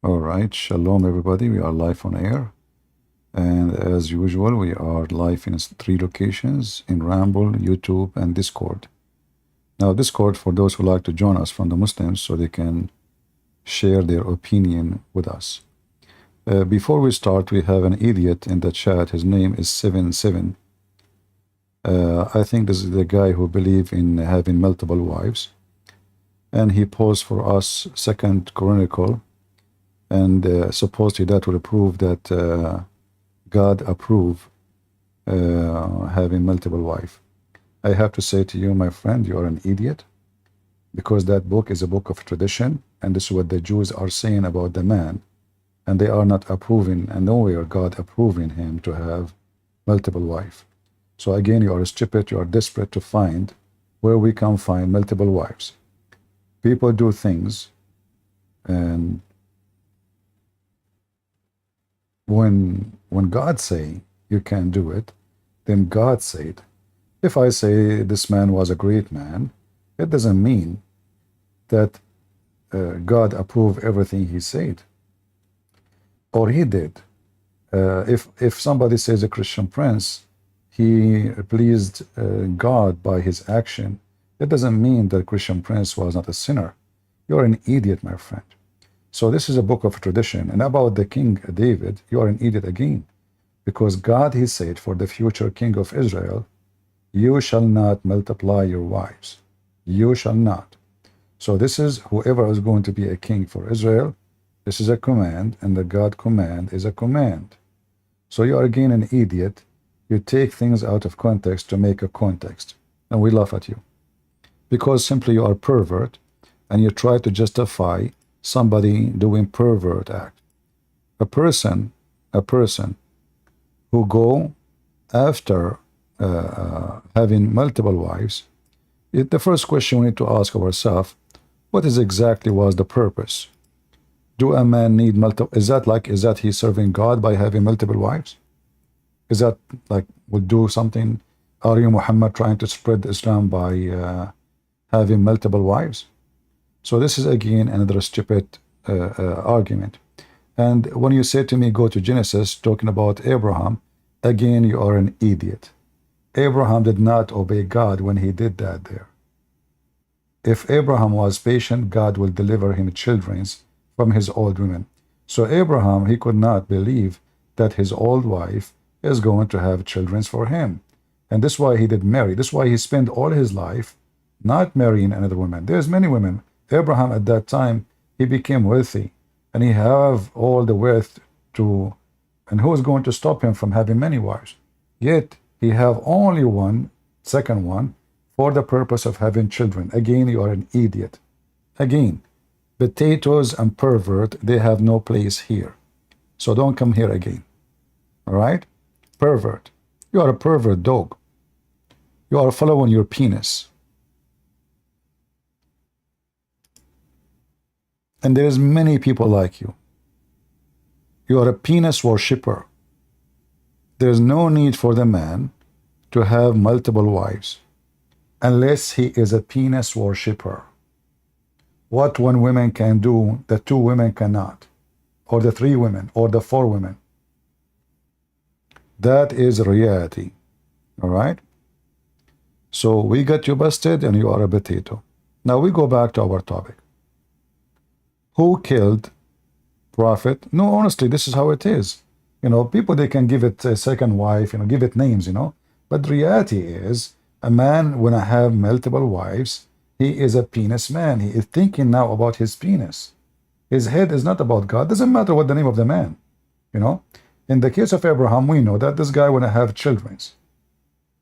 All right, shalom everybody. We are live on air, and as usual, we are live in three locations in Ramble, YouTube, and Discord. Now, Discord for those who like to join us from the Muslims so they can share their opinion with us. Before we start, we have an idiot in the chat. His name is 77. I think this is the guy who believes in having multiple wives, and he posed for us Second Chronicle, and supposedly that will prove that God approve having multiple wife. I have to say to you, my friend, you are an idiot, because that book is a book of tradition, and this is what the Jews are saying about the man, and they are not approving, and nowhere God approving him to have multiple wife. So again, you are stupid, you are desperate to find where we can find multiple wives. People do things, and when God say you can do it, then God said. If I say this man was a great man, it doesn't mean that God approved everything he said or he did. If somebody says a Christian prince, he pleased God by his action, that doesn't mean that Christian prince was not a sinner. You're an idiot, my friend. So this is a book of tradition. And about the King David, you are an idiot again. Because God, he said, for the future king of Israel, you shall not multiply your wives. You shall not. So this is whoever is going to be a king for Israel. This is a command, and the God command is a command. So you are again an idiot. You take things out of context to make a context. And we laugh at you. Because simply you are pervert, and you try to justify somebody doing pervert act. A person who go after having multiple wives, the first question we need to ask ourselves, what is exactly was the purpose? Do a man need multiple? Is that he serving God by having multiple wives? Is that like will do something? Are you Muhammad trying to spread Islam by having multiple wives? So this is again another stupid argument. And when you say to me, go to Genesis, talking about Abraham, again, you are an idiot. Abraham did not obey God when he did that there. If Abraham was patient, God will deliver him children from his old women. So Abraham, he could not believe that his old wife is going to have children for him. And this is why he did marry. This is why he spent all his life not marrying another woman. There's many women. Abraham at that time, he became wealthy, and he have all the wealth to, and who is going to stop him from having many wives? Yet he have only one, second one, for the purpose of having children. Again, you are an idiot. Again, potatoes and pervert, they have no place here. So don't come here again. All right? Pervert. You are a pervert dog. You are following your penis. And there's many people like you. You are a penis worshipper. There's no need for the man to have multiple wives unless he is a penis worshipper. What one woman can do, the two women cannot, or the three women, or the four women. That is reality. All right? So we got you busted and you are a potato. Now we go back to our topic. Who killed prophet? No, honestly, this is how it is. You know, people, they can give it a second wife, give it names, But the reality is, a man, when I have multiple wives, he is a penis man. He is thinking now about his penis. His head is not about God. Doesn't matter what the name of the man, In the case of Abraham, we know that this guy, when I have children,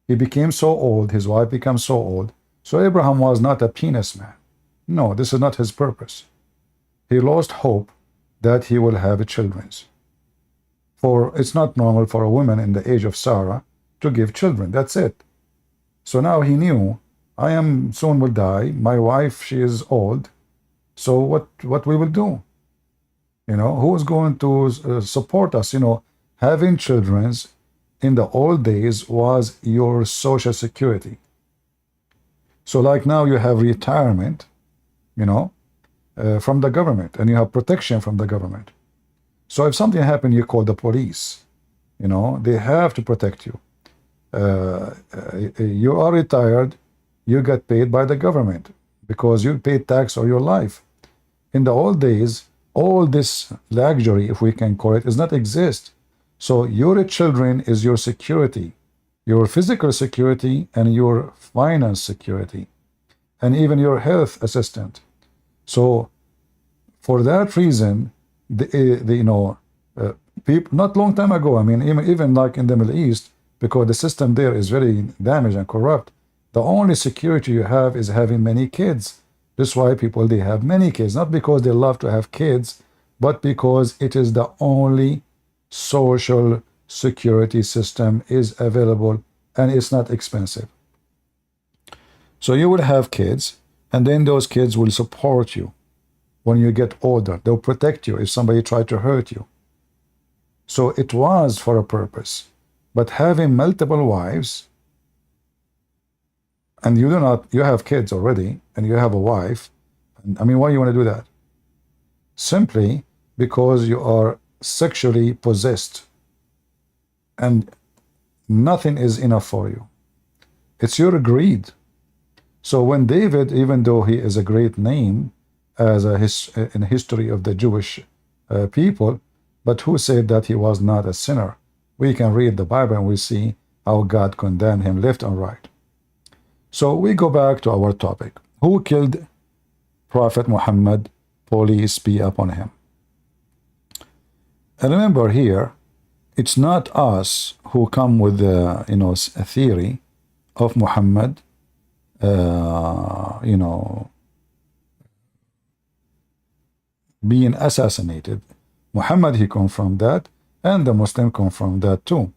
he became so old, his wife became so old. So Abraham was not a penis man. No, this is not his purpose. He lost hope that he will have children. For it's not normal for a woman in the age of Sarah to give children. That's it. So now he knew, I am soon will die. My wife, she is old. So what we will do? Who is going to support us? Having children in the old days was your social security. So like now you have retirement, from the government, and you have protection from the government. So if something happened, you call the police. You know, they have to protect you. You are retired, you get paid by the government because you pay tax all your life. In the old days, all this luxury, if we can call it, does not exist. So your children is your security, your physical security and your finance security, and even your health assistant. So for that reason, people not long time ago, I mean, even like in the Middle East, because the system there is very damaged and corrupt, the only security you have is having many kids. That's why people, they have many kids, not because they love to have kids, but because it is the only social security system is available, and it's not expensive. So you will have kids, and then those kids will support you when you get older. They'll protect you if somebody tried to hurt you. So it was for a purpose. But having multiple wives, and you have kids already, and you have a wife, I mean, why you want to do that? Simply because you are sexually possessed, and nothing is enough for you. It's your greed. So when David, even though he is a great name as in history of the Jewish people, but who said that he was not a sinner? We can read the Bible and we see how God condemned him left and right. So we go back to our topic. Who killed Prophet Muhammad? Peace be upon him. And remember here, it's not us who come with a theory of Muhammad, being assassinated. Muhammad, he confirmed that, and the Muslim confirmed that too.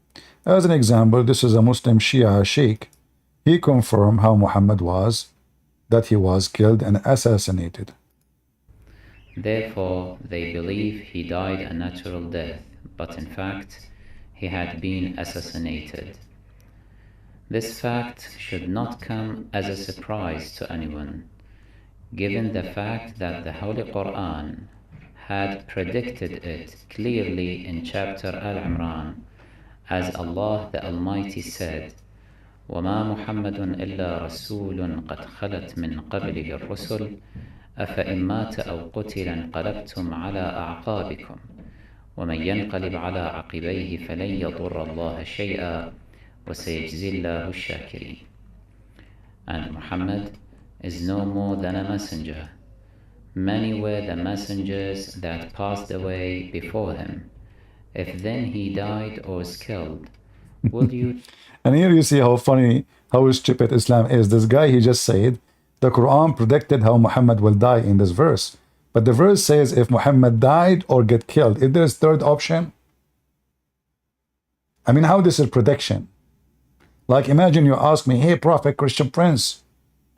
As an example, this is a Muslim Shia Sheikh. He confirmed how Muhammad was, that he was killed and assassinated. Therefore, they believe he died a natural death, but in fact, he had been assassinated. This fact should not come as a surprise to anyone, given the fact that the Holy Quran had predicted it clearly in chapter Al-Imran, as Allah the Almighty said, وَمَا مُحَمَّدٌ إِلَّا رَسُولٌ قَدْ خَلَتْ مِنْ قَبْلِهِ الرُّسُلُ أَفَإِنْ مَاتَ أَوْ قُتِلَ انقلبتم على أعقابكم ومن ينقلب على عقبيه فلن يضر الله شيئا وسيجزي الله الشاكرين. And Muhammad is no more than a messenger. Many were the messengers that passed away before him. If then he died or was killed, will you... And here you see how funny, how stupid Islam is. This guy, he just said, the Quran predicted how Muhammad will die in this verse. But the verse says if Muhammad died or get killed. If there is third option, I mean, how this is prediction? Like imagine you ask me, hey Prophet, Christian Prince,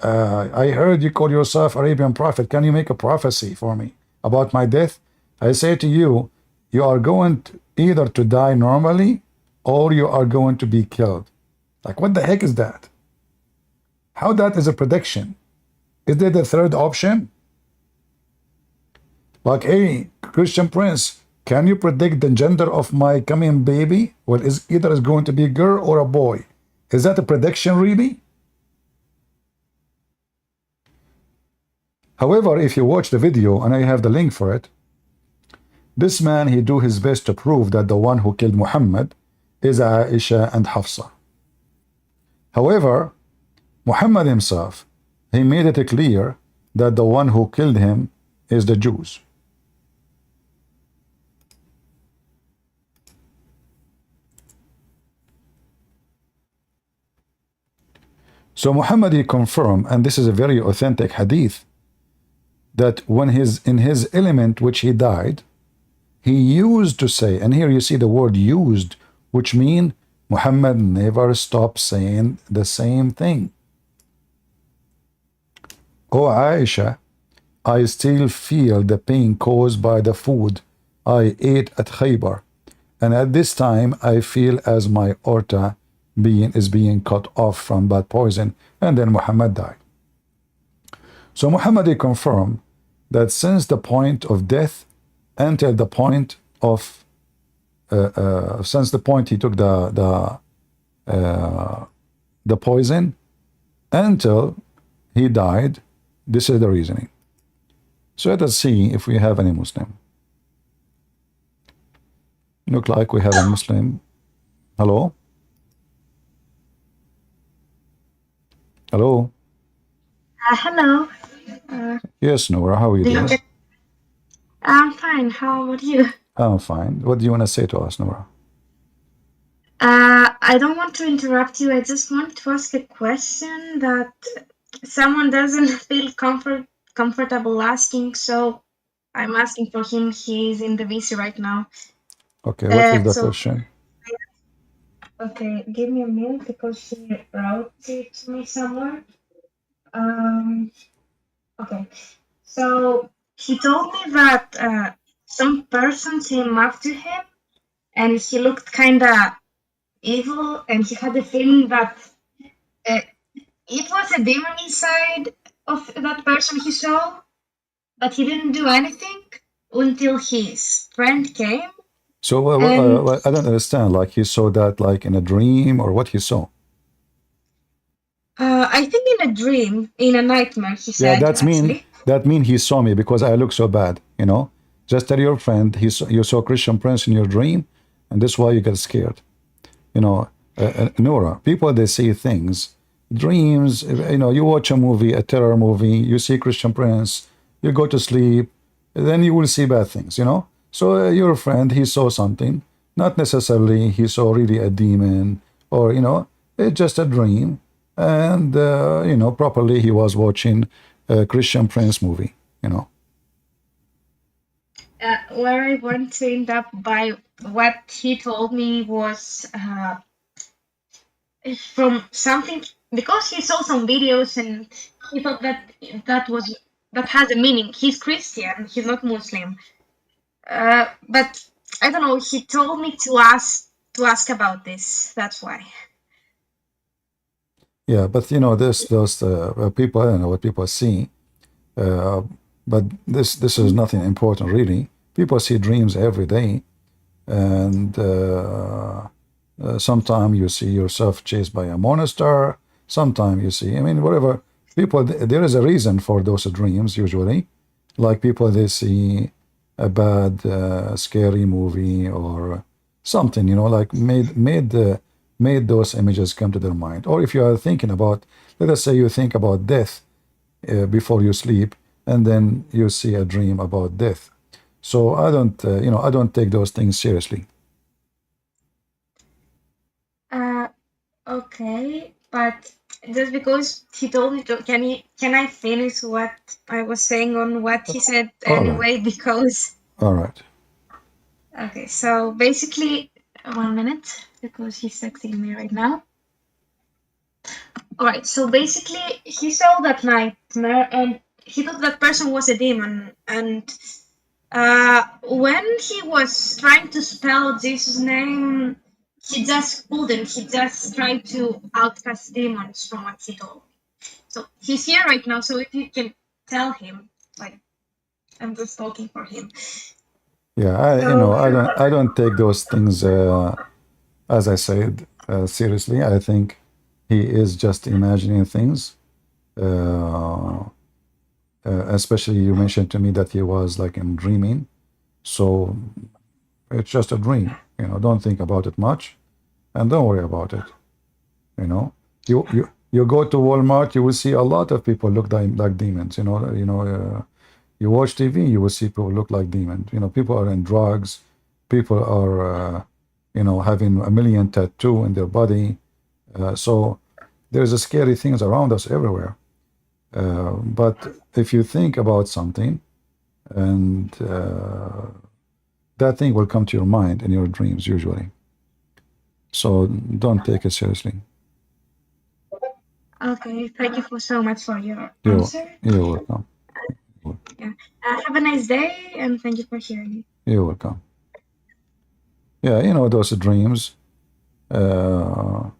I heard you call yourself Arabian Prophet. Can you make a prophecy for me about my death? I say to you, you are going to either to die normally or you are going to be killed. Like what the heck is that? How that is a prediction? Is there the third option? Like, hey, Christian Prince, can you predict the gender of my coming baby? Well, either is going to be a girl or a boy. Is that a prediction really? However, if you watch the video, and I have the link for it, this man, he do his best to prove that the one who killed Muhammad is Aisha and Hafsa. However, Muhammad himself, he made it clear that the one who killed him is the Jews. So Muhammad, he confirmed, and this is a very authentic hadith, that when in his element which he died, he used to say, and here you see the word used, which means Muhammad never stopped saying the same thing. Oh Aisha, I still feel the pain caused by the food I ate at Khaybar, and at this time I feel as my aorta is being cut off from bad poison. And then Muhammad died. So Muhammad confirmed that since the point of death until the point of since the point he took the poison until he died, this is the reasoning. So let us see if we have any Muslim. Look like we have a Muslim. Hello? Hello? Hello. Uh, Yes, Noura, how are you do you doing? get? I'm fine. How about you? I'm fine. What do you want to say to us, Noura? I don't want to interrupt you. I just want to ask a question that someone doesn't feel comfortable asking, so I'm asking for him. He's in the VC right now. Okay, what is the So question? okay, give me a minute because she wrote it to me somewhere. Um, okay. So he told me that some person came up to him and he looked kinda evil, and he had a feeling that uh, it was a demon inside of that person he saw, but he didn't do anything until his friend came. So And I don't understand. Like he saw that like in a dream or what he saw? I think in a dream, in a nightmare, he Yeah, said actually. that mean he saw me because I look so bad. You know, just tell your friend you saw Christian Prince in your dream, and that's why you get scared. You know, Nora, people they see things, dreams. You know, you watch a movie, a terror movie, you see Christian Prince, you go to sleep, then you will see bad things. You know, so your friend he saw something, not necessarily he saw really a demon or you know, it's just a dream, and you know, properly he was watching a Christian Prince movie. You know. Where I want to end up by what he told me was from something, because he saw some videos and he thought that that has a meaning. He's Christian, he's not Muslim. But I don't know. He told me to ask about this. That's why. Yeah, but you know, this those people, I don't know what people see. Uh, but this is nothing important really. People see dreams every day, and sometimes you see yourself chased by a monster. Sometimes you see, I mean, whatever. People, there is a reason for those dreams usually. Like people, they see a bad, scary movie or something, you know, like made those images come to their mind. Or if you are thinking about, let us say, you think about death before you sleep, and then you see a dream about death. So I don't, you know, I don't take those things seriously. Uh, okay, but just because he told me to, can I finish what I was saying on what he said All right, anyway? Because all right. okay, so basically, 1 minute because he's texting me right now. All right, so basically, he saw that nightmare and he thought that person was a demon, and when he was trying to spell Jesus' name, he just couldn't. He just tried to outcast demons from what he told me. So he's here right now. So if you can tell him, like, I'm just talking for him. Yeah, you know, So I don't take those things, as I said, seriously. I think he is just imagining things. Uh, Especially you mentioned to me that he was like in dreaming. So it's just a dream. You know, don't think about it much, and don't worry about it. You know, you go to Walmart, you will see a lot of people look like demons. You watch TV, you will see people look like demons. You know, people are in drugs, people are, you know, having a million tattoo in their body. So there's a scary things around us everywhere. But if you think about something, and that thing will come to your mind in your dreams usually. So don't take it seriously. okay, thank you for so much for your You answer. you're welcome. Yeah, have a nice day, and thank you for hearing me. You're welcome. Yeah, you know those dreams. Uh,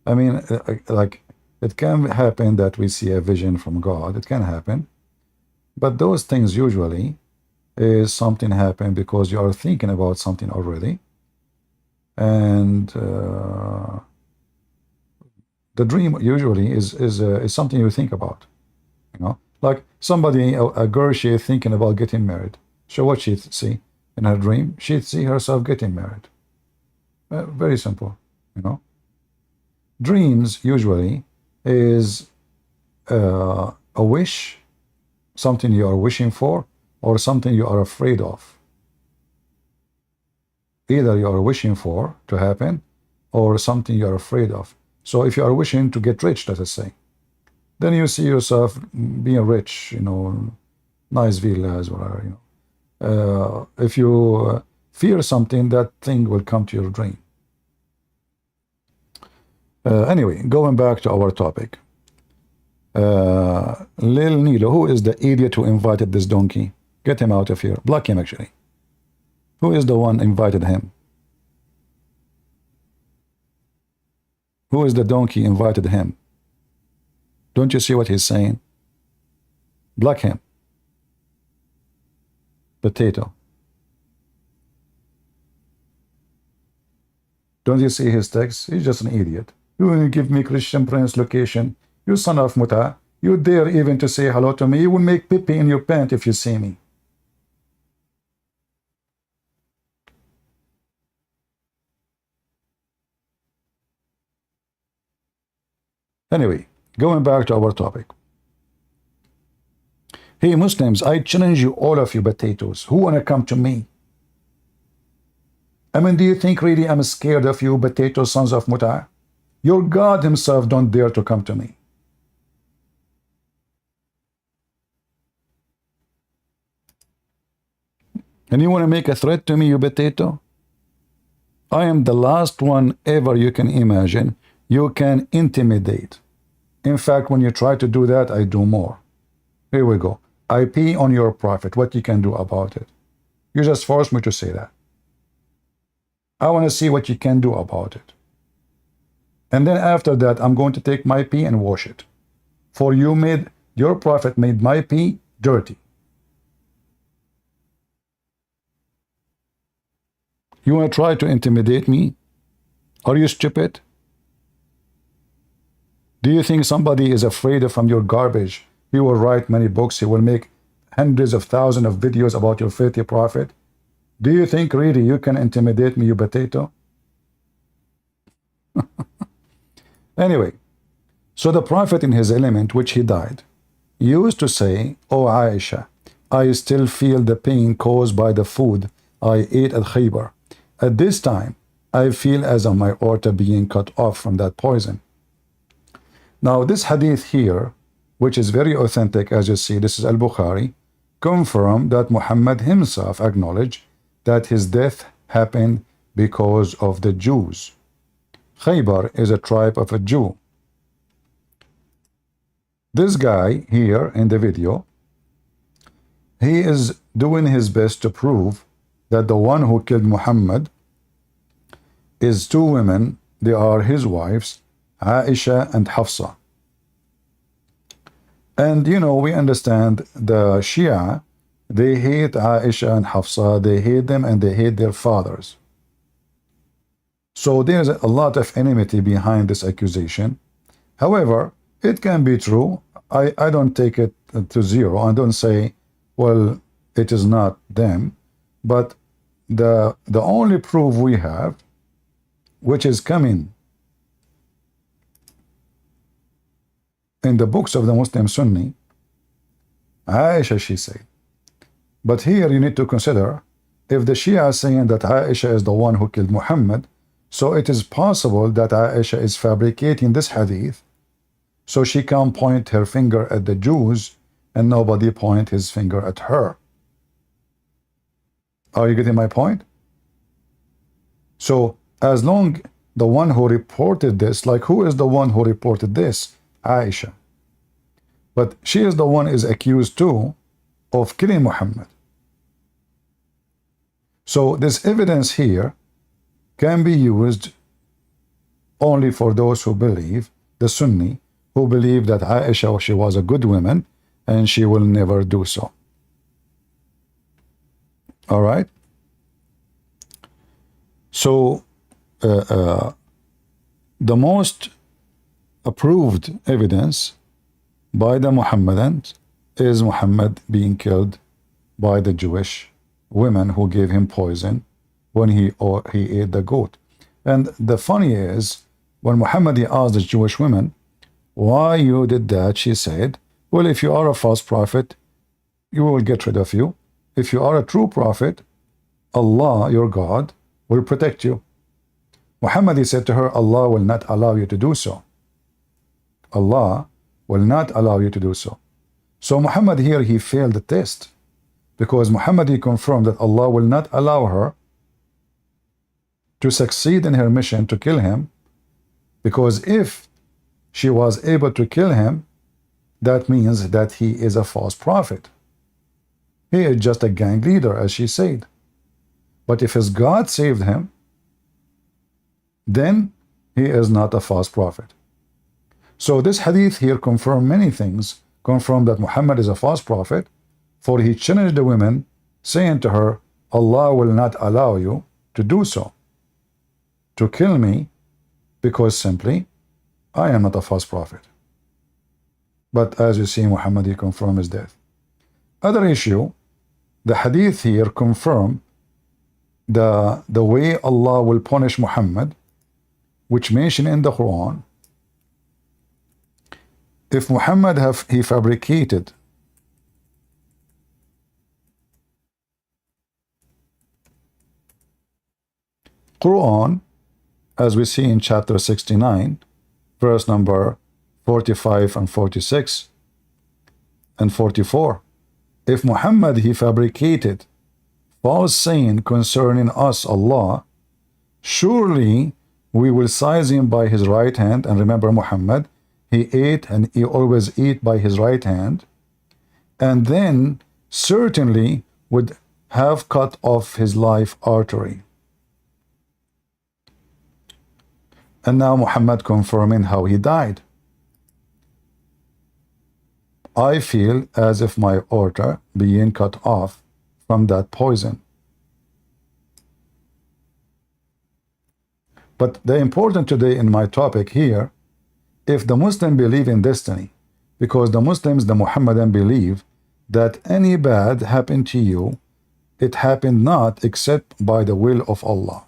I mean, like it can happen that we see a vision from God. It can happen, But those things usually is something happen because you are thinking about something already, and the dream usually is something you think about. You know, like somebody, a girl, she is thinking about getting married. So what she see in her dream? She'd see herself getting married. Very simple. You know, dreams usually is a wish, something you are wishing for, or something you are afraid of. Either you are wishing for to happen, or something you are afraid of. So if you are wishing to get rich, let us say, then you see yourself being rich, you know, nice villas, whatever, you know. If you fear something, that thing will come to your dream. Anyway, going back to our topic. Lil Nilo, who is the idiot who invited this donkey? Get him out of here. Block him, actually. Who is the one invited him? Who is the donkey invited him? Don't you see what he's saying? Block him. Potato. Don't you see his text? He's just an idiot. You will give me Christian Prince location. You son of Muta. You dare even to say hello to me. You will make pee-pee in your pant if you see me. Anyway, going back to our topic. Hey, Muslims, I challenge you, all of you potatoes, who want to come to me? I mean, do you think really I'm scared of you, potato sons of Muta? Your God himself don't dare to come to me. And you want to make a threat to me, you potato? I am the last one ever you can imagine you can intimidate. In fact, when you try to do that, I do more. Here we go. I pee on your prophet. What you can do about it? You just forced me to say that. I want to see what you can do about it. And then after that, I'm going to take my pee and wash it. For your prophet made my pee dirty. You want to try to intimidate me? Are you stupid? Do you think somebody is afraid from your garbage? He will write many books. He will make hundreds of thousands of videos about your filthy prophet. Do you think really you can intimidate me, you potato? Anyway, so the prophet in his element, which he died, used to say, "Oh Aisha, I still feel the pain caused by the food I ate at Khaybar. At this time, I feel as if my aorta being cut off from that poison." Now, this hadith here, which is very authentic, as you see, this is Al-Bukhari, confirm that Muhammad himself acknowledged that his death happened because of the Jews. Khaybar is a tribe of a Jew. This guy here in the video, he is doing his best to prove that the one who killed Muhammad is two women. They are his wives, Aisha and Hafsa. And you know, we understand the Shia, they hate Aisha and Hafsa, they hate them and they hate their fathers. So there's a lot of enmity behind this accusation. However, it can be true. I don't take it to zero. I don't say, well, it is not them. But the only proof we have, which is coming in the books of the Muslim Sunni, Aisha, she said. But here you need to consider, if the Shia are saying that Aisha is the one who killed Muhammad, so it is possible that Aisha is fabricating this hadith so she can point her finger at the Jews and nobody point his finger at her. Are you getting my point? So as long the one who reported this, like who is the one who reported this? Aisha. But she is the one is accused too of killing Muhammad. So this evidence here can be used only for those who believe, the Sunni, who believe that Aisha, she was a good woman and she will never do so. All right? So, the most approved evidence by the Muhammadans is Muhammad being killed by the Jewish women who gave him poison when he ate the goat. And the funny is, when Muhammad asked the Jewish women, why you did that, she said, well, if you are a false prophet, you will get rid of you. If you are a true prophet, Allah, your God, will protect you. Muhammad said to her, Allah will not allow you to do so. Allah will not allow you to do so. So Muhammad here, he failed the test, because Muhammad, he confirmed that Allah will not allow her to succeed in her mission to kill him, because if she was able to kill him, that means that he is a false prophet. He is just a gang leader, as she said. But if his God saved him, then he is not a false prophet. So this hadith here confirms many things. Confirm that Muhammad is a false prophet, for he challenged the women, saying to her, Allah will not allow you to do so, to kill me, because simply I am not a false prophet. But as you see, Muhammad, he confirmed his death. Other issue, the hadith here confirm the way Allah will punish Muhammad, which mentioned in the Quran. If Muhammad he fabricated Quran, as we see in chapter 69, verse number 45 and 46 and 44, if Muhammad he fabricated false saying concerning us, Allah, surely we will seize him by his right hand. And remember, Muhammad, he ate and he always eat by his right hand, and then certainly would have cut off his life artery. And now Muhammad confirming how he died. I feel as if my aorta being cut off from that poison. But the important today in my topic here, if the Muslim believe in destiny, because the Muslims, the Muhammadan, believe that any bad happened to you, it happened not except by the will of Allah.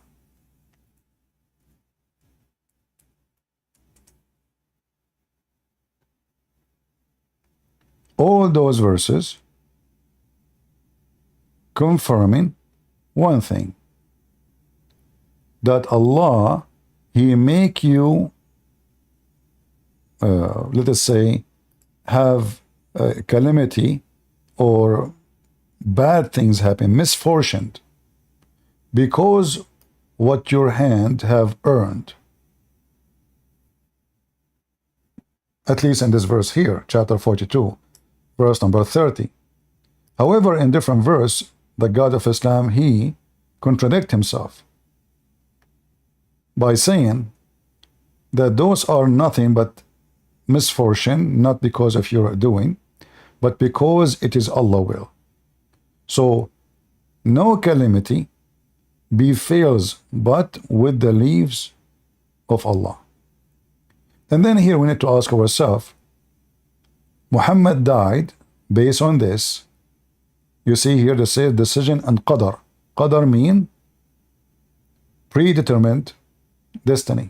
All those verses confirming one thing, that Allah, he make you let us say have calamity or bad things happen, misfortune, because what your hand have earned. At least in this verse here, chapter 42, verse number 30. However, in different verse, the God of Islam, he contradict himself by saying that those are nothing but misfortune, not because of your doing, but because it is Allah will. So no calamity befalls but with the leaves of Allah. And then here we need to ask ourselves, Muhammad died based on this. You see here the say decision and qadar. Qadar mean predetermined destiny.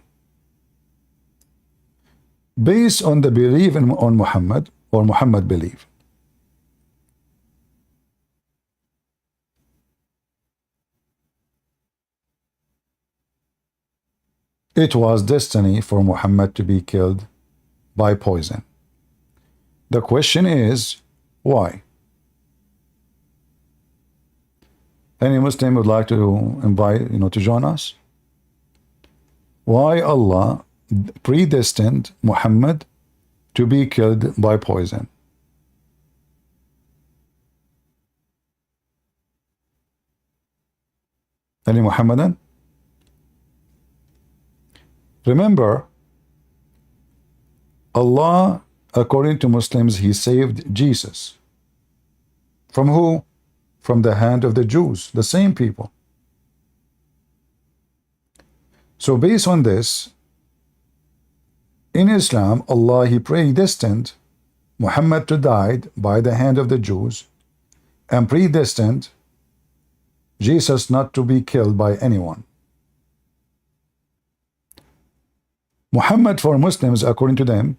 Based on the belief on Muhammad, or Muhammad believe. It was destiny for Muhammad to be killed by poison. The question is, why? Any Muslim would like to invite, to join us? Why Allah predestined Muhammad to be killed by poison? Any Muhammadan? Remember, Allah According to Muslims, he saved Jesus. From who? From the hand of the Jews, the same people. So based on this, in Islam, Allah, He predestined Muhammad to die by the hand of the Jews and predestined Jesus not to be killed by anyone. Muhammad, for Muslims, according to them,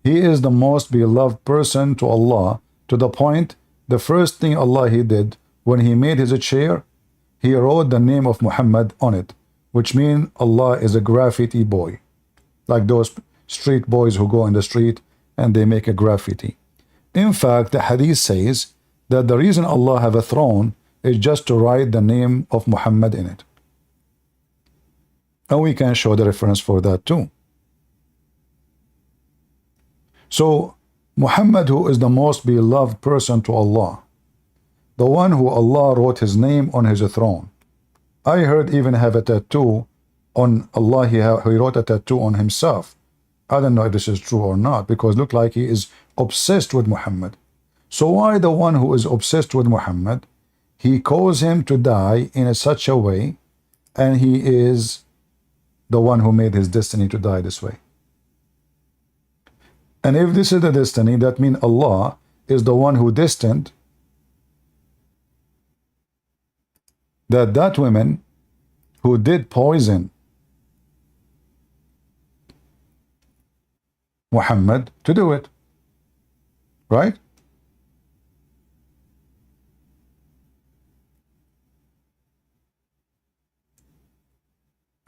he is the most beloved person to Allah, to the point the first thing Allah He did when He made His chair, He wrote the name of Muhammad on it, which means Allah is a graffiti boy, like those street boys who go in the street and they make a graffiti. In fact, the hadith says that the reason Allah have a throne is just to write the name of Muhammad in it. And we can show the reference for that too. So, Muhammad, who is the most beloved person to Allah, the one who Allah wrote his name on his throne. I heard even have a tattoo on Allah, he wrote a tattoo on himself. I don't know if this is true or not, because it look like he is obsessed with Muhammad. So why the one who is obsessed with Muhammad, he caused him to die in such a way, and he is the one who made his destiny to die this way. And if this is the destiny, that means Allah is the one who destined that woman who did poison Muhammad to do it. Right?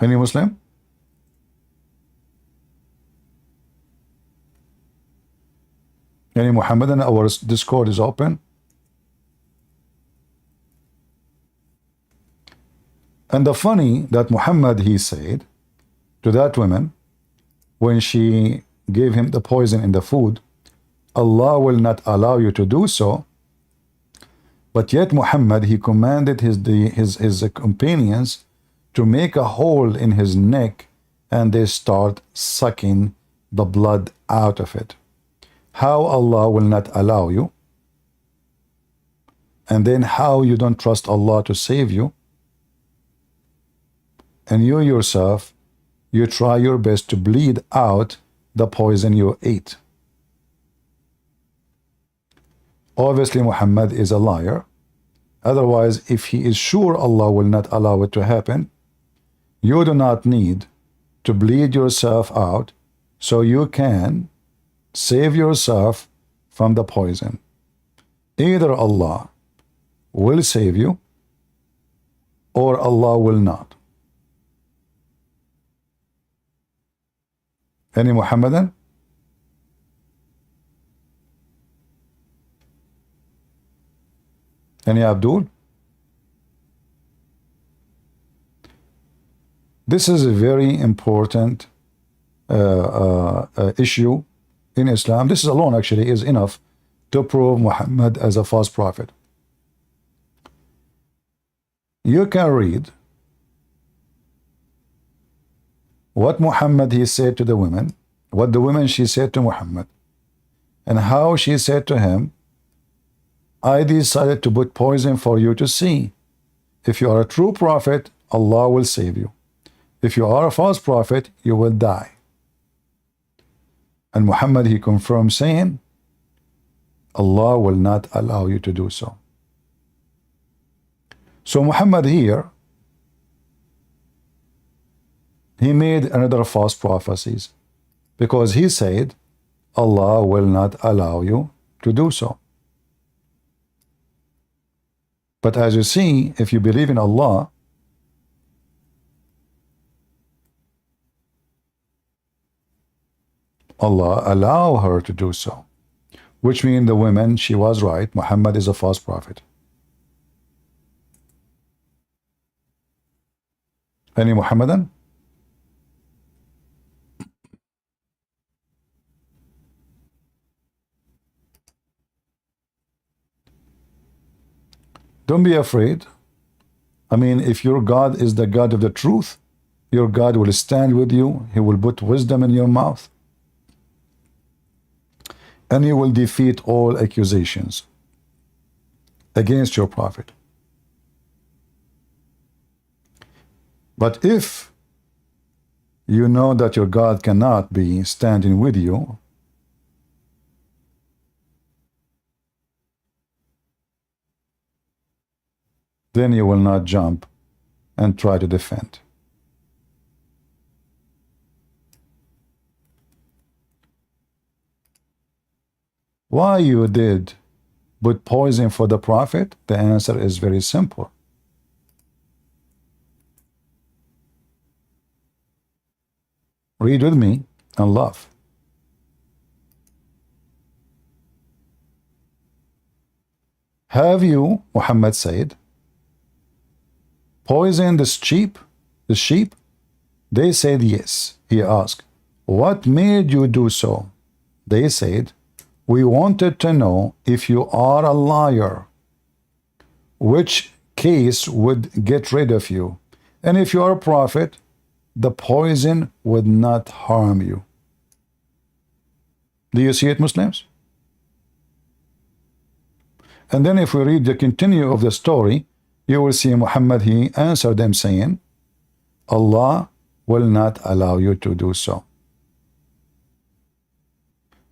Any Muslim? Any Muhammadan? Our Discord is open. And the funny that Muhammad, he said to that woman when she gave him the poison in the food, Allah will not allow you to do so. But yet Muhammad, he commanded his companions to make a hole in his neck, and they start sucking the blood out of it. How Allah will not allow you? And then how you don't trust Allah to save you? And you yourself, you try your best to bleed out the poison you ate. Obviously, Muhammad is a liar. Otherwise, if he is sure Allah will not allow it to happen, you do not need to bleed yourself out so you can save yourself from the poison. Either Allah will save you or Allah will not. Any Muhammadan? Any Abdul? This is a very important issue in Islam. This alone actually is enough to prove Muhammad as a false prophet. You can read what Muhammad he said to the women, what the women she said to Muhammad, and how she said to him, I decided to put poison for you to see. If you are a true prophet, Allah will save you. If you are a false prophet, you will die. And Muhammad, he confirmed saying, Allah will not allow you to do so. So Muhammad here, he made another false prophecies because he said, Allah will not allow you to do so. But as you see, if you believe in Allah, Allah allow her to do so, which means the woman, she was right. Muhammad is a false prophet. Any Muhammadan? Don't be afraid. I mean, if your God is the God of the truth, your God will stand with you. He will put wisdom in your mouth. and you will defeat all accusations against your prophet. But if you know that your God cannot be standing with you, then you will not jump and try to defend. Why you did put poison for the prophet? The answer is very simple. Read with me and laugh. Have you, Muhammad said, poisoned the sheep? The sheep? They said yes. He asked, what made you do so? They said, we wanted to know if you are a liar, which case would get rid of you. And if you are a prophet, the poison would not harm you. Do you see it, Muslims? And then if we read the continue of the story, you will see Muhammad, he answered them saying, Allah will not allow you to do so.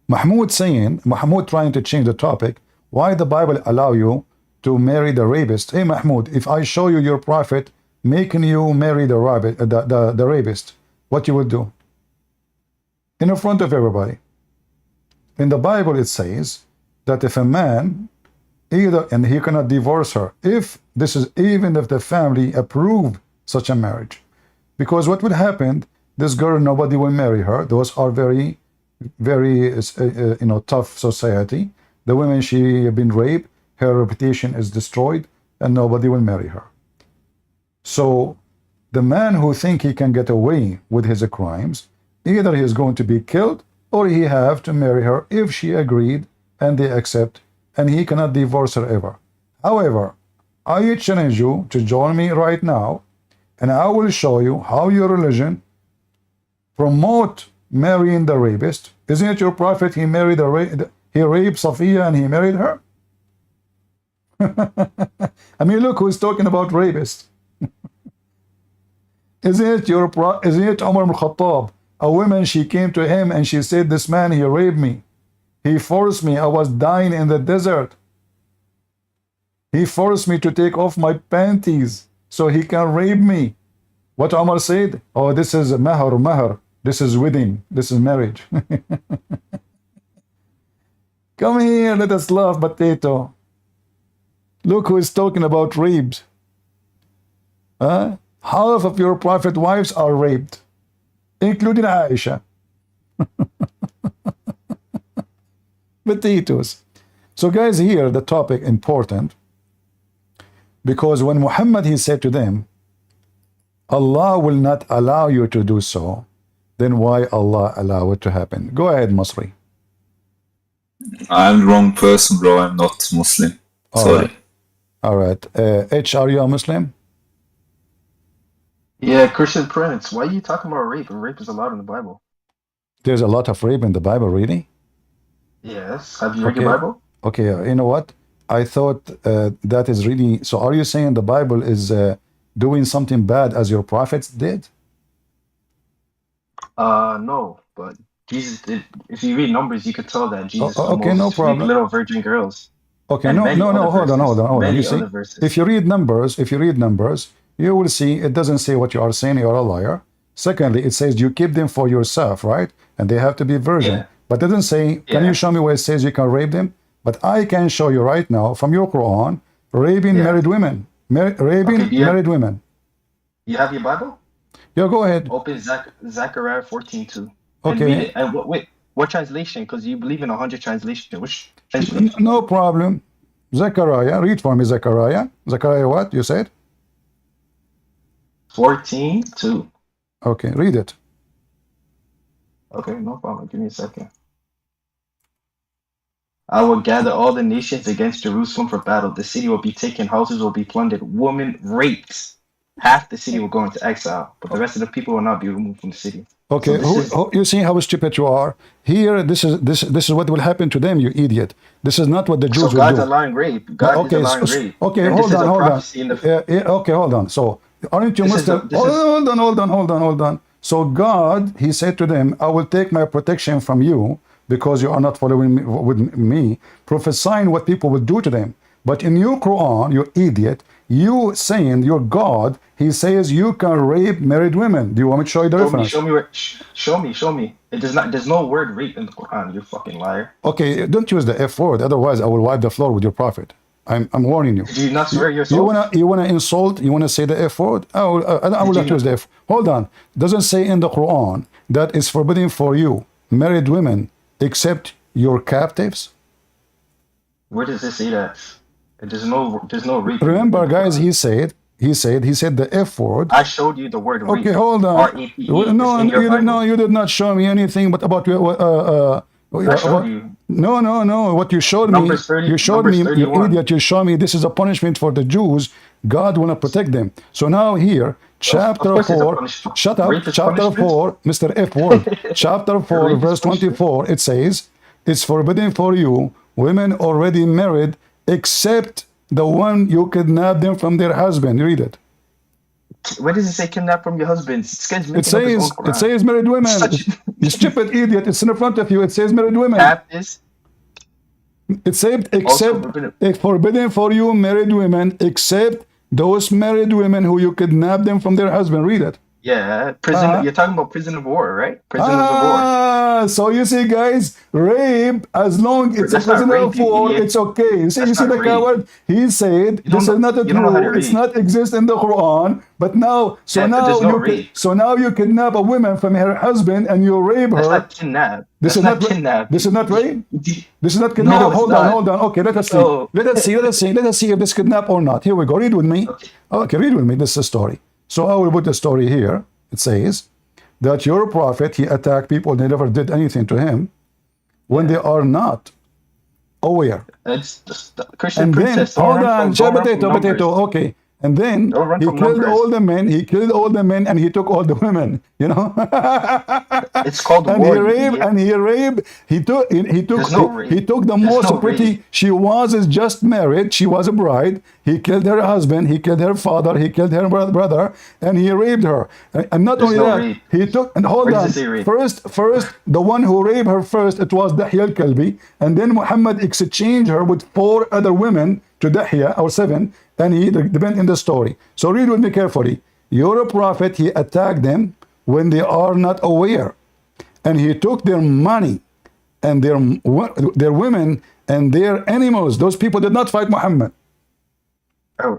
Mahmoud trying to change the topic, why the Bible allow you to marry the rapist? Hey Mahmoud, if I show you your prophet making you marry the rapist, what you would do? In front of everybody. In the Bible it says that if a man either, and he cannot divorce her, if this is even if the family approve such a marriage, because what would happen, this girl, nobody will marry her. Those are very tough society. The women, she been raped, her reputation is destroyed, and nobody will marry her. So the man who think he can get away with his crimes, either he is going to be killed or he have to marry her if she agreed and they accept, and he cannot divorce her ever. However, I challenge you to join me right now, and I will show you how your religion promote marrying the rapist. Isn't it your prophet, he married he raped Safiya and he married her? I mean, look who's talking about rapist. Isn't it Umar ibn Khattab? A woman, she came to him and she said, this man, he raped me. He forced me. I was dying in the desert. He forced me to take off my panties so he can rape me. What Umar said? Oh, this is mahar. This is wedding. This is marriage. Come here, let us laugh, potato. Look who is talking about rapes. Half of your prophet wives are raped, including Aisha. Potatoes. So guys, here the topic important, because when Muhammad, he said to them, Allah will not allow you to do so, then why Allah allow it to happen? Go ahead, Masri. I'm the wrong person, bro. I'm not Muslim. Sorry. All right. H, are you a Muslim? Yeah, Christian Prince. Why are you talking about rape? Rape is allowed in the Bible. There's a lot of rape in the Bible, really? Yes. Have you read your Bible? Okay, you know what? I thought that is really... So are you saying the Bible is doing something bad as your prophets did? No, but Jesus did. If you read Numbers, you could tell that Jesus told okay, no Moses to rape problem. little virgin girls. Okay, And no, hold on. You see, verses. if you read Numbers, you will see it doesn't say what you are saying, you're a liar. Secondly, it says you keep them for yourself, right? And they have to be virgin. Yeah. But it doesn't say, can you show me where it says you can rape them? But I can show you right now from your Quran, raping married women. Married women. You have your Bible? Yeah, go ahead. Open Zechariah 14:2. Okay. And read it. And wait, what translation? Because you believe in 100 translations. Which translation? No problem. Zechariah, read for me, Zechariah. Zechariah what? You said? 14:2. Okay, read it. Okay, no problem. Give me a second. I will gather all the nations against Jerusalem for battle. The city will be taken, houses will be plundered, women raped. half the city will go into exile, but the rest of the people will not be removed from the city. Okay, So this is you see how stupid you are. Here, this is what will happen to them, you idiot. This is not what the so Jews will God's do. allowing rape. God is Okay, allowing rape. okay, And this hold is on, a hold on. prophecy in the Okay, hold on. So, aren't you this is the Muslim? this is Hold on. So God, He said to them, I will take my protection from you because you are not following me, with me, prophesying what people will do to them. But in your Quran, you idiot, you saying your God, He says you can rape married women. Do you want me to show you the reference? show me where show me. It does not there's no word rape in the Quran, you fucking liar. Okay, don't use the F word, otherwise I will wipe the floor with your prophet. I'm warning you. Did you not swear You yourself? wanna insult? You wanna say the F word? I will Did not you use the F. Hold on. Doesn't say in the Quran that it's forbidden for you married women except your captives. Where does this say that? There's no rape Remember, in the guys, Quran. he said the F word. I showed you the word Okay, rape. hold on. R-A-P-E. It's No, in your no, Bible. you did not show me anything but about I showed about, you. no. What you showed me, Numbers you 31. idiot. You showed me this is a punishment for the Jews. God want to protect them. So now here, Of chapter course it's a 4. punishment. Shut up. Rape is Chapter punishment. 4, Mr. F word. Chapter 4, Rape is verse punishment. 24. It says, "It's forbidden for you, women already married, except the one you kidnap them from their husband." Read it. Where does it say kidnap from your husband? This guy's It making up his own it Quran. says married women. Such You stupid idiot. It's in front of you. It says married women. captives. It said Also except forbidden. it's forbidden for you married women, except those married women who you kidnap them from their husband. Read it. Yeah, prison. Uh-huh. You're talking about prison of war, right? Prisoners of war. So you see, guys, rape, as long it's a That's not prisoner rape, of you war, idiot. it's okay. You That's see not the rape. coward? He said You don't this know. is not You don't know how to true. It's read. not exist in the Quran. But now, Yeah, but there's no rape. so now you kidnap a woman from her husband and you rape That's her. not kidnap. This That's is not not kidnap. this is not rape. This is not No, kidnap. it's Hold not. on, hold on. Okay, let us see. No. Let us see. Let us see if this kidnap or not. Here we go. Read with me. Okay, read with me. This is a story. So I will put the story here. It says that your prophet, he attacked people, they never did anything to him when they are not aware. It's just the Christian And then, princess. Don't hold run on, from numbers. potato, okay. And then Don't run he from killed numbers. all the men, and he took all the women, you know. It's called and war, he you raped, idiot. and he raped, There's no rape. he took the There's most no pretty, rape. she was just married, she was a bride, he killed her husband, he killed her father, he killed her brother, and he raped her. And not There's only no that, rape. he took, and hold Where does on, it say rape? first, the one who raped her first, it was Dahya al-Kalbi, and then Muhammad exchanged her with 4 other women to Dahya, or 7, and he depend in the story. So read with me carefully. Your prophet, he attacked them when they are not aware, and he took their money and their women and their animals. Those people did not fight Muhammad. Oh.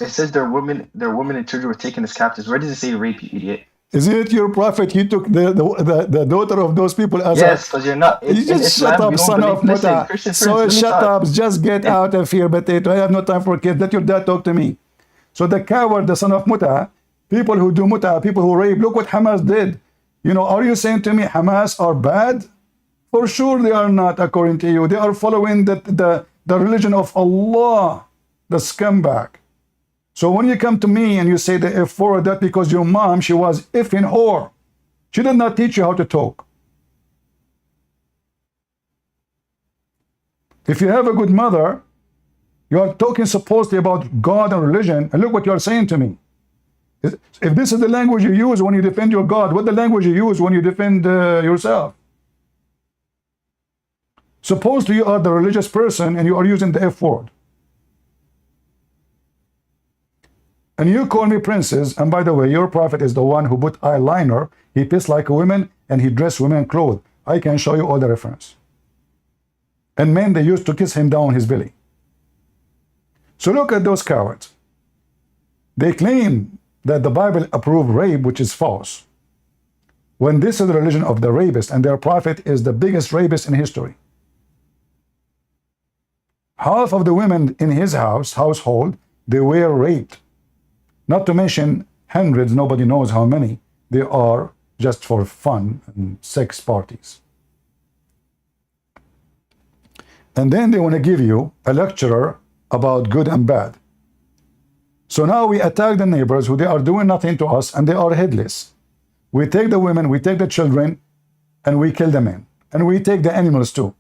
It says their women and children were taken as captives. Where does it say rape, you idiot? Isn't it your prophet? He took the daughter of those people as Yes, because you're not. You In just shut Islam, up, we don't son believe. of Listen, Muta. Christian So friends, let me shut talk. up. Just get out of here, potato. I have no time for kids. Let your dad talk to me. So the coward, the son of Muta, people who do Muta, people who rape, look what Hamas did. You know, are you saying to me Hamas are bad? For sure they are not, according to you. They are following the religion of Allah, the scumbag. So when you come to me and you say the F word, that because your mom, she was effing whore. She did not teach you how to talk. If you have a good mother, you are talking supposedly about God and religion, and look what you are saying to me. If this is the language you use when you defend your God, what the language you use when you defend yourself? Suppose you are the religious person and you are using the F word. And you call me princess, and by the way, your prophet is the one who put eyeliner, he pissed like a woman, and he dressed women clothes. I can show you all the reference. And men, they used to kiss him down his belly. So look at those cowards. They claim that the Bible approved rape, which is false. When this is the religion of the rapist, and their prophet is the biggest rapist in history. Half of the women in his household, they were raped. Not to mention hundreds, nobody knows how many, they are just for fun and sex parties. And then they want to give you a lecture about good and bad. So now we attack the neighbors who they are doing nothing to us and they are headless. We take the women, we take the children, and we kill the men. And we take the animals too,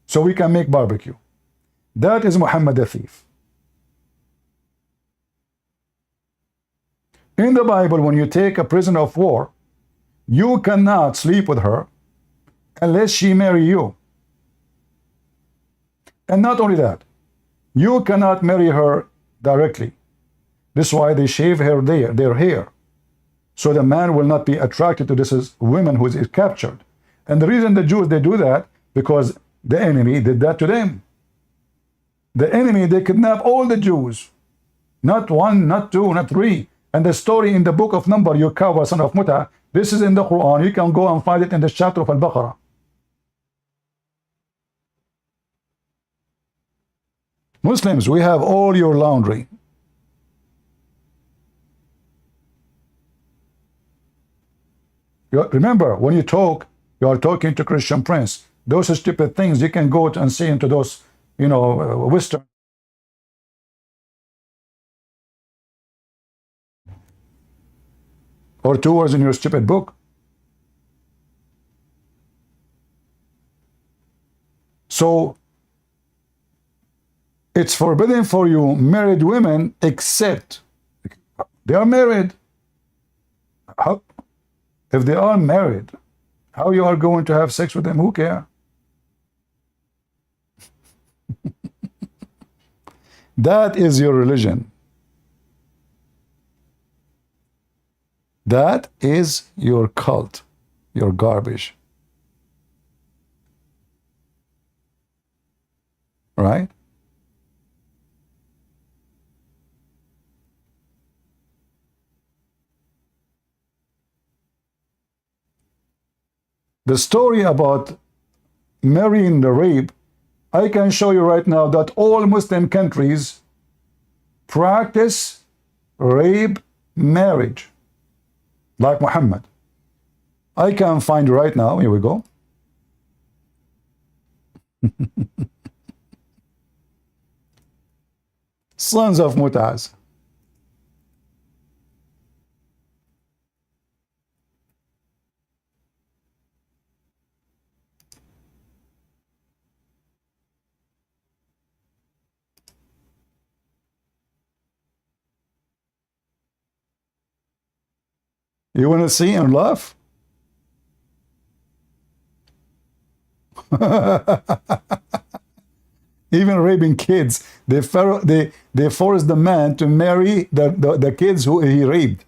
so we can make barbecue. That is Muhammad the thief. In the Bible, when you take a prisoner of war, you cannot sleep with her unless she marry you. And not only that, you cannot marry her directly. This is why they shave their hair. So the man will not be attracted to this woman who is captured. And the reason the Jews, they do that, because the enemy did that to them. The enemy, they kidnap all the Jews. Not one, not two, not three. And the story in the book of Numbers, you coward son of Muta, this is in the Quran. You can go and find it in the chapter of Al-Baqarah. Muslims, we have all your laundry. Remember, when you talk, you are talking to Christian Prince. Those stupid things you can go and say into those, Western. Or 2 words in your stupid book. So, it's forbidden for you married women except they are married. How? If they are married, how you are going to have sex with them? Who cares? That is your religion. That is your cult, your garbage. Right? The story about marrying the rape, I can show you right now that all Muslim countries practice rape marriage, like Muhammad. I can find right now, here we go. Sons of Mutaz. You want to see and laugh? Even raping kids, they force the man to marry the kids who he raped.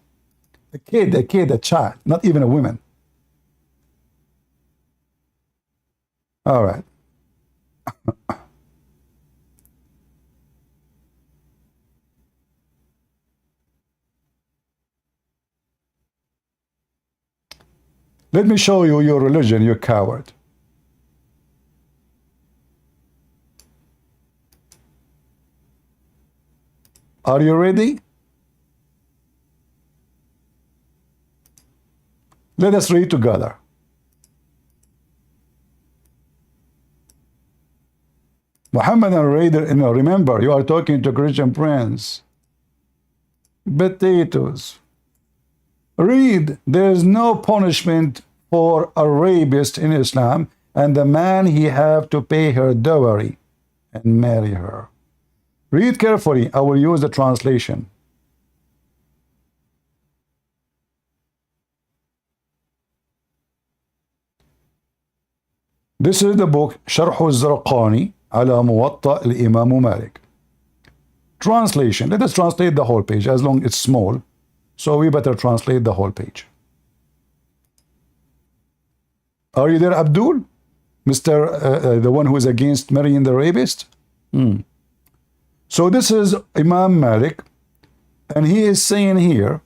A child, not even a woman. All right. Let me show you your religion, you coward. Are you ready? Let us read together. Muhammad and Raider, remember, you are talking to Christian Prince. Potatoes. Read, there is no punishment for a rapist in Islam, and the man he have to pay her dowry and marry her. Read carefully. I will use the translation. This is the book شرح الزرقاني على موطأ الإمام مالك. Translation. Let us translate the whole page, as long as it's small. So we better translate the whole page. Are you there, Abdul? Mr. The one who is against marrying the rapist? So this is Imam Malik, and he is saying here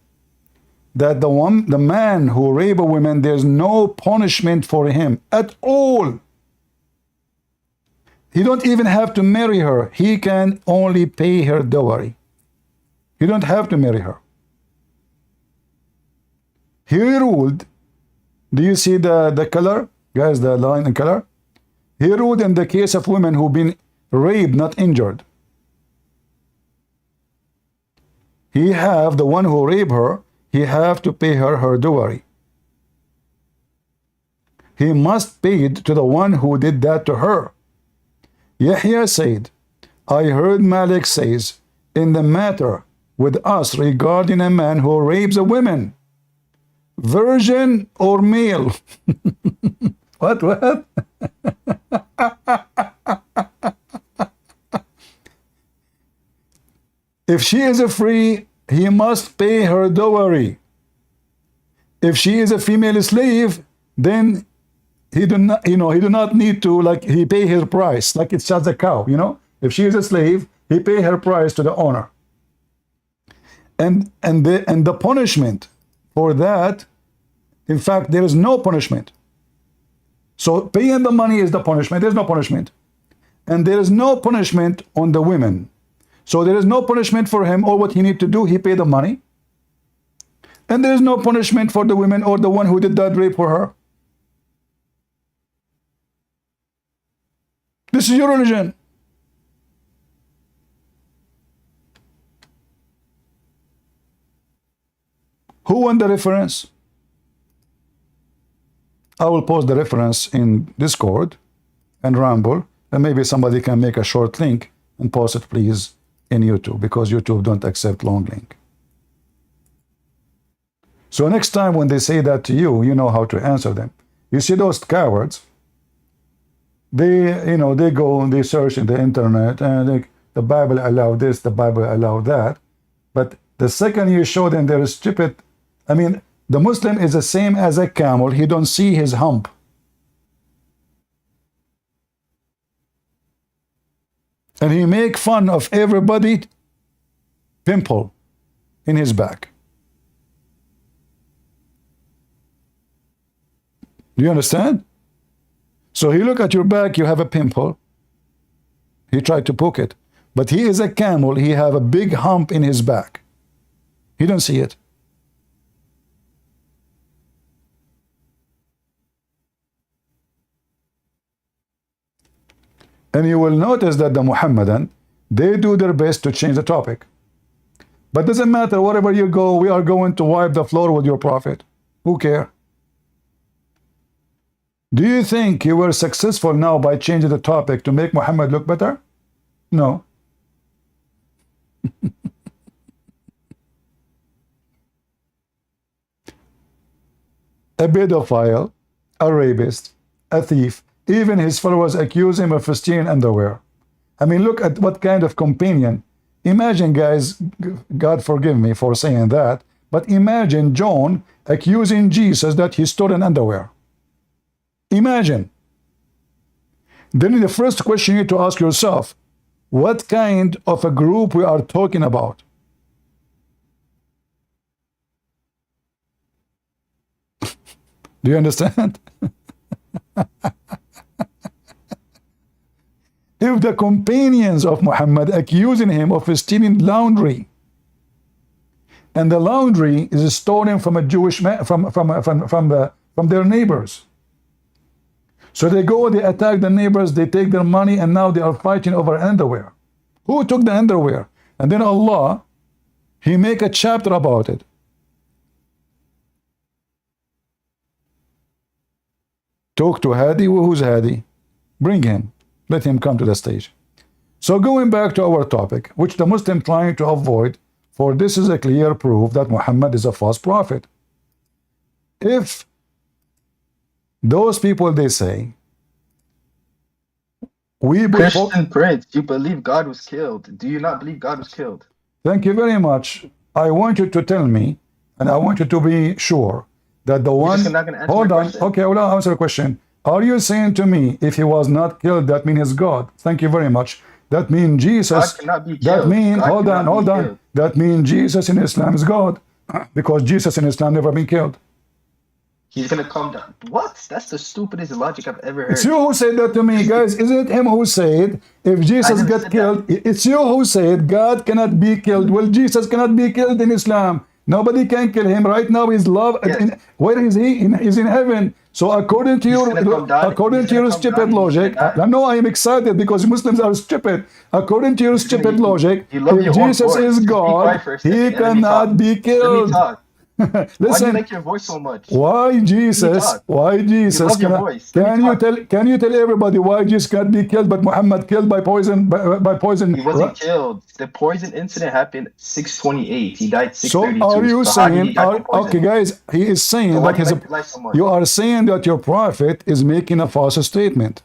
that the man who rape a woman, there's no punishment for him at all. He don't even have to marry her. He can only pay her dowry. He don't have to marry her. He ruled, do you see the color? Guys, the line in color? He ruled in the case of women who've been raped, not injured. He have, the one who raped her, he have to pay her her dowry. He must pay it to the one who did that to her. Yahya said, I heard Malik says, in the matter with us regarding a man who rapes a woman, virgin or male. What? If she is a free, he must pay her dowry. If she is a female slave, then he do not, he do not need to, like, he pay her price, like it's just a cow, If she is a slave, he pay her price to the owner. And the punishment for that, in fact, there is no punishment. So paying the money is the punishment. There's no punishment. And there is no punishment on the women. So there is no punishment for him. All what he need to do, he pay the money. And there is no punishment for the women or the one who did that rape for her. This is your religion. Who won the reference? I will post the reference in Discord and Rumble, and maybe somebody can make a short link and post it, please, in YouTube, because YouTube don't accept long link. So next time when they say that to you, you know how to answer them. You see those cowards, they go and they search in the internet, and the Bible allow this, the Bible allow that. But the second you show them they're stupid, I mean, the Muslim is the same as a camel. He don't see his hump. And he make fun of everybody pimple in his back. Do you understand? So he look at your back, you have a pimple. He tried to poke it. But he is a camel, he have a big hump in his back. He don't see it. And you will notice that the Muhammadan, they do their best to change the topic. But doesn't matter, wherever you go, we are going to wipe the floor with your prophet. Who care? Do you think you were successful now by changing the topic to make Muhammad look better? No. A pedophile, a rapist, a thief, even his followers accuse him of stealing underwear. I mean, look at what kind of companion. Imagine, guys, God forgive me for saying that, but imagine John accusing Jesus that he stole an underwear. Imagine. Then the first question you need to ask yourself, what kind of a group we are talking about? Do you understand? If the companions of Muhammad accusing him of stealing laundry, and the laundry is stolen from a Jewish man, from their neighbors. So they go, they attack the neighbors, they take their money, and now they are fighting over underwear. Who took the underwear? And then Allah, He make a chapter about it. Talk to Hadi. Who's Hadi? Bring him. Let him come to the stage. So going back to our topic, which the Muslim trying to avoid, for this is a clear proof that Muhammad is a false prophet. If those people, they say, we Christian Prince, you believe God was killed. Do you not believe God was killed? Thank you very much. I want you to tell me, and I want you to be sure that the one... You're not going to answer Hold my on. question? Okay, well, I'll answer the question. Are you saying to me, if he was not killed, that means he's God? Thank you very much. That means Jesus... God cannot be killed. That means... God Hold cannot on. be killed. That means Jesus in Islam is God. Because Jesus in Islam never been killed. He's going to come down. What? That's the stupidest logic I've ever heard. It's you who said that to me, guys. Isn't it him who said, if Jesus never got said killed, it's you who said God cannot be killed. Well, Jesus cannot be killed in Islam. Nobody can kill him right now. He's love. Yes. Where is he? He's in heaven. So according to He's your gonna come down. according He's to your gonna come down stupid and he's logic, gonna die. I know I am excited because Muslims are stupid. According to your stupid logic, You love if your own Jesus voice. is Just be God, quiet for a second he and let me cannot talk. be Let me killed. talk. Why do you Listen, like your voice so much? why Jesus? talk. Why You Jesus? love your voice. Let me Can you talk. tell? Can you tell everybody why Jesus can't be killed, but Muhammad killed by poison? By poison. He wasn't killed. The poison incident happened 628. He died So 632. are you So how did he saying? die from poison? Okay, guys, he is saying So why that do you his. like your life so much? You are saying that your prophet is making a false statement.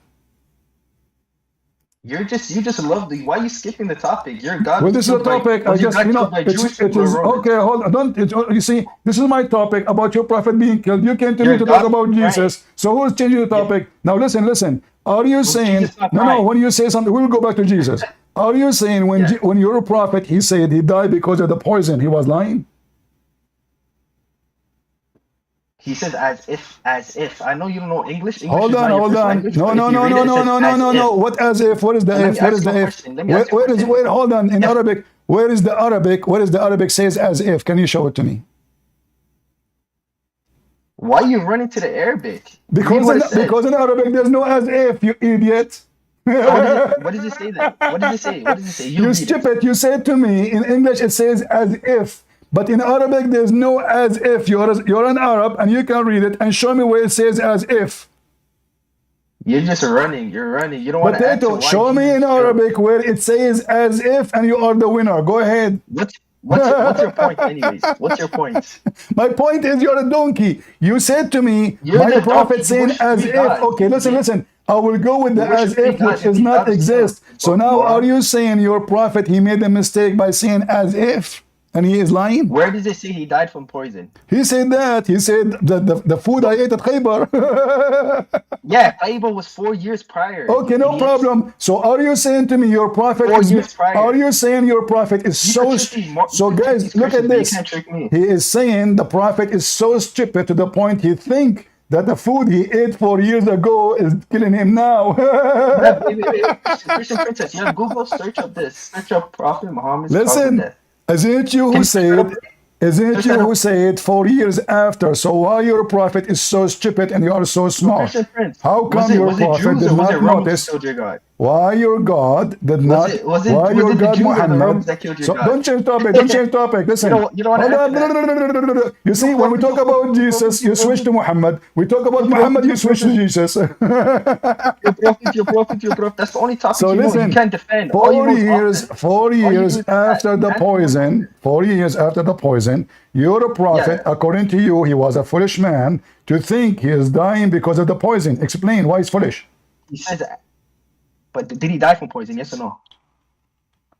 You just love the. Why are you skipping the topic? Your God Well, was this is a killed by. topic. I Was your just, God you know, killed by Jewish it people or is Romans? okay. Hold on. Don't. You see, this is my topic about your prophet being killed. You came to me Your to talk God about was praying. Jesus. So who's changing the topic? Now listen. Are you Was saying Jesus not no? crying? When you say something, we'll go back to Jesus. Are you saying when Yeah. when you're a prophet, he said he died because of the poison? He was lying. He says as if. I know you don't know English. English Hold is on, not your hold first on. language, No, but if no, you no, read no, it, it no, says no, no, as no, if. no. What as if? What is the So let if? me What ask is you a the if? question. Let me ask you a Where is question. where? Hold on. In If Arabic, where is the Arabic? Where is the Arabic says as if? Can you show it to me? why are you running to the Arabic? Read Because what in it says. because in Arabic there's no as if, you idiot. So what does it say then? What does it say? What does it say? You You read it. stupid. You said to me in English it says as if, but in Arabic there's no as if. You're an Arab and you can read it and show me where it says as if. You're just running. You're running. You don't want to answer Potato, why show me Jesus in killed. Arabic where it says as if and you are the winner. Go ahead. What's your point anyways? What's your point? My point is you're a donkey. You said to me, You're my the prophet donkey. You saying worship as three if. gods. Okay, listen. I will go with You the worship as three if, which gods. is Your not God was killed. exist. So Fucking now are moron. you saying your prophet, he made a mistake by saying as if, and he is lying? Where does it say he died from poison? He said that. He said the food I ate at Khaybar. Yeah, Bible was 4 years prior. Okay, You no idiots. problem. So are you saying to me your prophet 4 is years prior. are you saying your prophet is You so can trick these so you can trick guys these look at Christians, but you this. can't trick me. He is saying the prophet is so stupid to the point he think that the food he ate 4 years ago is killing him now. Wait. Christian princess, you have Google, search up this. Search up Prophet Muhammad's cause of Listen, death. isn't it you Can who you search that up? said isn't it Search you that who up. said 4 years after? So why your prophet is so stupid and you are so So smart? Christian prince, How come your was it prophet Jews did or was it not Romans who notice killed your God? why your God did Was not it why your the God Jews or the Muhammad? Romans that killed your So God? don't change topic. Don't change topic. Listen. You don't want to Hold answer that. on. You see, when we talk about Jesus, you switch to Muhammad. We talk about Muhammad, you switch to Jesus. Your prophet. That's the only topic So you know. You listen, can't defend. All you know is offense. 4 All you do years is attack. after the Answer my poison, question. 4 years after the poison, you're a prophet. Yeah. According to you, he was a foolish man to think he is dying because of the poison. Explain why he's foolish. He says that. But did he die from poison? Yes or no?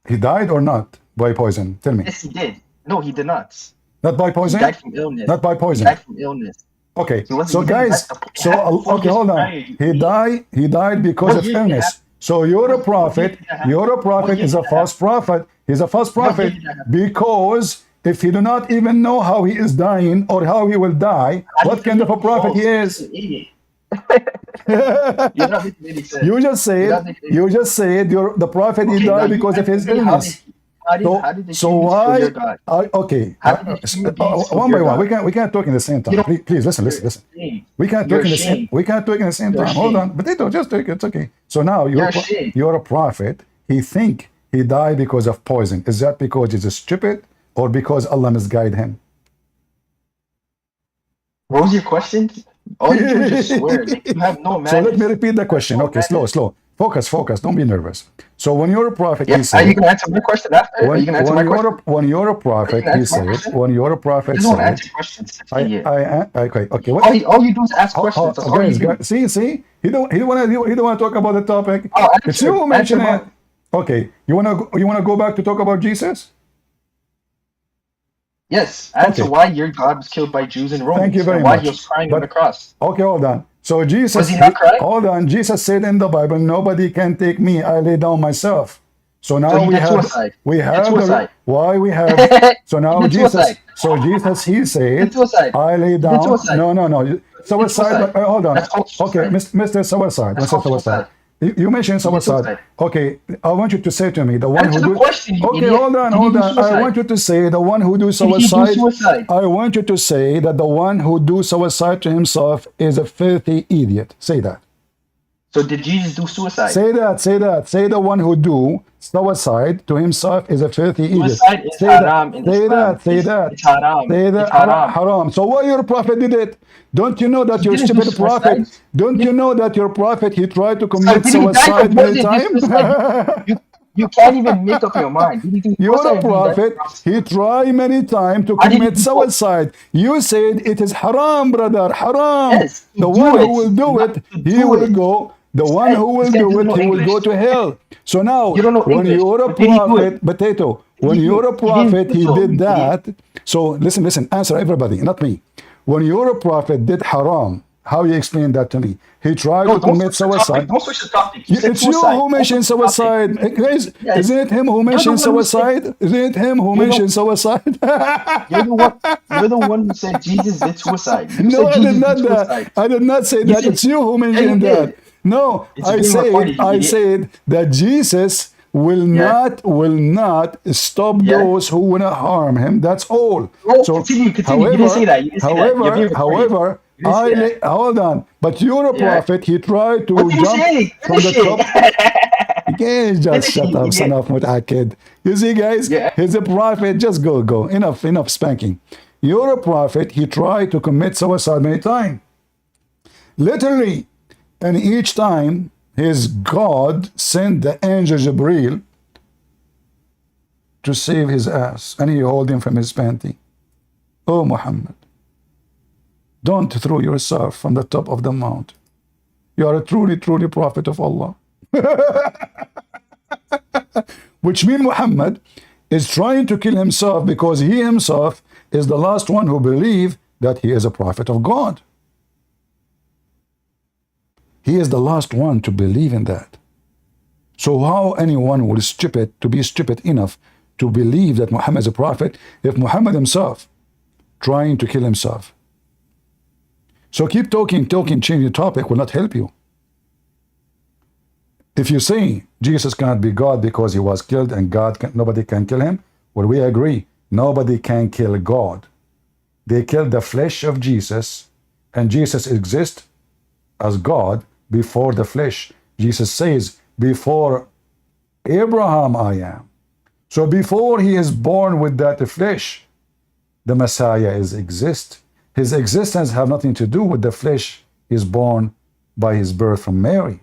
He died or not by poison? Tell me. Yes, he did. No, he did not. Not by He poison? died from illness. Not by He poison. died from illness. Okay, He wasn't. so He didn't guys, die from- it so happened 4 okay, years hold prior, on. you He idiot. died because What of year did that illness. happen? So you're a What year prophet. did that happen? You're a What prophet year is did a that false prophet. He's a false What year prophet did that happen? because if he do not even know how he is dying or how he will die, How do what you kind of a think prophet he false? is? You're an idiot. You're not making any sense. You just You're not said making any you sense. just said the prophet he Okay, now died you because of answer his me. illness. How did the So humans kill your why? God? Okay, How did the human beings kill one by your one. God? We can't talk in the same You time. don't. Please listen. You're Listen. ashamed. We can't You're talk in the same. ashamed. We can't talk in the same You're time. Hold ashamed. on, potato. Just take it. It's okay. So now You're ashamed. you're a prophet. He think he died because of poison. Is that because he's stupid or because Allah misguided him? What was your question? All you do is just swear. Like you have no manners. So let me repeat the You have question. no Okay, manners. slow. Focus. Don't be nervous. So when you're a prophet, Yeah. he Are said. you gonna answer my question after? Are you gonna answer my question? When you're a Are you prophet, gonna he answer my said. question? When you're a He prophet doesn't want to said. answer questions. Okay. Okay. What? All you do is ask questions. That's all you do. Guys, see, he don't want to talk about the topic. Oh, It's you who mentioned answer it. Okay, you wanna go back to talk about Jesus? Yes. Answer Okay. why your God was killed by Jews and Romans. Thank you very and why much. he was crying on But the cross. okay, hold on. So Jesus, Was he not crying? hold on. Jesus said in the Bible, "Nobody can take me. I lay down myself." So now So he we did have suicide. we He did have suicide. why we have. So now He did Jesus. suicide. So Jesus, he He said, did suicide. "I lay He did down." suicide. No. He did Suicide. suicide. Hold on. That's called Okay, suicide. Mr. Suicide. That's Mr. called Suicide. suicide. You mentioned He did suicide. suicide. Okay, I want you to say to me the one Answer who the do. question, you Okay, idiot. hold on, Did he hold do on. I suicide? want you to say the one who do Did he do suicide. suicide? I want you to say that the one who do suicide to himself is a filthy idiot. Say that. So did Jesus do suicide? Say that. Say that. Say the one who do suicide to himself is a filthy idiot. Suicide is Say that. haram in Say Islam. that. Say that. It's haram. Say It's that. haram. Haram. So why your prophet did it? Don't you know that He your didn't do stupid suicide. prophet? Don't you know that your prophet he tried to So commit did he die from suicide many poison? Did times? suicide? You can't even make up your mind. Did he do You're suicide a or did he die prophet. from He tried many times to How did he commit do it? suicide. You said it is haram, brother. Haram. Yes, to The do one who it, will do not it, to he do will it. go. The one who This will guy do doesn't it, know he will English. go to hell. So now, You don't know when English. you're a But did he do it? prophet, potato, Did when he do you're it? a He didn't prophet, do he so, did you idiot. that. So listen, answer everybody, not me. When you're a prophet did haram, how you explain that to me? He tried No, to don't commit switch the topic. suicide. Don't switch the topic. You said It's you suicide. who Don't switch mentioned the topic. suicide. Guys, Yes. isn't it him who You're the mentioned one who said suicide? Isn't it him who you're the mentioned suicide? you're the one who said Jesus did suicide. You No, said I did Jesus did not that. suicide. I did not say You that. said It's you who yeah, you mentioned that. did. No, It's being recorded, you I idiot. said that Jesus Yeah. will not stop Yeah. those who want to harm him. That's all. Oh, So, continue. You didn't say that. You didn't say that. You're being recorded. You didn't say that. hold on. But you're a Yeah. prophet. He tried What to did you jump say? from the Finish it. top. Guys, just Finish it, shut you up, son idiot. of Mutakid. You see, guys, Yeah. he's a prophet. Just go. Enough spanking. You're a prophet. He tried to commit suicide many times. Literally. And each time, his God sent the angel Jibril to save his ass. And he hold him from his panty. Oh, Muhammad, don't throw yourself from the top of the mount. You are a truly prophet of Allah. Which means Muhammad is trying to kill himself because he himself is the last one who believes that he is a prophet of God. He is the last one to believe in that. So how anyone will be stupid enough to believe that Muhammad is a prophet if Muhammad himself trying to kill himself? So keep talking, change the topic will not help you. If you say Jesus cannot be God because he was killed and nobody can kill him, well, we agree. Nobody can kill God. They killed the flesh of Jesus, and Jesus exists as God before the flesh. Jesus says, before Abraham I am. So before he is born with that flesh, the Messiah exists. His existence have nothing to do with the flesh he is born by his birth from Mary.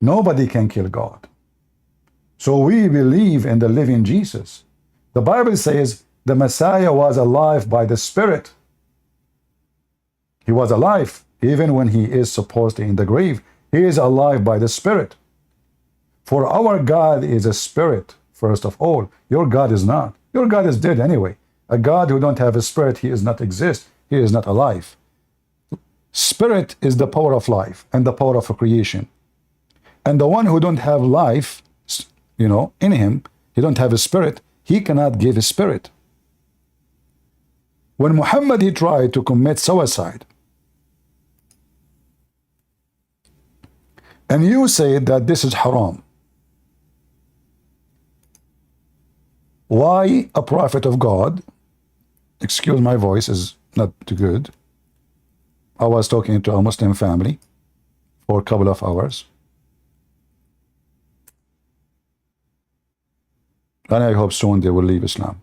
Nobody can kill God. So we believe in the living Jesus. The Bible says the Messiah was alive by the Spirit. He was alive even when he is supposedly in the grave. He is alive by the Spirit. For our God is a spirit, first of all. Your God is not. Your God is dead anyway. A God who don't have a spirit, he is not exist. He is not alive. Spirit is the power of life and the power of creation. And the one who don't have life, in him, he don't have a spirit, he cannot give a spirit. When Muhammad, he tried to commit suicide, and you say that this is haram, why a prophet of God, excuse my voice is not too good, I was talking to a Muslim family for a couple of hours, and I hope soon they will leave Islam.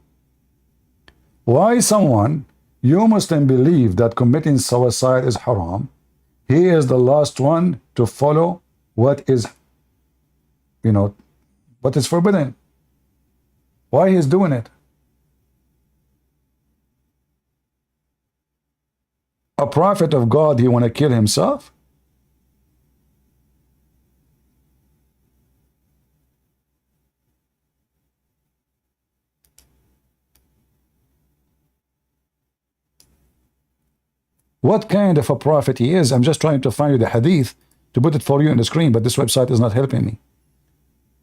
Why someone, you Muslim, believe that committing suicide is haram, he is the last one to follow what is, what is forbidden. Why he is doing it? A prophet of God, he want to kill himself? What kind of a prophet he is? I'm just trying to find you the hadith to put it for you on the screen, but this website is not helping me.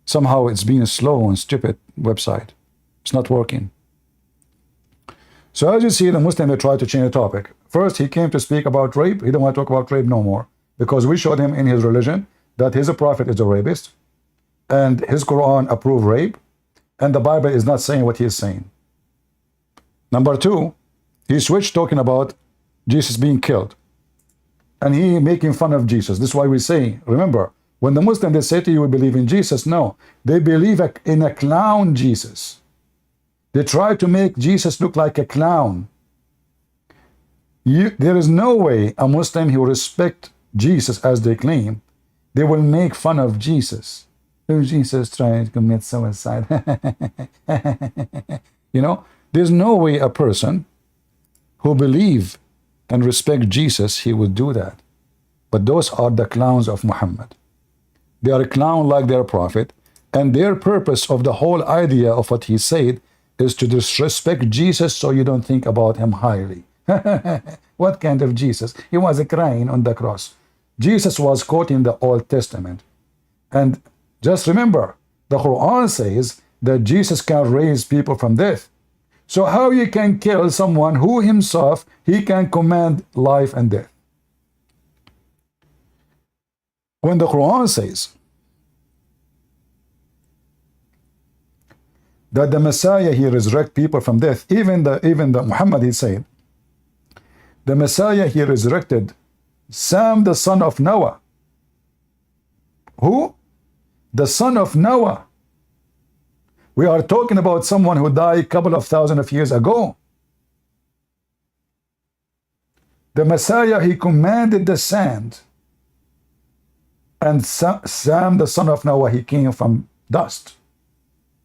Somehow it's being a slow and stupid website. It's not working. So as you see, the Muslim, they try to change the topic. First, he came to speak about rape. He don't want to talk about rape no more. because we showed him in his religion that his prophet is a rapist, and his Quran approve rape, and the Bible is not saying what he is saying. Number two, he switched talking about Jesus being killed, and he making fun of Jesus. This is why we say, remember, when the Muslims, they say to you, we believe in Jesus, no, they believe in a clown Jesus. They try to make Jesus look like a clown. There is no way a Muslim who respect Jesus as they claim, they will make fun of Jesus. Oh, Jesus trying to commit suicide. You know, there's no way a person who believe and respect Jesus, he would do that. But those are the clowns of Muhammad. They are a clown like their prophet, and their purpose of the whole idea of what he said is to disrespect Jesus so you don't think about him highly. What kind of Jesus? He was crying on the cross. Jesus was quoting the Old Testament. And just remember, the Quran says that Jesus can raise people from death. So how you can kill someone who himself, he can command life and death? When the Quran says that the Messiah, he resurrect people from death, even the Muhammad, he said, the Messiah, he resurrected Sam, the son of Noah. Who? The son of Noah. We are talking about someone who died a couple of thousand of years ago. The Messiah, he commanded the sand. And Sam, the son of Noah, he came from dust.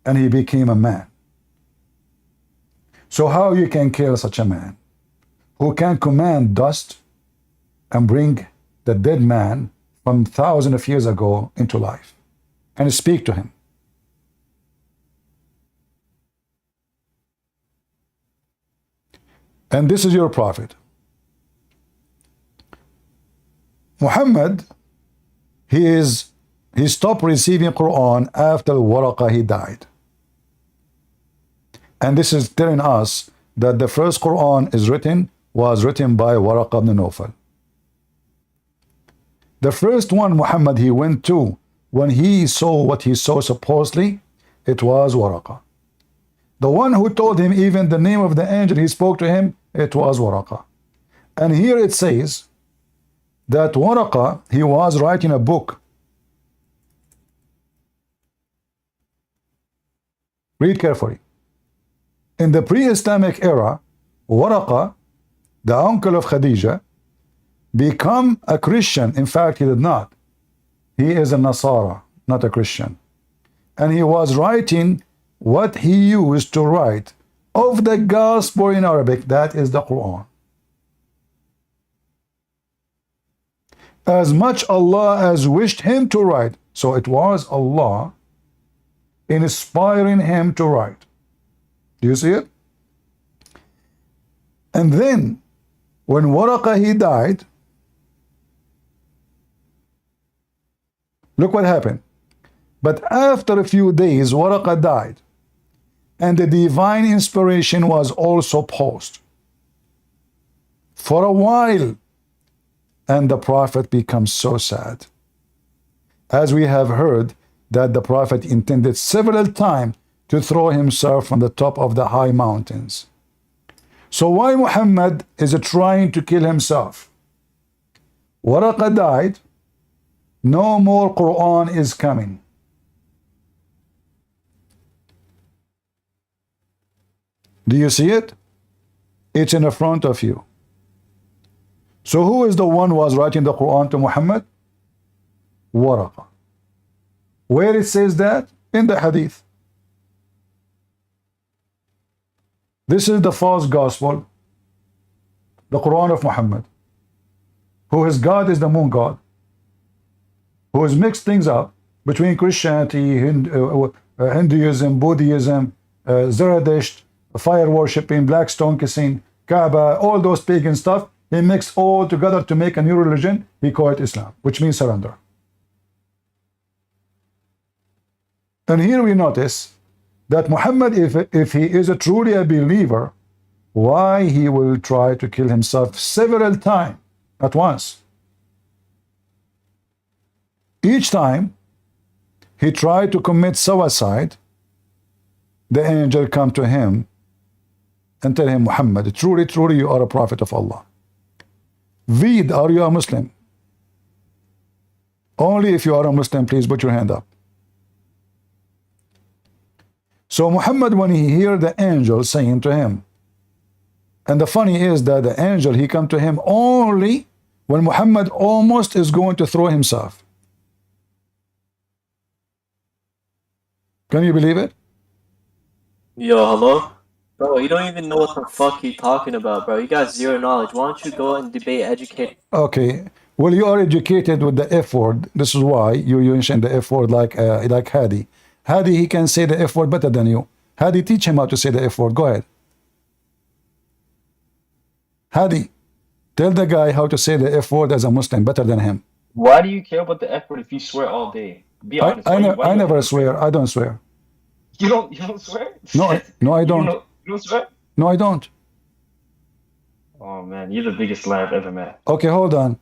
And he became a man. So how you can kill such a man who can command dust and bring the dead man from thousands of years ago into life and speak to him? And this is your prophet. Muhammad, he stopped receiving Quran after Waraqah, he died. And this is telling us that the first Quran was written by Waraqah ibn Nawfal. The first one Muhammad he went to when he saw what he saw supposedly, it was Waraqah. The one who told him even the name of the angel he spoke to him, it was Waraqah. And here it says that Waraqah, he was writing a book. Read carefully. In the pre-Islamic era, Waraqah, the uncle of Khadija, become a Christian. In fact, he did not. He is a Nasara, not a Christian. And he was writing what he used to write of the gospel in Arabic, that is the Quran. As much Allah has wished him to write, so it was Allah inspiring him to write. Do you see it? And then, when Waraqah he died, look what happened. But after a few days, Waraqah died, and the divine inspiration was also paused for a while, and the prophet becomes so sad. As we have heard that the prophet intended several times to throw himself from the top of the high mountains. So why Muhammad is trying to kill himself? Waraqah died, no more Quran is coming. Do you see it? It's in the front of you. So who is the one who was writing the Quran to Muhammad? Waraqah. Where it says that? In the hadith. This is the false gospel, the Quran of Muhammad, who his God is the moon god, who has mixed things up between Christianity, Hinduism, Buddhism, Zoroaster, fire worshipping, black stone kissing, Kaaba, all those pagan stuff. He mixed all together to make a new religion. He called it Islam, which means surrender. And here we notice that Muhammad, if he is truly a believer, why he will try to kill himself several times at once? Each time he tried to commit suicide, the angel come to him and tell him, Muhammad, truly, truly, you are a prophet of Allah. Veed, are you a Muslim? Only if you are a Muslim, please put your hand up. So Muhammad, when he hear the angel saying to him, and the funny is that the angel, he come to him only when Muhammad almost is going to throw himself. Can you believe it? Yo, hello? Bro, you don't even know what the fuck you're talking about, bro. You got zero knowledge. Why don't you go and debate, educate? Okay. Well, you are educated with the F word. This is why you mentioned the F word like Hadi. Hadi, he can say the F word better than you. Hadi, teach him how to say the F word. Go ahead. Hadi, tell the guy how to say the F word as a Muslim better than him. Why do you care about the F word if you swear all day? Be honest. I never swear. I don't swear. You don't swear? No, I don't. You don't swear? No, I don't. Oh man, you're the biggest liar I've ever met. Okay, hold on.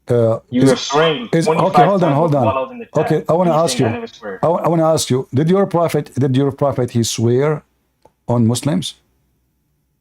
You were swearing 25 okay, hold on. while I was in the chat. Okay, I want to ask you. I never swear. I want to ask you. Did your prophet, he swear on Muslims?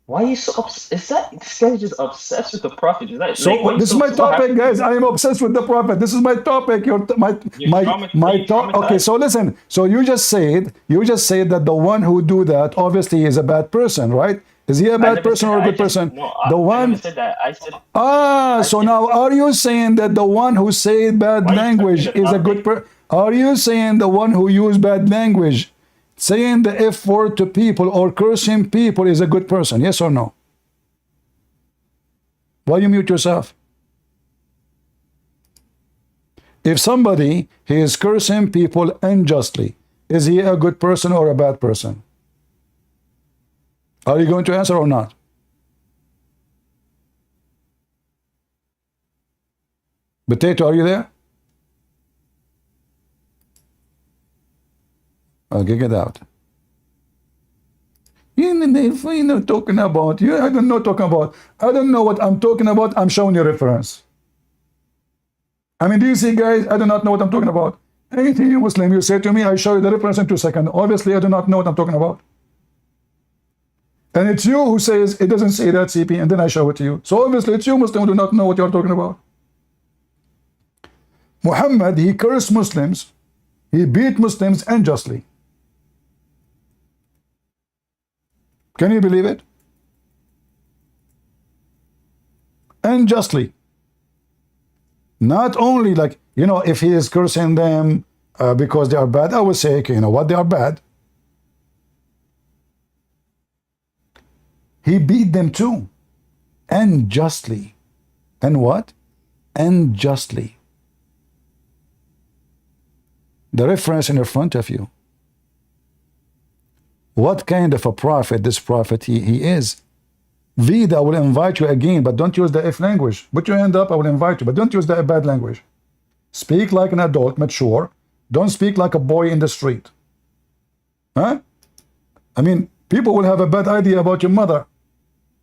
Why are you so obsessed? Is that this guy's just obsessed with the prophet? Is that So like, this is my topic, guys. I am obsessed with the prophet. This is my topic. My topic. Okay, so listen. So you just said that the one who do that obviously is a bad person, right? Is he a bad person or a good person? No, the I one. never said that. I said. So now are you saying that the one who said bad language is a good person? Are you saying the one who use bad language, saying the F word to people or cursing people is a good person? Yes or no? Why you mute yourself? If somebody he is cursing people unjustly, is he a good person or a bad person? Are you going to answer or not? Potato, are you there? Okay, get out. You know talking about you. I don't know talking about. I don't know what I'm talking about. I'm showing you reference. I mean, do you see, guys? I do not know what I'm talking about. Anything you Muslim, you say to me, I show you the reference in 2 seconds. Obviously, I do not know what I'm talking about. And it's you who says it doesn't say that, CP, and then I show it to you. So obviously, it's you Muslim who do not know what you're talking about. Muhammad, he cursed Muslims. He beat Muslims unjustly. Can you believe it? Unjustly. Not only like, if he is cursing them because they are bad, I would say, okay, you know what, they are bad. He beat them too. Unjustly. And what? Unjustly. The reference in front of you. What kind of a prophet this prophet he is? Vida, I will invite you again, but don't use the F language. Put your hand up, I will invite you, but don't use the bad language. Speak like an adult, mature. Don't speak like a boy in the street. Huh? I mean, people will have a bad idea about your mother.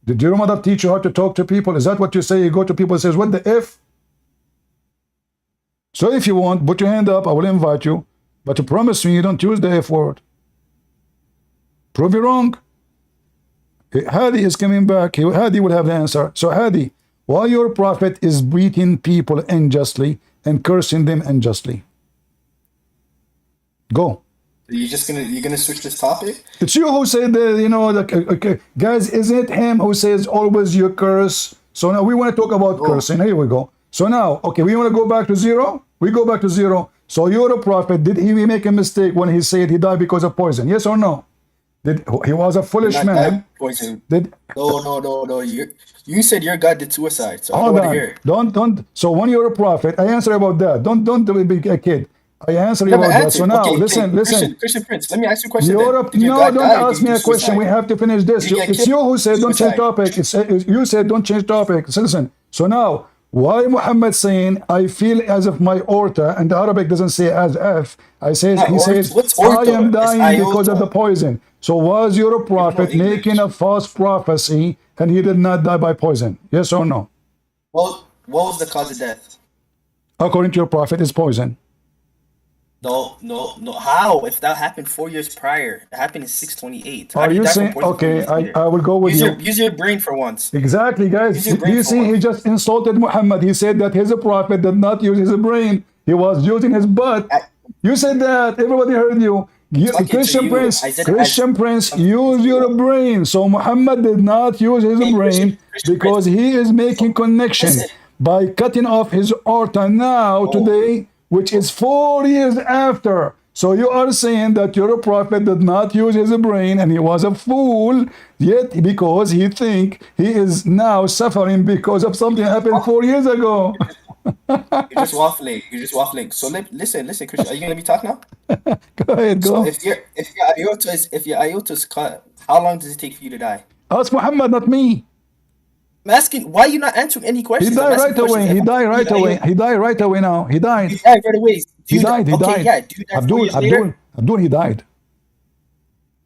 Did your mother teach you how to talk to people? Is that what you say? You go to people and says, what the F? So if you want, put your hand up, I will invite you. But to promise me you don't use the F word. Prove you wrong. Hadi is coming back. Hadi will have the answer. So Hadi, why your prophet is beating people unjustly and cursing them unjustly? Go. You're gonna switch this topic? It's you who said okay, guys, isn't it him who says always you curse? So now we want to talk about cursing. Here we go. So now, okay, we want to go back to zero? We go back to zero. So you're a prophet. Did he make a mistake when he said he died because of poison? Yes or no? He was a foolish man. Poison. No. You said your God did suicide, so I don't Hold want to on. hear it. Don't. So when you're a prophet, I answer about that. Don't be a kid. I answer you about that. So now, listen. Christian Prince, let me ask you a question. Don't ask me a question. We have to finish this. It's you who said don't change topic. You said don't change topic. So listen. So now, why Muhammad saying I feel as if my aorta, and the Arabic doesn't say as if. He says I am dying because of the poison. So was your prophet making a false prophecy and he did not die by poison? Yes or no? Well, what was the cause of death? According to your prophet, it's poison. No. How? If that happened 4 years prior, it happened in 628. How Are do you you die from saying, poison 4 okay, years later? I will go with you. Use your brain for once. Exactly, guys. Use your Do brain you for see he once. just insulted Muhammad? He said that his prophet did not use his brain. He was using his butt. You said that. Everybody heard you. Talking to Christian you, Prince, I said as Christian Prince, I'm talking use to your you. brain. So Muhammad did not use his Hey, brain Christian because Prince. he is making So connection listen. by cutting off his aorta now Oh, today, which is 4 years after. So you are saying that your prophet did not use his brain and he was a fool, yet because he think he is now suffering because of something happened 4 years ago. you're just waffling. You're just waffling. So listen, Christian. Are you gonna let me talk now? Go ahead, So go. if your aorta is cut, how long does it take for you to die? Ask Muhammad, not me. I'm asking. Why are you not answering any He questions? I'm died asking right questions. away. If He I died cut right your away. aorta, He died right away now. He died. you died right away. He died. He Okay, died. yeah. Do you die 4 years later? Abdul, he died.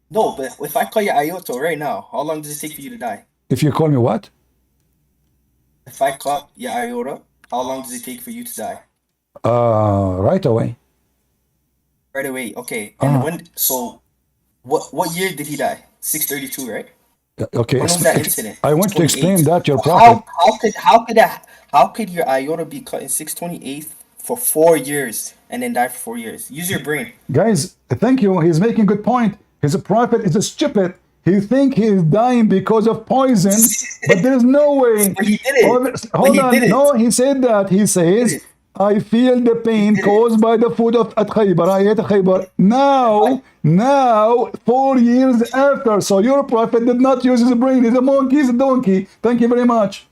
No, but if I cut your aorta right now, how long does it take for you to die? If you call me what? If I cut your aorta, how long does it take for you to die? Right away. Right away. Okay. And what year did he die? 632, right? Okay. When was that incident? I want to explain 628. that your So prophet. how could your aorta be cut in 628 for 4 years and then die for 4 years? Use your brain. Guys, thank you. He's making good point. His prophet is a stupid. He think he is dying because of poison, but there is no way. But he did it. Hold But he on. did it. No, he said that. He says, I feel the pain did it. caused by the food of at Khaybar. I ate Khaybar. Now, 4 years after. So your prophet did not use his brain. He's a monkey, he's a donkey. Thank you very much.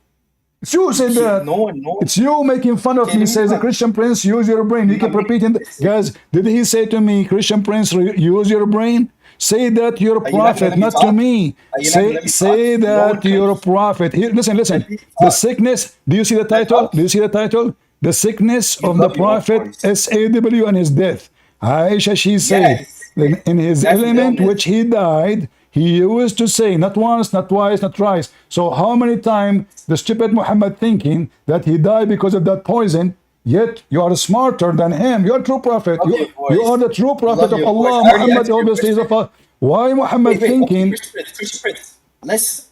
It's you said that. No one. It's you making fun of Okay, me. let me Says the talk. Christian Prince, use your brain. You keep repeating. Guys, did he say to me, Christian Prince, use your brain? Say that your Are you not gonna prophet, let me not to talk? me. Are you not gonna let me Say talk? No that one to your claims- prophet. Here, listen. Let me The talk. sickness. Do you see the title? talk. Do you see the title? The sickness You of the love your own prophet, voice. SAW, and his death. Aisha, she said, Yes. in his That's an element illness. which he died, he used to say, not once, not twice, not thrice. So how many times the stupid Muhammad thinking that he died because of that poison, yet you are smarter than him. You're a true prophet. Love You, your you voice. are the true prophet Love of your Allah. voice. I already Muhammad answered your obviously is of question. Allah. Why Muhammad Wait. Okay, thinking, Christian Prince.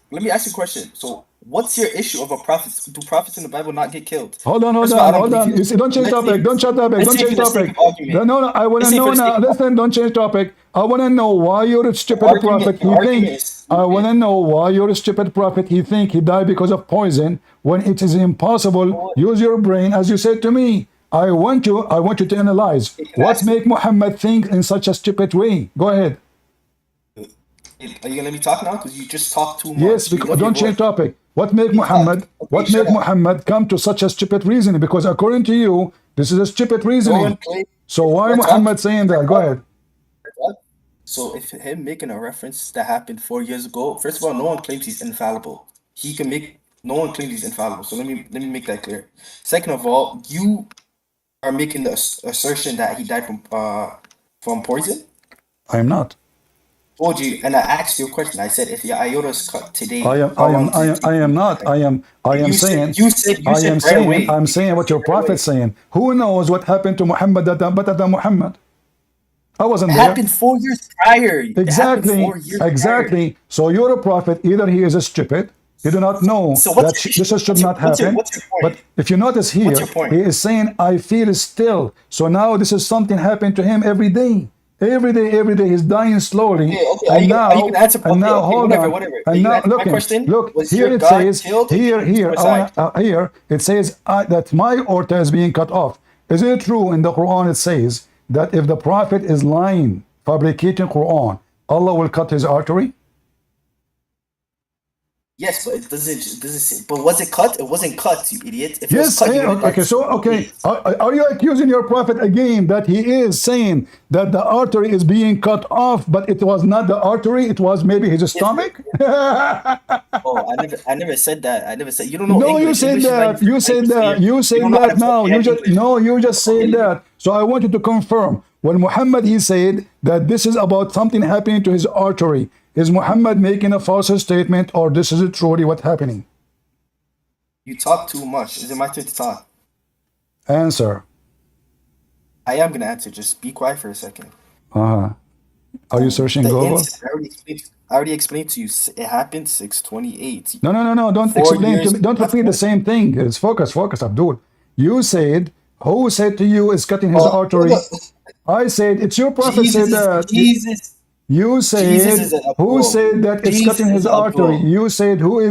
Let me ask you a question. So, what's your issue of a prophet? Do prophets in the Bible not get killed? hold on, First of all, I don't hold believe on. you. You see, don't change Let's say topic. Don't change topic. let's Don't say for change the sake topic. of argument. No, I want Let's to say for know the sake now. of Listen, don't change topic. I want to know why you're a stupid prophet. your He argument think. is I want to stupid. know why you're a stupid prophet. He think he died because of poison when it is impossible. Use your brain, as you said to me. I want you to analyze Hey, can I what ask you? make Muhammad think in such a stupid way. Go ahead. Are you gonna let me talk now? Because you just talk too Yes, much. We because love your don't change voice. topic. What make Please talk. Muhammad? Okay, What shut make up. Muhammad come to such a stupid reasoning? Because according to you, this is a stupid No reasoning. one claims. So why Let's Muhammad talk. saying that? Go ahead. So if him making a reference that happened 4 years ago, first of all, no one claims he's infallible. He can make no one claims he's infallible. So let me make that clear. Second of all, you are making the assertion that he died from poison. I am not. Told you, and I asked you a question. I said, if your aorta is cut today, I am. how I am. long does I it am. take I for you am to not. die? I am You said saying. you said I am right saying. away. I'm You saying what said your right away. prophet's saying. Who knows what happened to Muhammad better than Muhammad? I wasn't It there. happened 4 years prior. It happened Exactly. 4 years prior. Exactly. So you're a prophet. Either he is a stupid. He do not know So what's that your issue? this should not happen. What's your point? But if you notice What's here, your point? he is saying, I feel still. So now this is something happened to him every day. Every day, he's dying slowly. Okay. And Are you now, gonna answer? and now, Okay, hold whatever. on. Are And you gonna now, answer my question? look, Was here your it God says, killed? here, Suicide? here, it says that my aorta is being cut off. Is it true in the Quran? It says that if the prophet is lying, fabricating Quran, Allah will cut his artery? Yes, but it doesn't say. But was it cut? It wasn't cut, you idiot. If it was Yes, cut, you would have died. okay, so, okay. Are you accusing your prophet again that he is saying that the artery is being cut off, but it was not the artery, it was maybe his stomach? Oh, I never said that. I never said. You don't know No, English. you said English is that. You said 95% that. You You said don't know how that to now. You comprehend just English. no. You just said Okay, that. So I want you to confirm. When Muhammad he said that this is about something happening to his artery. Is Muhammad making a false statement, or this is truly what's happening? You talk too much. Is it my turn to talk? Answer. I am gonna answer. Just be quiet for a second. Uh-huh. Are you searching The Google? incident I already explained to you. It happened 628. No. Don't 4 explain to years me. Don't repeat the after. same thing. It's focus, Abdul. You said, who said to you is cutting his Oh, hold artery? up. I said, it's your prophet said Jesus is that. Jesus. You Jesus is said, an who Abdul. said that it's Jesus cutting is his an artery? Abdul. You said, who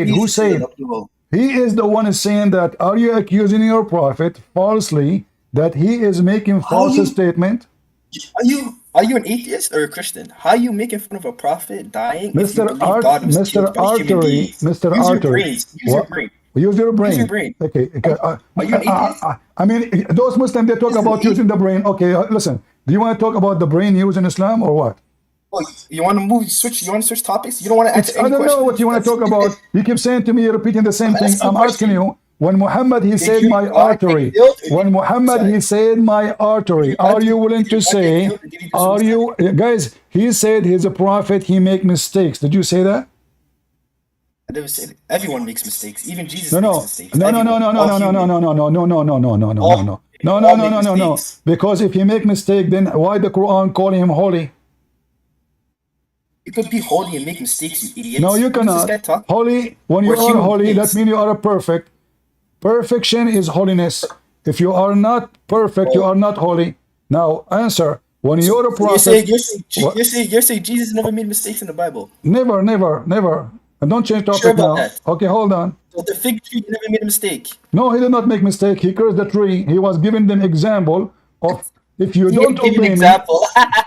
Jesus is an said? Abdul. He is the one saying that. Are you accusing your prophet falsely that he is making How false you statement? are you an atheist or a Christian? How are you making fun of a prophet dying if you believe God was killed Mr. by human Artery, beings? Mr. Use your Artery, brains. Use your what? brain. Use your Use your brain. brain. Okay. Are you an atheist? I mean, those Muslims, they talk Is an about using the brain. Okay, listen. Do you want to talk about the brain used in Islam or what? Oh, you want to switch? You want to switch topics? You don't want to answer I any don't know what questions? you want to talk about. You keep saying to me, you're repeating the same I'm thing. asking you a I'm asking question. you, when Muhammad, he Did said your my God get artery. killed or did When he do Muhammad, he suicide? said my artery. Are you willing Did your to God get say, killed or did he do are suicide? you, guys, he said he's a prophet, he make mistakes. Did you say that? I never said it. Everyone makes mistakes. Even Jesus No, makes no, mistakes. no, no, no, Everyone. no, no, All no, no, no, human. no, no, no, no, no, no, no, no, no, All no, no, human. no, no, All no, make no, no, no. mistakes. Because if he make mistake, then why the Quran call him holy? You could be holy and make mistakes, you No, idiots. you What is this cannot. guy talking? Holy, when you We're are human holy, that beings. means you are a perfect. Perfection is holiness. If you are not perfect, you Bro. are not holy. Now, answer. When So you're a you're prophet, saying you're saying what? you're saying Jesus never made mistakes in the Bible. Never, never, never. And don't change Sure topic about now. that. Okay, hold on. So the fig tree never made a mistake. No, he did not make mistake. He cursed the tree. He was giving them example of if you He don't didn't give you an obey me. example.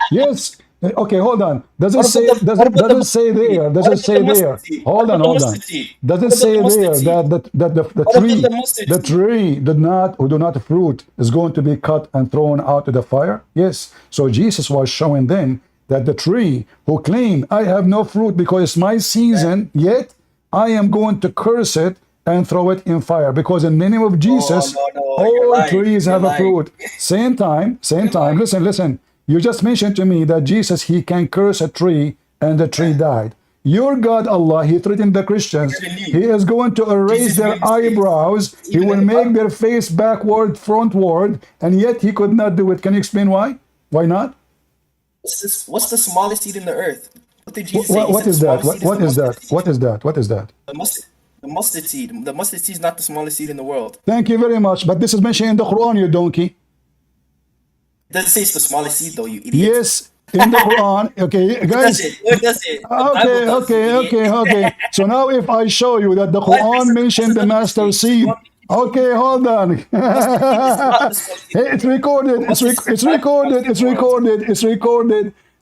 Yes. Okay, hold on. Does it What about say the what about does the it say mustard seed? there? Does What it about the say mustard there? seed? What Hold on, about the hold on. mustard seed? Does it What about say the mustard there seed? that the What about tree the mustard the seed? tree did not who do not fruit is going to be cut and thrown out to the fire? Yes. So Jesus was showing them that the tree who claimed I have no fruit because it's my season, yet I am going to curse it and throw it in fire because in the name of Oh Jesus, no, you're all lying. trees You're have a lying. fruit. Same You're time. lying. Listen. You just mentioned to me that Jesus, he can curse a tree and the tree died. Your God, Allah, he threatened the I Christians. never He knew. is going to erase Jesus their made mistakes. eyebrows. He Even in will the make Bible. their face backward, frontward, and yet he could not do it. Can you explain why? Why not? What's the smallest seed in the earth? What did Jesus say? He What said the is that? smallest seed is What the is mustard that? seed. What is that? What is that? The mustard seed. The mustard seed is not the smallest seed in the world. Thank you very much. But this is mentioned in the Quran, you donkey. It doesn't say it's the smallest seed though, you idiot. Yes, in the Quran. Okay, It does guys. it. It does it. The Bible does, you idiot. Okay. So now if I show you that the What? Quran I mentioned said the the mustard master seed. So you seed. want me to keep showing Okay, you? hold on. The mustard seed is not the smallest seed Hey, in the it's world. recorded. The mustard seed is It's not the smallest recorded. seed in the world.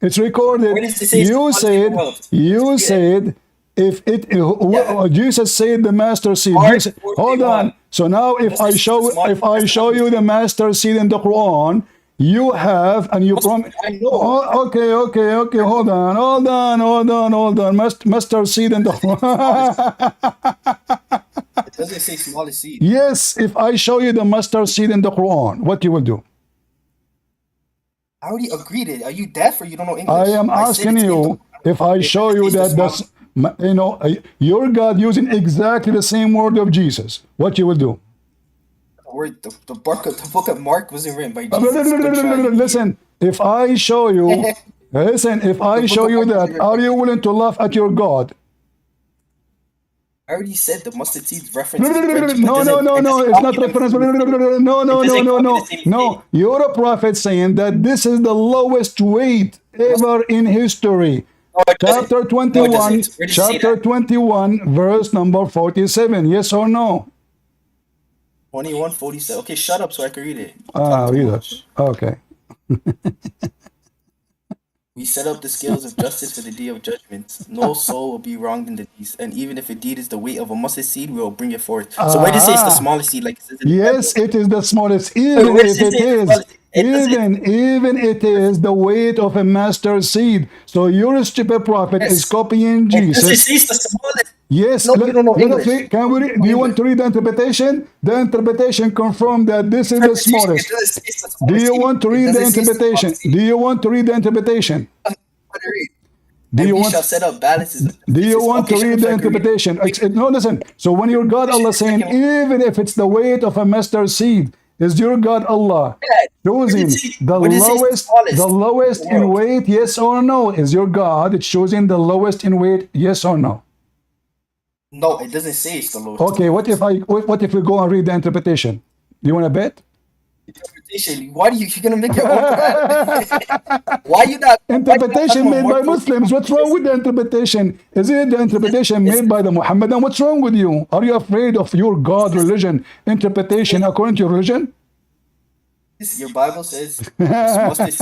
It's recorded. Where does it say it's the smallest seed in the world? You Yeah. said, if it, Yeah. Jesus said the master seed. Mark Hold 4:31. on. So now It does say it's the smallest. if I That's the show you the mustard seed. master seed in the Quran, you have and you promise. I know. Oh, okay. Hold on. Mustard seed in the It doesn't say smallest seed. Yes, if I show you the mustard seed in the Quran, what you will do? I already agreed it. Are you deaf or you don't know I English? am I said asking it's in you the if I show you it's the that smallest. your God using exactly the same word of Jesus, what you will do? The book of Mark wasn't written by Jesus. Good try, you idiot. Listen, if I show you, if The I book show of you Mark wasn't that, written are by you Jesus. willing to laugh at your God? I already said the mustard seed No, reference is Reggie, but it no, doesn't it's not copy the reference. same mistake. It doesn't copy the same mistake. No. You're a prophet saying that this is the lowest weight ever in history. No, it doesn't. Chapter No, it 21, doesn't. Where does it say chapter that? 21, verse number 47. Yes or no? 21:47. Okay, shut up so I can read it. You talk too Read it. much. Okay. We set up the scales of justice for the day of judgment. No soul will be wronged in the least, and even if a deed is the weight of a mustard seed, we will bring it forth. So where does it say it's the Ah, smallest seed, like it says in the yes, Bible? it is the smallest. Where Even does if it it say it's the is, smallest seed? It doesn't. even it is the weight of a master seed. So your stupid prophet is Yes. copying It doesn't Jesus. say it's the smallest. Yes, No, you don't know let us English. read. Can we You read? don't Do know you want English. to read the interpretation? The interpretation confirms that this is the Interpretation, it smallest. doesn't say it's the Do smallest you seed. want to It read the doesn't say it's the interpretation? smallest seed. Do you want to read the interpretation? I'm gonna read. Do And you we want? shall set up balances of Do you justice. want Okay, to shut up read so the I can read it. interpretation? Wait, No, listen. So when your God finish Allah the saying, second one. even if it's the weight of a mustard seed, Is your God Allah choosing the What did it say is the lowest smallest in the in world? weight? Yes or no? Is your God choosing the lowest in weight? Yes or no? No, it doesn't say it's the lowest. Okay, what if we go and read the interpretation? Do you want to bet? Interpretation. Why do you're gonna make your own Quran? Why you not? Why you not Interpretation talking about made more by closely? Muslims. What's wrong with the interpretation? Is it the interpretation made by the Muhammadan? What's wrong with you? Are you afraid of your God religion interpretation according to your religion? Your Bible says it's mustard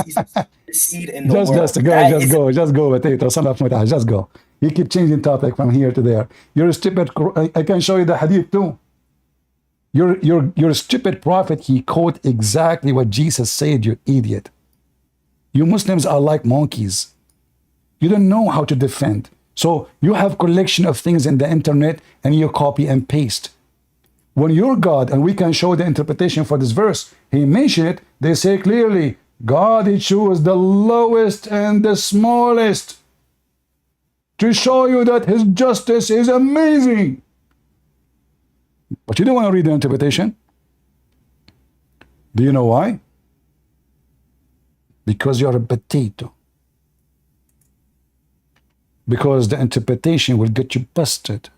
seed in the Just, world. just go, That just is go, just go, potato. Son of Mutah, just go. You keep changing topic from here to there. You're a stupid. I can show you the hadith too. You're a stupid prophet. He quote exactly what Jesus said. You idiot. You Muslims are like monkeys. You don't know how to defend. So you have collection of things in the internet and you copy and paste. When your God, and we can show the interpretation for this verse, he mentioned it, they say clearly, God, he chose the lowest and the smallest to show you that his justice is amazing. But you don't want to read the interpretation. Do you know why? Because you're a potato. Because the interpretation will get you busted.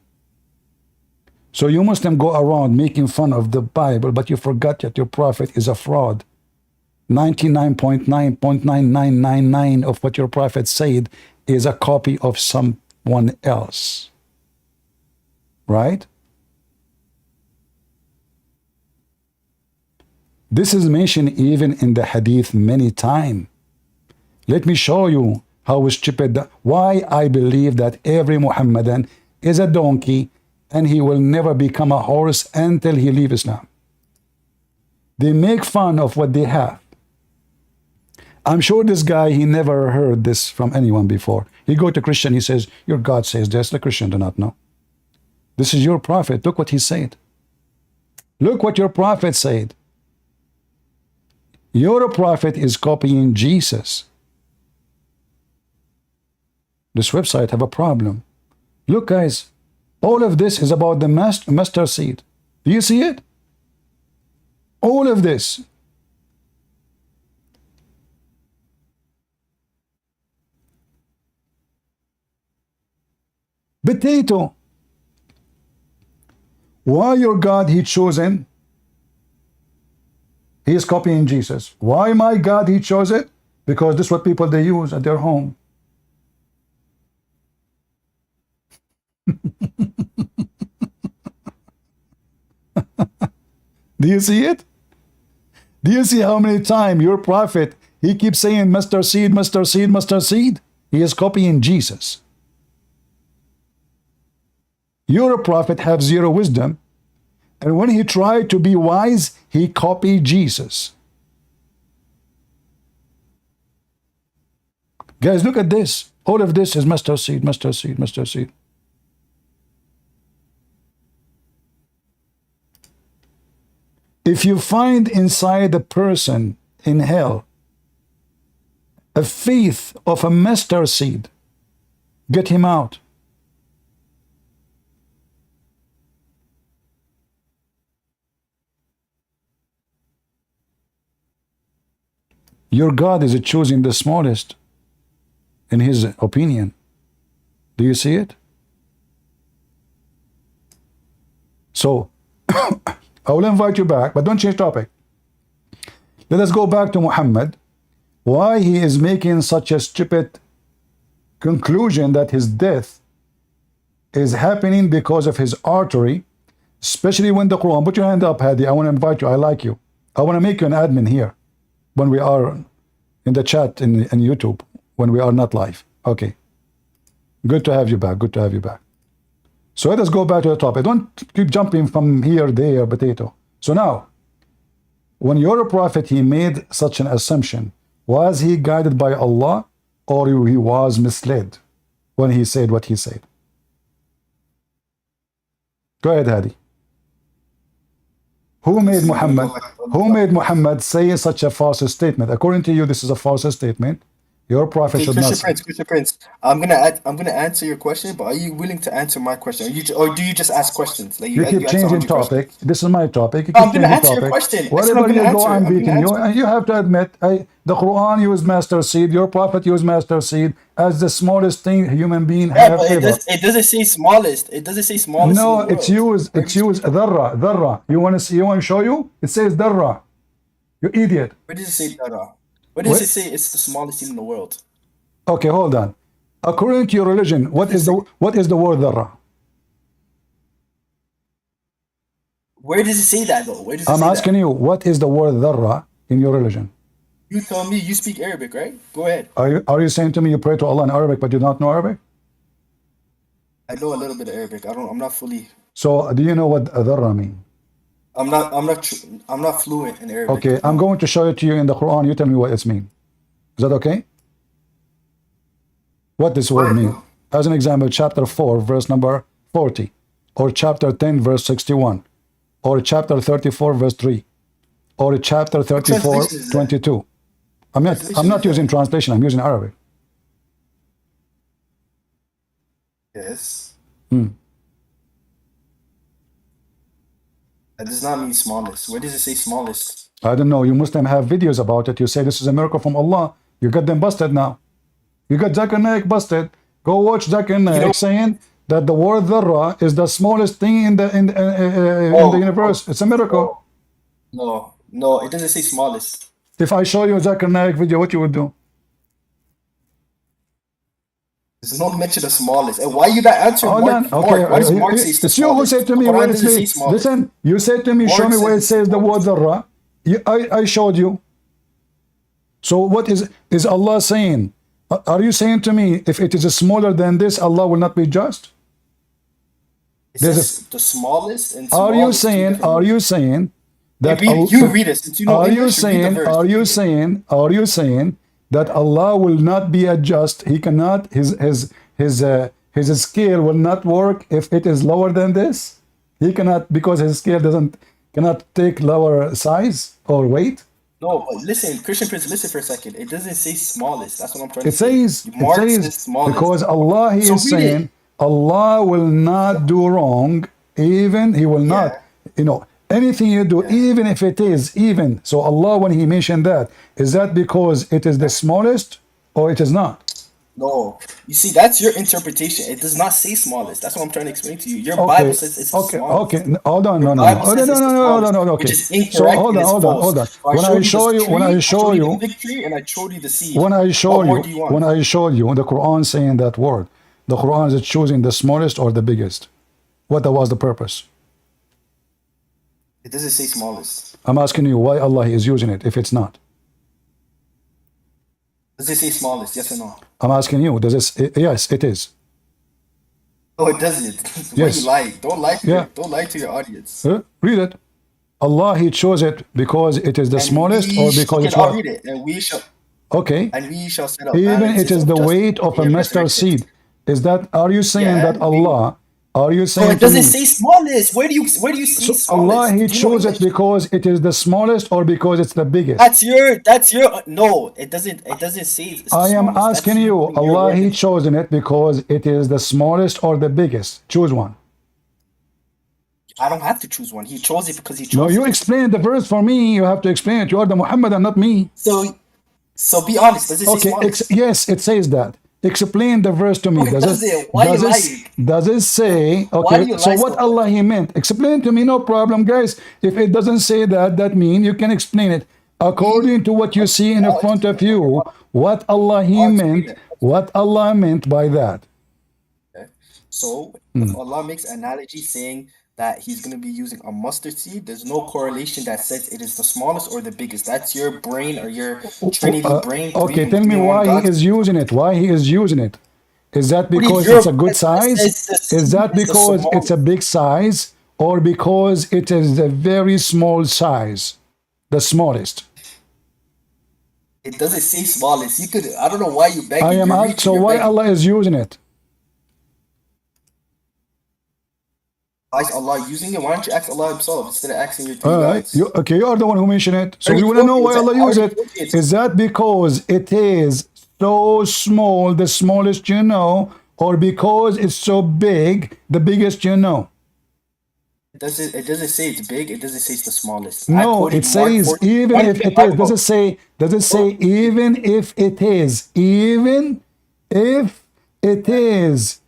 So you Muslim go around making fun of the Bible, but you forgot that your prophet is a fraud. 99.9.9999 of what your prophet said is a copy of someone else. Right? This is mentioned even in the hadith many times. Let me show you how stupid, why I believe that every Muhammadan is a donkey and he will never become a horse until he leaves Islam. They make fun of what they have. I'm sure this guy, he never heard this from anyone before. He go to Christian, he says, your God says this. The Christian do not know. This is your prophet. Look what he said. Look what your prophet said. Your prophet is copying Jesus. This website have a problem. Look, guys, all of this is about the mustard seed. Do you see it? All of this. Potato. Why your God he chosen? He is copying Jesus. Why my God he chose it? Because this is what people they use at their home. Do you see it? Do you see how many times your prophet, he keeps saying mustard seed, mustard seed, mustard seed? He is copying Jesus. Your prophet have zero wisdom. And when he tried to be wise, he copied Jesus. Guys, look at this. All of this is mustard seed, mustard seed, mustard seed. If you find inside a person in hell a faith of a mustard seed, get him out. Your God is choosing the smallest in his opinion. Do you see it? So, I will invite you back, but don't change topic. Let us go back to Muhammad. Why he is making such a stupid conclusion that his death is happening because of his artery, especially when the Quran, put your hand up, Hadi, I want to invite you, I like you. I want to make you an admin here when we are in the chat in YouTube, when we are not live. Okay. Good to have you back, good to have you back. So let us go back to the topic. Don't keep jumping from here, there, potato. So now, when your prophet, he made such an assumption, was he guided by Allah or he was misled when he said what he said? Go ahead, Hadi. Who made Muhammad say such a false statement? According to you, this is a false statement. Your prophet Okay, should Christian not. Prince, Christian Prince. I'm gonna answer your question, but are you willing to answer my question? Or do you just ask questions? Like You keep you answer changing 100 questions. topic. This is my topic. You No, keep I'm gonna changing answer your topic. question. I said I'm Wherever gonna you go, answer it. I'm I'm gonna beating you. answer it. And you have to admit, the Quran used master seed. Your prophet used master seed as the smallest thing a human being Yeah, have but ever. it doesn't say smallest. It doesn't say smallest in No, the world. Where do it's you used dharra, dharra. You want to see? You want to show you? It says dharra. You idiot. where does it say dara? Where does What? it say it's the smallest seed in the world? Okay, hold on. According to your religion, Where does it say? what is the word dharra? Where does it say that though? Where does it I'm say asking that? you, what is the word dharra in your religion? You tell me. You speak Arabic, right? Go ahead. Are you saying to me you pray to Allah in Arabic but you don't know Arabic? I know a little bit of Arabic. I'm not fully. So do you know what dharra mean? I'm not fluent in Arabic. Okay, I'm No. going to show it to you in the Quran. You tell me what it means. Is that okay? What this word ahead, mean? bro. As an example, chapter 4, verse number 40, or chapter 10, verse 61, or chapter 34, verse 3, or chapter 34, translation is that? 22. I'm Translation not is that? using translation. I'm using Arabic. Yes. Hmm. That does not mean smallest. Where does it say smallest? I don't know. You Muslim have videos about it. You say this is a miracle from Allah. You got them busted now. You got Zakir Naik busted. Go watch Zakir Naik saying that the word dharra is the smallest thing in the universe. It's a miracle. No, it doesn't say smallest. If I show you a Zakir Naik video, what you would do? There's no mention of smallest. And why you not answering Hold Mark? on. Okay. Why does Mark say it's the It's you who smallest? said to The me Quran where it doesn't say says. smallest. Listen, you said to me, show Mark me where it says says the word smallest. dharra. I showed you. So what is Allah saying? Are you saying to me if it is smaller than this, Allah will not be just? It There's says the smallest and Are you smallest. saying? Are you saying that? You read it since you know Are you English. Read the saying? verse. Are you Read it. saying? Are you saying that Allah will not be a just? He cannot. His scale will not work if it is lower than this. He cannot because his scale cannot take lower size or weight. No, but listen, Christian Prince, listen for a second. It doesn't say smallest. That's what I'm trying It to say. says, Mark says smallest. because Allah, He So is read it. saying, Allah will not do wrong, even He will not, anything you do, even if it is, even. So Allah, when He mentioned that, is that because it is the smallest or it is not? No, you see, that's your interpretation. It does not say smallest. That's what I'm trying to explain to you. Your Okay, Bible says it's the okay, smallest. okay. Hold on, Your no, no, Bible no, no, says no, it's no, the no, no, smallest, no, no. which Okay. is incorrect So hold and on, it's hold on, false. hold on. So I When I show you, when I show the you, fig tree, and I showed you the seed. when I show What more you, do you want? when I showed you the Quran saying that word, the Quran is choosing the smallest or the biggest. What was the purpose? It doesn't say smallest. I'm asking you why Allah is using it if it's not. Does it say smallest? Yes or no? I'm asking you, yes, it is. No, it doesn't. Why Yes. you lying? Yeah. Don't lie to your audience. Read it. Allah, He chose it because it is the smallest or because it's I'll what? read it, Okay. and we shall set up Even balances it is of the justice weight of a and mustard resurrection. seed. Are you saying Yeah, that Allah, are you No, saying it to doesn't me, say smallest. Where do you see so smallest? Allah, He Do you know chose it English? because it is the smallest or because it's the biggest? That's your no. It doesn't say it's the I am smallest. asking That's you, putting your Allah, word He in. chosen it because it is the smallest or the biggest. Choose one. I don't have to choose one. He chose it because he chose No, you it. explain the verse for me. You have to explain it. You are the Muhammad and not me. So be honest. Does it say Okay, smallest? yes, it says that. Explain the verse to me. No, it doesn't. Why you lying? Does it say, Why okay, do you so lie what so Allah much? He meant? Explain to me, no problem, guys. If it doesn't say that, that means you can explain it. According to what you see in front of you, what Allah He I'll explain meant, it. what Allah meant by that. Okay. So if Allah makes an analogy saying that He's going to be using a mustard seed, there's no correlation that says it is the smallest or the biggest. That's your brain or your Trinity brain Okay, believing tell in me three in one why God. He is using it. Why He is using it. Is that What is because your it's a good Bible that size? says the Is seed that is the because it's a smallest? big size? Or because it is a very small size? The smallest. It doesn't say smallest. You could. I don't know why you I begging. am You're out. reaching. So You're why begging. Allah is using it? Why is Allah using it? Why don't you ask Allah Himself instead of asking your three All right. gods? You are the one who mentioned it. So I we already want to told know you why it's a- Allah I used already it. told you it's- Is that because it is so small, the smallest you know, or because it's so big, the biggest you know? It doesn't say it's big. It doesn't say it's the smallest. I No, quoted it Mark says 14. even Mark, if it Mark, is. Does it say even if it is? Even if it is.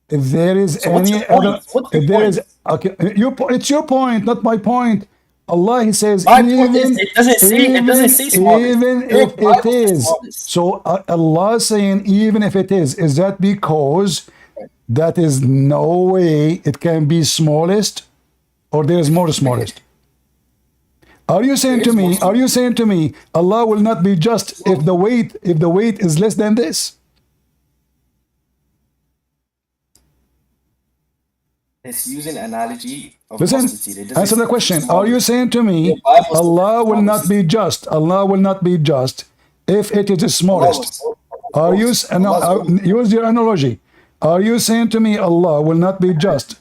If there is So what's your any other, point? What's your if there point? is, okay, it's your point, not my point. Allah, He says, My point is it doesn't say smallest. even Your if it Bible says is. smallest. So Allah saying, even if it is that because that is no way it can be smallest, or there is more smallest? Are you saying to me, Allah will not be just if the weight is less than this? It's using analogy of Listen, mustard seed. It doesn't answer say the question. Are you smallest. saying to Your me, Bible says Allah will not smallest. be just? Allah will not be just if it is the smallest. Are you, no, use your analogy. Are you saying to me, Allah will not be just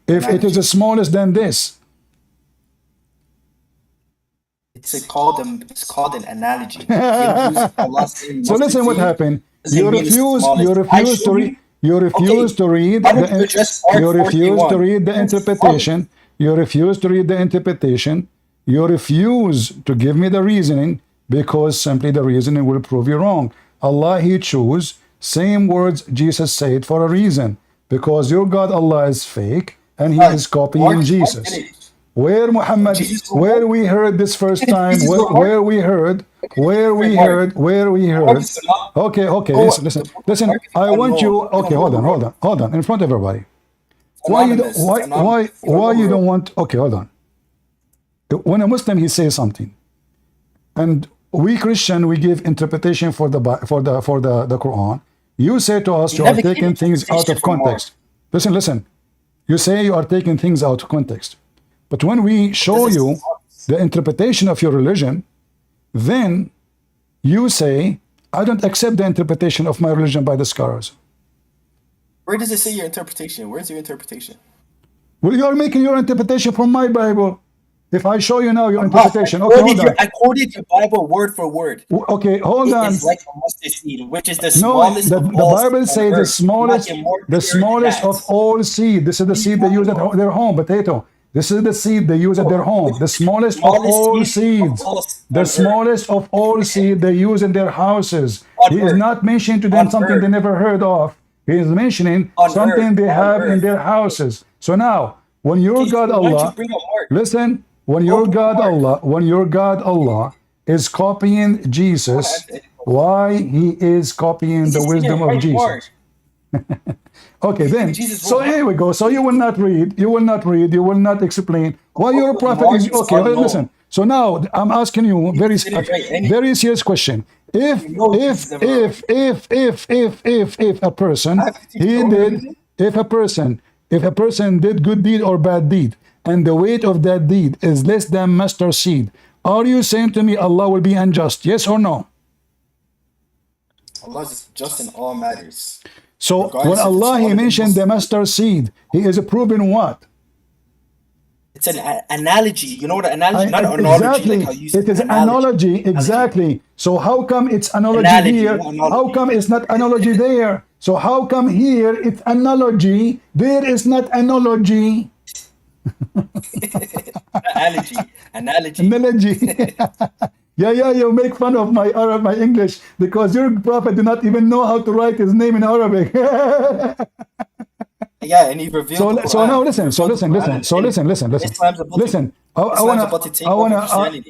if it is the smallest than this? It's called an analogy. Him using Allah saying So mustard listen what seed happened. doesn't mean it's the smallest. You refuse to read Why don't you address Mark 41? the interpretation. You refuse to read the interpretation. You refuse to give me the reasoning because simply the reasoning will prove you wrong. Allah, He chose same words Jesus said for a reason, because your God Allah is fake and He is copying Jesus. Where Muhammad, where we heard this first time, where we heard. Okay, listen. I want you. Okay, hold on. In front of everybody. Why you don't want? Okay, hold on. When a Muslim he says something, and we Christian we give interpretation for the Quran. You say to us you are taking things out of context. Listen. You say you are taking things out of context. But when we show you the interpretation of your religion, then you say, I don't accept the interpretation of my religion by the scholars. Where does it say your interpretation? Where's your interpretation? Well, you are making your interpretation from my Bible. If I show you now your interpretation, okay, hold on. I quoted your Bible word for word. Okay, hold on. It's like a mustard seed, which is the smallest of the all Bible seeds says on the smallest of all seed. This is the seed they use at their home, potato. This is the seed they use at their home. The smallest of all seeds. The smallest of all seed they use in their houses. He is not mentioning to them something they never heard of. He is mentioning something they have in their houses. So now, when your God Allah, listen, when your God Allah is copying Jesus, why He is copying the wisdom of Jesus? Okay, then. So here we go. So you will not read. You will not explain why your prophet is. Okay, listen. So now I'm asking you very serious question. If a person if a person did good deed or bad deed, and the weight of that deed is less than mustard seed, are you saying to me Allah will be unjust? Yes or no? Allah is just in all matters. So when Allah He mentioned the mustard seed, He is proving what? It's an analogy. You know what an analogy? Not an exactly. analogy. Like how you it is an analogy. Exactly. So how come it's analogy here? How come it's not analogy there? So how come here it's analogy? There is not analogy. Analogy. Yeah, you make fun of my English because your prophet did not even know how to write his name in Arabic. Yeah, and he revealed. So now listen. Listen. I wanna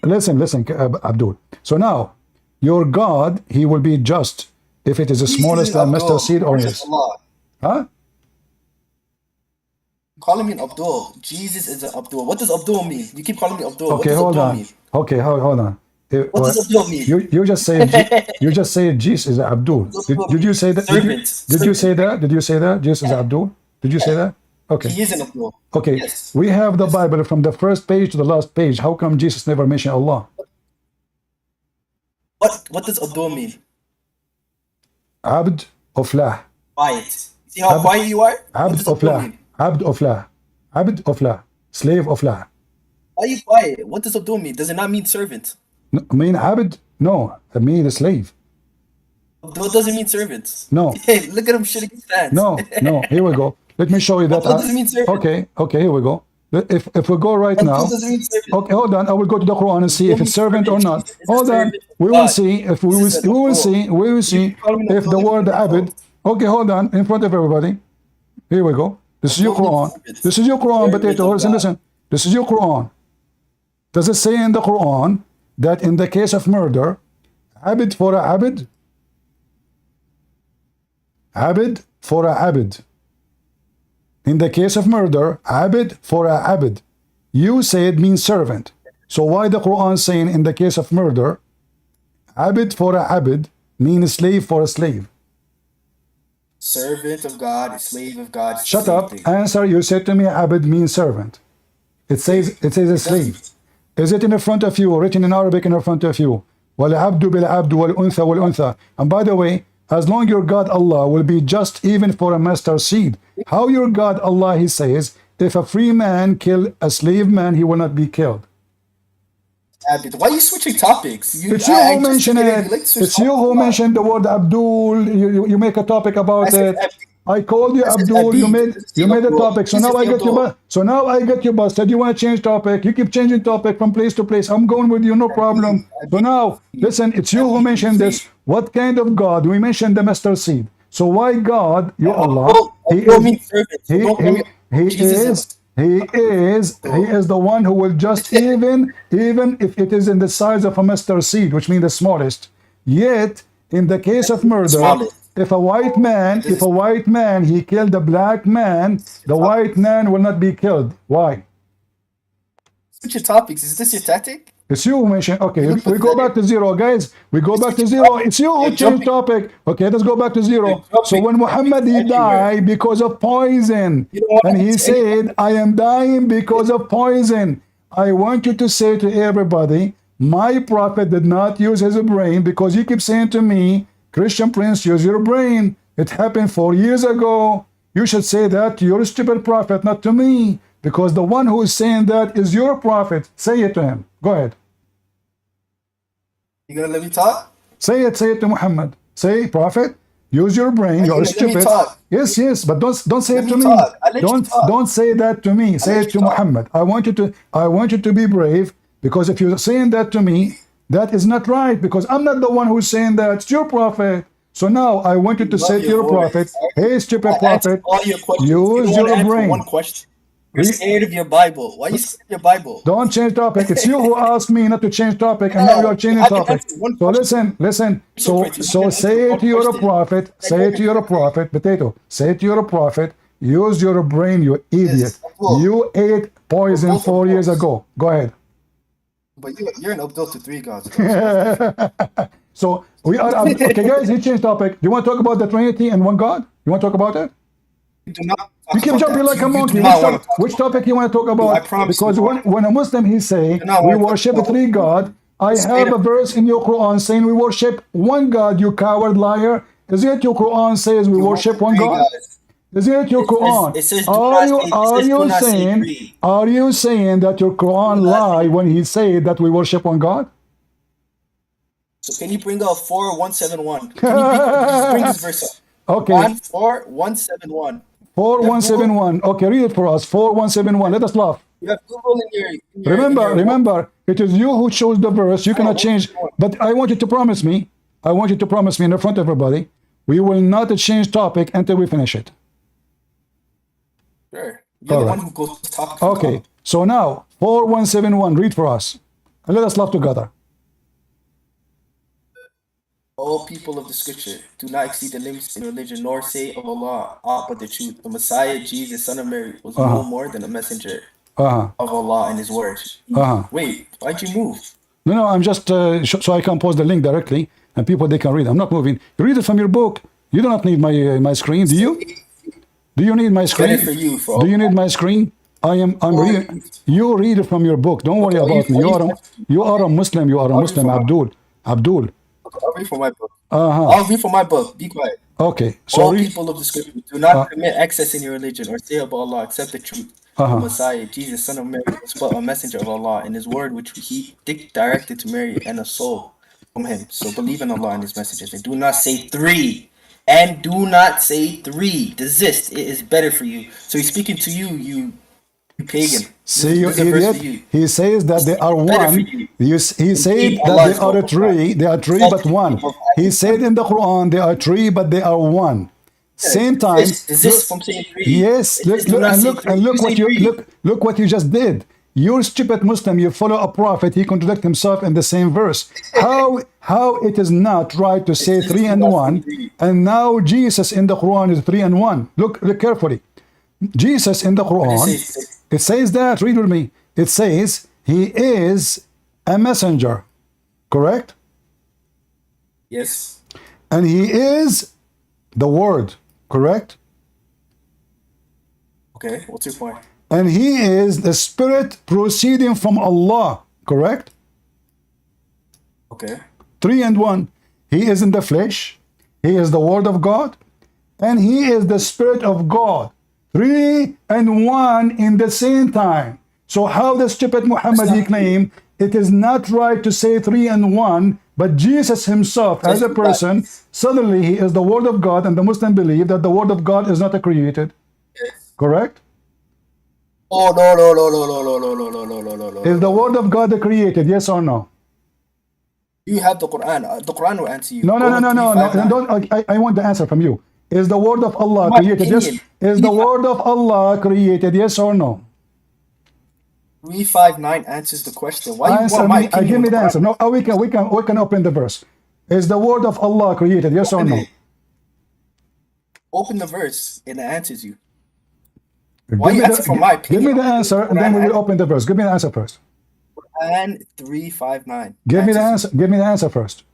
listen, Abdul. So now, your God, He will be just if it is the smallest mustard seed or yes. Huh? Calling me Abdul. Jesus is an Abdul. What does Abdul mean? You keep calling me Abdul. Okay, hold on. Okay, hold on. What does Abdul mean? You just say Jesus is Abdul. Did you say that? Did you say that? Did you say that? Jesus is Abdul? Did you say that? Okay. He is an Abdul. Okay. Yes. We have the Bible from the first page to the last page. How come Jesus never mentioned Allah? What does Abdul mean? Abd of lah. Quiet. See how quiet you are? Abd of lah. Abd of lah. Abd of lah. Slave of lah. Why are you quiet? What does Abdul mean? Does it not mean servant? No, I mean Abd? No, I mean a slave. Abdul doesn't mean servants. No, Hey, look at him shitting his pants. no. Here we go. Let me show you that. Abdul doesn't mean servant. Okay. Here we go. If we go right Abdul now. doesn't mean servant. Okay, hold on. I will go to the Quran and see if it's servant or not. Jesus is a Hold on. servant of We will God. see if we Jesus will said, see we will see call him if the Abdul, word you can abid. Okay, hold on. In front of everybody. Here we go. This is your Abdul Quran. means servant. This is your Quran, Servant potato. of Listen, God. listen. This is your Quran. Does it say in the Quran that in the case of murder, abid for a abid? Abid for a abid. In the case of murder, abid for a abid. You say it means servant. So why the Quran saying in the case of murder, abid for a abid means slave for a slave? Servant of God, slave of God. It's the Shut same up. thing. Answer. You said to me, abid means servant. It says a slave. Is it in front of you, written in Arabic in front of you? وَالْعَبْدُ بِالْعَبْدُ وَالْأُنْثَى وَالْأُنْثَى. And by the way, as long your God Allah will be just even for a master seed. How your God Allah, he says, if a free man kill a slave man, he will not be killed. Abid. Why are you switching topics? It's you who mentioned it. It's you who mentioned the word Abdul. You make a topic about it. I called you Abdul. You made a topic. So now I get you. So now I get you busted. You want to change topic? You keep changing topic from place to place. I'm going with you, no problem. So now listen. It's you who mentioned this. What kind of God? We mentioned the master seed. So why God? You Allah. He is the one who will just even if it is in the size of a mustard seed, which means the smallest. Yet in the case of murder, if a white man he killed a black man, the white man will not be killed. Why? Switch your topics. Is this your tactic? It's you who mentioned. Okay, we go back to zero, guys. We go back to zero. It's you who changed topic. Okay, let's go back to zero. So when Muhammad he died because of poison, and he said, "I am dying because of poison," I want you to say to everybody, my prophet did not use his brain, because you keep saying to me, Christian Prince, use your brain. It happened 4 years ago. You should say that to your stupid prophet, not to me, because the one who is saying that is your prophet. Say it to him. Go ahead. You gonna let me talk? Say it to Muhammad. Say, prophet, use your brain. You're stupid. Yes, but don't say it to me. Don't say that to me. Say it to Muhammad. I want you to be brave, because if you're saying that to me, that is not right, because I'm not the one who's saying that. It's your prophet. So now I want you to say to your prophet, hey, stupid prophet, use your brain. One question. You're scared of your Bible. Why are you scared of your Bible? Don't change topic. It's you who asked me not to change topic, and now you're changing topic. So listen. So say it to your prophet. Say it to your prophet. Potato. Say it to your prophet. Use your brain, you idiot. You ate poison 4 years ago. Go ahead. But you're an Abdul to three gods. So we are okay, guys. He changed topic. Do you want to talk about the Trinity and one God? You want to talk about it? You keep jumping like a monkey. Which topic you want to talk about? Because when a Muslim he say we worship three God, I have a verse in your Quran saying we worship one God. You coward liar! Is it your Quran says we worship one God? Is it your Quran? Are you saying that your Quran lie when he said that we worship one God? So can you bring out 4171? Can you bring this verse up? Okay. 4171. 4171. Okay, read it for us. 4171. Let us laugh. You have Google in your Remember, it is you who chose the verse. You cannot change. But I want you to promise me. I want you to promise me in front of everybody. We will not change topic until we finish it. Sure. You're the one who goes to talk. Okay. So now 4171. Read for us, and let us laugh together. All people of the scripture, do not exceed the limits in religion, nor say of Allah aught but the truth. The Messiah, Jesus, son of Mary, was no more than a messenger of Allah and his word. Wait, why'd you move? No, I'm just so I can post the link directly, and people they can read. I'm not moving. You read it from your book. You do not need my screen, do you? Do you need my screen? Do you need my screen? I'm reading. You read it from your book. Don't worry about me. You are a Muslim. You are a Muslim, Abdul. I'll read from my book. I'll read from my book. Be quiet. Okay. So all people of the scripture, do not commit excess in your religion or say about Allah except the truth. The Messiah, Jesus, son of Mary, was but a messenger of Allah, and his word which he directed to Mary and a soul. from him. So believe in Allah and His messages. And do not say three. And do not say three. Desist. It is better for you. So he's speaking to you, you pagan. See, you This is a verse for idiot. you. He says that they are Better for one. you. He said Indeed, that Allah they is are more three. They are three, but one. He said in the Quran they are three, but they are one. Same time. Desist from saying three. Yes, look, Do look, not and say look, three. and look You what say you three. look what you just did. You're stupid Muslim. You follow a prophet. He contradicts himself in the same verse. How it is not right to say Desist, three do and not say one, three. and now Jesus in the Quran is three and one. Look carefully. Jesus in the But it Quran, says, it says that. Read with me. It says he is a messenger, correct? yes. And he is the word, correct? Okay, what's your point? And he is the spirit proceeding from Allah, correct? Okay. Three and one. He is in the flesh, he is the word of God, and he is the spirit of God. Three and one in the same time. So how the stupid Muhammad he claim it is not right to say three and one, but Jesus himself as a person, suddenly he is the word of God, and the Muslim believe that the word of God is not a created, Yes. correct? Oh, no. Is the word of God created? Yes or no? You have the Quran. The Quran will answer you. No, no, Go no, to no, no, no. 359. Don't, I want the answer from you. Is the word of Allah My created? Yes. opinion. Is the word of Allah created? Yes or no? 359 answers the question. Why you Answer want my me. opinion Give on me the the Quran? answer. No, we can open the verse. Is the word of Allah created? Yes or Open no? it. Open the verse and it answers you. Give Why you me asking for the my give me opinion? the answer, and then we will open the verse. Give me the answer first. Quran 359 Give me the answers answer. Give me the answer first.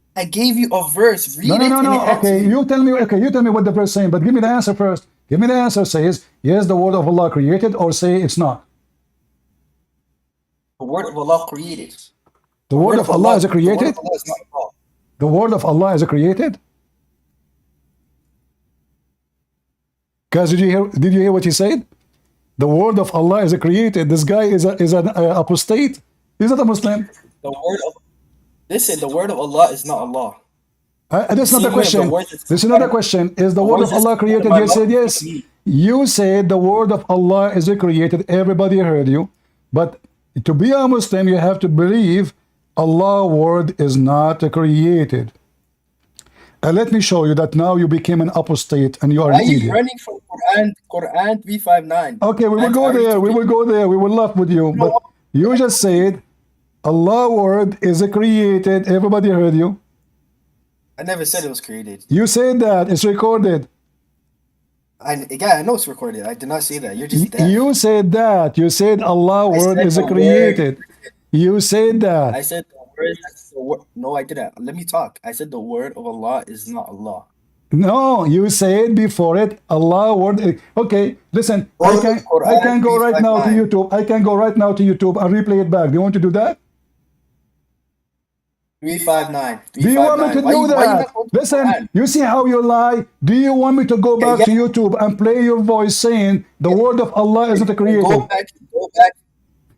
you. I gave you a verse. No, Read no, it no, and it no. answers Okay, you. you tell me. Okay, you tell me what the verse saying, but give me the answer first. Give me the answer. Says yes, the word of Allah created, or say it's not. The word of Allah created. The word of Allah is The word created. of Allah is not Allah. The word of Allah is created. Guys, did you hear what he said? The word of Allah is created. This guy is an apostate. He's not a Muslim. The word of Listen, the word of Allah is not Allah. That's not the Same way of the question. words that's This is not the question. Is the word words of Allah that's in created? my You mouth said is not yes. me. You said the word of Allah is created. Everybody heard you. But to be a Muslim, you have to believe Allah's word is not created. And let me show you that now you became an apostate and you are Why an are you idiot. running from Quran 359? Okay, we will And go are you there. We stupid? will go there. We will laugh with you. You know But what? you just said Allah's word is created. Everybody heard you. I never said it was created. You said that. It's recorded. I know it's recorded. I did not say that. You're just deaf. You said that. You said Allah's I word said is the created. You said I that. said the word. No, I didn't. Let me talk. I said the word of Allah is not Allah. No, you said before it Allah's word. Okay, listen. Go to I can Quran go right now to 359. YouTube. I can go right now to YouTube and replay it back. Do you want to do that? 359. Do you want me to 359. do Why you that? not going to Listen, Quran? you see how you lie? Do you want me to go Okay, back yeah. to YouTube and play your voice saying the word of Allah isn't created?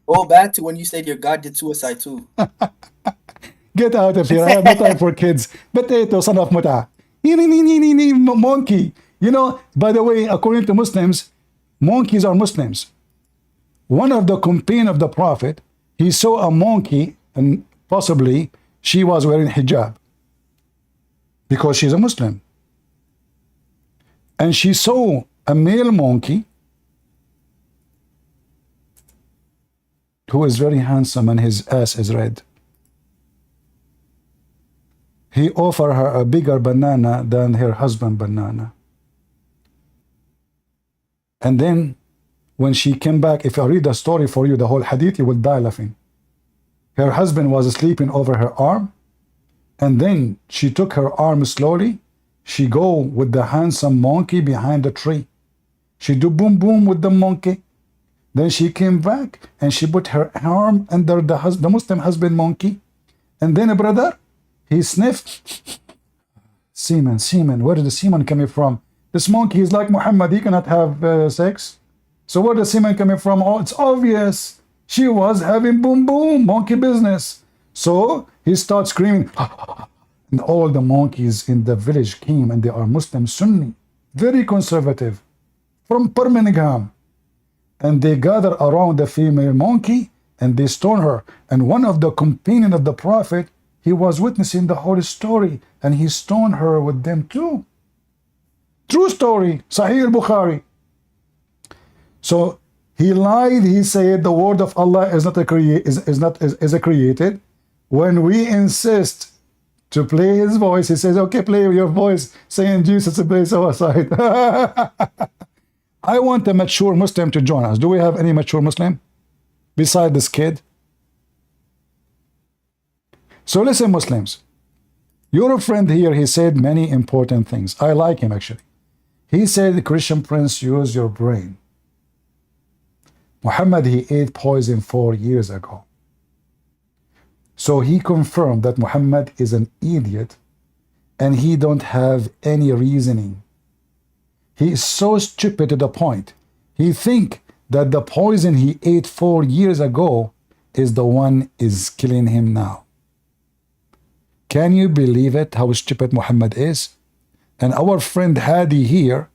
Go back to when you said your God did suicide too. Get out of here. I have no time for kids. Potato, son of muta. Monkey. You know, by the way, according to Muslims, monkeys are Muslims. One of the companions of the Prophet, he saw a monkey, and possibly she was wearing hijab because she's a Muslim. And she saw a male monkey who is very handsome and his ass is red. He offered her a bigger banana than her husband banana. And then when she came back, if I read the story for you, the whole hadith, you will die laughing. Her husband was sleeping over her arm, and then she took her arm slowly. She go with the handsome monkey behind the tree. She do boom boom with the monkey. Then she came back and she put her arm under the Muslim husband monkey. And then, brother, he sniffed. Semen. Where is the semen coming from? This monkey is like Muhammad. He cannot have sex. So where the semen coming from? Oh, it's obvious. She was having boom boom monkey business. So he starts screaming, and all the monkeys in the village came, and they are Muslim Sunni, very conservative, from Birmingham. And they gather around the female monkey and they stone her. And one of the companions of the Prophet, he was witnessing the whole story, and he stoned her with them too. True story, Sahih al-Bukhari. So he lied. He said the word of Allah is not a created. When we insist to play his voice, he says, "Okay, play your voice, saying Jesus is play suicide." I want a mature Muslim to join us. Do we have any mature Muslim beside this kid? So listen, Muslims. Your friend here, he said many important things. I like him actually. He said, Christian Prince, use your brain. Muhammad, he ate poison 4 years ago. So he confirmed that Muhammad is an idiot and he don't have any reasoning. He is so stupid to the point. He think that the poison he ate 4 years ago is the one is killing him now. Can you believe it, how stupid Muhammad is? And our friend Hadi here,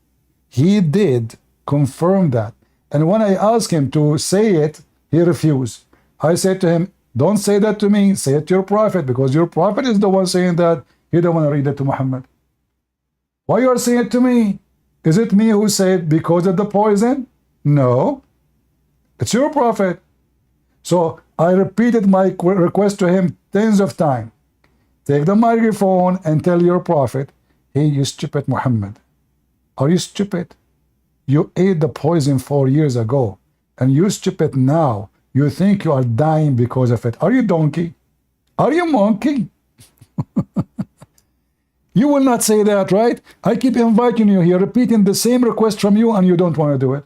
he did confirm that. And when I asked him to say it, he refused. I said to him, don't say that to me, say it to your prophet, because your prophet is the one saying that. You don't want to read it to Muhammad. Why you are saying it to me? Is it me who said because of the poison? No. It's your prophet. So I repeated my request to him tens of times. Take the microphone and tell your prophet, hey, you stupid Muhammad. Are you stupid? You ate the poison 4 years ago, and you stupid now. You think you are dying because of it. Are you donkey? Are you monkey? You will not say that, right? I keep inviting you here, repeating the same request from you, and you don't want to do it.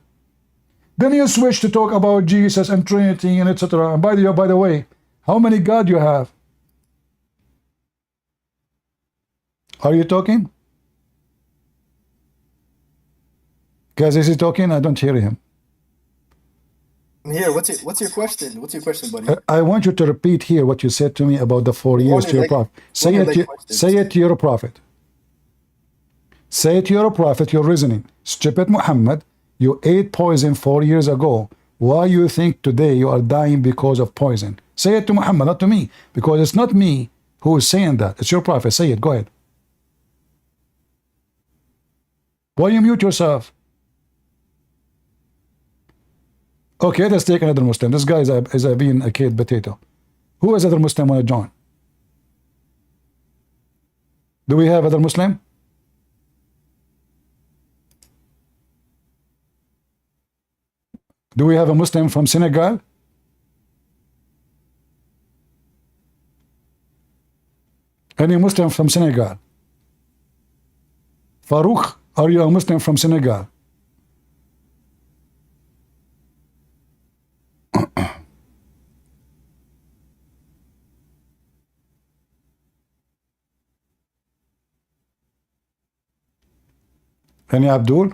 Then you switch to talk about Jesus and Trinity and etc. And by the way, how many God you have? Are you talking? Guys, is he talking? I don't hear him. Here, what's your question? What's your question, buddy? I want you to repeat here what you said to me about the 4 years to your prophet. Say it to your prophet. Say it to your prophet, your reasoning. Stupid Muhammad, you ate poison 4 years ago. Why you think today you are dying because of poison? Say it to Muhammad, not to me, because it's not me who is saying that. It's your prophet. Say it. Go ahead. Why you mute yourself? Okay, let's take another Muslim. This guy is being a kid potato. Who is other Muslim want to join? Do we have other Muslim? Do we have a Muslim from Senegal? Any Muslim from Senegal? Farouk, are you a Muslim from Senegal? Any Abdul?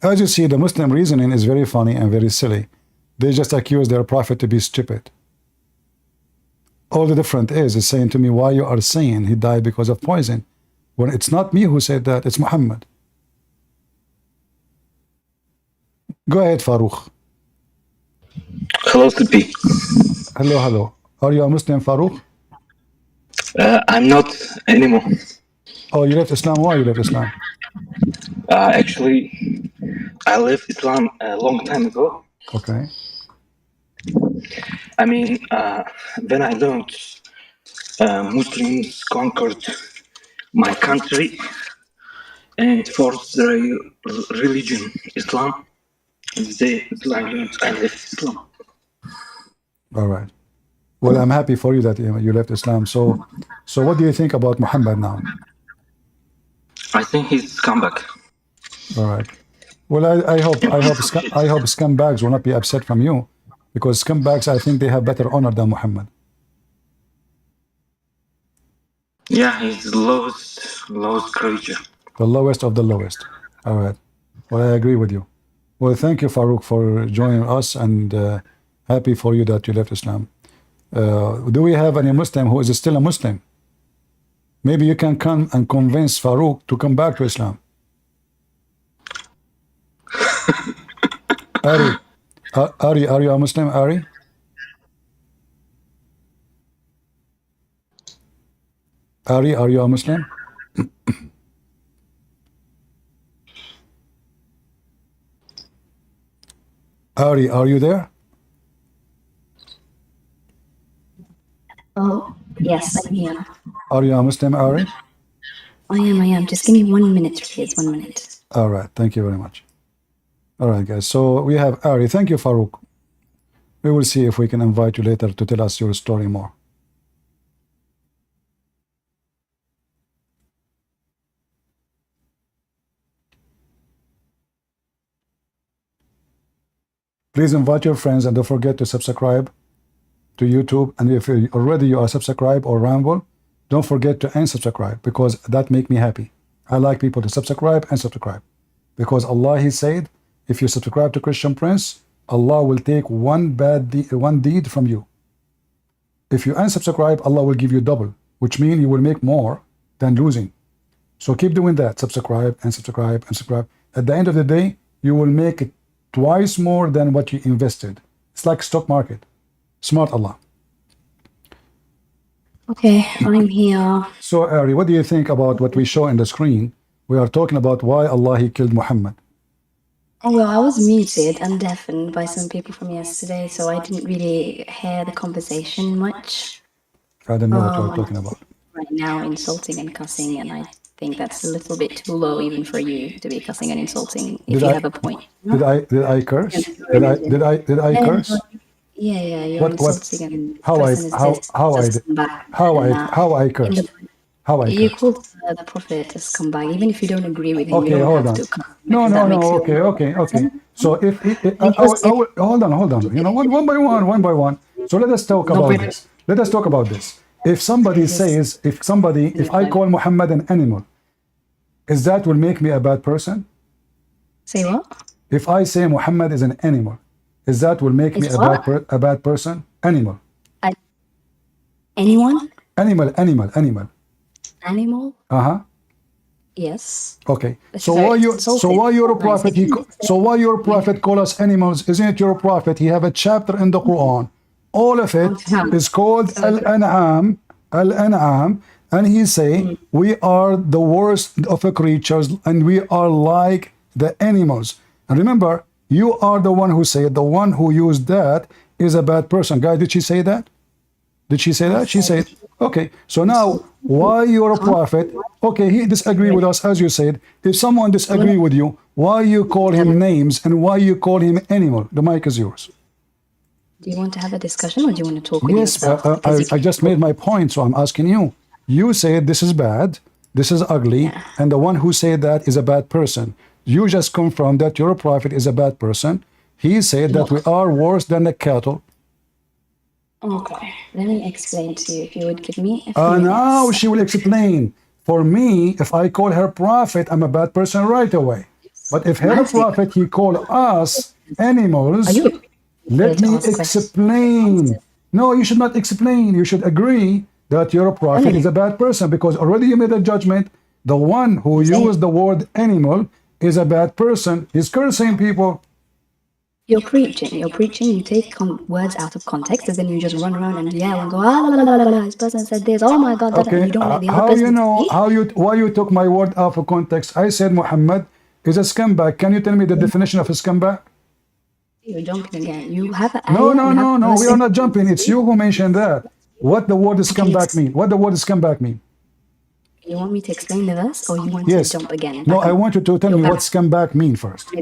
As you see, the Muslim reasoning is very funny and very silly. They just accuse their prophet to be stupid. All the difference is saying to me, why you are saying he died because of poison, when it's not me who said that, it's Muhammad. Go ahead, Farouk. Hello, Sippy. Hello. Are you a Muslim, Farouk? I'm not anymore. Oh, you left Islam? Why you left Islam? Actually, I left Islam a long time ago. Okay. I mean, when I learned Muslims conquered my country and forced their religion, Islam, I learned I left Islam. All right. Well, I'm happy for you that you left Islam. So what do you think about Muhammad now? I think he's come back. All right. Well, I hope scumbags will not be upset from you, because scumbags, I think they have better honor than Muhammad. Yeah, he's the lowest creature. The lowest of the lowest. All right. Well, I agree with you. Well, thank you, Farouk, for joining us, and happy for you that you left Islam. Do we have any Muslim who is still a Muslim? Maybe you can come and convince Farouk to come back to Islam. Ari, Ari, are you a Muslim, Ari? Ari, are you a Muslim? Ari, are you there? Oh, yes, I'm here. Are you a Muslim, Ari? I am. Just give me 1 minute, please. 1 minute. All right. Thank you very much. All right, guys. So we have Ari. Thank you, Farouk. We will see if we can invite you later to tell us your story more. Please invite your friends and don't forget to subscribe to YouTube. And if already you are subscribed or Ramble, don't forget to unsubscribe because that make me happy. I like people to subscribe and subscribe because Allah, He said, if you subscribe to Christian Prince, Allah will take one deed from you. If you unsubscribe, Allah will give you double, which means you will make more than losing. So keep doing that. Subscribe and subscribe and subscribe. At the end of the day, you will make it twice more than what you invested. It's like stock market. Smart Allah. Okay, I'm here. So, Ari, what do you think about what we show in the screen? We are talking about why Allah He killed Muhammad. Oh, well, I was muted and deafened by some people from yesterday, so I didn't really hear the conversation much. I don't know what you're talking about. Right now, insulting and cussing, and I think that's a little bit too low even for you to be cussing and insulting if you have a point. Did I curse? Did I curse? Yeah, you're insulting and how I cursed? You called the Prophet a scumbag, even if you don't agree with him. Okay, you don't hold have on. to No. Okay. So if hold on. You know, one by one. So let us talk about this. If somebody says, if I call Muhammad an animal, is that will make me a bad person? Say what? If I say Muhammad is an animal, is that will make me a bad person? Animal. Anyone? Animal. Animal? Uh-huh. Yes. Okay. So why your prophet call us animals? Isn't it your prophet? He have a chapter in the Quran. All of it is called Al-An'am, and he say we are the worst of the creatures and we are like the animals. And remember, you are the one who said the one who used that is a bad person. Guys, did she say that? Did she say that? She said, okay. So now, why you're a prophet? Okay, he disagree with us, as you said. If someone disagree with you, why you call him names and why you call him animal? The mic is yours. Do you want to have a discussion or do you want to talk with Yes, yourself? I just made my point, so I'm asking you. You said this is bad, this is ugly, and the one who said that is a bad person. You just confirmed that your prophet is a bad person. He said that we are worse than the cattle. Okay, let me explain to you if you would give me a few Now minutes. she will explain. For me, if I call her prophet, I'm a bad person right away. But if her prophet, he call us animals, let me explain. No, you should not explain. You should agree that your prophet is a bad person because already you made a judgment. The one who used the word animal is a bad person. He's cursing people. You're preaching, you take words out of context and then you just run around and yell and go, this person said this, oh my God, that, and you don't let the other person speak. Why you took my word out of context? I said Muhammad is a scumbag. Can you tell me the definition of a scumbag? You're jumping again. You have No, we are not jumping. It's you who mentioned that. What the word scumbag mean? What the word scumbag mean? You want me to explain the verse or you want to jump again? No, I want you to tell me what scumbag mean first.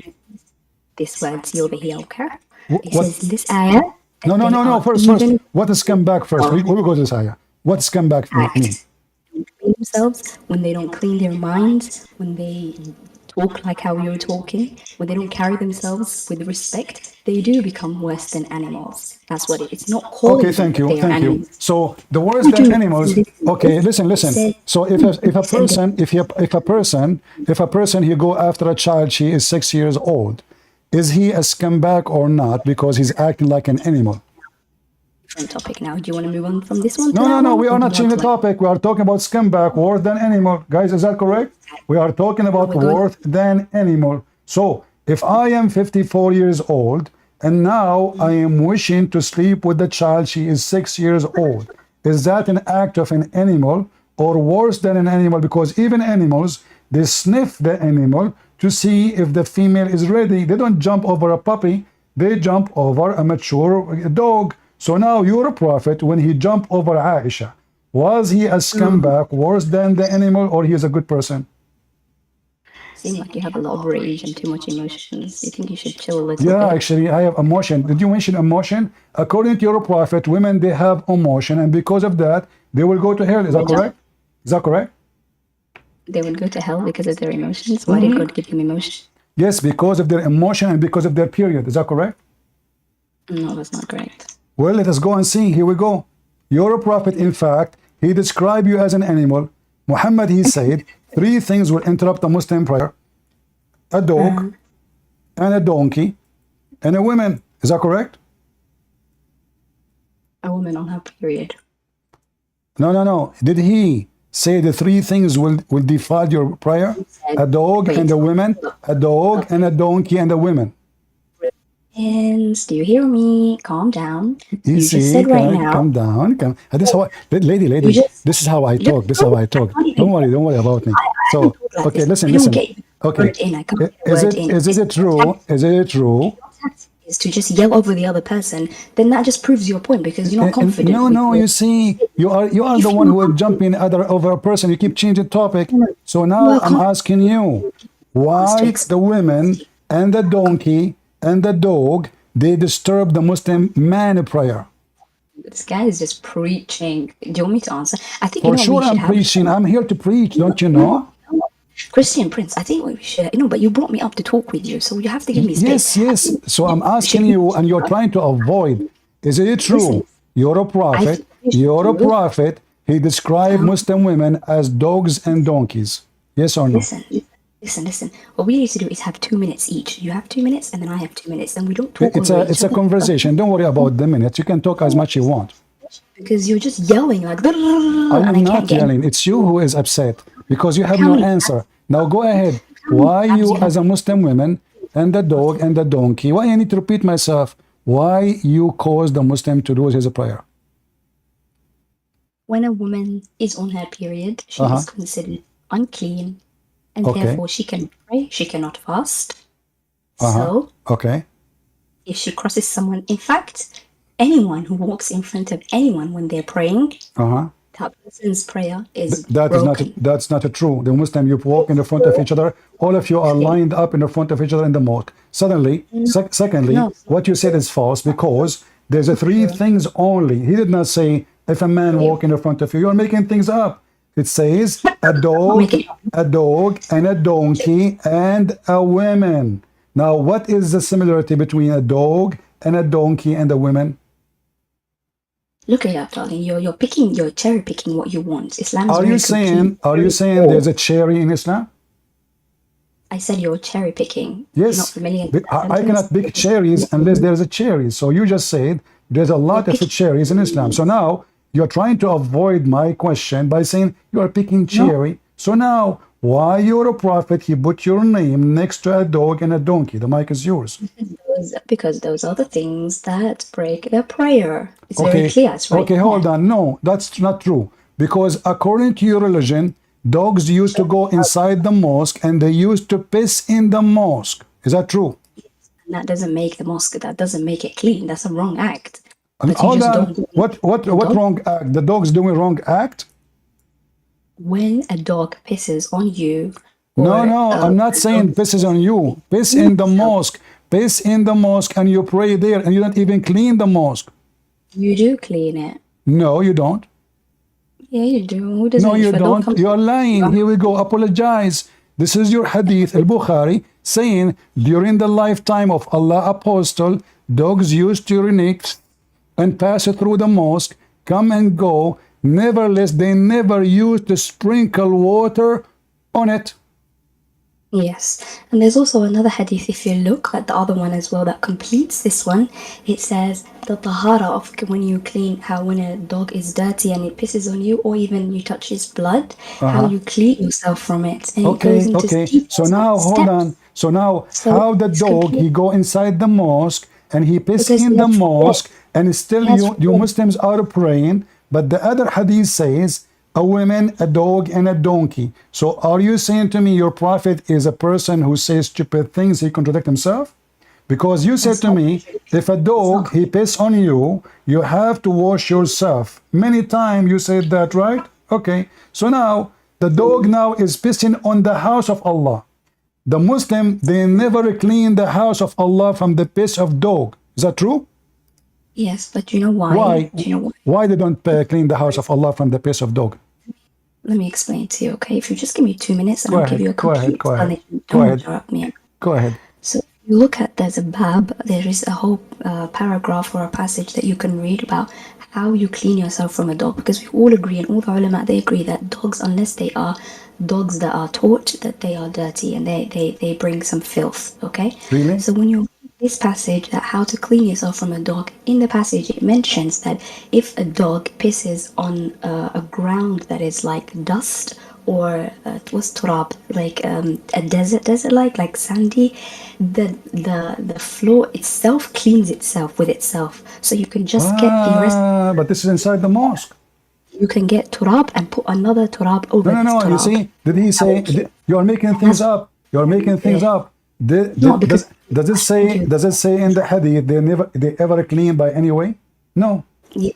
This word, see over here, okay? It What? says this ayah. No. First. What is scumbag first? We will go to this ayah. What scumbag mean? Clean themselves when they don't clean their minds, when they talk like how you're talking, when they don't carry themselves with respect, they do become worse than animals. That's what it's not calling Okay, them thank that you, they are thank you. animals. So the worse Would than you animals. listen? Okay, listen, It listen. says, So if a it said that person, if a person he go after a child, she is 6 years old, is he a scumbag or not? Because he's acting like an animal. different topic now. Do you want to move on from this one to No, that no, no. one? We Or are do not you changing want the to topic. We are talking about scumbag, worse than animal. Guys, is that correct? We are talking about we're going worse than animal. So if I am 54 years old and now I am wishing to sleep with the child, she is 6 years old. Is that an act of an animal or worse than an animal? Because even animals, they sniff the animal to see if the female is ready. They don't jump over a puppy, they jump over a mature dog. So now your prophet, when he jumped over Aisha, was he a scumbag worse than the animal or he is a good person? seem like you have a lot of rage and too much emotions. You think you should chill a little Yeah, bit? actually, I have emotion. Did you mention emotion? According to your prophet, women, they have emotion, and because of that, they will go to hell. Is that correct? Is that correct? They would go to hell because of their emotions. Why did God give them emotion? Yes, because of their emotion and because of their period. Is that correct? No, that's not correct. Well, let us go and see. Here we go. Your prophet, in fact, he described you as an animal. Muhammad, he said, three things will interrupt a Muslim prayer: a dog, and a donkey, and a woman. Is that correct? A woman on her period. No, no, no. Did he say the three things will defile your prayer? A dog and a woman, a dog and a donkey and a woman. And do you hear me? Calm down. You Easy, just said right now. calm down. This is how lady, You just, this is how I talk. This is how I talk. Don't worry about me. I So, don't talk like okay, this. listen, I don't listen. get Okay, word in. I can't get a word in. is it true? Is it true? Is to just yell over the other person, then that just proves your point because you're not confident. No, with no. your- You see, you are If the you're one not who is confident- jumping over a person. You keep changing topic. So you now are I'm confident asking you, why the women and the donkey and the dog they disturb the Muslim man prayer? This guy is just preaching. Do you want me to answer? I think For you know sure, what we should I'm have. preaching. I'm here to preach. Don't you know? Christian Prince, I think what we should. But you brought me up to talk with you, so you have to give me space. Yes. So I'm asking you, and you're trying to avoid. Is it true? You're a prophet. think you should You're a do- prophet. He described Muslim women as dogs and donkeys. Yes or no? Listen. What we need to do is have 2 minutes each. You have 2 minutes, and then I have 2 minutes, and we don't talk It's over a each it's a other. conversation. Don't worry about the minutes. You can talk as much you want. Because you're just yelling like, I and am I not can't get. yelling. It's you who is upset because you have How no many answer. Now go ahead. Why times you you have- as a Muslim woman and the dog and the donkey? Why I need to repeat myself? Why you cause the Muslim to lose his prayer? When a woman is on her period, she is considered unclean, and Okay. therefore she can pray, she cannot fast. Uh-huh. So, Okay. if she crosses someone, in fact, anyone who walks in front of anyone when they're praying, Uh-huh. that person's prayer is That is not broken. that's not true. The Muslim, you walk in the front of each other. All of you are lined up in the front of each other in the mosque. Suddenly, secondly, No. what you said is false because there's a three things only. He did not say if a man walk in the front of you. You're making things up. It says a dog, and a donkey, and a woman. Now, what is the similarity between a dog and a donkey and a woman? Look at that, darling. You're cherry picking what you want. Islam is Are very you saying there's a cherry in Islam? I said you're cherry picking. Yes, You're not familiar but with that I cannot sentence? pick cherries unless there's a cherry. So you just said there's a lot of cherries in Islam. So now you're trying to avoid my question by saying you are picking cherry. So now, why you're a prophet, he put your name next to a dog and a donkey. The mic is yours. Because those are the things that break the prayer. It's very Okay, clear. It's right okay, hold on. No, that's not true. Because according to your religion, dogs used to go inside the mosque and they used to piss in the mosque. Is that true? And that doesn't make the mosque. That doesn't make it clean. That's a wrong act. But you Hold just on. don't. What wrong act? The dog's doing wrong act? When a dog pisses on you. No, or, I'm not saying piss is on you. Piss in the mosque. Piss in the mosque and you pray there and you don't even clean the mosque. You do clean it. No, you don't. Yeah, you do. Who doesn't? No, you if a dog don't. comes- You're lying. Here we go. Apologize. This is your hadith, al-Bukhari, saying during the lifetime of Allah apostle, dogs used to urinate and pass through the mosque, come and go. Nevertheless, they never used to sprinkle water on it. Yes, and there's also another hadith, if you look at the other one as well, that completes this one. It says the tahara of when you clean, how when a dog is dirty and it pisses on you, or even you touch his blood, how you clean yourself from it. And it goes into details So now, of hold steps. on. So now, So how the it's dog, complete- he go inside the mosque and he piss Because in he the has mosque, forbid. and still He has you forbid. Muslims are praying, but the other hadith says a woman, a dog, and a donkey. So are you saying to me your prophet is a person who says stupid things, he contradict himself? Because you said to me, if a dog, he piss on you, you have to wash yourself. Many times you said that, right? Okay. So now, the dog now is pissing on the house of Allah. The Muslim, they never clean the house of Allah from the piss of dog. Is that true? Yes, but you know why? Why? Do you know why? Why they don't clean the house of Allah from the piss of dog? Let me explain to you, okay? If you just give me 2 minutes, and Go I'll ahead, give you a go ahead, complete go ahead, explanation. go Don't ahead. interrupt me. Go ahead. So if you look at, there's a bab, there is a whole paragraph or a passage that you can read about how you clean yourself from a dog, because we all agree, and all the ulama, they agree that dogs, unless they are dogs that are taught, that they are dirty and they bring some filth, okay? Really? So when you this passage, that how to clean yourself from a dog, in the passage it mentions that if a dog pisses on a ground that is like dust, or what's turab, like a desert like sandy, the floor itself cleans itself with itself, so you can just get the rest. But this is inside the mosque. You can get turab and put another turab over No, this no, no. You turab. see, did he say you are making things up? You are making things up. No, because Does it say? Does it say in the hadith they ever clean by any way? No. yeah,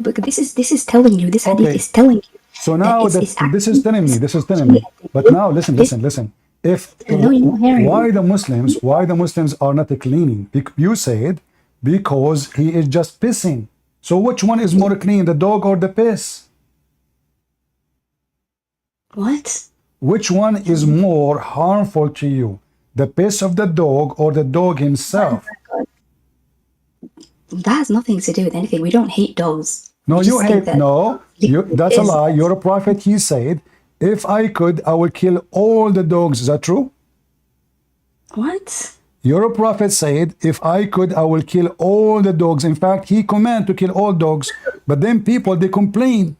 but this is telling you, this hadith Okay. is telling you. So now it's this is telling me. This is telling me. But now listen, listen, listen. If No, you're not hearing why me. the Muslims are not cleaning? You said because he is just pissing. So which one is more clean, the dog or the piss? What? Which one is more harmful to you? The piss of the dog or the dog himself? That has nothing to do with anything. We don't hate dogs. No, We you just think hate. that No, that's a lie. You're a prophet. He said, if I could, I will kill all the dogs. Is that true? What? Your prophet said, if I could, I will kill all the dogs. In fact, he commanded to kill all dogs. But then people, they complain.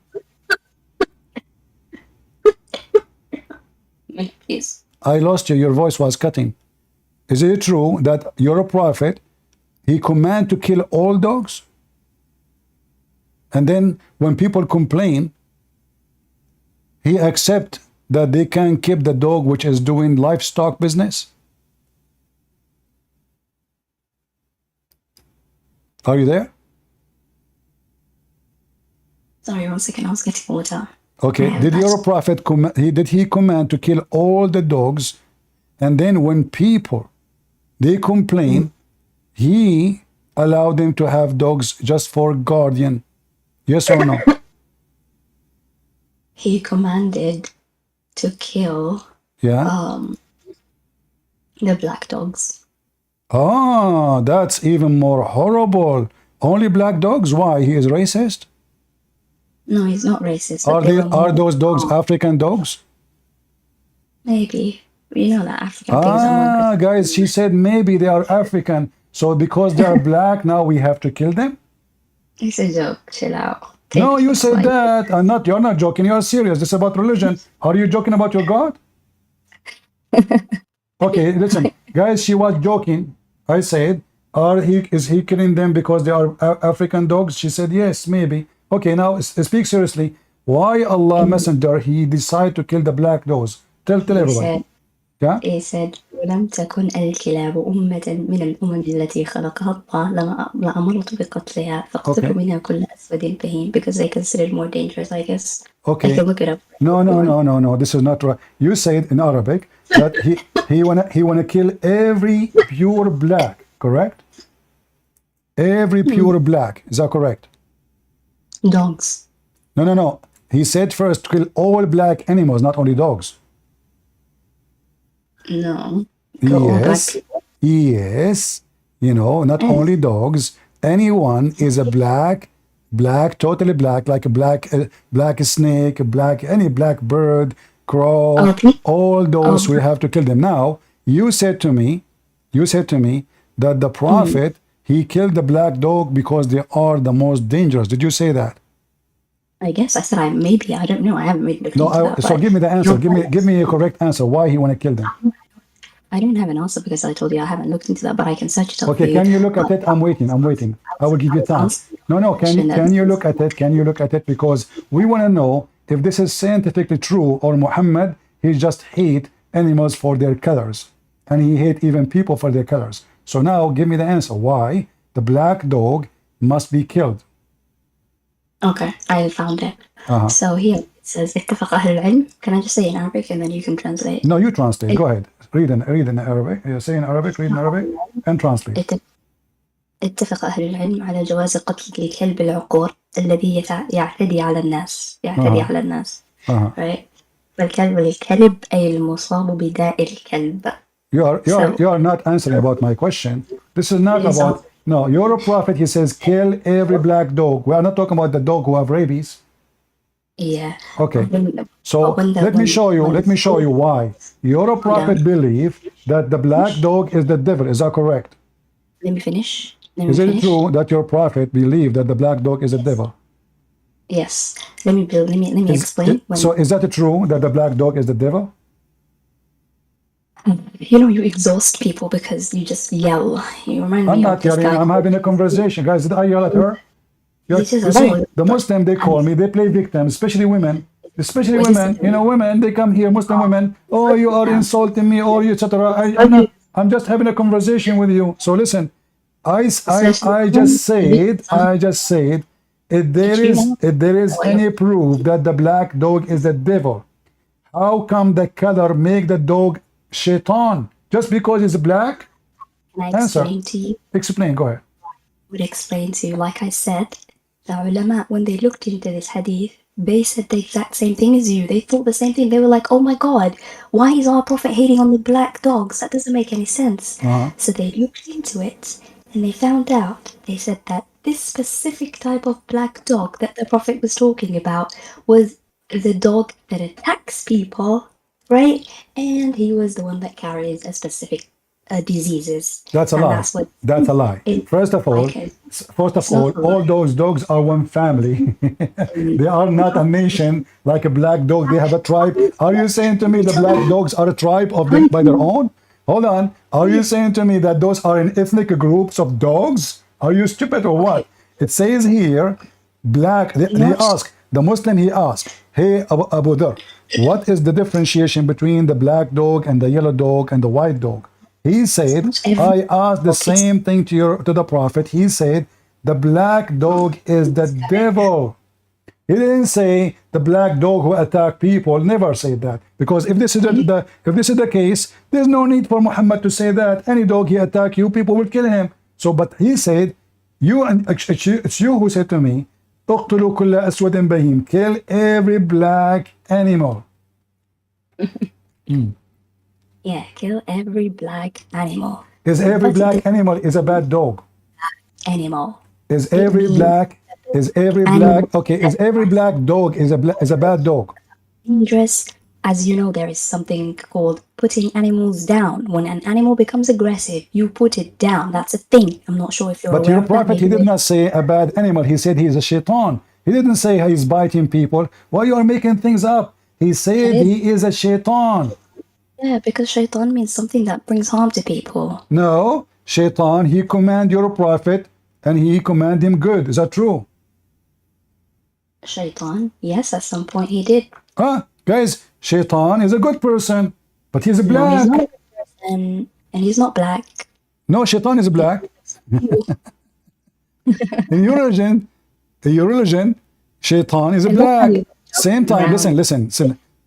Yes. I lost you. Your voice was cutting. Is it true that you're a prophet? He commanded to kill all dogs? And then when people complain, he accept that they can keep the dog which is doing livestock business? Are you there? Sorry, 1 second. I was getting water. Okay. Yeah, Did your that's- prophet did he command to kill all the dogs? And then when people they complain, he allowed them to have dogs just for guardian. Yes or no? He commanded to kill Yeah. the black dogs. Ah, that's even more horrible. Only black dogs? Why? He is racist? No, he's not racist. but Are they they were more- those dogs African dogs? Maybe. You know that African things are more Ah, guys, she said maybe they are African. So because they are black, now we have to kill them? It's a joke. Chill out. No, you It's said like- that. You're not joking. You're serious. This is about religion. Are you joking about your God? Okay, listen, guys, she was joking. I said, is he killing them because they are African dogs? She said, yes, maybe. Okay, now speak seriously. Why Allah Messenger, he decided to kill the black dogs? Tell He everybody. said, Yeah? he said, ولم تكن الكلاب أمة من الأمم التي خلقها الله لأمرت بقتلها فاقتلوا Okay. منها كل أسود بهيم, because they considered more dangerous, I guess. I Okay. can look it up. No. This is not right. You said in Arabic that he wanna kill every pure black, correct? Every pure black. Is that correct? Dogs. No. He said first kill all black animals, not only dogs. No. Go all black Yes, people. yes. You know, not And only dogs. Anyone is a black, totally black, like a black snake, any black bird, crow. oh, people. All those Oh, we have to kill them. Now, you said to me that the mm, prophet he killed the black dog because they are the most dangerous. Did you say that? I guess I said maybe I don't know. I haven't really looked No. into that, So but give me the answer. you're Give me a correct answer. Why he want to kill them? I don't have an answer because I told you I haven't looked into that, but I can search it up for Okay, you. can you look at But it? I'm waiting. I'm waiting. I will give I you would time. answer the No, question that can you look at it? Can you look at it? Because we want to know if this is scientifically true or Muhammad, he just hate animals for their colors. And he hate even people for their colors. So now give me the answer. Why the black dog must be killed? okay, I found it. Uh-huh. So here it says اتفق أهل العلم. Can I just say in Arabic and then you can translate? No, you translate. Go ahead. Read in Arabic. Say in Arabic, read in Arabic, and translate. ات- اتفق أهل العلم على جواز قتل الكلب العقور الذي يعتدي على الناس Uh-huh. Uh-huh. right. فالكلب الكلب أي المصاب بداء الكلب. So You are not answering about my question. This is not it is about no. You're a prophet. He says kill every black dog. We are not talking about the dog who have rabies. yeah. Okay. When, So when the let me show you. when Let me show you why. You're a hold on. prophet. Believe that the black dog is the devil. Is that correct? Let me finish. Let me Is it finish. true that your prophet believe that the black dog is a devil? Yes. Let me explain. So is that true that the black dog is the devil? You know, you exhaust people because you just yell. You remind I'm me of not this yelling. guy. I'm having a conversation, guys. Did I yell at her? This is You see, no, the Muslim they call me. They play victim, especially women. Especially what is women. You know, women. They come here, Muslim women. Oh, you are now? insulting me, or you etc. I'm not. I'm just having a conversation with you. So listen. Especially I just said, if there is any proof that the black dog is the devil, how come the color make the dog shaitan? Just because it's black? Can I Answer. explain to you? Explain. Go ahead. Would explain to you. Like I said, the ulama, when they looked into this hadith, they said the exact same thing as you. They thought the same thing. They were like, "Oh my God, why is our prophet hating on the black dogs? That doesn't make any sense." Uh-huh. So they looked into it and they found out. They said that this specific type of black dog that the prophet was talking about was the dog that attacks people, right? And he was the one that carries a specific diseases. That's a And lie. that's what That's a lie. it, First of all, like it, first it's of not a all lie. those dogs are one family. They are not a nation like a black dog. They have a tribe. Are you saying to me the black dogs are a tribe of them by their own? Hold on. Are you saying to me that those are in ethnic groups of dogs? Are you stupid or what? It says here, black. He asked the Muslim. He asked, "Hey Abu Dhar, what is the differentiation between the black dog and the yellow dog and the white dog?" He said, Every I asked the same thing to the prophet. He said, the black dog is the devil. He didn't say the black dog who attack people. Never said that. Because if this is if this is the case, there's no need for Muhammad to say that. Any dog he attack you, people will kill him. So, but he said, it's you who said to me, اقتلوا كل أسود بهيم. Kill every black animal. Yeah, kill every black animal. Is every That's black the animal is a bad dog? animal. Is It every means black is every animal black okay? Is every black dog is a bad dog? dangerous. As you know, there is something called putting animals down. When an animal becomes aggressive, you put it down. That's a thing. I'm not sure if you're But aware your of that. prophet he Maybe did not say a bad animal. He said he is a shaitan. He didn't say he's biting people. Why you are making things up? He said he is a shaitan. yeah, because shaitan means something that brings harm to people. No, shaitan. He command your prophet and he command him good. Is that true? Shaitan, yes, at some point he did. Huh? Guys, shaitan is a good person, but he's No, he's black. not a good person, and he's not black. No, shaitan is black. In your religion, shaitan is a And that's how black. you Same time, around. listen.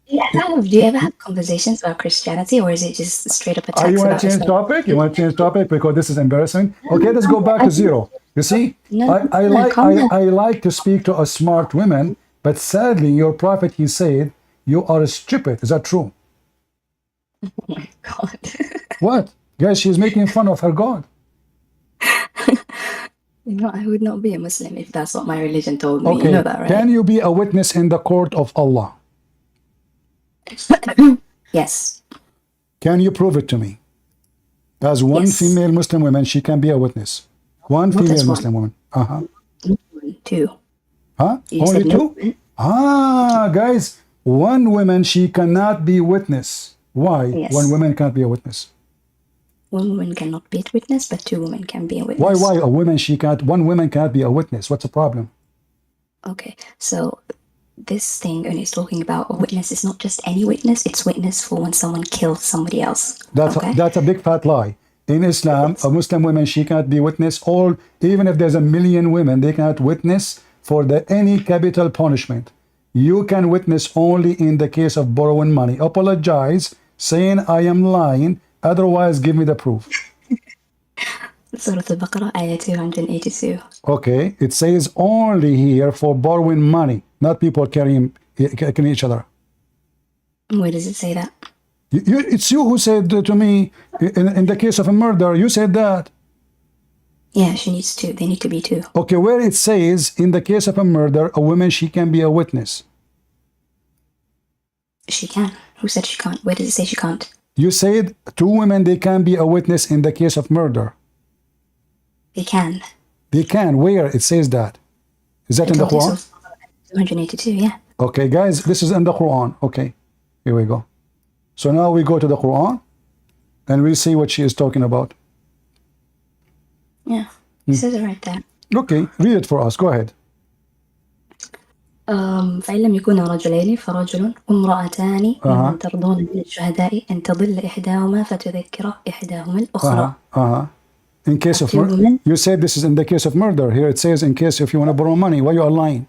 Do you ever have conversations about Christianity, or is it just straight up You attacks want about to change Islam? topic? You want to change topic because this is embarrassing? Okay, let's go back to zero. You see, Calm down. I like to speak to a smart woman, but sadly, your prophet, he said, you are stupid. Is that true? Oh my God. What? Guys, she's making fun of her God. You know, I would not be a Muslim if that's what my religion told me. You Okay, know that, right? can you be a witness in the court of Allah? Yes. Can you prove it to me? As one Yes. female Muslim woman, she can be a witness. One Not as female one. Muslim woman. Uh-huh. Two. Huh? You Only said two? no. Ah, guys, one woman, she cannot be witness. Why? Yes. One woman can't be a witness. One woman cannot be a witness, but two women can be a Why? witness. Why a woman she can't? One woman can't be a witness. What's the problem? Okay, so this thing when it's talking about a witness, it's not just any witness, it's witness for when someone kills somebody else. Okay? That's a big fat lie. In Islam, a Muslim woman she can't be witness. All even if there's a million women, they cannot witness for any capital punishment. You can witness only in the case of borrowing money. Apologize, saying I am lying. Otherwise, give me the proof. Surah Al-Baqarah, ayah 282. Okay, it says only here for borrowing money, not people killing each other. Where does it say that? It's you who said to me, in the case of a murder, you said that. Yeah, she needs two. They need to be two. Okay, where it says, in the case of a murder, a woman, she can be a witness. She can. Who said she can't? Where does it say she can't? You said two women, they can be a witness in the case of murder. They can. They can. Where it says that? Is that I in the told you Quran? so. 282, yeah. Okay, guys, this is in the Quran. Okay, here we go. So now we go to the Quran, and we'll see what she is talking about. Yeah. It says it right there. Okay, read it for us. Go ahead. فإن لم يكونا رجلين فرجل وامرأتان ممن ترضون من الشهداء أن تضل إحداهما فتذكر إحداهما الأخرى. In case of murder, you said this is in the case of murder. Here it says in case if you want to borrow money. Why you are lying?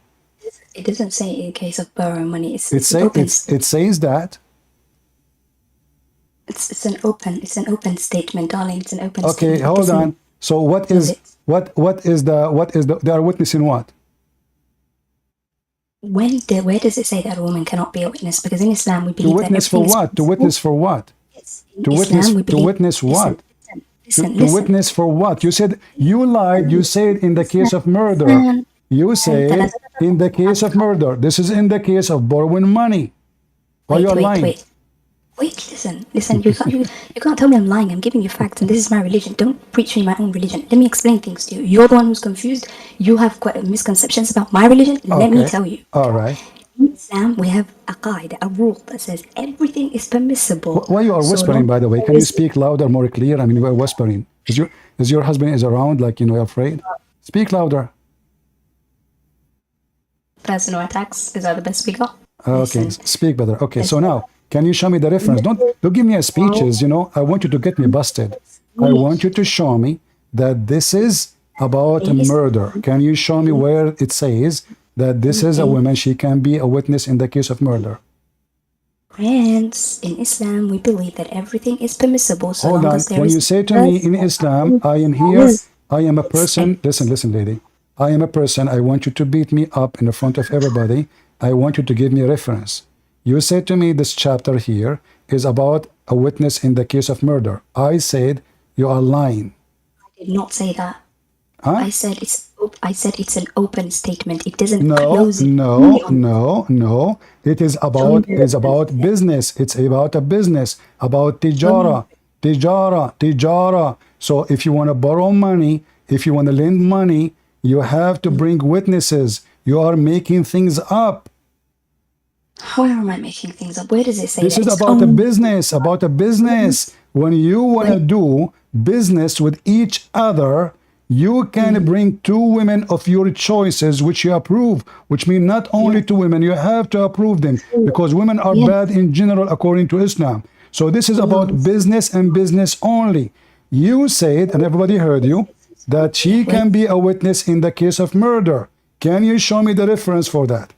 It doesn't say in case of borrowing money. It says that. It's an open statement, darling. It's an open statement. Okay, hold on. So what is they are witnessing what? Where does it say that a woman cannot be a witness? Because in Islam we believe To witness for what? To witness for what? Yes, To witness what? To witness for what? You said you lied. You said in the case of murder. You said in the case of murder. This is in the case of borrowing money. Why you are lying? Wait, listen. You can't tell me I'm lying. I'm giving you facts, and this is my religion. Don't preach me my own religion. Let me explain things to you. You're the one who's confused. You have quite misconceptions about my religion. Let me tell you. All right. In Islam, we have a qaida, a rule that says everything is permissible. Why you are whispering, by the way? Can you speak louder, more clear? I mean, you are whispering. Is your husband is around, like, you're afraid? Speak louder. Personal attacks. Is that the best we got? Okay, speak better. Okay, so now, can you show me the reference? Don't give me a speeches, I want you to get me busted. I want you to show me that this is about a murder. Can you show me where it says that this is a woman, she can be a witness in the case of murder? Friends, in Islam, we believe that everything is permissible. So hold on. When you say to me in Islam, I am here, I am a person, listen, lady. I am a person, I want you to beat me up in the front of everybody. I want you to give me a reference. You said to me this chapter here is about a witness in the case of murder. I said you are lying. I did not say that. Huh? I said it's an open statement. It doesn't No. It is about business. It's about a business, about tijara. So if you want to borrow money, if you want to lend money, you have to bring witnesses. You are making things up. Where am I making things up? Where does it say this that? Is about a business. When you want to do business with each other, you can bring two women of your choices which you approve, which mean not only two women, you have to approve them, because women are bad in general according to Islam. So this is about business and business only. You said, and everybody heard you, that she can be a witness in the case of murder. Can you show me the reference for that?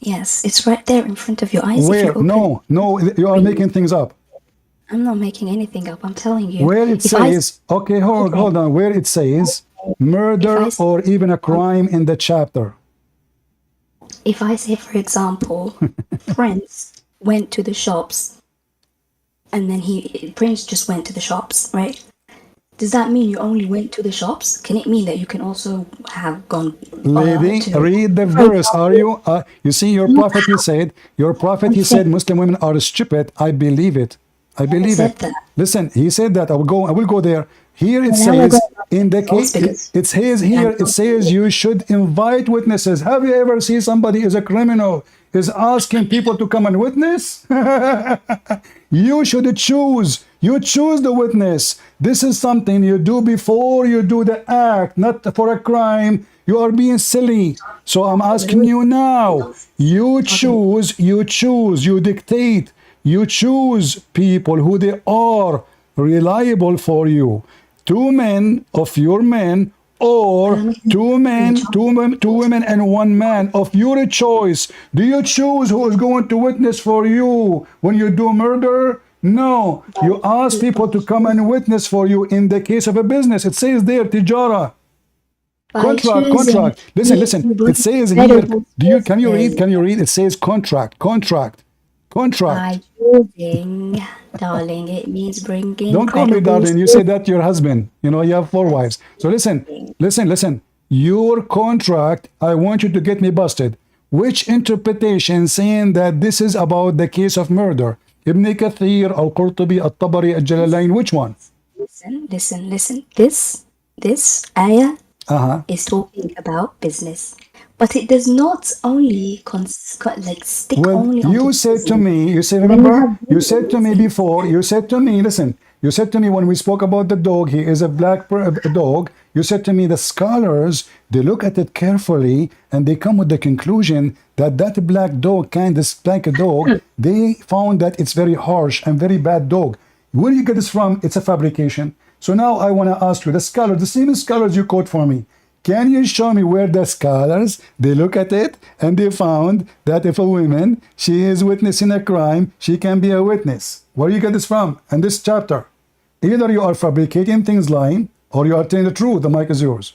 Yes, it's right there in front of your eyes. Where? No, you are making things up. I'm not making anything up. I'm telling you. Where it says, okay, hold on. Where it says murder or even a crime in the chapter. If I say, for example, friends went to the shops and then Prince just went to the shops, right? Does that mean you only went to the shops? Can it mean that you can also have gone Lady, to? read the For verse. Are example, you see your prophet? He I'm said saying Muslim women are stupid. I believe it. I I never believe it. said that. Listen, he said that. I will go there. Here it Well, now we're says going back to in the results case. because It says yeah, here. It says you should invite witnesses. Have you ever seen somebody is a criminal is asking people to come and witness? You should choose. You choose the witness. This is something you do before you do the act, not for a crime. You are being silly. So I'm asking you now. You okay. choose, you dictate, you choose people who they are reliable for you. Two men of your men, or two women and one man of your choice. Do you choose who is going to witness for you when you do murder? No, you ask people to come and witness for you in the case of a business. It says there, tijara, By contract, choosing contract. Listen, you listen. It bring says here. credible Do you can you read? sources. Can you read? It says contract, contract, contract. By choosing, darling, it means bringing Don't call me credible darling. You say that to your husband. You know, you have four sources. wives. So listen, listen. Your contract, I want you to get me busted. Which interpretation saying that this is about the case of murder? Ibn Kathir, Al-Qurtubi, Al-Tabari, Al-Jalalain, which one? Listen. This ayah Uh-huh. is talking about business, but it does not only like stick Well, only onto you said to business. me, you say, When you remember, have you said to me business, before, you said to me, listen, you said to me when we spoke about the dog, he is a dog. You said to me, the scholars, they look at it carefully and they come with the conclusion that that black dog, kind of like a dog, they found that it's very harsh and very bad dog. Where do you get this from? It's a fabrication. So now I want to ask you, the scholars, the same scholars you quote for me, can you show me where the scholars they look at it and they found that if a woman she is witnessing a crime, she can be a witness? Where you get this from? And this chapter, either you are fabricating things lying or you are telling the truth. The mic is yours.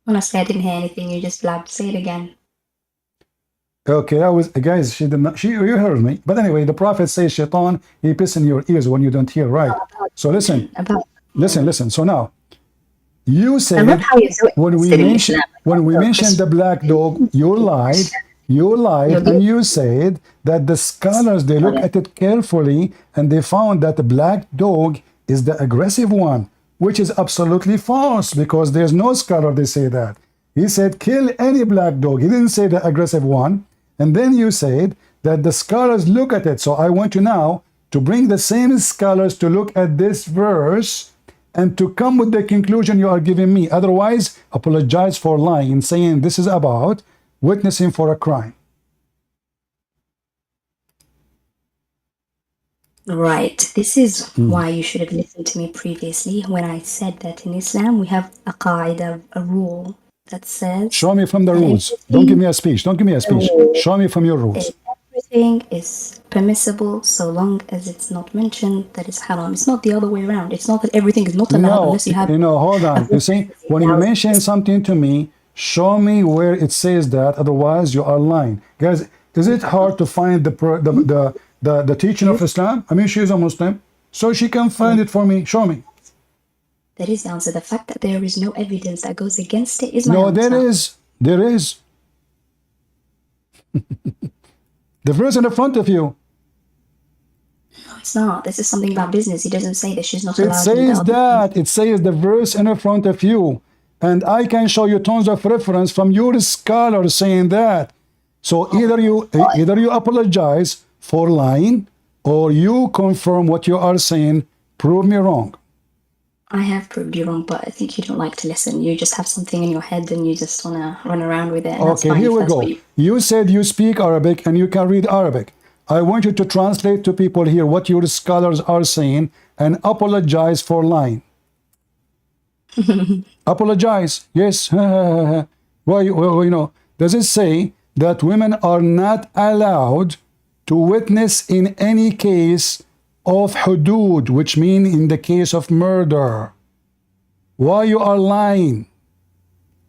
honestly, I didn't hear anything. You just blabbed. Say it again. Okay, I was guys. She did not. She you heard me. But anyway, the prophet says, "Shaitan, he piss in your ears when you don't hear right." So listen, About listen. So now you I love said how you're so interested in Islam. when we mentioned the black dog, you lied, You're and you said that the scholars they look at it carefully and they found that the black dog is the aggressive one, which is absolutely false because there's no scholar they say that. He said kill any black dog. He didn't say the aggressive one. And then you said that the scholars look at it. So I want you now to bring the same scholars to look at this verse and to come with the conclusion you are giving me. Otherwise, apologize for lying and saying this is about witnessing for a crime. Right. This is why you should have listened to me previously when I said that in Islam we have a qaida, a rule that says Show me from the that rules. Don't give me a speech. Don't give me a speech. Show me from your rules. everything is permissible so long as it's not mentioned that it's haram. It's not the other way around. It's not that everything is not allowed No, unless you have hold on. You see, when you mention something to me, show me where it says that. Otherwise, you are lying, guys. Is it hard to find the teaching of Islam? I mean, she is a Muslim, so she can find it for me. Show me. That is the answer. The fact that there is no evidence that goes against it is my No, answer. there is. The verse in the front of you. No, it's not. This is something about business. He doesn't say that she's not It allowed. says that. It says the verse in the front of you. And I can show you tons of reference from your scholars saying that. So either you apologize for lying or you confirm what you are saying. Prove me wrong. I have proved you wrong, but I think you don't like to listen. You just have something in your head and you just want to run around with it. And that's Okay, fine here if we that's go. what you... You said you speak Arabic and you can read Arabic. I want you to translate to people here what your scholars are saying and apologize for lying. Apologize. Yes. Why, does it say that women are not allowed to witness in any case of hudud, which mean in the case of murder? Why you are lying?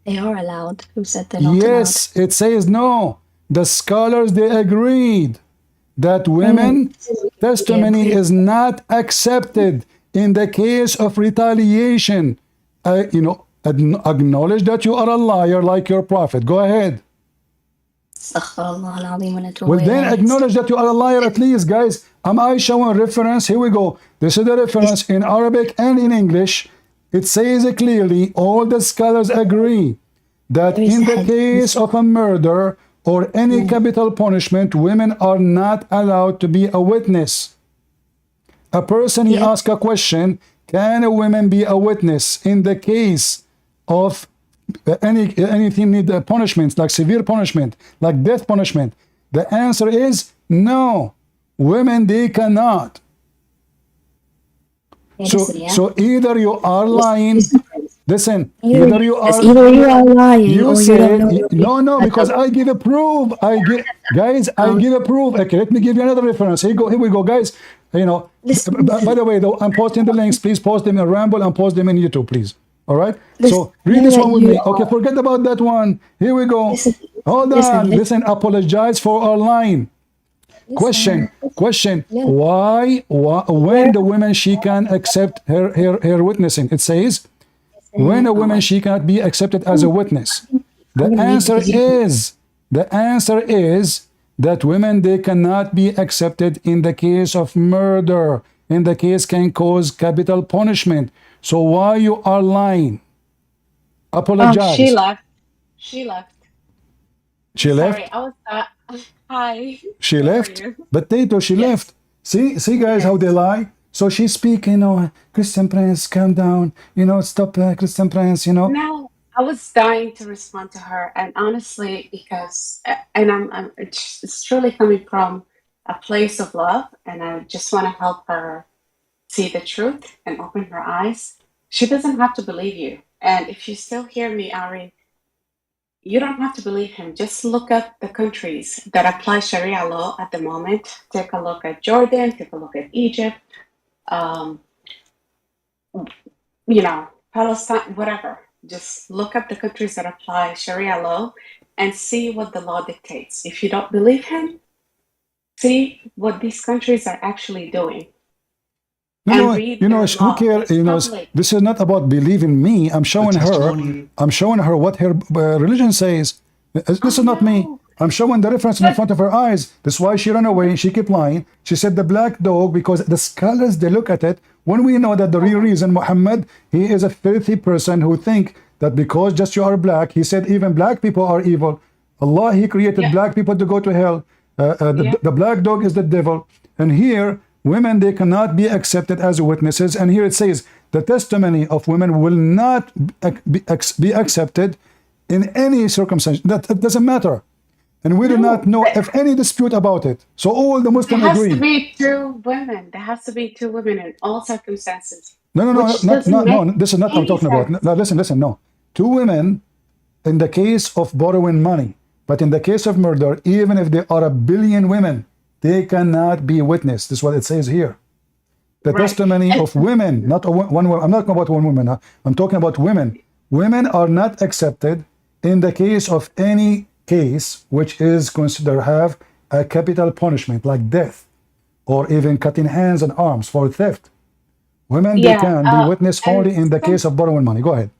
They are allowed. Who said they're not allowed? Yes, it says no. The scholars, they agreed that women testimony is not accepted in the case of retaliation. Acknowledge that you are a liar like your prophet. Go ahead. Well, then acknowledge that you are a liar at least, guys. Am I showing reference? Here we go. This is the reference in Arabic and in English. It says clearly, all the scholars agree that in the case of a murder or any capital punishment, women are not allowed to be a witness. A person, he asked a question, can a woman be a witness in the case of anything need punishments, like severe punishment, like death punishment? The answer is no. Women, they cannot. So either you are lying. Listen, either you are lying you or said, you don't know. no, because I give a proof. I give a proof. Okay, let me give you another reference. Here we go, guys. By the way, though, I'm posting the links. Please post them in Ramble and post them in YouTube, please. All right. So read this one with me. Okay, forget about that one. Here we go. Hold on. Listen, apologize for our line. Question. Why when the woman, she can accept her witnessing? It says, when a woman, she cannot be accepted as a witness. The answer is that women, they cannot be accepted in the case of murder. In the case can cause capital punishment. So why you are lying? Apologize. She left. She left. She left? Sorry, I was hi. She How left? are you? But Tato, she left. See guys, how they lie? So she speak, Christian Prince, calm down, stop, Christian Prince, No, I was dying to respond to her, and honestly, because it's truly coming from a place of love, and I just want to help her see the truth and open her eyes. She doesn't have to believe you, and if you still hear me, Ari, you don't have to believe him. Just look at the countries that apply Sharia law at the moment. Take a look at Jordan. Take a look at Egypt. Palestine, whatever. Just look at the countries that apply Sharia law and see what the law dictates. If you don't believe him, see what these countries are actually doing. No, who cares? This is not about believing me. I'm showing her what her religion says. This is not me. I'm showing the reference in front of her eyes. That's why she ran away. She kept lying. She said the black dog, because the scholars, they look at it. When we know that the real reason, Muhammad, he is a filthy person who think that because just you are black, he said even black people are evil. Allah, he created black people to go to hell. The black dog is the devil. And here, women, they cannot be accepted as witnesses. And here it says, the testimony of women will not be accepted in any circumstance. That doesn't matter. And we do not know if any dispute about it. So all the Muslims agree. There has to be two women. There has to be two women in all circumstances. No. This is not what I'm talking about. No, listen. No, two women in the case of borrowing money, but in the case of murder, even if there are 1 billion women, they cannot be witness. This is what it says here. The testimony of women, not one woman. I'm not talking about one woman. I'm talking about women. Women are not accepted in the case of any case which is considered have a capital punishment like death or even cutting hands and arms for theft. Women, they can be witness only in the case of borrowing money. Go ahead.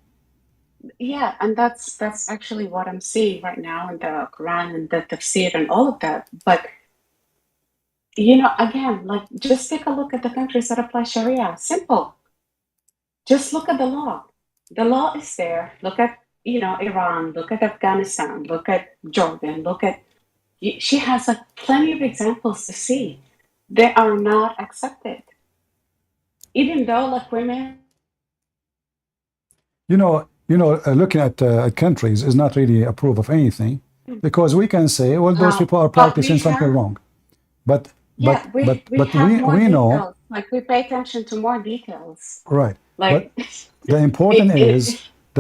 Yeah, and that's actually what I'm seeing right now in the Quran and the tafsir and all of that. But again, like, just take a look at the countries that apply Sharia. Simple. Just look at the law. The law is there. Look at Iran, look at Afghanistan, look at Jordan, she has plenty of examples to see. They are not accepted. Even though, like, women. Looking at countries is not really a proof of anything, because we can say, well, those people are practicing something wrong. But we know. Like, we pay attention to more details. Right. Like, but the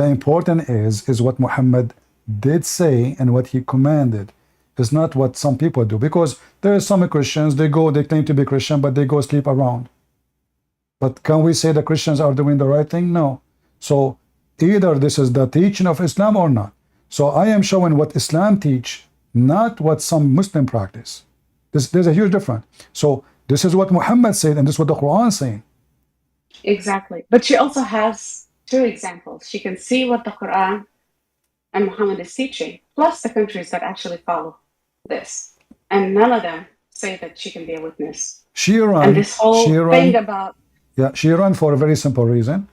important is what Muhammad did say and what he commanded. It's not what some people do, because there are some Christians, they claim to be Christian, but they go sleep around. But can we say the Christians are doing the right thing? No. So either this is the teaching of Islam or not. So I am showing what Islam teach, not what some Muslim practice. There's a huge difference. So this is what Muhammad said, and this is what the Quran is saying. Exactly. But she also has two examples. She can see what the Quran and Muhammad is teaching, plus the countries that actually follow this. And none of them say that she can be a witness. She ran. And this whole thing about she ran for a very simple reason.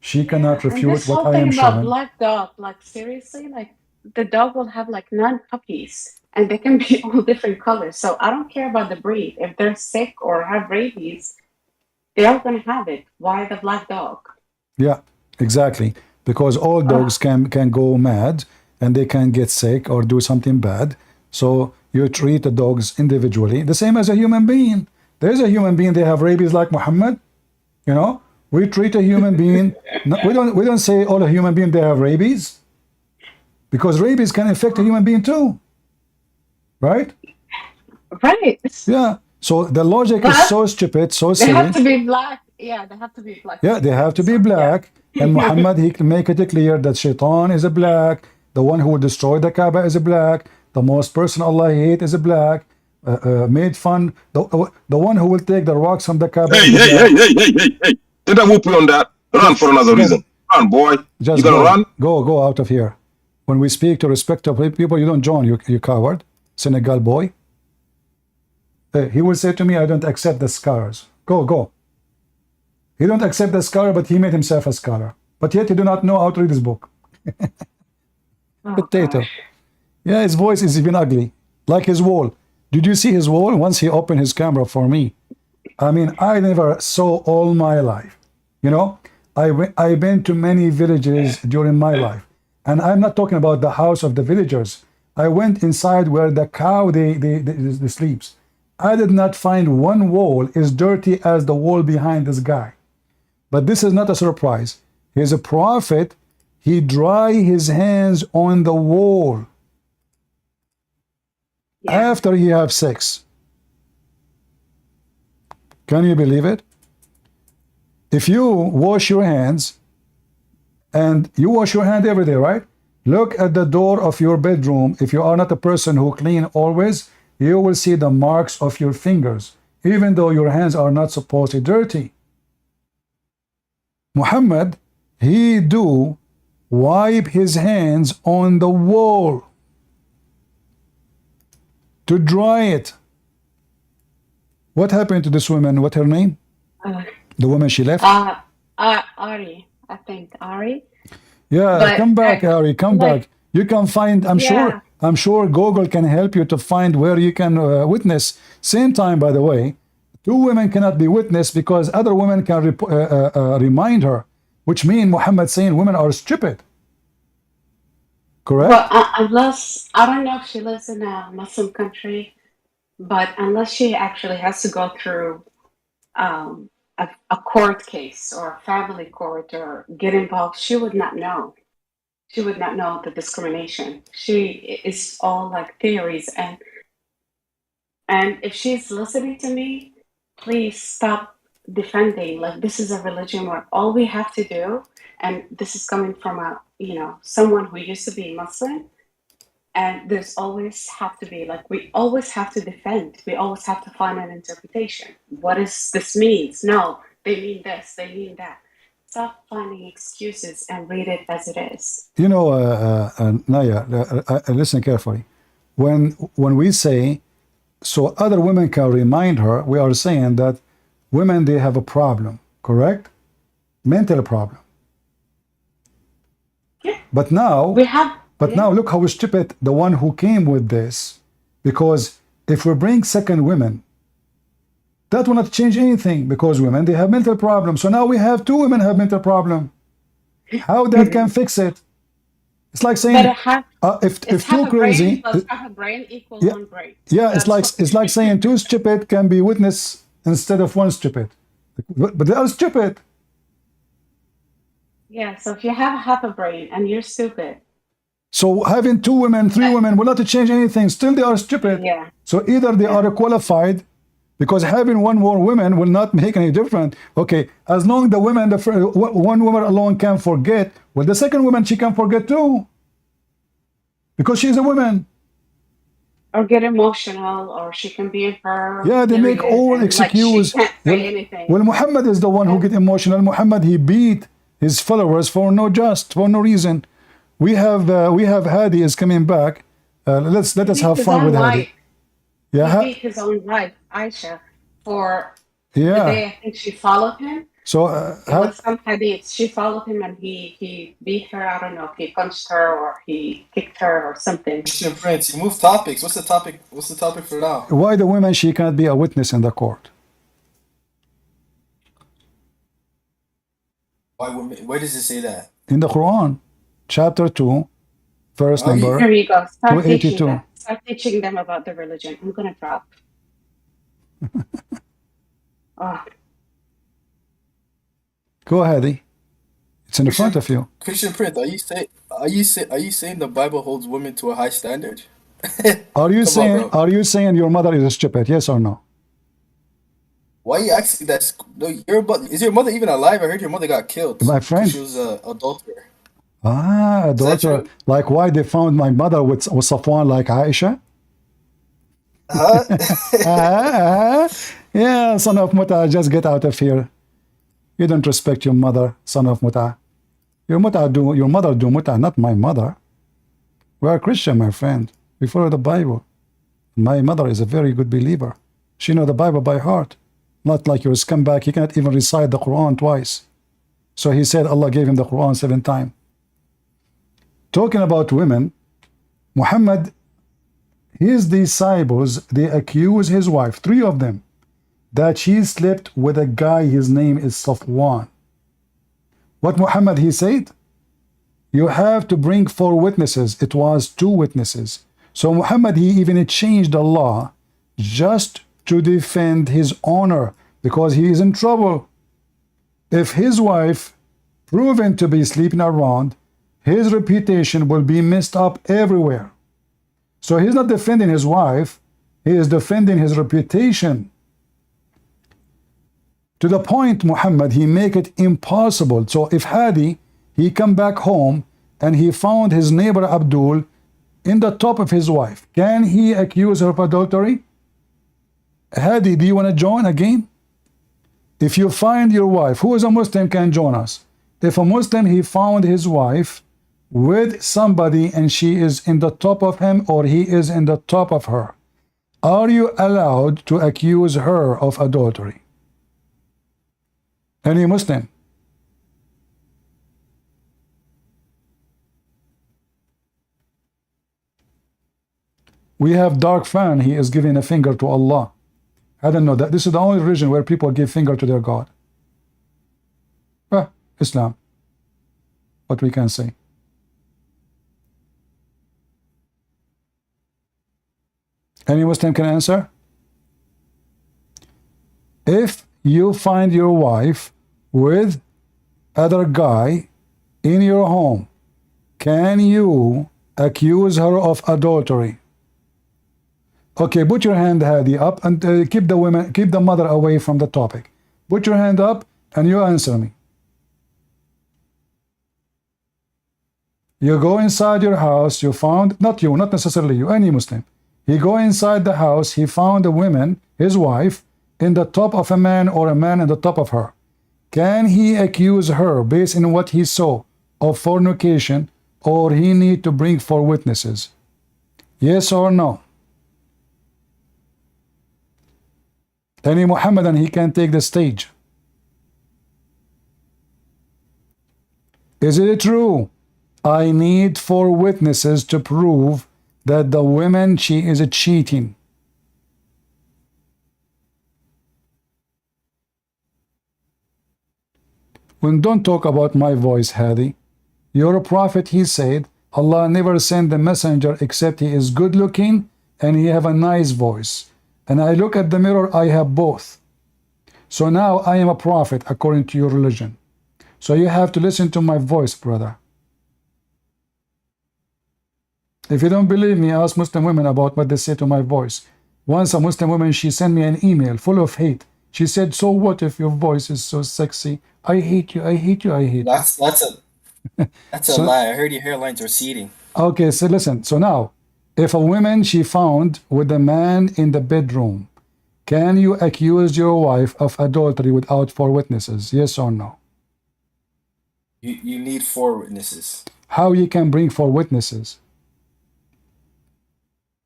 She cannot refute and this what whole I am thing about showing. black dog, like seriously, like the dog will have like 9 puppies and they can be all different colors. So I don't care about the breed. If they're sick or have rabies, they're all gonna have it. Why the black dog? Yeah, exactly. Because all dogs can go mad and they can get sick or do something bad. So you treat the dogs individually, the same as a human being. There's a human being, they have rabies like Muhammad. You know, we treat a human being. We don't say all a human being they have rabies, because rabies can infect a human being too, right? Right. Yeah. So the logic is so stupid, so They silly. have to be black. Yeah, they have to be black. Yeah, they have to be black. And Muhammad, he can make it clear that Shaitan is a black. The one who will destroy the Kaaba is a black. The most person Allah hates is a black. Made fun. The one who will take the rocks from the Kaaba. Hey. Did I whoop you on that? Run for another reason. Run, boy. Just you gonna run? Go out of here. When we speak to respectable people, you don't join, you coward. Senegal boy. He will say to me, I don't accept the scholars. Go. He don't accept the scholar, but he made himself a scholar. But yet he do not know how to read his book. Potato. Gosh. Yeah, his voice is even ugly. Like his wall. Did you see his wall? Once he opened his camera for me. I mean, I never saw all my life. You know, I've been to many villages during my life. And I'm not talking about the house of the villagers. I went inside where the cow, they sleeps. I did not find one wall as dirty as the wall behind this guy. But this is not a surprise. He's a prophet. He dry his hands on the wall after he have sex. Can you believe it? If you wash your hands, and you wash your hand every day, right? Look at the door of your bedroom. If you are not a person who clean always, you will see the marks of your fingers, even though your hands are not supposed to be dirty. Muhammad, he do wipe his hands on the wall to dry it. What happened to this woman? What her name? The woman she left? Ari. I think Ari. Yeah, But come back, Ari. Come back. You can find. I'm Yeah. sure Google can help you to find where you can witness. Same time, by the way, two women cannot be witness because other women can remind her, which means Muhammad saying women are stupid. Correct? Well, unless I don't know if she lives in a Muslim country, but unless she actually has to go through a court case or a family court or get involved, she would not know. She would not know the discrimination. She is all like theories, and if she's listening to me, please stop defending. Like, this is a religion where all we have to do, and this is coming from someone who used to be Muslim, and there's always have to be like, we always have to defend. We always have to find an interpretation. What does this means? No, they mean this, they mean that. Stop finding excuses and read it as it is. You know, Naya, listen carefully. When we say, so other women can remind her, we are saying that women, they have a problem, correct? Mental problem. Yeah. But now, We have. yeah. now look how stupid the one who came with this. Because if we bring second women, that will not change anything, because women, they have mental problems. So now we have two women have mental problem. How that can fix it? It's like saying, if two crazy, plus half a brain equals yeah, one brain. yeah, it's That's like saying two stupid can be witness instead of one stupid, but they are stupid. Yeah, so if you have half a brain and you're stupid, So having two women, three women will not change anything. Still, they are stupid. yeah. So either they are qualified, because having one more woman will not make any difference. Okay, as long the women, one woman alone can forget, well, the second woman, she can forget too, because she's a woman. or get emotional, or she can be in her Yeah, they make period all and like she excuse. can't Well, say anything. well, Muhammad is the one who get emotional. Muhammad, he beat his followers for no reason. We have Hadi is coming back. Let us He beat have his fun with own Hadi. wife. Yeah, He beat his own wife, Aisha, for the yeah. day I think she followed him. So It was some hadith. She followed him and he beat her. I don't know if he punched her or he kicked her or something. Christian Prince, you move topics. What's the topic? What's the topic for now? why the women she can't be a witness in the court? Why women? Where does it say that? In the Quran, chapter 2, verse number Here you go. Start teaching 282. them. Start teaching them about the religion. I'm gonna drop. Oh. Go ahead. It's in front of you. Christian Prince, are you saying the Bible holds women to a high standard? Are you Come on, bro. are you saying your mother is stupid? Yes or no? Why are you asking that? No, is your mother even alive? I heard your mother got killed. My friend. She was an adulterer. Ah, Is that daughter. true? Like why they found my mother with Safwan like Aisha? Huh? Yeah, son of Muta, just get out of here. You don't respect your mother, son of Muta. Your mother do Muta, not my mother. We are Christian, my friend. We follow the Bible. My mother is a very good believer. She know the Bible by heart. Not like your scumbag, he cannot even recite the Quran twice. So he said Allah gave him the Quran 7 times. Talking about women, Muhammad, his disciples, they accuse his wife, 3 of them, that she slept with a guy, his name is Safwan. What Muhammad, he said? You have to bring 4 witnesses. It was 2 witnesses. So Muhammad, he even changed the law just to defend his honor because he is in trouble. If his wife proven to be sleeping around, his reputation will be messed up everywhere. So he's not defending his wife, he is defending his reputation. To the point, Muhammad, he make it impossible. So if Hadi, he come back home and he found his neighbor Abdul in the top of his wife, can he accuse her of adultery? Hadi, do you want to join again? If you find your wife, who is a Muslim can join us. If a Muslim, he found his wife with somebody and she is in the top of him or he is in the top of her, are you allowed to accuse her of adultery? Any Muslim? We have Dark Fan, he is giving a finger to Allah. I don't know that. This is the only religion where people give finger to their God. Islam. What we can say. Any Muslim can answer? If you find your wife with other guy in your home, can you accuse her of adultery? Okay, put your hand, Hadi, up and keep the mother away from the topic. Put your hand up and you answer me. You go inside your house, you found, not you, not necessarily you, any Muslim. He go inside the house, he found a woman, his wife, in the top of a man or a man in the top of her. Can he accuse her based on what he saw of fornication, or he need to bring 4 witnesses? Yes or no? Any Muhammadan, he can take the stage. Is it true? I need 4 witnesses to prove that the woman, she is cheating. When don't talk about my voice, Hadi. You're a prophet, he said, Allah never sent a messenger except he is good looking and he have a nice voice. And I look at the mirror, I have both. So now I am a prophet according to your religion. So you have to listen to my voice, brother. If you don't believe me, ask Muslim women about what they say to my voice. Once a Muslim woman, she sent me an email full of hate. She said, so what if your voice is so sexy? I hate you, I hate you, I hate you. That's a lie. I heard your hairlines are receding. Okay, so listen. So now, If a woman she found with a man in the bedroom, can you accuse your wife of adultery without 4 witnesses? Yes or no? You need 4 witnesses. How you can bring 4 witnesses?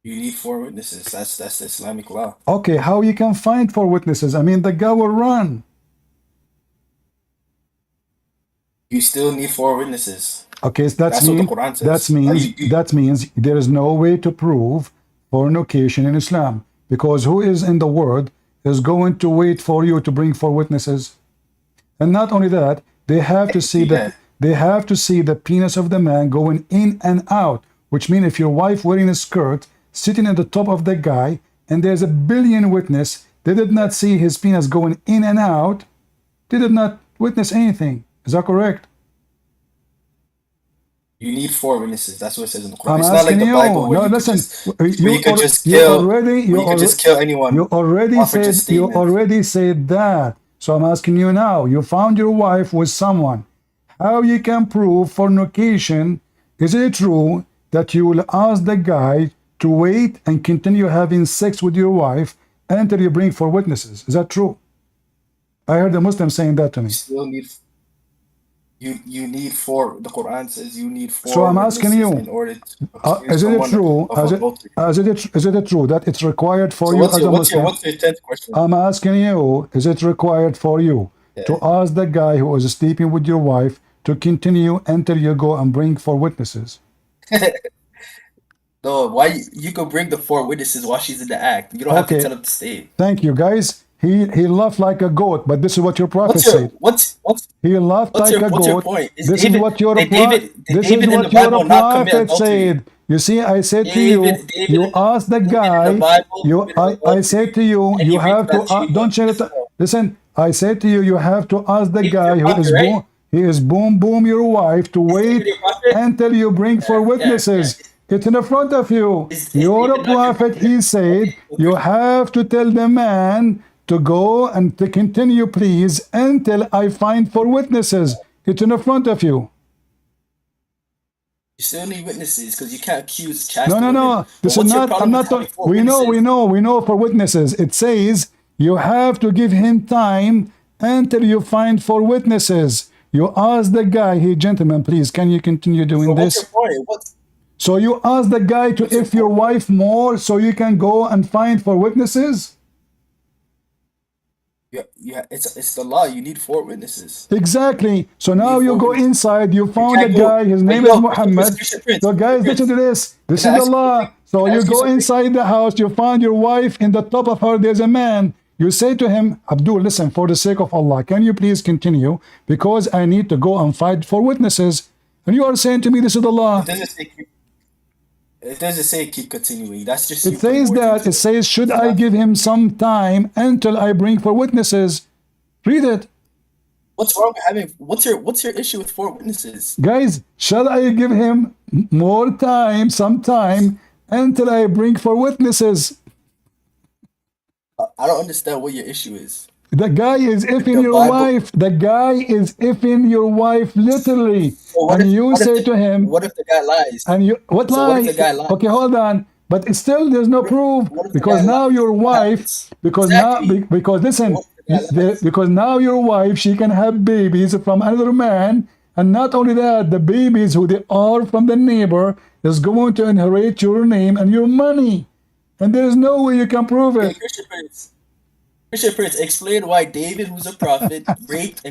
You need 4 witnesses. That's Islamic law. Okay, how you can find 4 witnesses? I mean, the guy will run. You still need 4 witnesses. Okay, so That's what the Quran says. that means there is no way to prove fornication in Islam, because who is in the world is going to wait for you to bring 4 witnesses? And not only that, they have to see the penis of the man going in and out, which means if your wife wearing a skirt sitting at the top of the guy and there's a billion witness, they did not see his penis going in and out, they did not witness anything. Is that correct? You need 4 witnesses. That's what it says in the Quran. I'm It's not like asking the Bible where no, you listen. could just kill anyone. You already off of just said. You statements. already said that. So I'm asking you now. You found your wife with someone. How you can prove fornication? Is it true that you will ask the guy to wait and continue having sex with your wife until you bring 4 witnesses? Is that true? I heard a Muslim saying that to me. You still need. You need 4. The Quran says you need 4. So I'm asking you, in order to is it true? Is it true that it's required for you as a Muslim? What's your 10th question? I'm asking you, is it required for you to ask the guy who is sleeping with your wife to continue until you go and bring 4 witnesses? No, why you could bring the 4 witnesses while she's in the act. You don't have to tell them to stay. Thank you, guys. He laughed like a goat, but this is what your prophet said. He laughed like a goat. Your point? This is what your prophet said. You see, I said to you, you ask the guy. I said to you, you have to. Don't change it. Listen, I said to you, you have to ask the guy who is boom. He is boom your wife to wait until you bring 4 witnesses. It's in the front of you. You're a prophet. He said you have to tell the man to go and to continue, please, until I find 4 witnesses. It's in the front of you. You still need witnesses because you can't accuse chastity. No. This is not. I'm not talking. We know for witnesses. It says you have to give him time until you find 4 witnesses. You ask the guy, hey, gentlemen, please, can you continue doing this? What's your point? So you ask the guy to if your wife more so you can go and find 4 witnesses? Yeah, it's the law. You need 4 witnesses. Exactly. So now you go inside, you found a guy, his name is Mohammed. So guys, listen to this. This is the law. So you go inside the house, you find your wife, in the top of her there's a man. You say to him, Abdul, listen, for the sake of Allah, can you please continue? Because I need to go and find 4 witnesses. And you are saying to me, this is the law. It doesn't say keep continuing. That's just. It says that. It says, should I give him some time until I bring 4 witnesses? Read it. What's wrong with having? What's your issue with 4 witnesses? Guys, shall I give him more time, some time, until I bring 4 witnesses? I don't understand what your issue is. The guy is effing your wife. The guy is effing your wife literally. And you say to him, what if the guy lies? And you what lie? What if the guy lies? Okay, hold on. But it's still there's no proof because now your wife, because listen, because now your wife, she can have babies from another man, and not only that, the babies who they are from the neighbor is going to inherit your name and your money, and there is no way you can prove it. Christian Prince, explain why David, who's a prophet, raped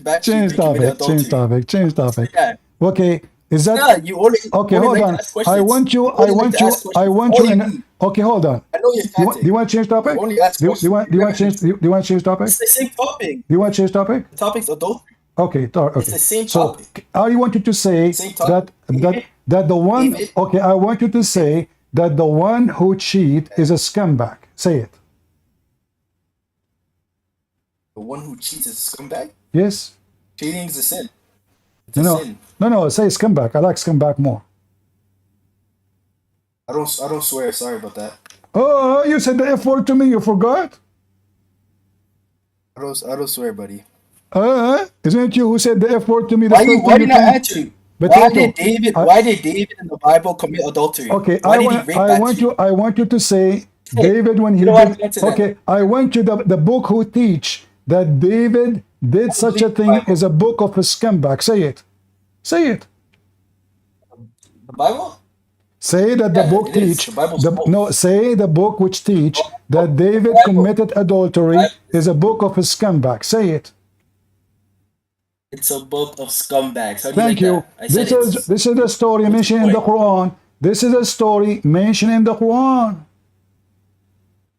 back. Change topic. Yeah. Okay, is that? Yeah, you only. Okay, hold on. I want you. Okay, hold on. I know your tactic. Do you want to change topic? Only ask do you want to change topic? It's the same topic. Do you want to change topic? The topic's adultery. Okay, okay. It's the same topic. So I want you to say that the one. David. Okay, I want you to say that the one who cheat is a scumbag. Say it. The one who cheats is a scumbag? Yes. Cheating is a sin. It's a sin. No, say scumbag. I like scumbag more. I don't swear. Sorry about that. Oh, you said the F word to me. You forgot? I don't swear, buddy. Isn't it you who said the F word to me? Why do you not answer? Why Potato. did David? Why did David in the Bible commit adultery? Okay, Why did he rape Bathsheba? I want you to say Hey, David when he you don't have did. to answer that. Okay, I want you the book who teach that David did such a believe the thing Bible. is a book of a scumbag. Say it. Say it. The Bible? Say that the Yeah, book it is. teach The Bible's both. no. Say the book which teach that David committed adultery is a book of a scumbag. Say it. It's a book of scumbags. How do you Thank like you. that? I said This is a story what's the mentioned in the point? Quran. This is a story mentioned in the Quran.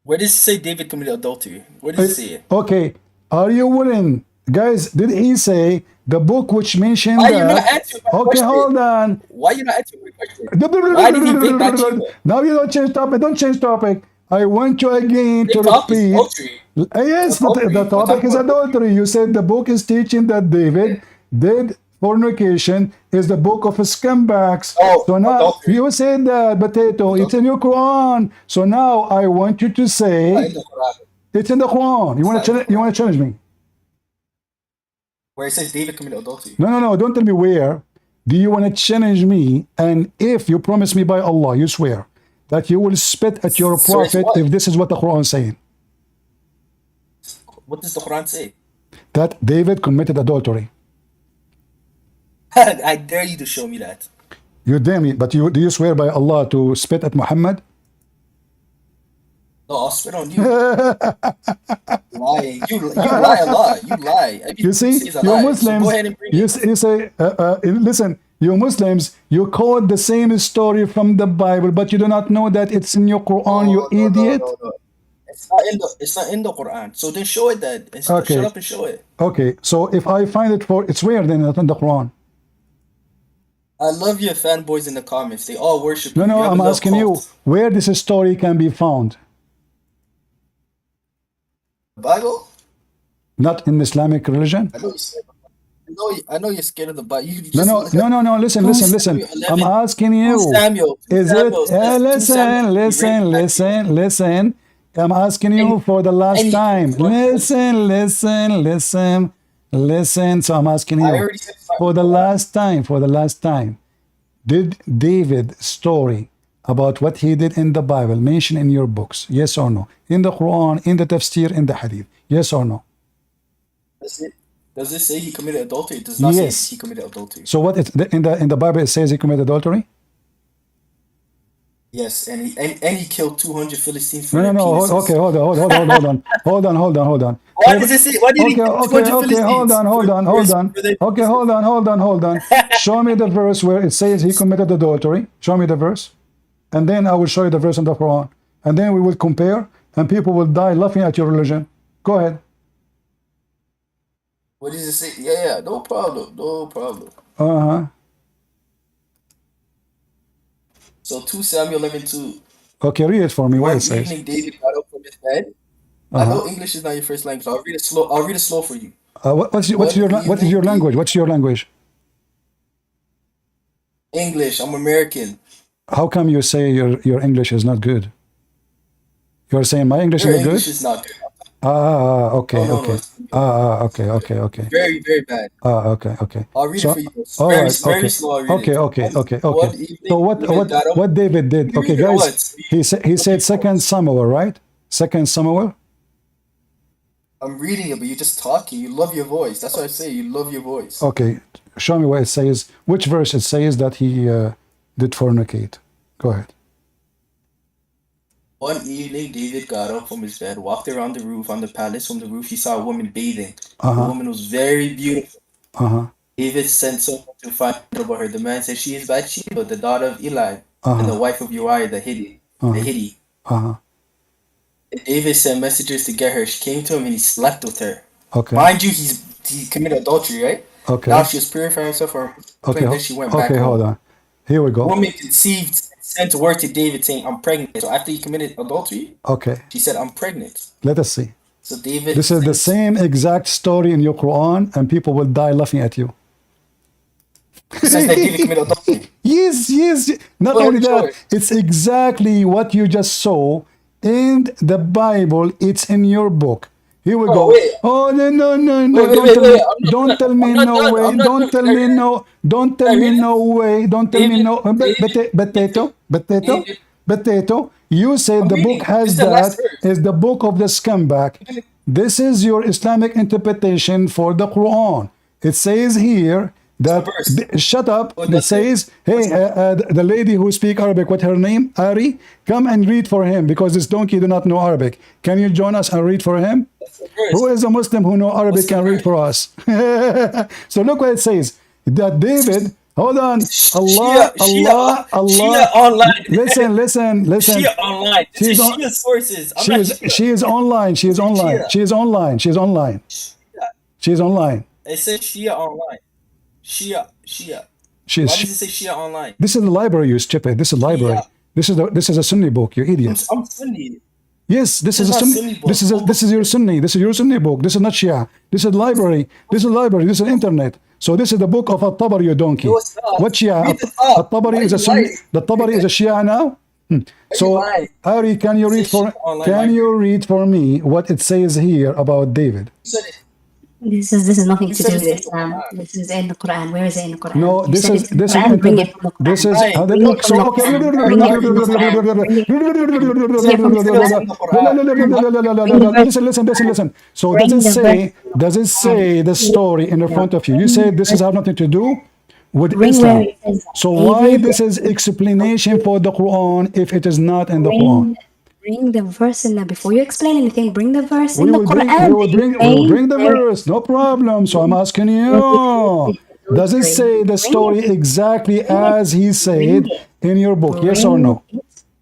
Where does it say David committed adultery? Where does it say it? Okay, are you willing, guys? Did he say the book which mentioned Why you not that? answering my Okay, question? hold on. Why you not answering my question? Why did he rape Bathsheba? Now you don't change topic. Don't change topic. I want you again to The topic is repeat. adultery. Yes, Adultery. the We're topic talking is about adultery. You said the book is teaching that David did fornication is the book of scumbags. Oh, So now adultery. you said that potato. It's in your Quran. So now I want you to Not say in the Quran. it's in the Quran. You want It's not in to the you want to challenge me? Where it says David committed adultery. No. Don't tell me where. Do you want to challenge me? And if you promise me by Allah, you swear that you will spit at your So it's prophet what? if this is what the Quran is saying. What does the Quran say? That David committed adultery. I dare you to show me that. You dare me, but do you swear by Allah to spit at Muhammad? No, I'll spit on you. Lying. You lie a lot. You lie. Everything You see, say is a you lie. So Muslims, go ahead and bring you, it. you say, listen, you Muslims, you quote the same story from the Bible, but you do not know that it's in your Quran, you idiot. No. It's not in the Quran. So then show it then. Okay. Shut up and show it. Okay, so if I find it it's where then not in the Quran? I love your fanboys in the comments. They all worship you. No, You have a I'm little asking you cult. where this story can be found. The Bible? Not in Islamic religion. I know you're scared. I know you're scared of the Bible. You No, just no, look no, at no, no. Listen, 2 listen, listen. Samuel I'm 11. asking 2 you. Samuel. 2 Is it? Samuel says 2 Samuel. Listen, He raped listen, Bathsheba. listen. I'm asking you for the last any- time. Listen. So I'm asking I you already said for the last time. Did David story about what he did in the Bible mention in your books? Yes or no? In the Quran, in the tafsir, in the hadith? Yes or no? Does it say he committed adultery? It does not Yes. say he committed adultery. So what in the Bible it says he committed adultery? Yes, and he killed 200 Philistines for No, their penises. okay, hold on. Why does it say? Why did he kill 200 Philistines? Hold on. For their Okay, hold on. Show me the verse where it says he committed adultery. Show me the verse. And then I will show you the verse in the Quran. And then we will compare, and people will die laughing at your religion. Go ahead. What does it say? Yeah, no problem. Uh-huh. So 2 Samuel 11:2. Okay, read it for me, what One it says. evening David got up from his bed. I know English is not your first language. I'll read it slow for you. What is your language? What's your language? English. I'm American. How come you say your English is not good? You're saying my English Your is not English good? is not good. Okay. No, it's Okay. very, very bad. Okay. I'll read it for you. All Very, right. very slow. I'll read it. Okay. One evening, So David got up. what David did? You Okay, read it guys. once. He said Second Samuel, right? Second Samuel. I'm reading it, but you're just talking. You love your voice. That's what I say. You love your voice. Okay. Show me where it says which verse it says that he did fornicate. Go ahead. One evening, David got up from his bed, walked around the roof on the palace. From the roof, he saw a woman bathing. The woman was very beautiful. David sent someone to find out about her. The man said, "She is Bathsheba, the daughter of Eli, and the wife of Uriah the Hittite." David sent messengers to get her. She came to him and he slept with her. Okay. Mind you, he committed adultery, right? Okay. Now she was purifying herself for her. Okay. Then she went back home. Hold on. Here we The go. woman conceived and sent word to David saying, "I'm pregnant." So after he committed adultery, Okay. she said, "I'm pregnant." Let us see. So David. This is the same exact story in your Quran, and people will die laughing at you. It says that David committed adultery. Yes. Not only that, it's exactly what you just saw in the Bible. It's in your book. Here we Oh, go. wait. Oh, no, no, no, no. Wait, Don't wait, tell wait, me. wait. I'm not Don't done. tell me I'm not no done. way. I'm not Don't done. tell Can I me read it? no. Don't tell Can I me read it? no way. Don't tell me David, no. David, Potato, potato, David. potato. You said I'm the book reading. This is has the last that verse. is the book of the scumbag. This is your Islamic interpretation for the Quran. It says here What's the that verse? shut up. Oh, It that's it. says, hey, the lady who speak Arabic, what her name? Ari, come and read for him because this donkey do not know Arabic. Can you join us and read for him? What's the Who verse? is a Muslim who know What's Arabic the can read verse? for us? So look what it says. That David, hold on, Shia, Allah. Shia online. Listen. Shia online. This She's is on. Shia sources. I'm She not is. Shia. She is online. She is This is online. Shia. She is online. She is online. Shia. She is online. It says Shia online. Shia. She Why does it is. say Shia online? This is the library, you stupid. This is Shia. library. This is a Sunni book, you idiot. I'm Sunni. Yes, this is a not Sunni. Sunni book. This is your Sunni. This is your Sunni book. This is not Shia. This is library. This is library. This is internet. So this is the book of At-Tabari, you donkey. No, it's not. What Shia? Read the top. At-Tabari Why is a you Sunni. lying? The Tabari is a Shia now. So lying? Ari, can you It read says for? Shia online Can library. you read for me what it says here about David? You said it. This is nothing You to said do it's with in the Islam. Quran. This is in the Quran. Where is it in the Quran? No, You this said is it's in the this is Quran. Bring it from the Quran. this is Right. Bring it from so the okay. Quran. Bring it from the Quran. Bring it from the Quran. See it from the It says in Quran. the Quran. Bring the verse. Listen. So Bring the verse. does it say the story in the front of you? You said this is have nothing to do with Bring where Islam. it says So why David. this is explanation for the Quran if it is not in the Quran? Bring the verse in there before you explain anything. Bring the verse in We the will Quran. bring the verse, no problem. So I'm asking you, does it say the story exactly as he said in your book? Yes or no?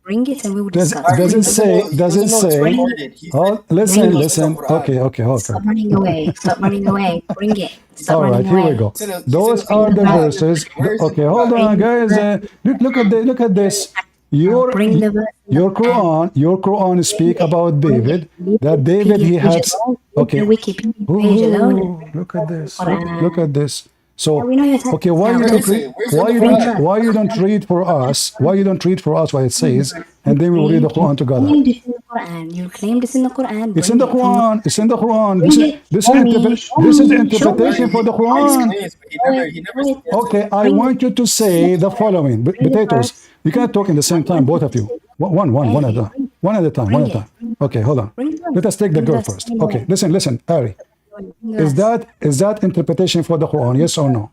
Bring it and we will Does discuss. does He it say? he Does it doesn't know it's say? recorded. He Oh, said listen. it's in the Quran. Okay. Stop running away. Stop running away. Bring it. Stop All right, running here we away. go. He said it Those was in are the the Quran. verses. Where is the Okay, hold Quran? on, guys. Look at this. Your Bring the verse in the your Quran speak about David. Leave the That David Wikipedia he page had. alone. Leave Okay. the Wikipedia page alone. Ooh, look at this. Quran. Look at this. So Yeah, we know you're talking okay, why you now. don't Where is read? it? Where's it in the Quran? Why you don't read for us? Why you don't read for us what it says, and then we will read the Quran together. You claimed it's in the Quran. You claimed it's in the Quran. It's in the Quran. It's in the Quran. Bring it. Show me. Show This is me. interpretation for the He Quran. explains, but he never Show it. suggests Okay, I Bring want you to say the following. Bring the Potatoes, verse. you cannot talk in the same time, both of you. One at a time. One at a time. One at a time. Okay, hold on. Bring the verse. Let us take the Bring the girl verse. first. Bring the Okay, verse. listen, Ari. Bring the Is verse. that interpretation for the Quran? Yes or no?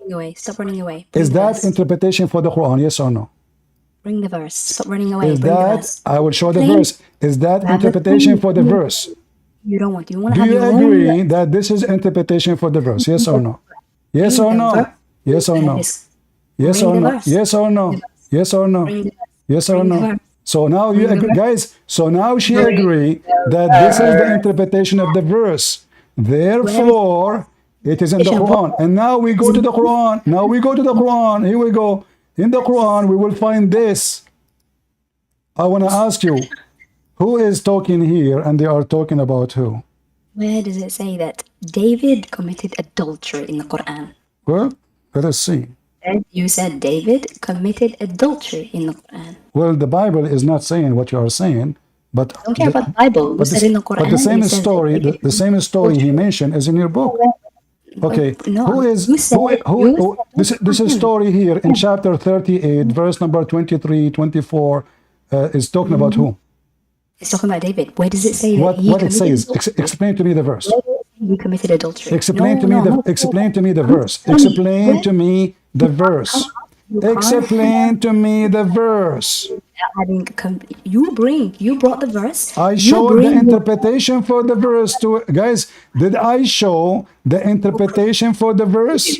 Running away. Stop running away. Bring Is the that verse. interpretation for the Quran? Yes or no? Bring the verse. Stop running away. Is Bring the that verse. I will show the Claim- verse? Is that Have a interpretation claim. for the verse? You don't want. You want to Do have you your agree own. that this is interpretation for the verse? Yes or no? Yes or no? Yes or no? Yes or Bring the no? verse. Yes or no? Yes or no? Bring the verse. Yes or Bring the no? verse. So now you Bring the agree, verse. guys. So now she agree that this is the interpretation of the verse. Therefore, it is in the Quran. And now we go to the Quran. Now we go to the Quran. Here we go. In the Quran, we will find this. I want to ask you, who is talking here, and they are talking about who? Where does it say that David committed adultery in the Quran? Well, let us see. You said David committed adultery in the Quran. Well, the Bible is not saying what you are saying, but I don't care about the Bible. You said in the Quran. but the same it says story, that David the same story he mentioned is in your book. Okay, No, who is you said- you said this is story here in chapter 38, verse number 23, 24, is talking about who? It's talking about David. Where does it say that What he it committed says? adultery? Explain to me the verse. Where does it say he committed adultery? Explain No, to me no, the no. explain to me the verse. Tell me, Explain where- to me the verse. You can't Explain to me the verse. adding you brought the verse. I You showed the bring interpretation for the verse to guys. Did I show the interpretation for the verse?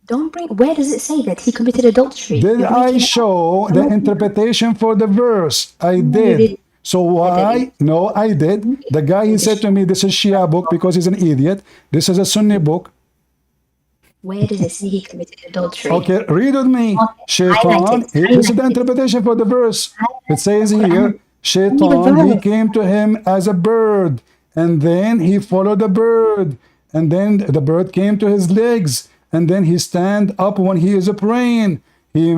Don't bring. Where does it say that he committed adultery? Did You're I making up. show the interpretation for the verse? I did. didn't. So why? No, I did. The guy he said to me, "This is Shia book because he's an idiot. This is a Sunni book." Where does it say he committed adultery? Okay, read with me. Shaitan. Highlight it. This is the interpretation for the verse. It says here, Shaitan, he came to him as a bird, and then he followed the bird, and then the bird came to his legs, and then he stand up when he is praying. He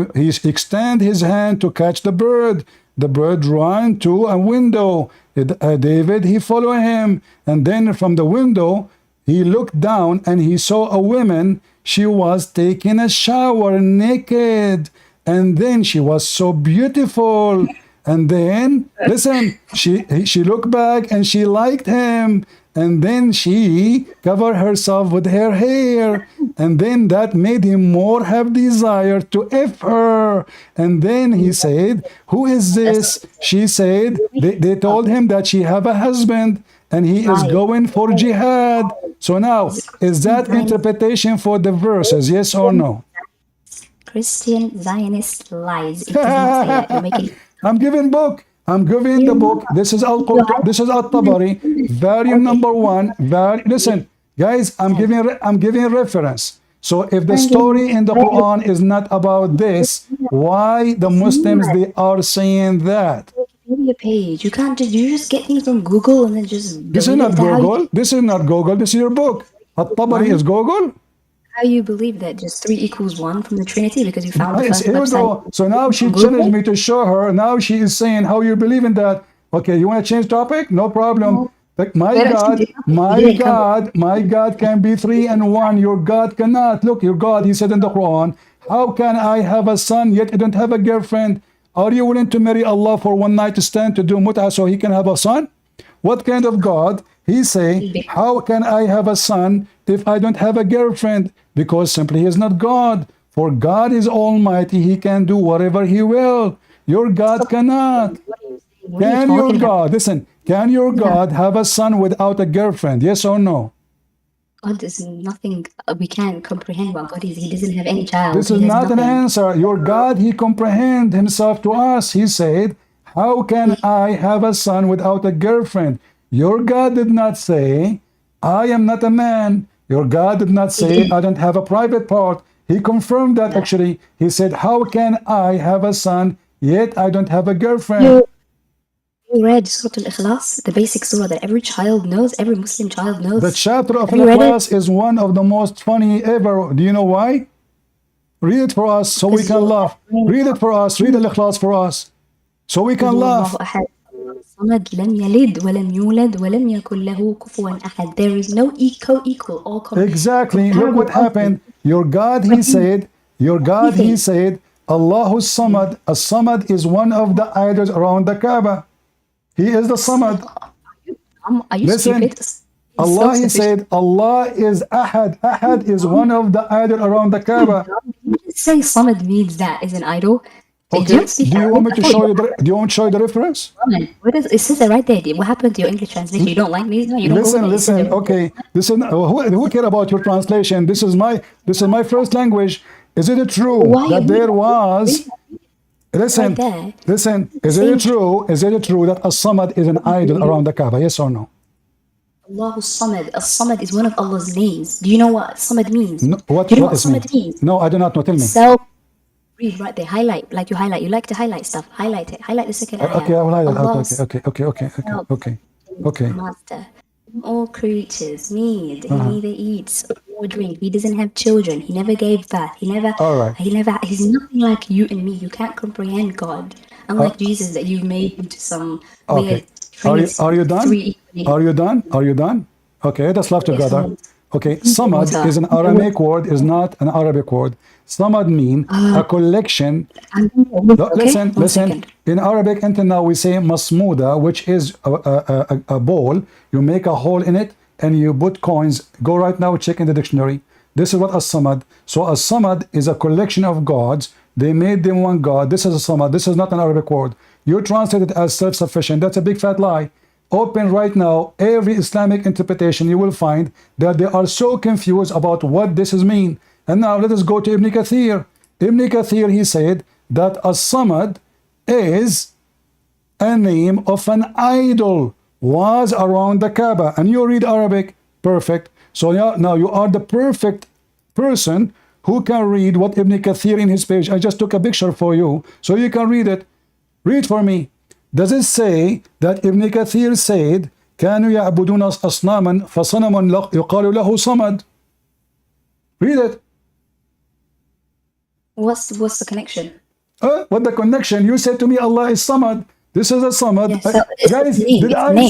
extend his hand to catch the bird. The bird ran to a window, David, he followed him. And then from the window, he looked down and he saw a woman. She was taking a shower naked. And then she was so beautiful. And then, listen, she looked back and she liked him. And then she covered herself with her hair. And then that made him more have desire to F her. And then he said, who is this? She said, they told him that she have a husband and he is going for jihad. So now, is that interpretation for the verses, yes or no? Christian Zionist lies. It does not say that. You're making. I'm giving book. I'm giving the book. This is Al-Tabari, volume number 1. Listen, guys, I'm giving reference. So if the story in the Quran is not about this, why the Muslims they are saying that? Wikipedia page. You can't just you just get things from Google and then just. This is not Google. This is not Google. This is your book. Al-Tabari is Google. How you believe that just 3 equals 1 from the Trinity because you found the first Here we website. go. So now she challenged me to show her. Now she is saying how you believe in that. Okay, you want to change topic? No problem. Like my God can be 3 and 1. Your God cannot. Look, your God, he said in the Quran, how can I have a son yet I don't have a girlfriend? Are you willing to marry Allah for one night to stand to do mut'ah so he can have a son? What kind of God? He say, how can I have a son if I don't have a girlfriend? Because simply he is not God. For God is almighty. He can do whatever he will. Your God cannot. Can your God, listen, can your God have a son without a girlfriend? Yes or no? God is nothing we can't comprehend what God is. He doesn't have any child. This is not an answer. Your God, he comprehend himself to us. He said, how can I have a son without a girlfriend? Your God did not say, I am not a man. Your God did not say, I don't have a private part. He confirmed that actually. He said, how can I have a son, yet I don't have a girlfriend? You read Surah Al-Ikhlas, the basic surah that every child knows, every Muslim child knows. The chapter of Al-Ikhlas is one of the most funny ever. Do you know why? Read it for us so we can laugh. Read it for us. Read Al-Ikhlas for us so we can laugh. There is no equal. All exactly. Look what happened. Your God, he said, Allahu Samad. As-Samad is one of the idols around the Kaaba. He is the Samad. Are you Listen, stupid? Allah, he said, Allah is Ahad. Ahad is one of the idols around the Kaaba. Say Samad means that is an idol. Okay. Do you want me to show you the reference? What is it says it right there. What happened to your English translation? You don't like me? No, you don't listen. Okay. Listen. Who care about your translation? This is my first language. Is it true that there was? Listen. Is it true that As-Samad is an idol around the Kaaba? Yes or no? Allahu Samad. As-Samad is one of Allah's names. Do you know what Samad means? No, what Samad means? No, I do not know. Tell me. So read right there. Highlight like you highlight. You like to highlight stuff. Highlight it. Highlight the second ayah. Okay, I will highlight. Okay. Master. All creatures need. He neither eats or drink. He doesn't have children. He never gave birth. He's nothing like you and me. You can't comprehend God. Unlike Jesus that you've made into some weird Are you done? Are you done? Okay, let's laugh together. Okay, Samad is an Aramaic word, is not an Arabic word. Samad mean a collection. Listen. In Arabic, until now we say masmuda, which is a bowl. You make a hole in it and you put coins. Go right now, check in the dictionary. This is what as-Samad. So as-Samad is a collection of gods. They made them one God. This is a Samad. This is not an Arabic word. You translate it as self-sufficient. That's a big fat lie. Open right now every Islamic interpretation. You will find that they are so confused about what this is mean. And now let us go to Ibn Kathir. Ibn Kathir, he said that as-Samad is a name of an idol was around the Kaaba. And you read Arabic. Perfect. So now you are the perfect person who can read what Ibn Kathir in his page. I just took a picture for you so you can read it. Read for me. Does it say that Ibn Kathir said كانوا يعبدون أصناما فصنم يقال له صمد? Read it. What's the connection? What the connection? You said to me Allah is Samad. This is a Samad. Yes, so it's Guys, name. did It's I name.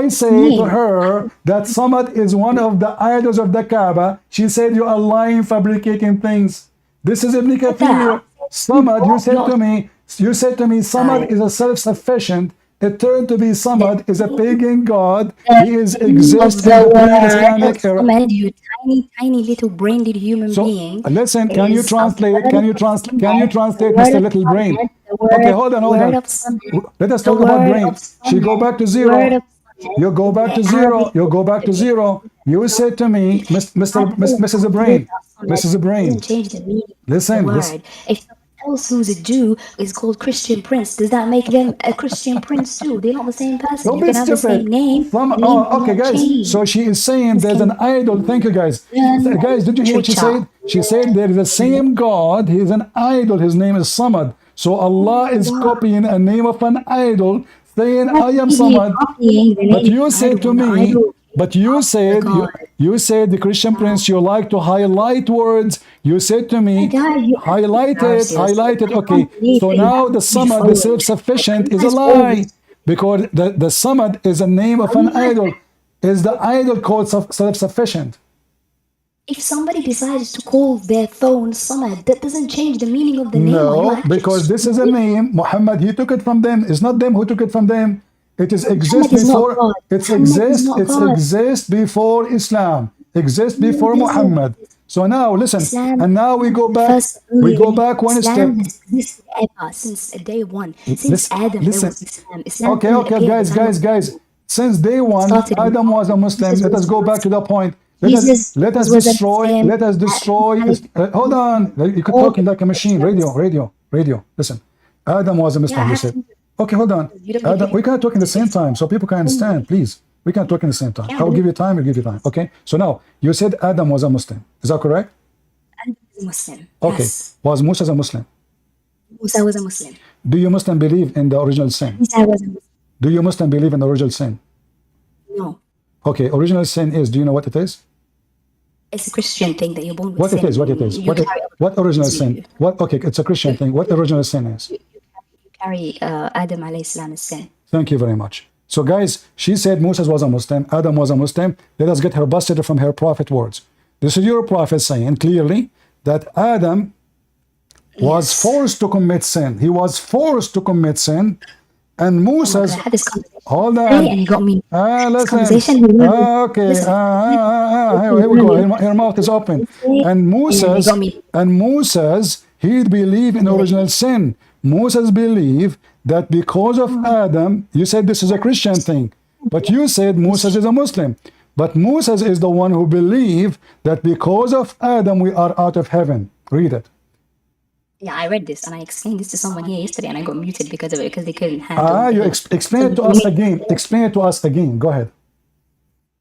say to Name. her that Samad is one of the idols of the Kaaba? She said you are lying, fabricating things. This is Ibn Kathir. Samad, you said to me, Samad is a self-sufficient. It turned to be Samad is a pagan god. He is existing in the pre-Islamic era. Samad, you tiny little brain-dead human being. Listen, can you translate? Can you translate, Mr. Little Brain? Okay, hold on. Let us talk about brain. She go back to zero. You go back to zero. You go back to zero. You said to me, Mrs. Brain, Mrs. Brain. Change the meaning. Listen. If someone else who's a Jew is called Christian Prince, does that make them a Christian Prince too? They're not the same person. Don't You be can have the stupid. same name. Okay, guys. Change. So she is saying there's an idol. Thank you, guys. Guys, did you hear what she said? She said there is the same God. He is an idol. His name is Samad. So Allah is copying a name of an idol, saying, I am Samad. But you said to me, you said the Christian Prince, you like to highlight words. You said to me, highlight it. Okay, so now the Samad, the self-sufficient, is a lie. Because the Samad is a name of an idol. Is the idol called self-sufficient? If somebody decides to call their phone Samad, that doesn't change the meaning of the name. No, because this is a name. Muhammad, he took it from them. It's not them who took it from them. It is exist before. It exists before Islam. Exists before Muhammad. So now listen, and now we go back. We go back one step. Since day one, since Adam, there was Islam. Okay, guys. Since day one, Adam was a Muslim. Let us go back to the point. Let us destroy. Hold on. You could talk like a machine. Radio. Listen. Adam was a Muslim, you said. Okay, hold on. Adam, we can't talk in the same time so people can understand, please. We can't talk in the same time. I will give you time, Okay? So now, you said Adam was a Muslim. Is that correct? Adam was a Muslim. Okay. Yes. Was Musa a Muslim? Musa was a Muslim. Do you Muslim believe in the original sin? Musa was a Muslim. Do you Muslim believe in the original sin? No. Okay, original sin is, do you know what it is? It's a Christian thing that you're born with. What it is? What original sin? Okay, it's a Christian thing. What original sin is? You carry Adam alayhi salam's sin. Thank you very much. So guys, she said Moses was a Muslim, Adam was a Muslim. Let us get her busted from her prophet words. This is your prophet saying clearly that Adam was forced to commit sin. He was forced to commit sin. And Moses, hold on. And you got me. Listen. Okay. Here we go. Her mouth is open. And Moses, he believed in original sin. Moses believed that because of Adam, you said this is a Christian thing, but you said Moses is a Muslim. But Moses is the one who believed that because of Adam, we are out of heaven. Read it. Yeah, I read this and I explained this to someone here yesterday and I got muted because of it, because they couldn't handle you explain it to us again. Explain it to us again. Go ahead.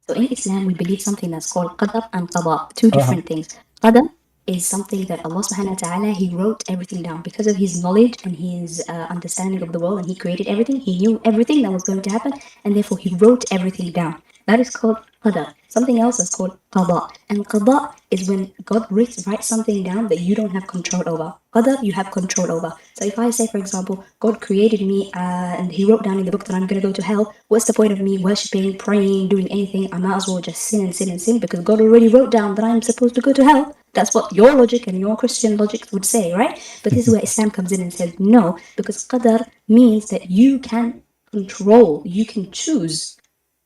So in Islam, we believe something that's called qadar and qada, two different things. Qadar is something that Allah subhanahu wa ta'ala, He wrote everything down because of His knowledge and His understanding of the world, and He created everything. He knew everything that was going to happen, and therefore He wrote everything down. That is called qadar. Something else is called qada. And qada is when God writes something down that you don't have control over. Qadar, you have control over. So if I say, for example, God created me and He wrote down in the book that I'm going to go to hell, what's the point of me worshipping, praying, doing anything? I might as well just sin because God already wrote down that I'm supposed to go to hell. That's what your logic and your Christian logic would say, right? But this is where Islam comes in and says no, because qadar means that you can control, you can choose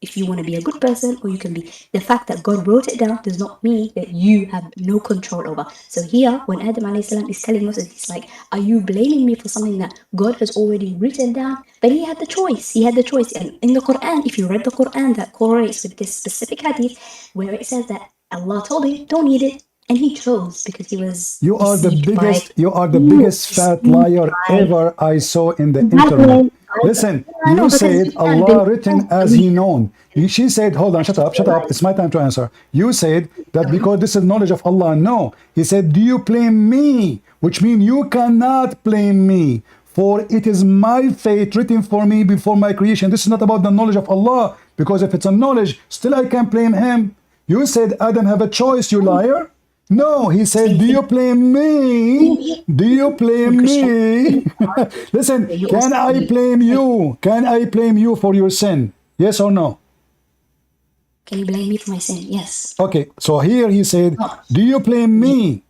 if you want to be a good person or you can be. The fact that God wrote it down does not mean that you have no control over. So here, when Adam alayhi salam is telling Moses, he's like, are you blaming me for something that God has already written down? But he had the choice. And in the Quran, if you read the Quran, that correlates with this specific hadith where it says that Allah told him, don't eat it. And he chose because he was. You are the biggest fat liar ever I saw in the internet. Listen, you said Allah written as He known. She said, hold on, shut up. It's my time to answer. You said that because this is knowledge of Allah. No. He said, do you blame me? Which means you cannot blame me. For it is my fate written for me before my creation. This is not about the knowledge of Allah. Because if it's a knowledge, still I can blame Him. You said Adam have a choice, you liar. No, he said, do you blame me? Do you blame me? Listen, can I blame you? Can I blame you for your sin? Yes or no? Can you blame me for my sin? Yes. Okay, so here he said, do you blame me?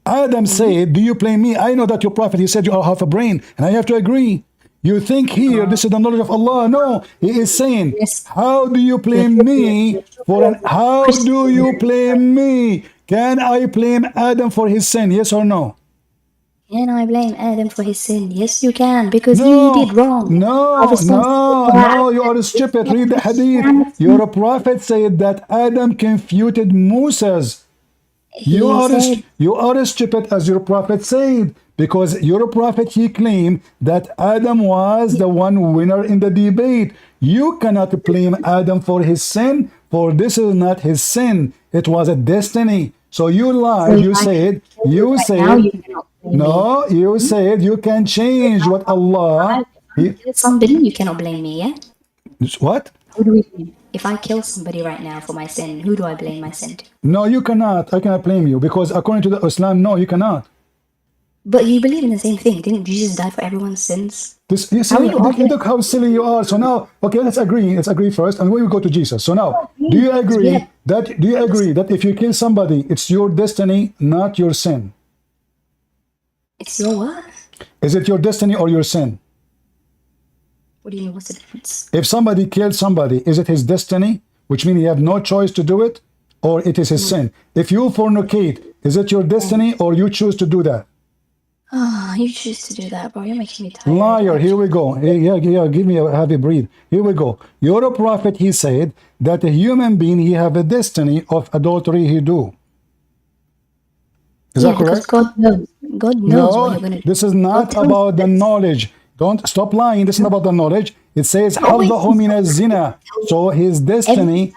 Adam said, do you blame me? I know that your prophet, he said you are half a brain, and I have to agree. You think here this is the knowledge of Allah? No, he is saying, how do you blame me for an? How do you blame me? Can I blame Adam for his sin? Yes or no? Can I blame Adam for his sin? Yes, you can, because he No, did wrong. no, you are stupid. Read the hadith. Your prophet said that Adam confuted Moses. You are as stupid as your prophet said, because your prophet, he claimed that Adam was the one winner in the debate. You cannot blame Adam for his sin, for this is not his sin. It was a destiny. So you lied. You said no, you said you can change what Allah. Somebody, you cannot blame me, yeah? What? Who do we blame? If I kill somebody right now for my sin, who do I blame my sin to? No, you cannot. I cannot blame you, because according to the Islam, no, you cannot. But you believe in the same thing. Didn't Jesus die for everyone's sins? This, you see, look how silly you are. So now, okay, let's agree. Let's agree first, and we will go to Jesus. So now, do you agree that if you kill somebody, it's your destiny, not your sin? It's your what? Is it your destiny or your sin? What do you mean? What's the difference? If somebody killed somebody, is it his destiny, which means he have no choice to do it, or it is his sin? If you fornicate, is it your destiny, or you choose to do that? Oh, you choose to do that, bro. You're making me tired. Liar, here we go. Yeah, give me a heavy breathe. Here we go. You're a prophet, he said, that a human being, he have a destiny of adultery he do. Is that correct? God knows. God knows what you're going to do. This is not about the knowledge. Don't stop lying. This is not about the knowledge. It says, حَظَّهُ مِنَ الزِّنَا. So his destiny,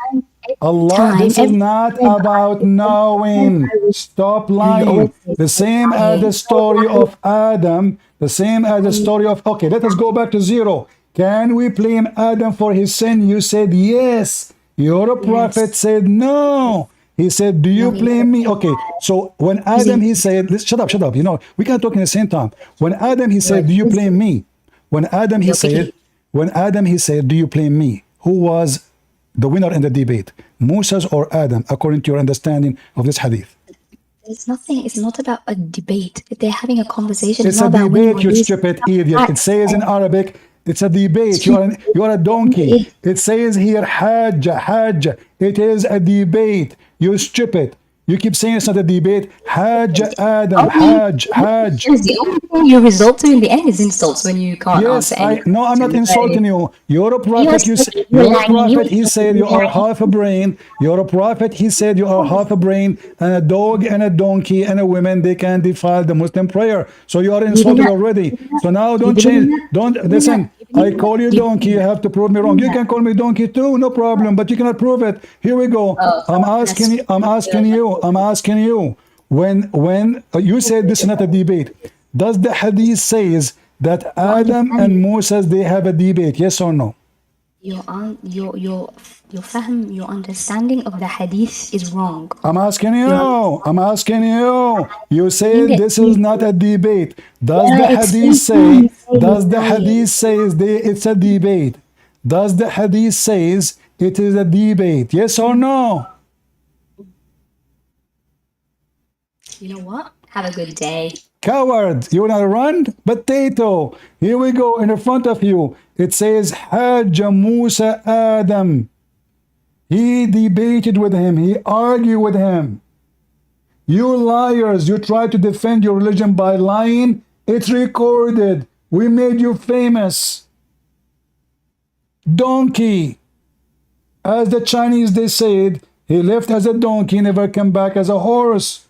Allah, this is not about knowing. Stop lying. The same as the story of Adam, the same as the story of, okay, let us go back to zero. Can we blame Adam for his sin? You said yes. Your prophet said no. He said, do you blame me? Okay, so when Adam, he said, shut up. You know, we can't talk in the same time. When Adam, he said, do you blame me? When Adam, he said, do you blame me? Who was the winner in the debate? Moses or Adam, according to your understanding of this hadith? It's nothing. It's not about a debate. They're having a conversation. It's a debate, you stupid idiot. It says in Arabic, it's a debate. You are a donkey. It says here, Hajj. It is a debate. You stupid. You keep saying it's not a debate. Hajj Adam, Hajj. The only thing you result to in the end is insults when you can't answer anything. No, I'm not insulting you. You're a prophet. You're a prophet. He said you are half a brain. You're a prophet. He said you are half a brain. And a dog and a donkey and a woman, they can defile the Muslim prayer. So you are insulted already. So now don't change. Don't listen. I call you donkey. You have to prove me wrong. You can call me donkey too, no problem. But you cannot prove it. Here we go. I'm asking you. When you said this is not a debate, does the hadith says that Adam and Moses, they have a debate? Yes or no? Your understanding of the hadith is wrong. I'm asking you. You say this is not a debate. Does the hadith say? Does the hadith says it's a debate? Does the hadith says it is a debate? Yes or no? You know what? Have a good day. Coward, you wanna run? Potato. Here we go in front of you. It says Hajj Musa Adam. He debated with him. He argued with him. You liars, you try to defend your religion by lying. It's recorded. We made you famous. Donkey. As the Chinese, they said, he left as a donkey, never came back as a horse.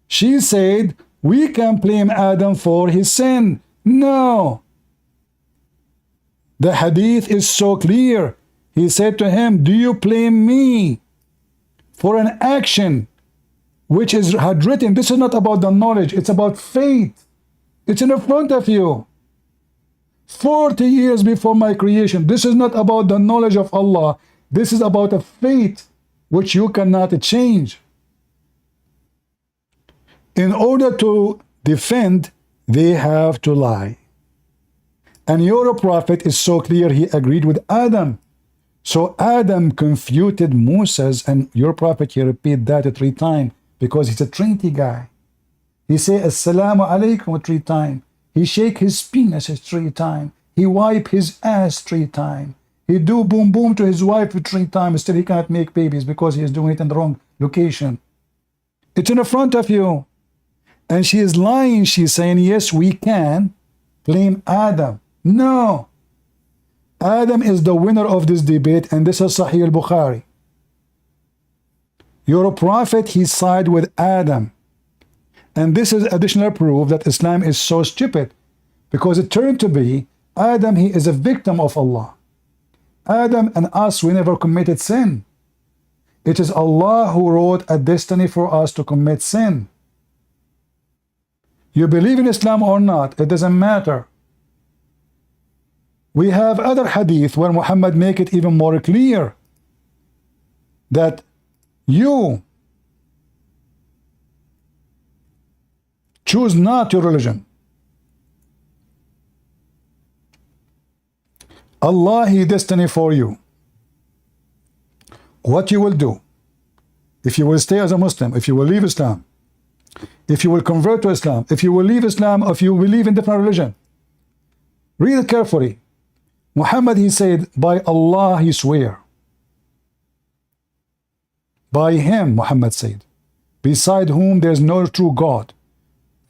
She said, we can blame Adam for his sin. No. The hadith is so clear. He said to him, do you blame me for an action which is had written? This is not about the knowledge. It's about faith. It's in front of you. 40 years before my creation. This is not about the knowledge of Allah. This is about a fate which you cannot change. In order to defend, they have to lie. And your prophet is so clear, he agreed with Adam. So Adam confuted Moses, and your prophet, he repeat that 3 times because he's a Trinity guy. He say Assalamu alaikum 3 times. He shake his penis 3 times. He wipe his ass 3 times. He do boom boom to his wife 3 times. Still he cannot make babies because he is doing it in the wrong location. It's in the front of you. And she is lying. She's saying, yes, we can blame Adam. No. Adam is the winner of this debate, and this is Sahih al-Bukhari. Your prophet, he sided with Adam. And this is additional proof that Islam is so stupid, because it turned to be Adam, he is a victim of Allah. Adam and us, we never committed sin. It is Allah who wrote a destiny for us to commit sin. You believe in Islam or not, it doesn't matter. We have other hadith where Muhammad make it even more clear that you choose not your religion. Allah, he destiny for you. What you will do, if you will stay as a Muslim, if you will leave Islam, if you will convert to Islam, if you will leave Islam, if you believe in different religion. Read it carefully. Muhammad, he said, by Allah he swear. By him, Muhammad said, beside whom there is no true God.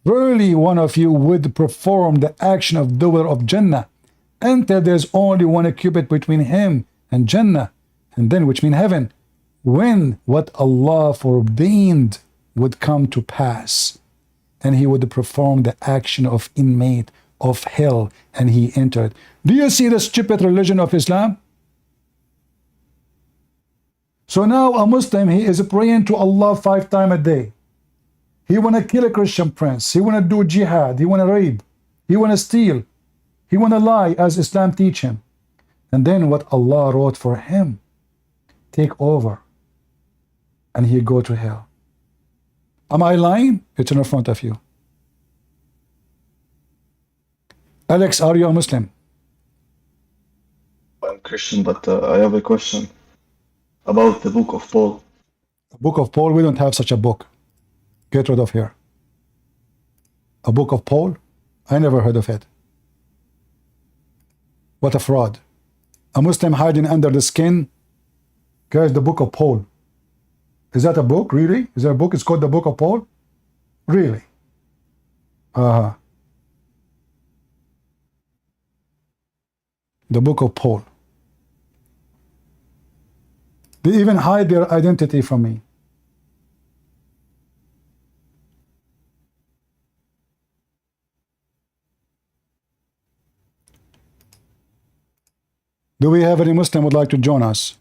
Verily one of you would perform the action of doer of Jannah until there's only one cubit between him and Jannah, and then which mean heaven, when what Allah forbade would come to pass, and he would perform the action of inmate of hell, and he entered. Do you see the stupid religion of Islam? So now a Muslim, he is praying to Allah 5 times a day. He want to kill a Christian prince. He want to do jihad. He want to rape. He want to steal. He want to lie as Islam teach him. And then what Allah wrote for him, take over. And he go to hell. Am I lying? It's in front of you. Alex, are you a Muslim? I'm Christian, but I have a question about the Book of Paul. The Book of Paul, we don't have such a book. Get rid of here. A Book of Paul? I never heard of it. What a fraud. A Muslim hiding under the skin. Guys, the Book of Paul. Is that a book, really? Is there a book? It's called the Book of Paul? Really? The Book of Paul. They even hide their identity from me. Do we have any Muslim who would like to join us?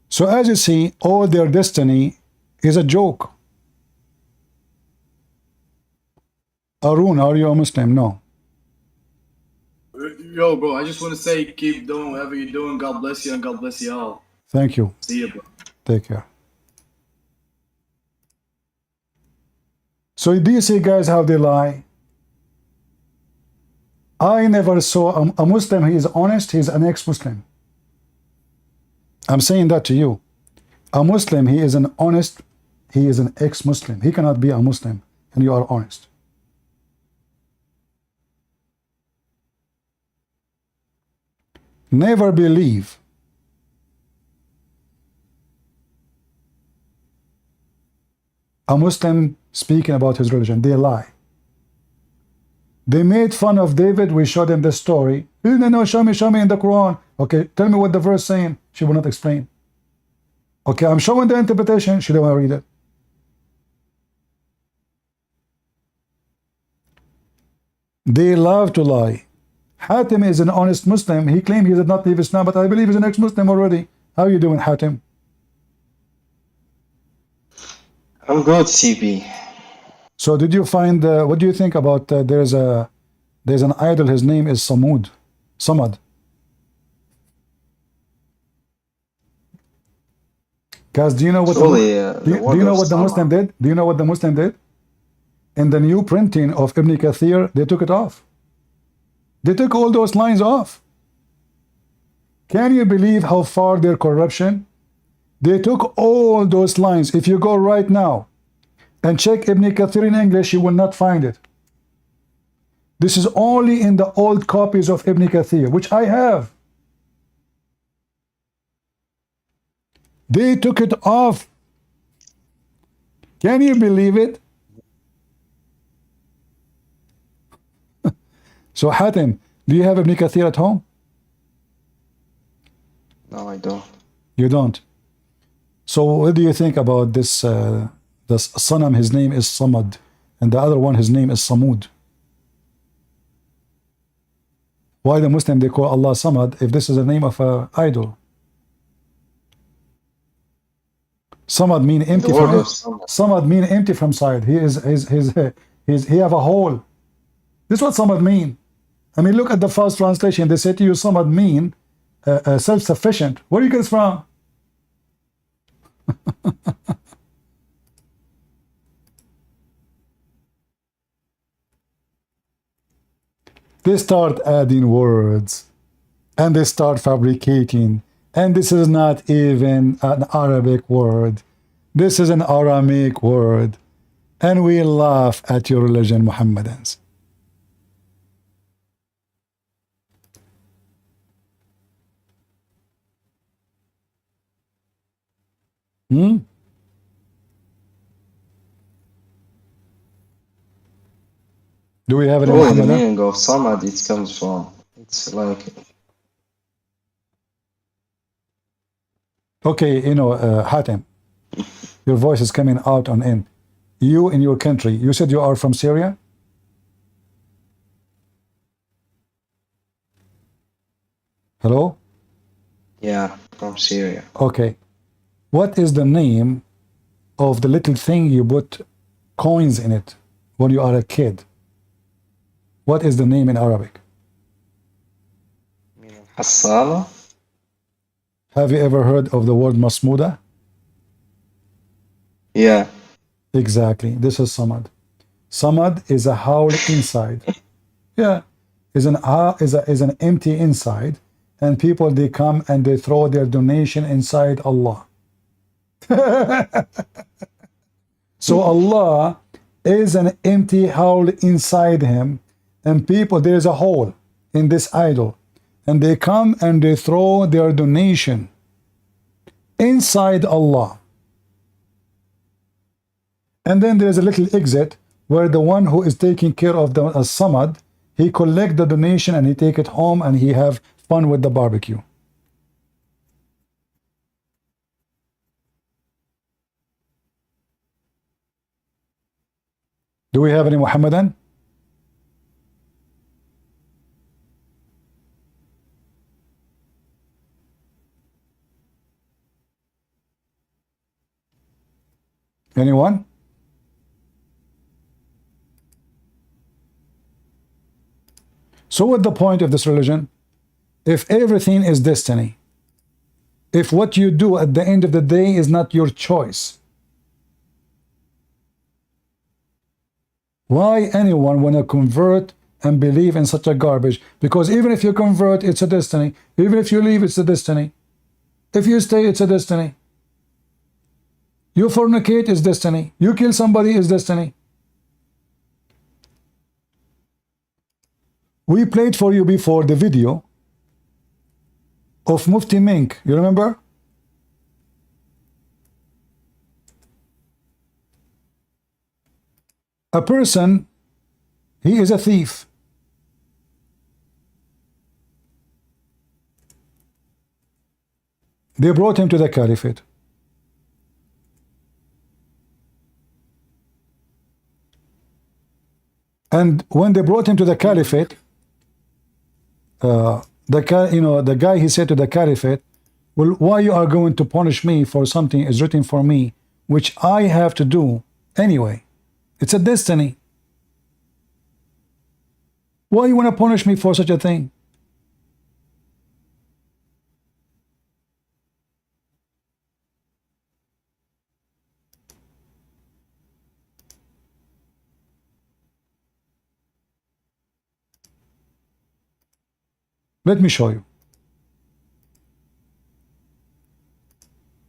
So as you see, all their destiny is a joke. Arun, are you a Muslim? No. Yo, bro, I just want to say keep doing whatever you're doing. God bless you and God bless y'all. Thank you. See you, bro. Take care. So do you see, guys, how they lie? I never saw a Muslim, he is honest, he is an ex-Muslim. I'm saying that to you. A Muslim, he is an honest, he is an ex-Muslim. He cannot be a Muslim, and you are honest. Never believe a Muslim speaking about his religion. They lie. They made fun of David. We showed them the story. No, show me in the Quran. Okay, tell me what the verse saying. She will not explain. Okay, I'm showing the interpretation. She don't want to read it. They love to lie. Hatim is an honest Muslim. He claimed he did not leave Islam, but I believe he's an ex-Muslim already. How are you doing, Hatim? I'm good, CB. So did you find, what do you think about, there's an idol, his name is Samad. Guys, do you know what Surely, do you know what the Muslim did? Do you know what the Muslim did? In the new printing of Ibn Kathir, they took it off. They took all those lines off. Can you believe how far their corruption? They took all those lines. If you go right now and check Ibn Kathir in English, you will not find it. This is only in the old copies of Ibn Kathir, which I have. They took it off. Can you believe it? So Hatim, do you have Ibn Kathir at home? No, I don't. You don't. So what do you think about this? The Sanam, his name is Samad, and the other one, his name is Samud. Why the Muslim they call Allah Samad if this is the name of an idol? Samad mean empty from Samad mean empty from side. He have a hole. This is what Samad mean. I mean, look at the first translation. They say to you, Samad mean self-sufficient. Where do you get this from? They start adding words and they start fabricating, and this is not even an Arabic word. This is an Aramaic word, and we laugh at your religion, Muhammadans. Do we have any the Muhammadan? meaning of Samad it comes from. It's like Okay, you know, Hatem, your voice is coming out on in. You in your country, you said you are from Syria? Hello? yeah, from Syria. Okay. What is the name of the little thing you put coins in it when you are a kid? What is the name in Arabic? Hassala? Have you ever heard of the word Masmuda? Yeah. Exactly. This is Samad. Samad is a howl inside. Yeah. Is an empty inside, and people they come and they throw their donation inside Allah. So Allah is an empty hole inside him, and people, there is a hole in this idol, and they come and they throw their donation inside Allah. And then there is a little exit where the one who is taking care of the Samad, he collect the donation and he take it home and he have fun with the barbecue. Do we have any Muhammadan? Anyone? So what's the point of this religion? If everything is destiny, if what you do at the end of the day is not your choice, why anyone want to convert and believe in such a garbage? Because even if you convert, it's a destiny. Even if you leave, it's a destiny. If you stay, it's a destiny. You fornicate is destiny. You kill somebody is destiny. We played for you before the video of Mufti Mink. You remember? A person, he is a thief. They brought him to the caliphate. And when they brought him to the caliphate, the guy, he said to the caliphate, well, why you are going to punish me for something is written for me, which I have to do anyway? It's a destiny. Why you want to punish me for such a thing? Let me show you.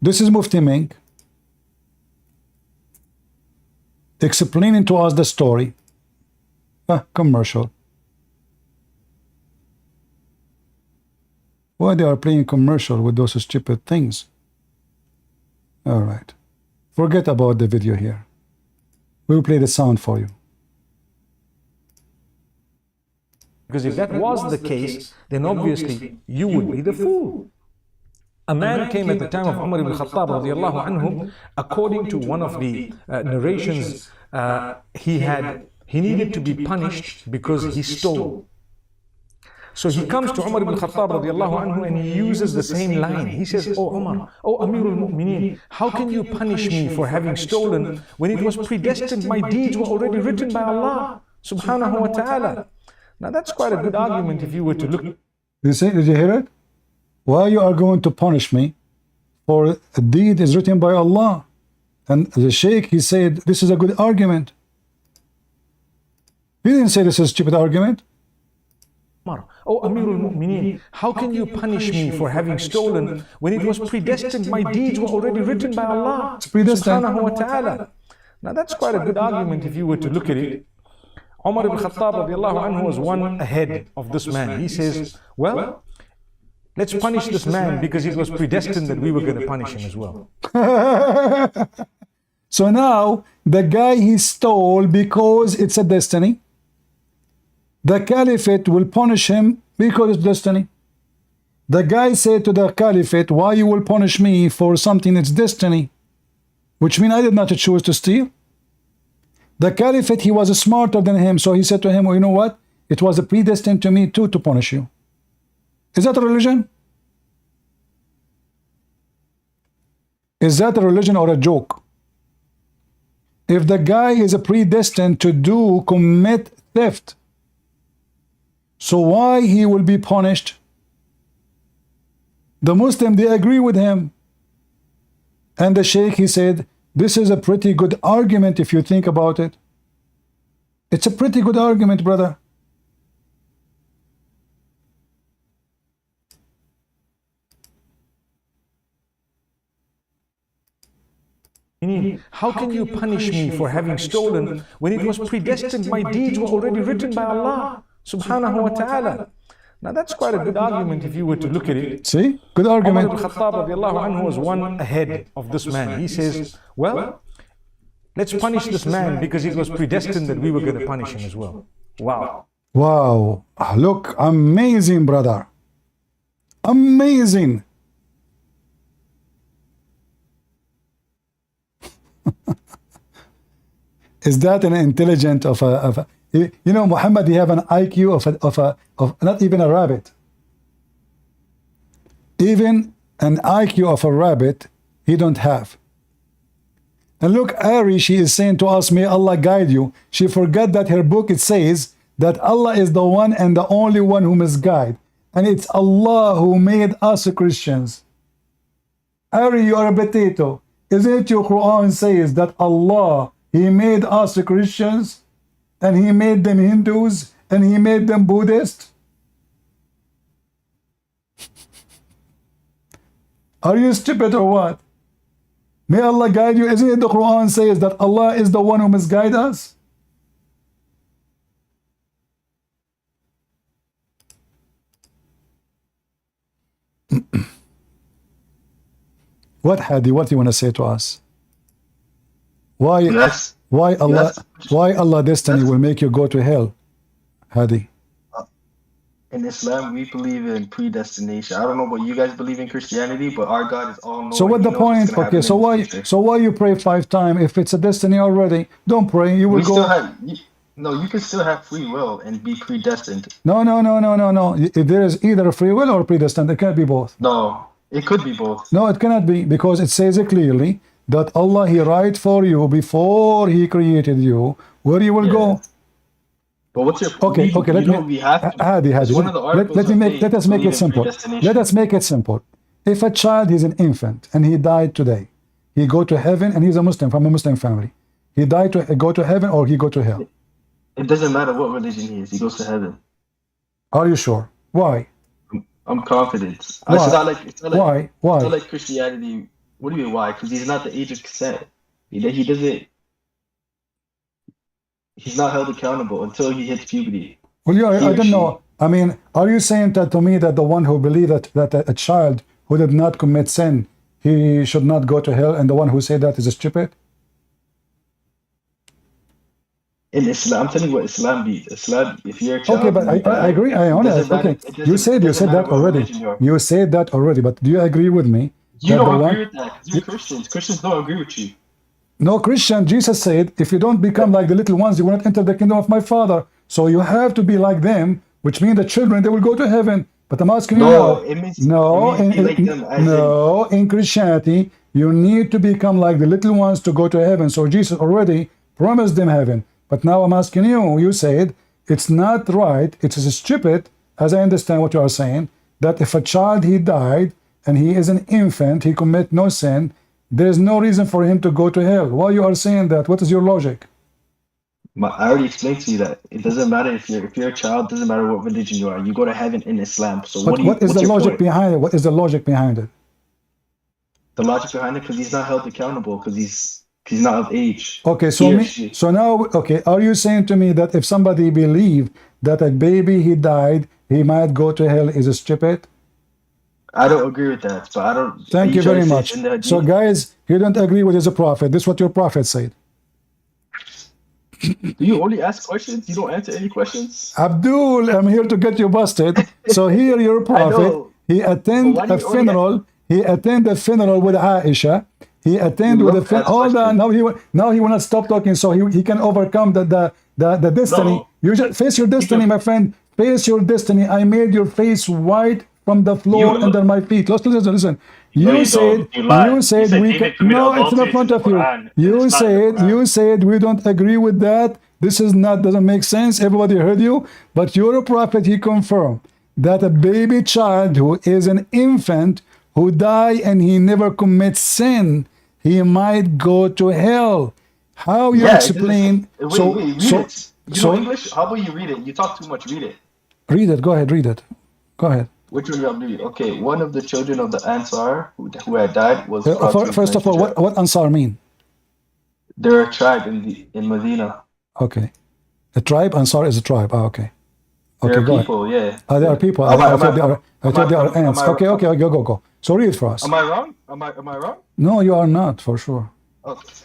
This is Mufti Ming explaining to us the story. Commercial. Why they are playing commercial with those stupid things? All right. Forget about the video here. We'll play the sound for you. Because if that was the case, then obviously you would be the fool. A man came at the time of Umar ibn Khattab radiallahu anhu, according to one of the narrations, he needed to be punished because he stole. So he comes to Umar ibn Khattab radiallahu anhu and he uses the same line. He says, "Oh Umar, oh Amirul Mu'mineen, how can you punish me for having stolen when it was predestined? My deeds were already written by Allah subhanahu wa ta'ala." Now that's quite a good argument if you were to look. Did you hear it? Why you are going to punish me for a deed is written by Allah? And the Sheikh, he said, this is a good argument. He didn't say this is a stupid argument. Oh Amirul Mu'mineen, how can you punish me for having stolen when it was predestined? My deeds were already written by Allah subhanahu wa ta'ala. Now that's quite a good argument if you were to look at it. Umar ibn Khattab radiallahu anhu was one ahead of this man. He says, well, let's punish this man because it was predestined that we were going to punish him as well. So now the guy he stole because it's a destiny. The caliphate will punish him because it's destiny. The guy said to the caliphate, why you will punish me for something that's destiny? Which means I did not choose to steal. The caliphate, he was smarter than him, so he said to him, well, you know what? It was predestined to me too to punish you. Is that a religion? Is that a religion or a joke? If the guy is predestined to commit theft, so why he will be punished? The Muslim, they agree with him. And the Sheikh, he said, this is a pretty good argument if you think about it. It's a pretty good argument, brother. How can you punish me for having stolen when it was predestined? My deeds were already written by Allah subhanahu wa ta'ala. Now that's quite a good argument if you were to look at it. See? Good argument. Umar ibn Khattab radiallahu anhu was one ahead of this man. He says, well, let's punish this man because it was predestined that we were going to punish him as well. Wow. Wow. Look, amazing, brother. Amazing. Is that an intelligent of a you know, Muhammad, he have an IQ of not even a rabbit. Even an IQ of a rabbit he don't have. And look, Ari, she is saying to us, may Allah guide you. She forgot that her book, it says that Allah is the one and the only one who must guide. And it's Allah who made us Christians. Ari, you are a potato. Isn't it your Quran says that Allah, He made us Christians, and He made them Hindus, and He made them Buddhists? Are you stupid or what? May Allah guide you. Isn't it the Quran says that Allah is the one who must guide us? What, Hadi? What do you want to say to us? Why? Yes. Why Allah? Yes. Why Allah destiny will make you go to hell, Hadi? In Islam, we believe in predestination. I don't know what you guys believe in Christianity, but our God is all knowing. So what the point? Okay, so why you pray 5 times if it's a destiny already? Don't pray. You will go. No, you can still have free will and be predestined. No. If there is either free will or predestined, it can't be both. No, it could be both. No, it cannot be, because it says it clearly that Allah, He write for you before He created you where you will go. But what's your okay? Let me, Hadi. Let us make it simple. Let us make it simple. If a child is an infant and he died today, he go to heaven, and he's a Muslim from a Muslim family. He died to go to heaven or he go to hell. It doesn't matter what religion he is. He goes to heaven. Are you sure? Why? I'm confident. It's Why? not like it's not like Why? it's Why? not like Christianity. What do you mean why? Because he's not the age of consent. He doesn't. He's not held accountable until he hits puberty. Well, you, He I or don't she. know. I mean, are you saying that to me that the one who believes that a child who did not commit sin, he should not go to hell, and the one who said that is stupid? In Islam, I'm telling you what Islam means. Islam, if you're a Okay, child but and you I die, agree. I it doesn't honest. matter. Okay, It you doesn't said matter that what already. religion you are. You said that already. But do you agree with me You that the don't one? agree with that because you're Christians. Christians don't agree with you. No, Christian, Jesus said, if you don't become like the little ones, you will not enter the kingdom of my Father. So you have to be like them, which means the children, they will go to heaven. But I'm asking you No, now, it means be like in, them, as in no, in Christianity, you need to become like the little ones to go to heaven. So Jesus already promised them heaven. But now I'm asking you, you said, it's not right, it is stupid, as I understand what you are saying, that if a child, he died, and he is an infant, he commit no sin, there is no reason for him to go to hell. Why you are saying that? What is your logic? I already explained to you that it doesn't matter if you're a child. Doesn't matter what religion you are. You go to heaven in Islam. So But what is what's the your logic point? behind it? What is the logic behind it? The logic behind it, because he's not held accountable, because he's not of age. Okay, He or she. so now, okay, are you saying to me that if somebody believe that a baby he died, he might go to hell is stupid? I don't agree with that, but I don't. Are Thank you you trying very to say much. it's in the So hadith? guys, you don't agree with his prophet. This is what your prophet said. Do you only ask questions? You don't answer any questions? Abdul, I'm here to get you busted. So here your I prophet, know, he but attend why do a you only funeral. He attend a funeral with Aisha. He attend you with love a to ask hold on. questions? Now he will not stop talking, so he can overcome the destiny. No, You just face your he destiny, can. my friend. Face your destiny. I made your face white from the floor You under my feet. Listen. no, You you don't. said You lied. You said we can. David committed No, it's in adultery. It's in front the of you. Quran, and it's not in the Quran. You said we don't agree with that. This is not doesn't make sense. Everybody heard you, but you're a prophet. He confirmed that a baby child who is an infant who die and he never commits sin, he might go to hell. How you Yeah, it doesn't say. explain? Wait, read it. You know English? How about you read it? You talk too much. Read it. Read it. Go ahead. Read it. Go ahead. Which one you want me to read? Okay, one of the children of the Ansar who had died was brought to First of all, Hijab. what Ansar mean? They're a tribe in Medina. Okay, a tribe. Ansar is a tribe. Ah, okay. Okay, They're go ahead. people, yeah. They are people. Am I, I am thought they I, are. I thought they are ants. Okay. Go. So read it for us. am I wrong? Am I wrong? No, you are not for sure.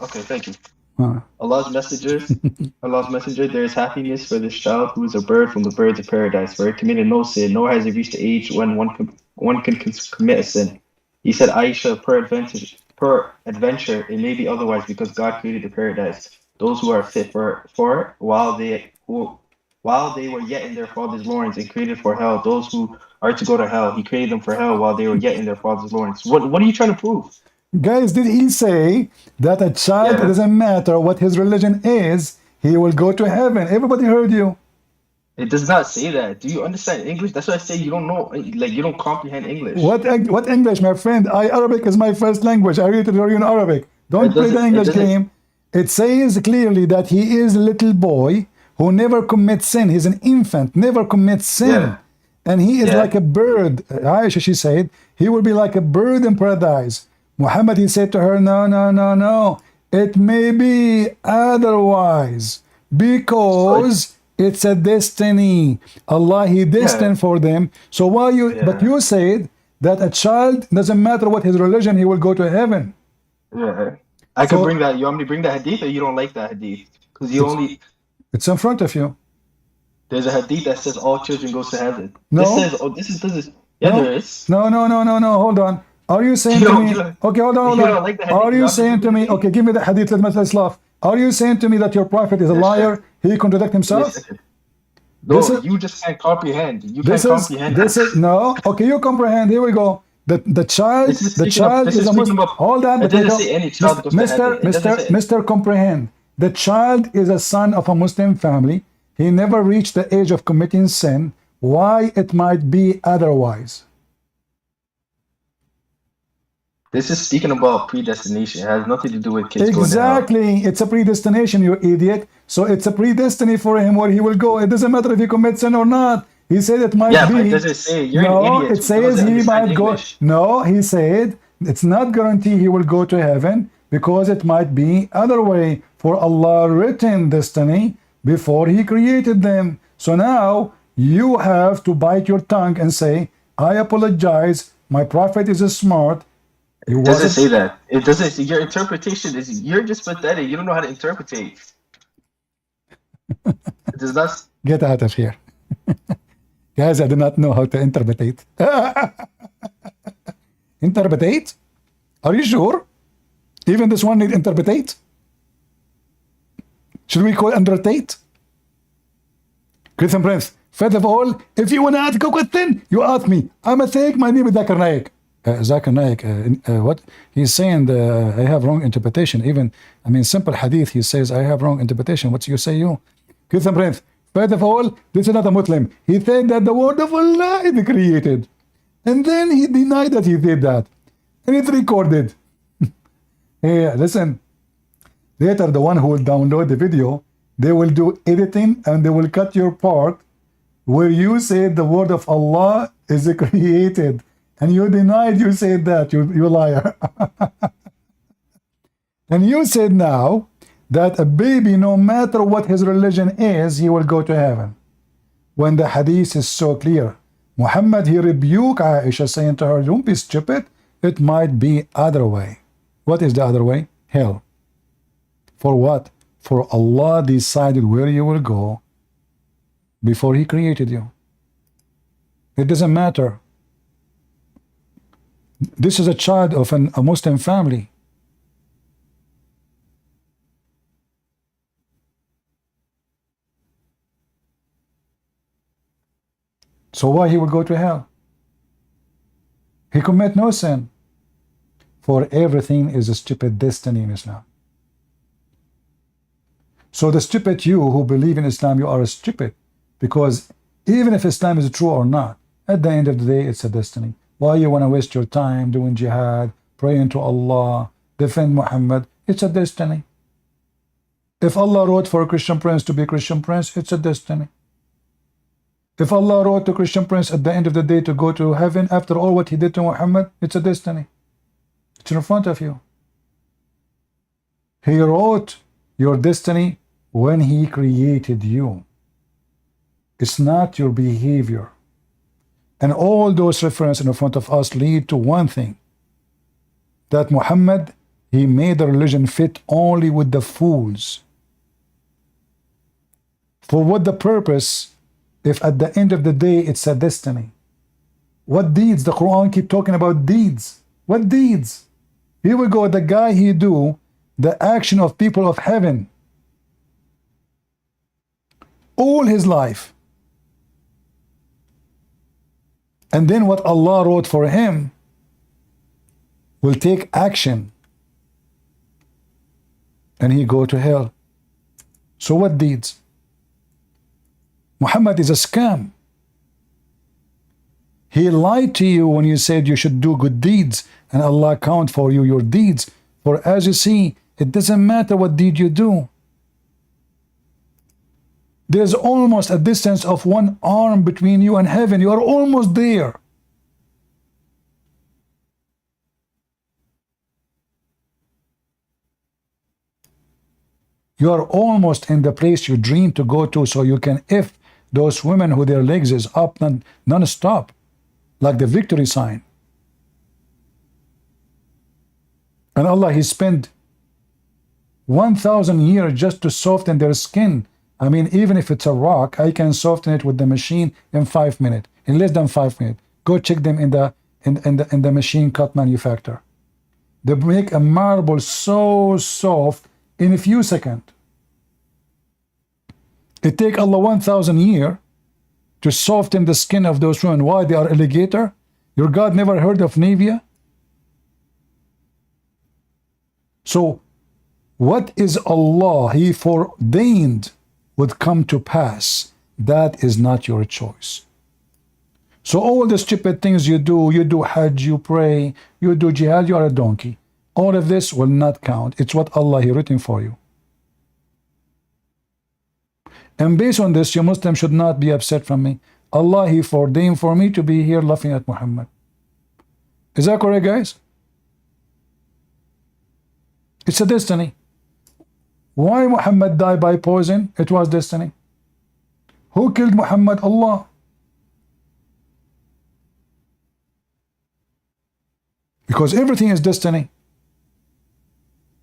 Okay, thank you. Uh, Allah's messenger, there is happiness for this child who is a bird from the birds of paradise, for it committed no sin, nor has it reached the age when one can commit a sin. He said, Aisha, per adventure, it may be otherwise because God created the paradise. Those who are fit for it, while they were yet in their father's loins, and created for hell. Those who are to go to hell, He created them for hell while they were yet in their father's loins. What are you trying to prove? Guys, did he say that a child, it Yeah. doesn't matter what his religion is, he will go to heaven? Everybody heard you. It does not say that. Do you understand English? That's why I say you don't know, like you don't comprehend English. What English, my friend? Arabic is my first language. I read it in Arabic. Don't play the English game. It says clearly that he is a little boy who never commits sin. He's an infant, never commits sin. Yeah. And he is Yeah. like a bird. Aisha, she said, he will be like a bird in paradise. Muhammad, he said to her, no. It may be otherwise because it's a destiny. Allah, He destined for them. So why you, but you said that a child, doesn't matter what his religion, he will go to heaven. Yeah. I could bring that. You want me to bring that hadith or you don't like that hadith? Because it's in front of you. There's a hadith that says all children goes to heaven. No. This says, yeah, no. there is. No, hold on. Are you saying to me, okay, hold on. Like Are you saying to me, okay, give me the hadith, let's laugh. Are you saying to me that your prophet is a liar? He contradict himself? No, you just can't comprehend. You can't comprehend. No. Okay, you comprehend. Here we go. The child is a Muslim. Hold on. It doesn't say any child goes to heaven. Mr. Comprehend. The child is a son of a Muslim family. He never reached the age of committing sin. Why it might be otherwise? This is speaking about predestination. It has nothing to do with kids exactly. Going to hell. It's a predestination, you idiot. So it's a predestiny for him where he will go. It doesn't matter if he commits sin or not. He said it might Yeah, but be. it doesn't say you're an No, idiot it who says doesn't he understand might go. English. No, he said it's not guarantee he will go to heaven because it might be other way for Allah written destiny before he created them. So now you have to bite your tongue and say, I apologize. My prophet is smart. He It doesn't say wasn't. that. It doesn't. Your interpretation is you're just pathetic. You don't know how to interpret. It does not. Get out of here. Guys, I do not know how to interpret. Interpret? Are you sure? Even this one need interpret? Should we call undertate? Christian Prince, first of all, if you want to ask a question, you ask me. I'm a Sheikh, my name is Zakir Naik. Zakir Naik, what? He's saying I have wrong interpretation. Even, I mean, simple hadith, he says I have wrong interpretation. What you say you? Christian Prince, first of all, this is not a Muslim. He said that the word of Allah is created. And then he denied that he said that. And it's recorded. Hey, listen. Later, the one who will download the video, they will do editing and they will cut your part where you said the word of Allah is created. And you denied you said that, you liar. And you said now that a baby, no matter what his religion is, he will go to heaven. When the hadith is so clear. Muhammad, he rebuked Aisha, saying to her, don't be stupid. It might be other way. What is the other way? Hell. For what? For Allah decided where you will go before he created you. It doesn't matter. This is a child of a Muslim family. So why he will go to hell? He commit no sin. For everything is a stupid destiny in Islam. So the stupid you who believe in Islam, you are stupid. Because even if Islam is true or not, at the end of the day, it's a destiny. Why you want to waste your time doing jihad, praying to Allah, defend Muhammad? It's a destiny. If Allah wrote for a Christian prince to be a Christian prince, it's a destiny. If Allah wrote to Christian prince at the end of the day to go to heaven after all what he did to Muhammad, it's a destiny. It's in front of you. He wrote your destiny when he created you. It's not your behavior. And all those references in front of us lead to one thing. That Muhammad, he made the religion fit only with the fools. For what the purpose if at the end of the day it's a destiny? What deeds? The Quran keep talking about deeds. What deeds? Here we go, the guy he do the action of people of heaven all his life. And then what Allah wrote for him will take action and he go to hell. So what deeds? Muhammad is a scam. He lied to you when you said you should do good deeds and Allah count for you your deeds. For as you see, it doesn't matter what deed you do. There's almost a distance of one arm between you and heaven. You are almost there. You are almost in the place you dream to go to, so you can if those women who their legs is up non-stop, like the victory sign. And Allah, He spent 1,000 years just to soften their skin. I mean, even if it's a rock, I can soften it with the machine in 5 minutes, in less than 5 minutes. Go check them in the machine cut manufacturer. They make a marble so soft in a few seconds. It take Allah 1,000 years to soften the skin of those women. Why? They are alligator? Your God never heard of Navia? So, what is Allah He foreordained would come to pass. That is not your choice. So all the stupid things you do Hajj, you pray, you do jihad, you are a donkey. All of this will not count. It's what Allah He written for you. And based on this, you Muslim should not be upset from me. Allah, He foreordained for me to be here laughing at Muhammad. Is that correct, guys? It's a destiny. Why Muhammad died by poison? It was destiny. Who killed Muhammad? Allah. Because everything is destiny.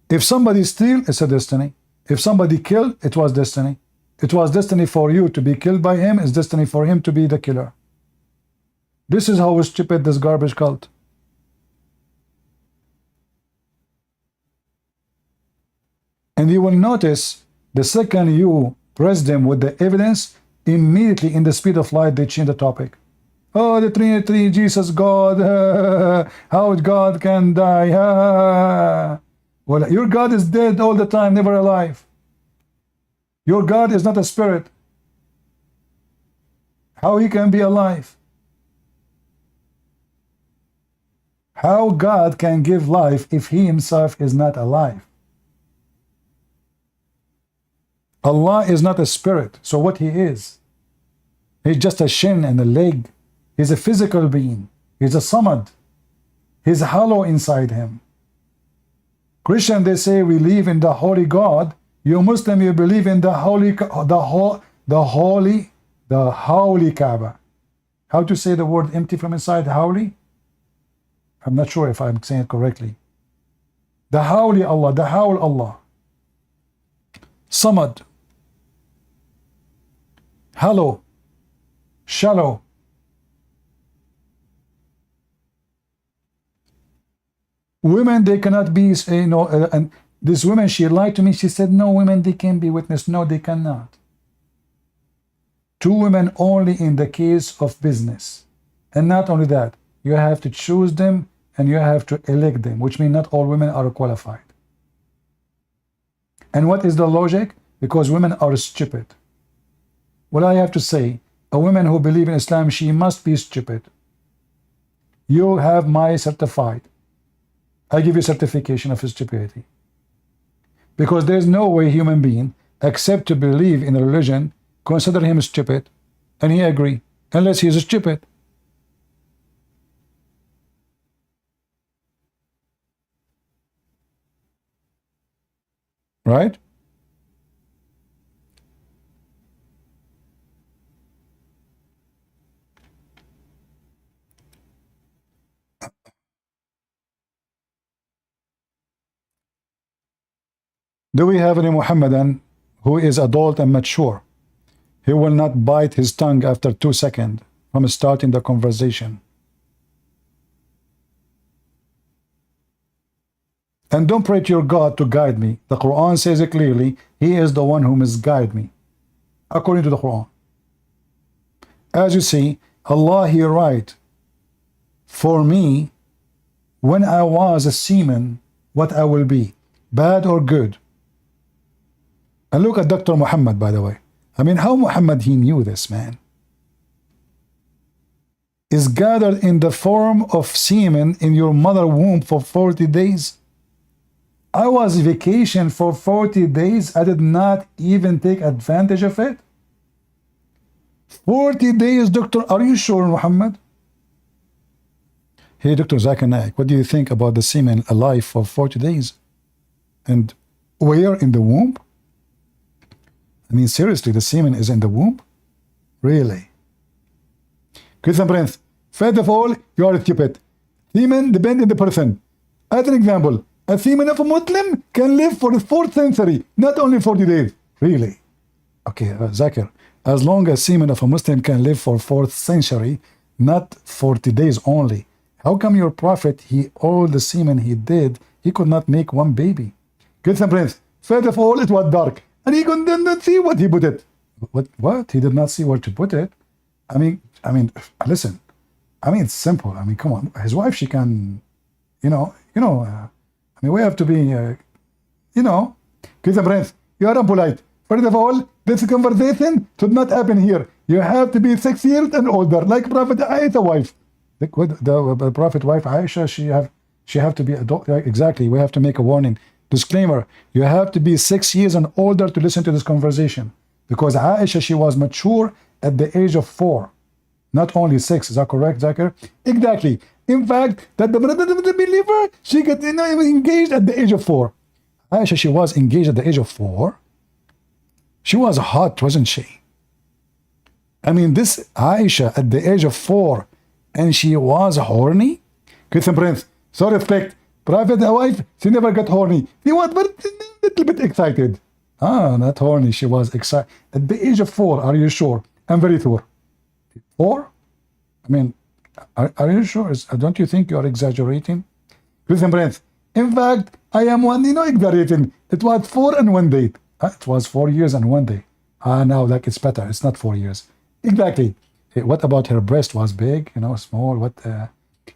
If somebody steal, it's a destiny. If somebody kill, it was destiny. It was destiny for you to be killed by him. It's destiny for him to be the killer. This is how stupid this garbage cult. And you will notice the second you press them with the evidence, immediately in the speed of light they change the topic. Oh, the Trinity, Jesus, God, how God can die. Well, your God is dead all the time, never alive. Your God is not a spirit. How he can be alive? How God can give life if he himself is not alive? Allah is not a spirit, so what he is? He's just a shin and a leg. He's a physical being. He's a samad. He's hollow inside him. Christian, they say we believe in the holy God. You Muslim, you believe in the holy Kaaba. How to say the word empty from inside? Holy? I'm not sure if I'm saying it correctly. The holy Allah, the howl Allah. Samad. Hollow. Shallow. Women, they cannot be, and this woman, she lied to me. She said, no, women, they can be witness. No, they cannot. 2 women only in the case of business. And not only that, you have to choose them and you have to elect them, which means not all women are qualified. And what is the logic? Because women are stupid. Well, I have to say, a woman who believes in Islam, she must be stupid. You have my certified. I give you certification of stupidity. Because there's no way human being, except to believe in a religion, consider him stupid, and he agree, unless he is stupid. Right? Do we have any Muhammadan who is adult and mature? He will not bite his tongue after 2 seconds from starting the conversation. And don't pray to your God to guide me. The Quran says it clearly, he is the one who misguide me, according to the Quran. As you see, Allah, he write for me when I was a semen what I will be, bad or good. And look at Dr. Muhammad, by the way. I mean, how Muhammad, he knew this, man? Is gathered in the form of semen in your mother womb for 40 days. I was vacation for 40 days. I did not even take advantage of it. 40 days, doctor. Are you sure, Muhammad? Hey, Dr. Zakir Naik, what do you think about the semen alive for 40 days? And where in the womb? I mean, seriously, the semen is in the womb? Really? Christian Prince, first of all, you are stupid. Semen depends on the person. As an example, a semen of a Muslim can live for the 4th century, not only 40 days. Really? Okay, Zakir, as long as semen of a Muslim can live for 4th century, not 40 days only, how come your prophet, all the semen he did, he could not make one baby? Christian Prince, first of all, it was dark. And he did not see what he put it. What? He did not see where to put it. I mean, listen. I mean, it's simple. I mean, come on. His wife, she can, I mean, we have to be, Christian Prince, you are impolite. First of all, this conversation should not happen here. You have to be 6 years and older, like Prophet Aisha's wife. The Prophet wife Aisha, she have to be adult. Exactly. We have to make a warning. Disclaimer, you have to be 6 years and older to listen to this conversation. Because Aisha, she was mature at the age of 4. Not only 6. Is that correct, Zakir? Exactly. In fact, that the brother of the believer, she got engaged at the age of 4. Aisha, she was engaged at the age of 4. She was hot, wasn't she? I mean, this Aisha at the age of 4, and she was horny? Christian Prince, so respect. Private wife, she never got horny. She was but a little bit excited. Not horny, she was excited. At the age of 4, are you sure? I'm very sure. 4? I mean, are you sure? Don't you think you are exaggerating? Christian Prince, in fact, I am one, exaggerating. It was 4 and 1 day. It was 4 years and 1 day. Now, like, it's better. It's not 4 years. Exactly. What about her breast? Was big, small? What?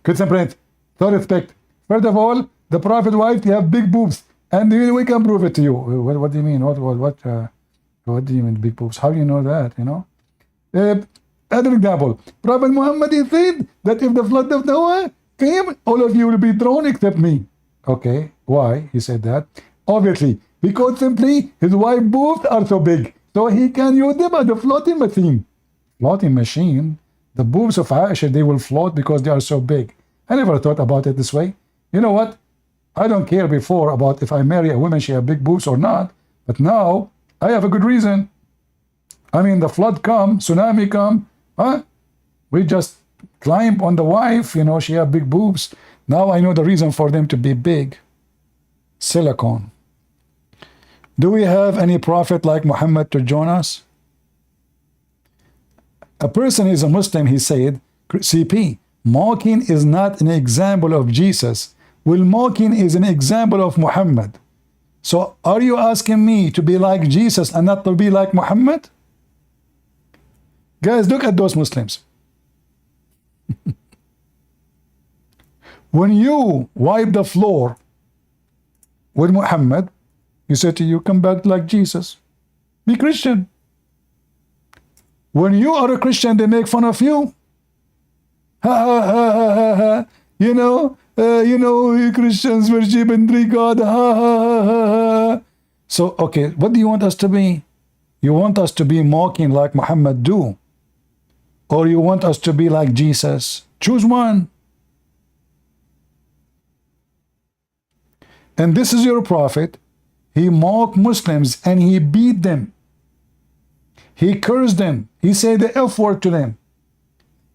Christian Prince, so respect. First of all, the prophet wife, they have big boobs. And we can prove it to you. What do you mean? What do you mean big boobs? How do you know that, Another example. Prophet Muhammad, he said that if the flood of Noah came, all of you will be drowned except me. Okay, why he said that? Obviously, because simply his wife boobs are so big, so he can use them as a floating machine. Floating machine? The boobs of Aisha, they will float because they are so big. I never thought about it this way. You know what? I don't care before about if I marry a woman, she have big boobs or not. But now, I have a good reason. I mean, the flood come, tsunami come, we just climb on the wife, she have big boobs. Now I know the reason for them to be big. Silicone. Do we have any prophet like Muhammad to join us? A person is a Muslim, he said, CP, mocking is not an example of Jesus. Well, mocking is an example of Muhammad. So are you asking me to be like Jesus and not to be like Muhammad? Guys, look at those Muslims. When you wipe the floor with Muhammad, he said to you, come back like Jesus. Be Christian. When you are a Christian, they make fun of you. Ha ha ha ha ha ha. Christians worship and three God. Ha ha ha ha ha. So, okay, what do you want us to be? You want us to be mocking like Muhammad do? Or you want us to be like Jesus? Choose one. And this is your prophet. He mocked Muslims and he beat them. He cursed them. He said the F word to them.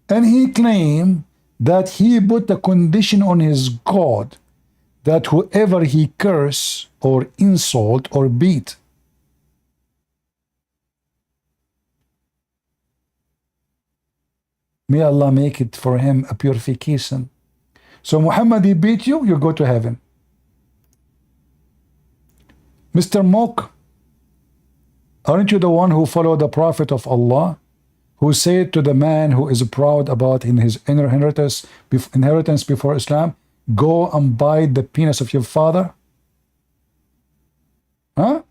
And he claimed that he put a condition on his God that whoever he curse or insult or beat, may Allah make it for him a purification. So Muhammad, he beat you, you go to heaven. Mr. Mock, aren't you the one who followed the Prophet of Allah, who said to the man who is proud about in his inheritance before Islam, go and bite the penis of your father? Huh?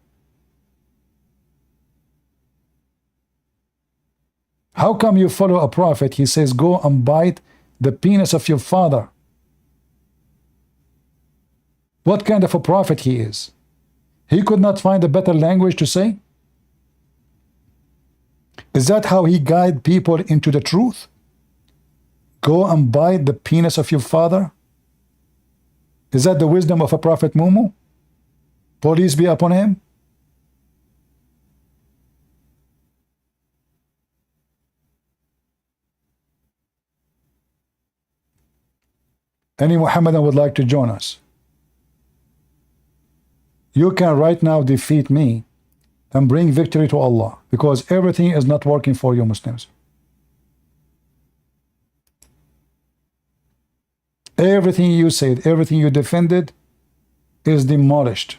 How come you follow a prophet? He says, go and bite the penis of your father. What kind of a prophet he is? He could not find a better language to say? Is that how he guide people into the truth? Go and bite the penis of your father? Is that the wisdom of a prophet Mumu? Police be upon him? Any Muhammadan would like to join us? You can right now defeat me and bring victory to Allah, because everything is not working for you Muslims. Everything you said, everything you defended is demolished.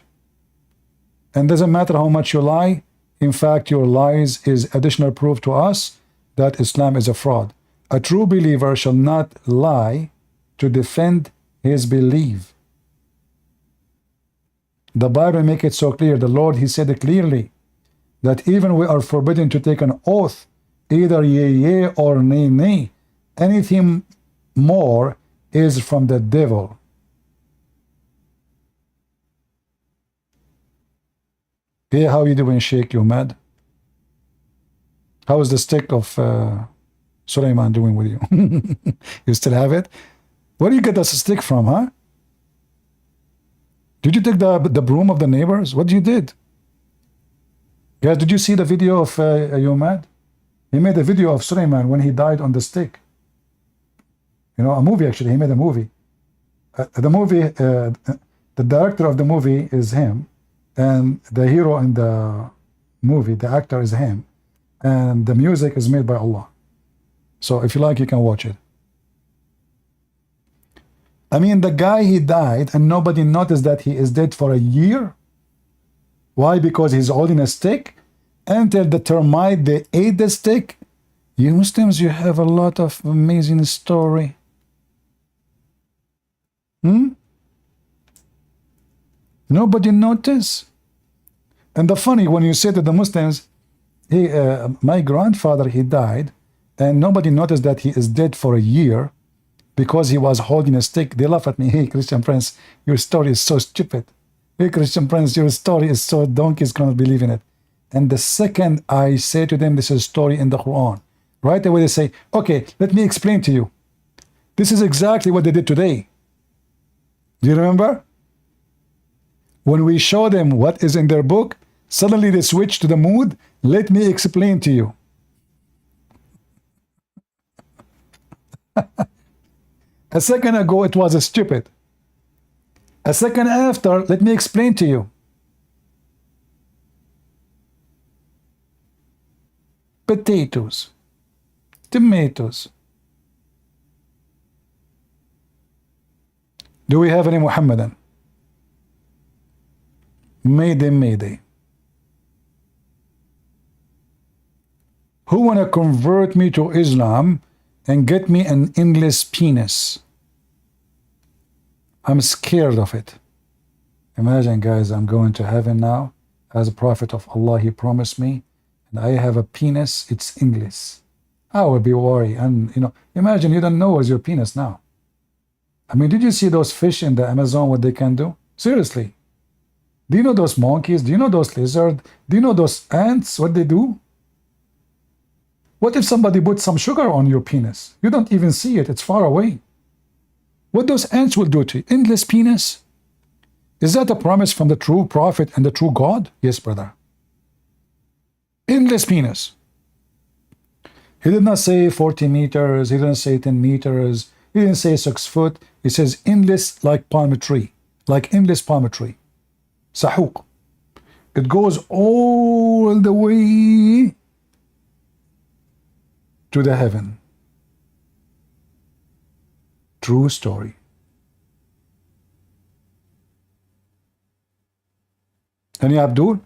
And doesn't matter how much you lie, in fact your lies is additional proof to us that Islam is a fraud. A true believer shall not lie to defend his belief. The Bible makes it so clear. The Lord, he said it clearly, that even we are forbidden to take an oath, either yea or nay. Anything more is from the devil. Hey, how you doing, Sheikh? You mad? How is the stick of Sulaiman doing with you? You still have it? Where do you get this stick from, huh? Did you take the broom of the neighbors? What you did? Guys, did you see the video of Yomad? He made a video of Sulaiman when he died on the stick. You know, a movie actually. He made a movie. The director of the movie is him, and the hero in the movie, the actor is him, and the music is made by Allah. So if you like, you can watch it. I mean, the guy, he died and nobody noticed that he is dead for a year. Why? Because he's holding a stick until the termite, they ate the stick. You Muslims, you have a lot of amazing story. Nobody noticed. And the funny, when you say to the Muslims, my grandfather, he died, and nobody noticed that he is dead for a year because he was holding a stick. They laugh at me. Hey, Christian Prince, your story is so stupid. Hey, Christian Prince, your story is so donkeys cannot believe in it. And the second I say to them, this is a story in the Quran, right away they say, okay, let me explain to you. This is exactly what they did today. Do you remember? When we show them what is in their book, suddenly they switch to the mood. Let me explain to you. A second ago, it was stupid. A second after, let me explain to you. Potatoes, tomatoes. Do we have any Muhammadan? Mayday, mayday. Who wanna convert me to Islam and get me an endless penis? I'm scared of it. Imagine, guys, I'm going to heaven now as a prophet of Allah. He promised me, and I have a penis. It's endless. I will be worried. And imagine you don't know what's your penis now. I mean, did you see those fish in the Amazon? What they can do? Seriously. Do you know those monkeys? Do you know those lizards? Do you know those ants? What they do? What if somebody puts some sugar on your penis? You don't even see it. It's far away. What those ants will do to you? Endless penis? Is that a promise from the true prophet and the true God? Yes, brother. Endless penis. He did not say 40 meters. He didn't say 10 meters. He didn't say 6 foot. He says endless like palm tree. Like endless palm tree. Sahuq. It goes all the way to the heaven. True story. Any Abdul?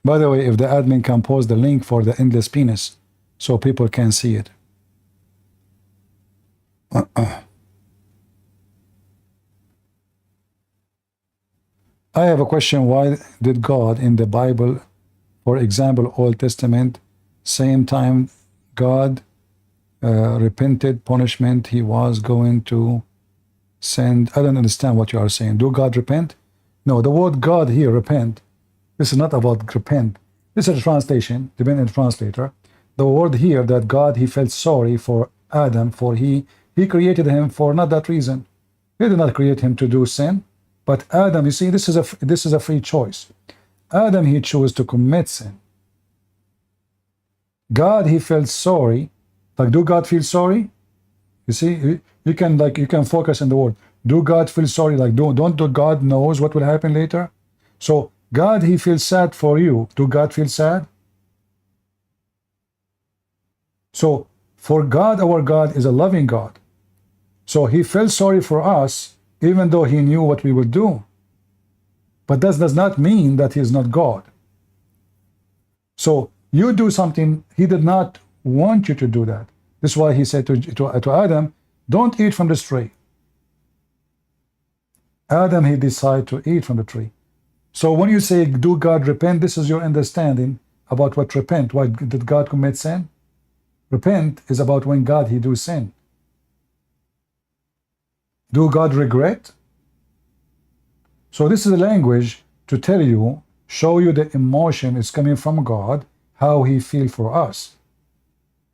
By the way, if the admin can post the link for the endless penis so people can see it. I have a question. Why did God in the Bible, for example, Old Testament, same time God repented punishment he was going to send? I don't understand what you are saying. Do God repent? No, the word God here, repent, this is not about repent. This is a translation, depending on the translator. The word here that God, he felt sorry for Adam, for he created him for not that reason. He did not create him to do sin. But Adam, you see, this is a free choice. Adam, he chose to commit sin. God, he felt sorry. Like, do God feel sorry? You see, you can focus on the word. Do God feel sorry? Like, don't God knows what will happen later? So God, he feels sad for you. Do God feel sad? So for God, our God is a loving God. So he felt sorry for us, even though he knew what we would do. But that does not mean that he is not God. So you do something, he did not want you to do that. This is why he said to Adam, don't eat from this tree. Adam, he decided to eat from the tree. So when you say, do God repent, this is your understanding about what repent. Why did God commit sin? Repent is about when God, he do sin. Do God regret? So this is a language to tell you, show you the emotion is coming from God, how he feel for us.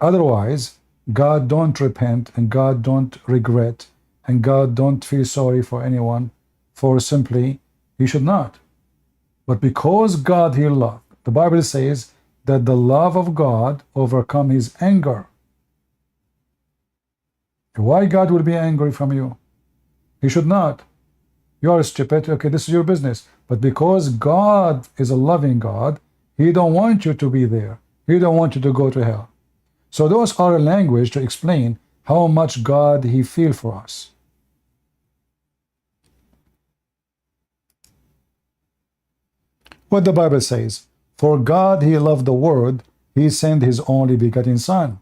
Otherwise, God don't repent and God don't regret and God don't feel sorry for anyone, for simply he should not. But because God he loved, the Bible says that the love of God overcome his anger. Why God will be angry from you? He should not. You are stupid. Okay, this is your business. But because God is a loving God, he don't want you to be there. He don't want you to go to hell. So those are a language to explain how much God he feel for us. What the Bible says, for God he loved the world, he sent his only begotten son.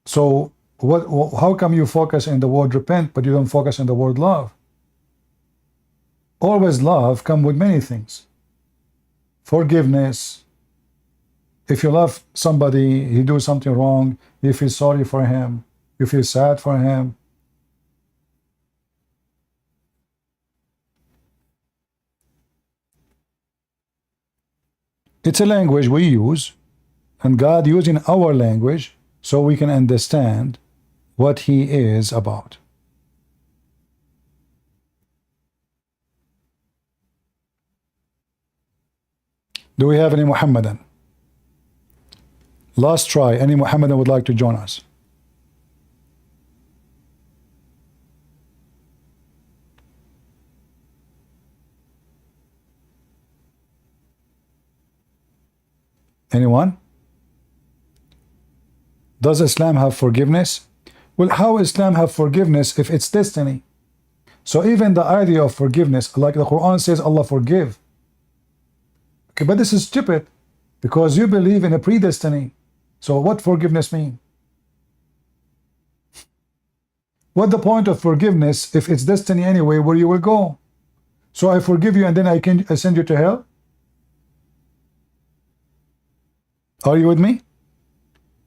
So how come you focus on the word repent, but you don't focus on the word love? Always love come with many things. Forgiveness. If you love somebody, he do something wrong, you feel sorry for him, you feel sad for him. It's a language we use, and God using our language so we can understand what he is about. Do we have any Muhammadan? Last try. Any Muhammadan would like to join us? Anyone? Does Islam have forgiveness? Well, how Islam have forgiveness if it's destiny? So even the idea of forgiveness, like the Quran says, Allah forgive. Okay, but this is stupid because you believe in a predestiny. So what forgiveness mean? What the point of forgiveness if it's destiny anyway where you will go? So I forgive you and then I send you to hell? Are you with me?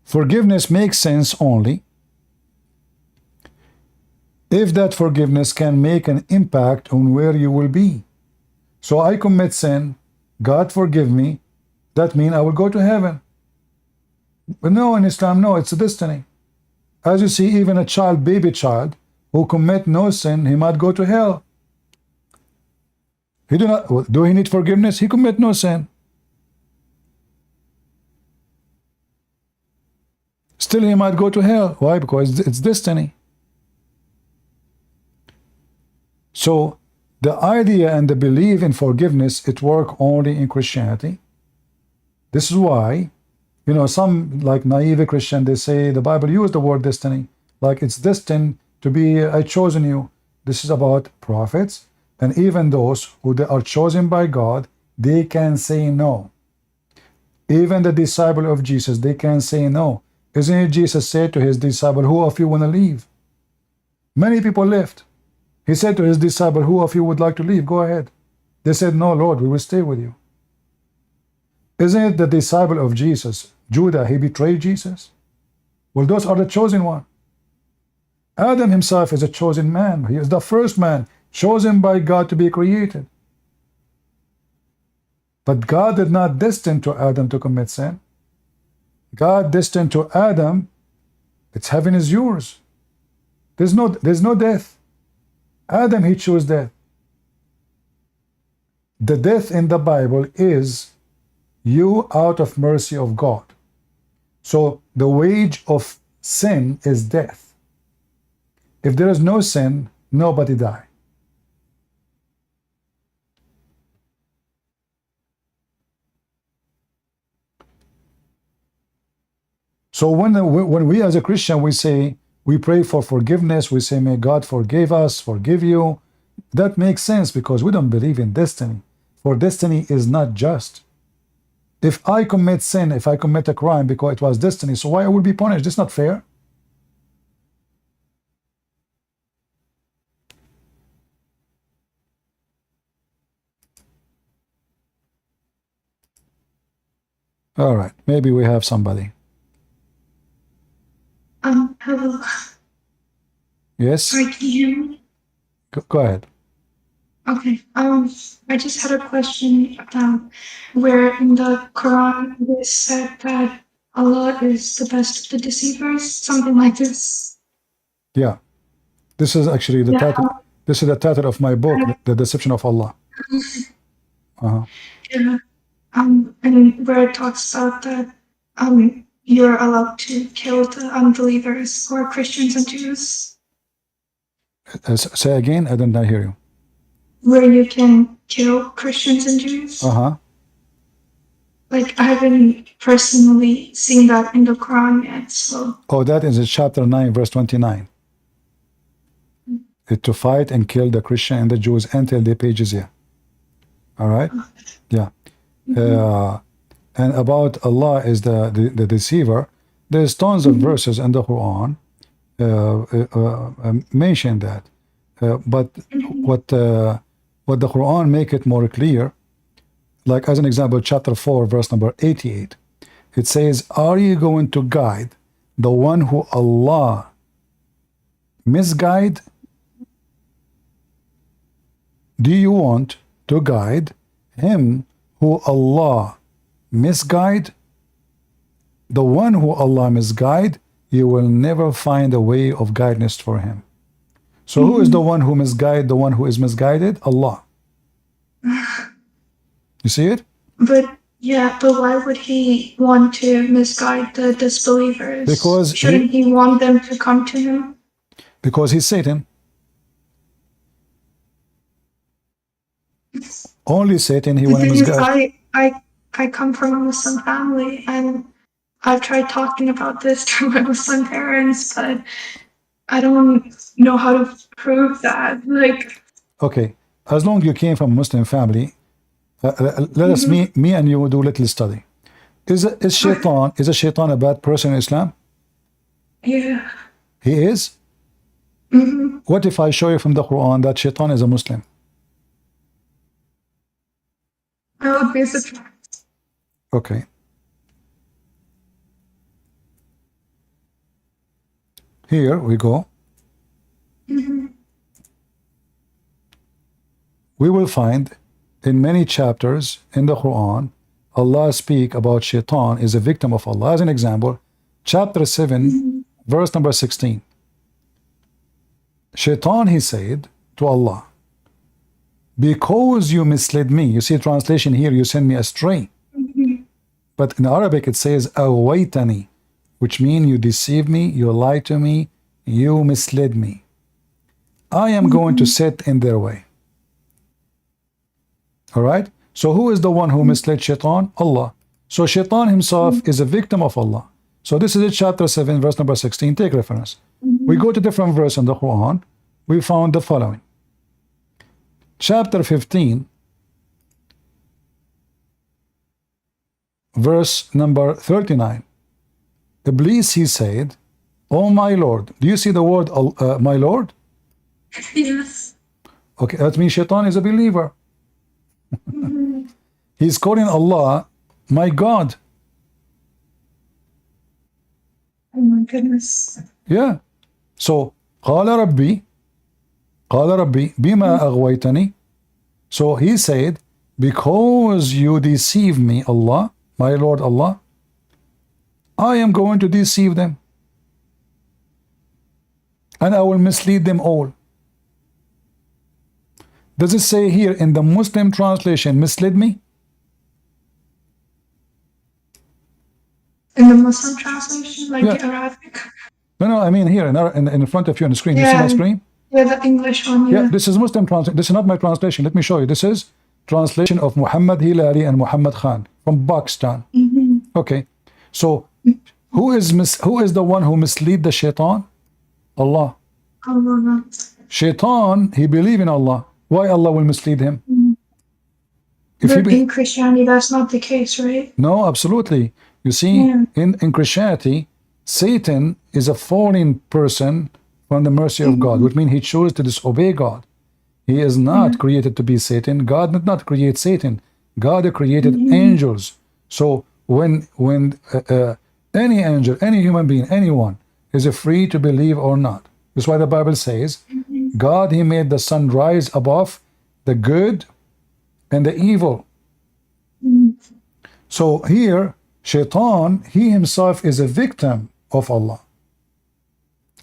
Forgiveness makes sense only if that forgiveness can make an impact on where you will be. So I commit sin, God forgive me, that means I will go to heaven. But no, in Islam, no, it's a destiny. As you see, even a child, baby child, who commit no sin, he might go to hell. Do he need forgiveness? He commit no sin. Still he might go to hell. Why? Because it's destiny. So the idea and the belief in forgiveness, it works only in Christianity. This is why, you know, some like naive Christian, they say the Bible used the word destiny, like it's destined to be, I chosen you. This is about prophets, and even those who they are chosen by God, they can say no. Even the disciple of Jesus, they can say no. Isn't it Jesus said to his disciple, who of you want to leave? Many people left. He said to his disciple, who of you would like to leave? Go ahead. They said, no, Lord, we will stay with you. Isn't it the disciple of Jesus, Judah, he betrayed Jesus? Well, those are the chosen one. Adam himself is a chosen man. He is the first man chosen by God to be created. But God did not destine to Adam to commit sin. God destined to Adam, it's heaven is yours. There's no death. Adam, he chose death. The death in the Bible is you out of mercy of God. So the wage of sin is death. If there is no sin, nobody die. So when we as a Christian, we say, we pray for forgiveness, we say, may God forgive us, forgive you. That makes sense because we don't believe in destiny. For destiny is not just. If I commit sin, if I commit a crime because it was destiny, so why I will be punished? That's not fair. All right, maybe we have somebody. Hello. Yes? Hi, can you hear me? Go ahead. Okay. I just had a question about where in the Quran it is said that Allah is the best of the deceivers, something like this. Yeah. This is actually the Yeah. title. This is the title of my book, The Deception of Allah. Yeah. And where it talks about that you're allowed to kill the unbelievers or Christians and Jews. Say again, I did not hear you. Where you can kill Christians and Jews. Like I haven't personally seen that in the Quran yet, so. Oh, that is in chapter 9, verse 29. To fight and kill the Christian and the Jews until they pay jizya. All right? Yeah. And about Allah is the deceiver, there's tons of verses in the Quran mention that. But what the Quran make it more clear, like as an example, chapter 4, verse number 88, it says, are you going to guide the one who Allah misguide? Do you want to guide him who Allah misguide? The one who Allah misguide, you will never find a way of guidance for him. So who is the one who misguide the one who is misguided? Allah. You see it? But why would he want to misguide the disbelievers? Because shouldn't he want them to come to him? Because he's Satan. Only Satan he want to misguide. I come from a Muslim family, and I've tried talking about this to my Muslim parents, but I don't know how to prove that. Like, okay, as long as you came from a Muslim family, let us me and you do a little study. Is a shaitan a bad person in Islam? Yeah. He is? What if I show you from the Quran that shaitan is a Muslim? I would be surprised. Okay. Here we go. We will find in many chapters in the Quran, Allah speak about shaitan is a victim of Allah. As an example, chapter 7, verse number 16. Shaitan, he said to Allah, because you misled me. You see translation here, you send me astray. But in Arabic it says awaytani, which means you deceived me, you lied to me, you misled me. I am going to sit in their way. All right? So who is the one who misled shaitan? Allah. So shaitan himself is a victim of Allah. So this is it, chapter 7, verse number 16. Take reference. We go to different verse in the Quran. We found the following. Chapter 15, verse number 39. Iblis, he said, oh my Lord. Do you see the word my Lord? Yes. Okay, that means shaitan is a believer. He's calling Allah my God. Oh my goodness. Yeah. So قال ربي بما أغويتني. So he said, because you deceive me, Allah, my Lord Allah, I am going to deceive them. And I will mislead them all. Does it say here in the Muslim translation, misled me? In the Muslim translation, like the Arabic? No, I mean here in front of you on the screen. You see my screen? Yeah, the English one. Yeah, this is Muslim translation. This is not my translation. Let me show you. This is translation of Muhammad Hilali and Muhammad Khan from Pakistan. Okay, so who is the one who mislead the shaitan? Allah. Allah. Shaitan, he believe in Allah. Why Allah will mislead him? But in Christianity, that's not the case, right? No, absolutely. You see, in Christianity, Satan is a fallen person from the mercy of God, which means he chose to disobey God. He is not created to be Satan. God did not create Satan. God created angels. So when any angel, any human being, anyone is free to believe or not. That's why the Bible says, God, he made the sun rise above the good and the evil. So here, Shaitan, he himself is a victim of Allah.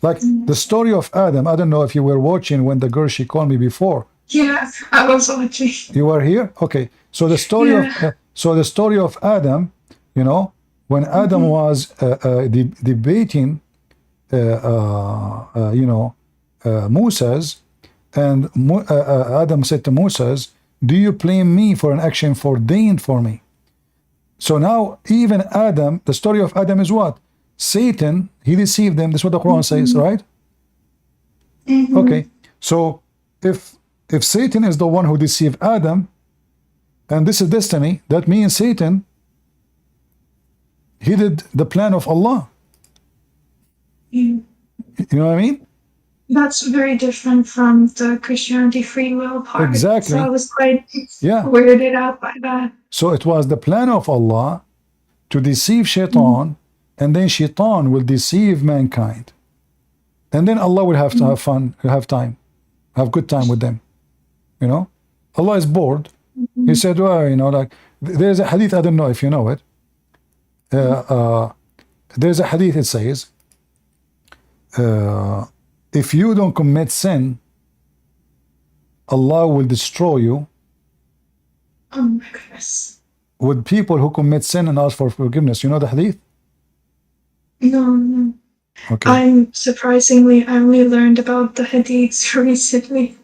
Like the story of Adam, I don't know if you were watching when the girl, she called me before. Yeah, I was watching. You were here? Okay. So the story the story of Adam, you know, when Adam was debating, Moses, and Adam said to Moses, do you blame me for an action foreordained for me? So now even Adam, the story of Adam is what? Satan, he deceived them. That's what the Quran says, right? Okay. So if Satan is the one who deceived Adam, and this is destiny, that means Satan, he did the plan of Allah. You know what I mean? That's very different from the Christianity free will part. Exactly. So I was quite weirded out by that. So it was the plan of Allah to deceive Shaitan, and then Shaitan will deceive mankind. And then Allah will have to have fun, have time, have good time with them. You know? Allah is bored. He said, well, you know, like, there's a hadith, I don't know if you know it. There's a hadith, it says, if you don't commit sin, Allah will destroy you. Oh my goodness. With people who commit sin and ask for forgiveness. You know the hadith? No. Okay. I only learned about the hadiths recently.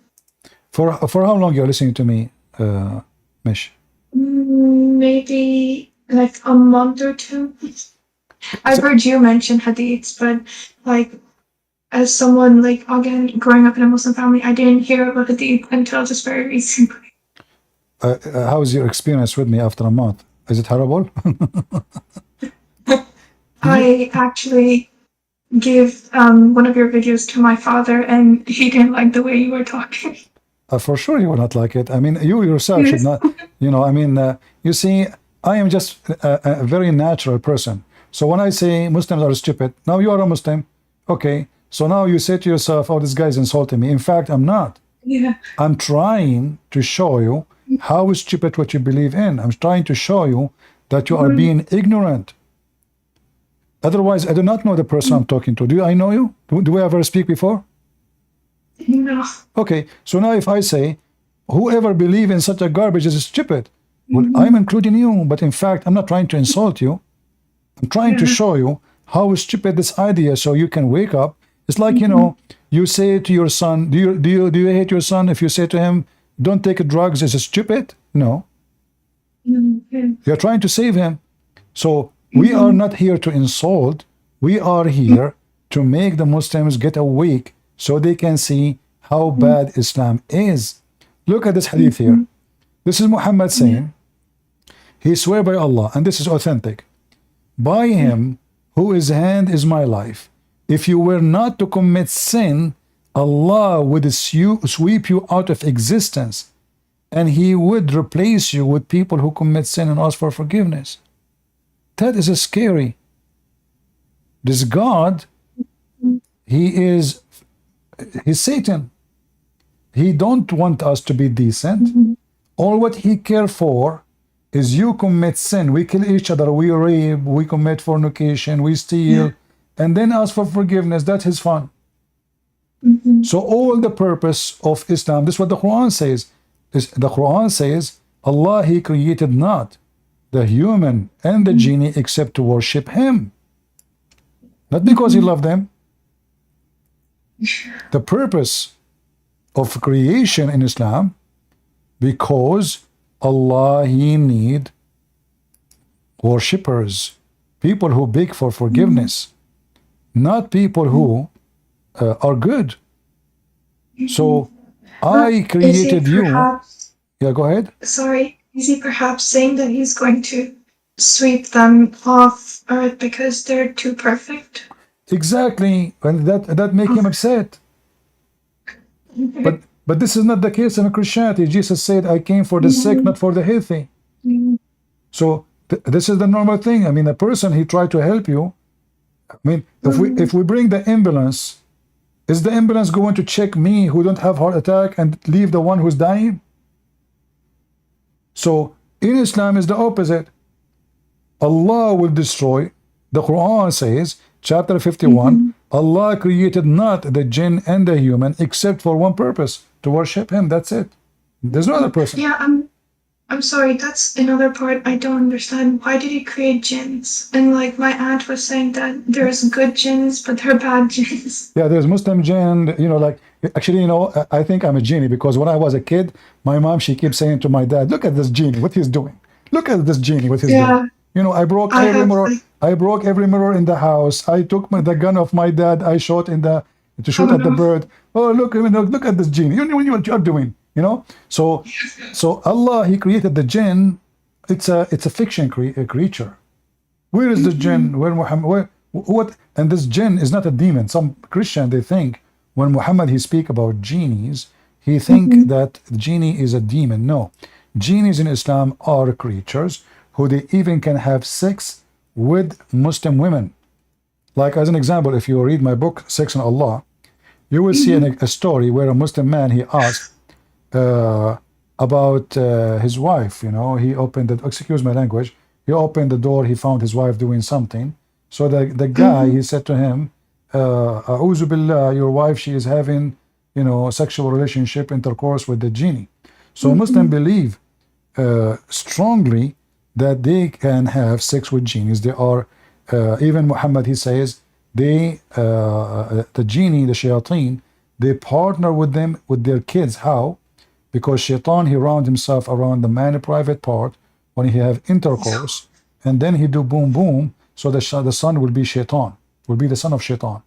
For how long you're listening to me, Mish? Maybe like a month or two. I've heard you mention hadiths, but like as someone like again growing up in a Muslim family, I didn't hear about hadith until just very recently. How is your experience with me after a month? Is it horrible? I actually gave one of your videos to my father, and he didn't like the way you were talking. For sure you will not like it. I mean, you yourself should not, you know, I mean, you see, I am just a very natural person. So when I say Muslims are stupid, now you are a Muslim, okay, so now you say to yourself, oh, this guy's insulting me. In fact, I'm not. Yeah. I'm trying to show you how stupid what you believe in. I'm trying to show you that you are being ignorant. Otherwise, I do not know the person I'm talking to. Do I know you? Do we ever speak before? No. Okay, so now if I say, whoever believes in such a garbage is stupid, well, I'm including you, but in fact, I'm not trying to insult you. I'm trying to show you how stupid this idea so you can wake up. It's like, you know, you say to your son, do you hate your son if you say to him, don't take drugs, is it stupid? No. You're trying to save him. So we are not here to insult. We are here to make the Muslims get awake so they can see how bad Islam is. Look at this hadith here. This is Muhammad saying, he swear by Allah, and this is authentic, by him whose hand is my life, if you were not to commit sin, Allah would sweep you out of existence, and he would replace you with people who commit sin and ask for forgiveness. That is scary. This God, he's Satan. He don't want us to be decent. All what he care for is you commit sin. We kill each other, we rape, we commit fornication, we steal, and then ask for forgiveness. That's his fun. So all the purpose of Islam, this is what the Quran says. The Quran says, Allah, he created not the human and the genie except to worship him. Not because he loved them. The purpose of creation in Islam, because Allah, he need worshippers, people who beg for forgiveness, not people who are good. So I created you. Yeah, go ahead. Sorry, is he perhaps saying that he's going to sweep them off earth because they're too perfect? Exactly, and that make him upset. But this is not the case in Christianity. Jesus said, I came for the sick, not for the healthy. So this is the normal thing. I mean, a person, he tried to help you. I mean, if we bring the ambulance Is the ambulance going to check me who don't have heart attack and leave the one who's dying? So in Islam is the opposite. Allah will destroy. The Quran says, chapter 51, Allah created not the jinn and the human except for one purpose, to worship Him. That's it. There's no other person. Yeah, I'm sorry, that's another part I don't understand. Why did he create jinns? And like my aunt was saying that there's good jinns, but they're bad jinns. Yeah, there's Muslim jinn, like, actually, I think I'm a genie because when I was a kid, my mom, she keeps saying to my dad, look at this genie, what he's doing. Look at this genie, what he's doing. I broke every mirror. I broke every mirror in the house. I took the gun of my dad. I shot to shoot at the bird. Oh, look at this genie. You know what you're doing. So Allah, He created the jinn. It's a fiction creature. Where is the jinn? Where Muhammad? What? And this jinn is not a demon. Some Christian, they think when Muhammad he speak about genies, he think that genie is a demon. No, genies in Islam are creatures who they even can have sex with Muslim women. Like as an example, if you read my book Sex and Allah, you will see a story where a Muslim man he asked about his wife. He opened the, excuse my language, he opened the door, he found his wife doing something. So the guy he said to him, A'udhu billah, your wife, she is having sexual relationship intercourse with the genie. So Muslim believe strongly that they can have sex with genies. They are even Muhammad he says they the genie, the shayateen, they partner with them with their kids. How? Because shaitan he round himself around the man private part when he have intercourse, and then he do boom boom. So the son will be shaitan, will be the son of shaitan.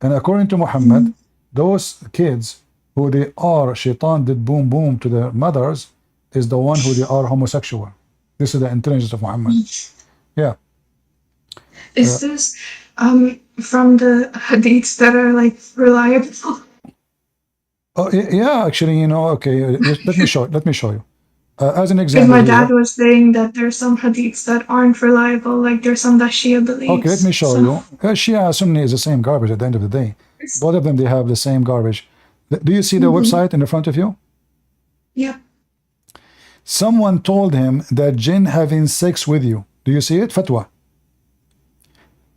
And according to Muhammad, those kids who they are shaitan did boom boom to their mothers is the one who they are homosexual. This is the intelligence of Muhammad. Yeah. Is this from the hadiths that are like reliable? Oh yeah, actually, okay. Let me show you. As an Because example, my dad was saying that there's some hadiths that aren't reliable, like there's some that Shia believes. okay, let me show you. Shia and Sunni is the same garbage at the end of the day. Both of them, they have the same garbage. Do you see the website in the front of you? Yep. Someone told him that jinn having sex with you. Do you see it? Fatwa.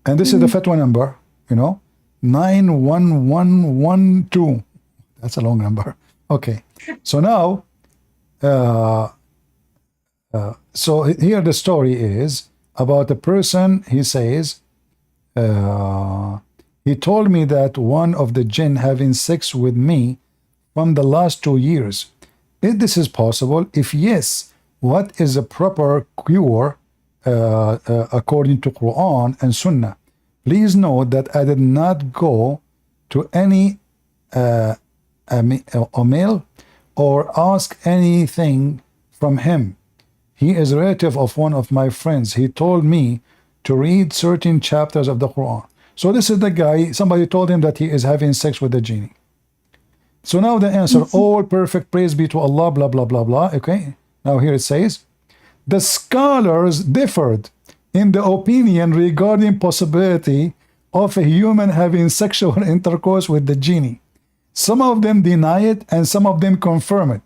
And this is the fatwa number, 91112. That's a long number. Okay. So now, so here the story is about a person, he says, he told me that one of the jinn having sex with me from the last 2 years. If this is possible, if yes, what is a proper cure according to Quran and Sunnah? Please note that I did not go to any male or ask anything from him. He is a relative of one of my friends. He told me to read certain chapters of the Quran. So this is the guy, somebody told him that he is having sex with the genie. So now the answer, all perfect praise be to Allah, blah, blah, blah, blah. Okay, now here it says, the scholars differed in the opinion regarding possibility of a human having sexual intercourse with the genie. Some of them deny it and some of them confirm it.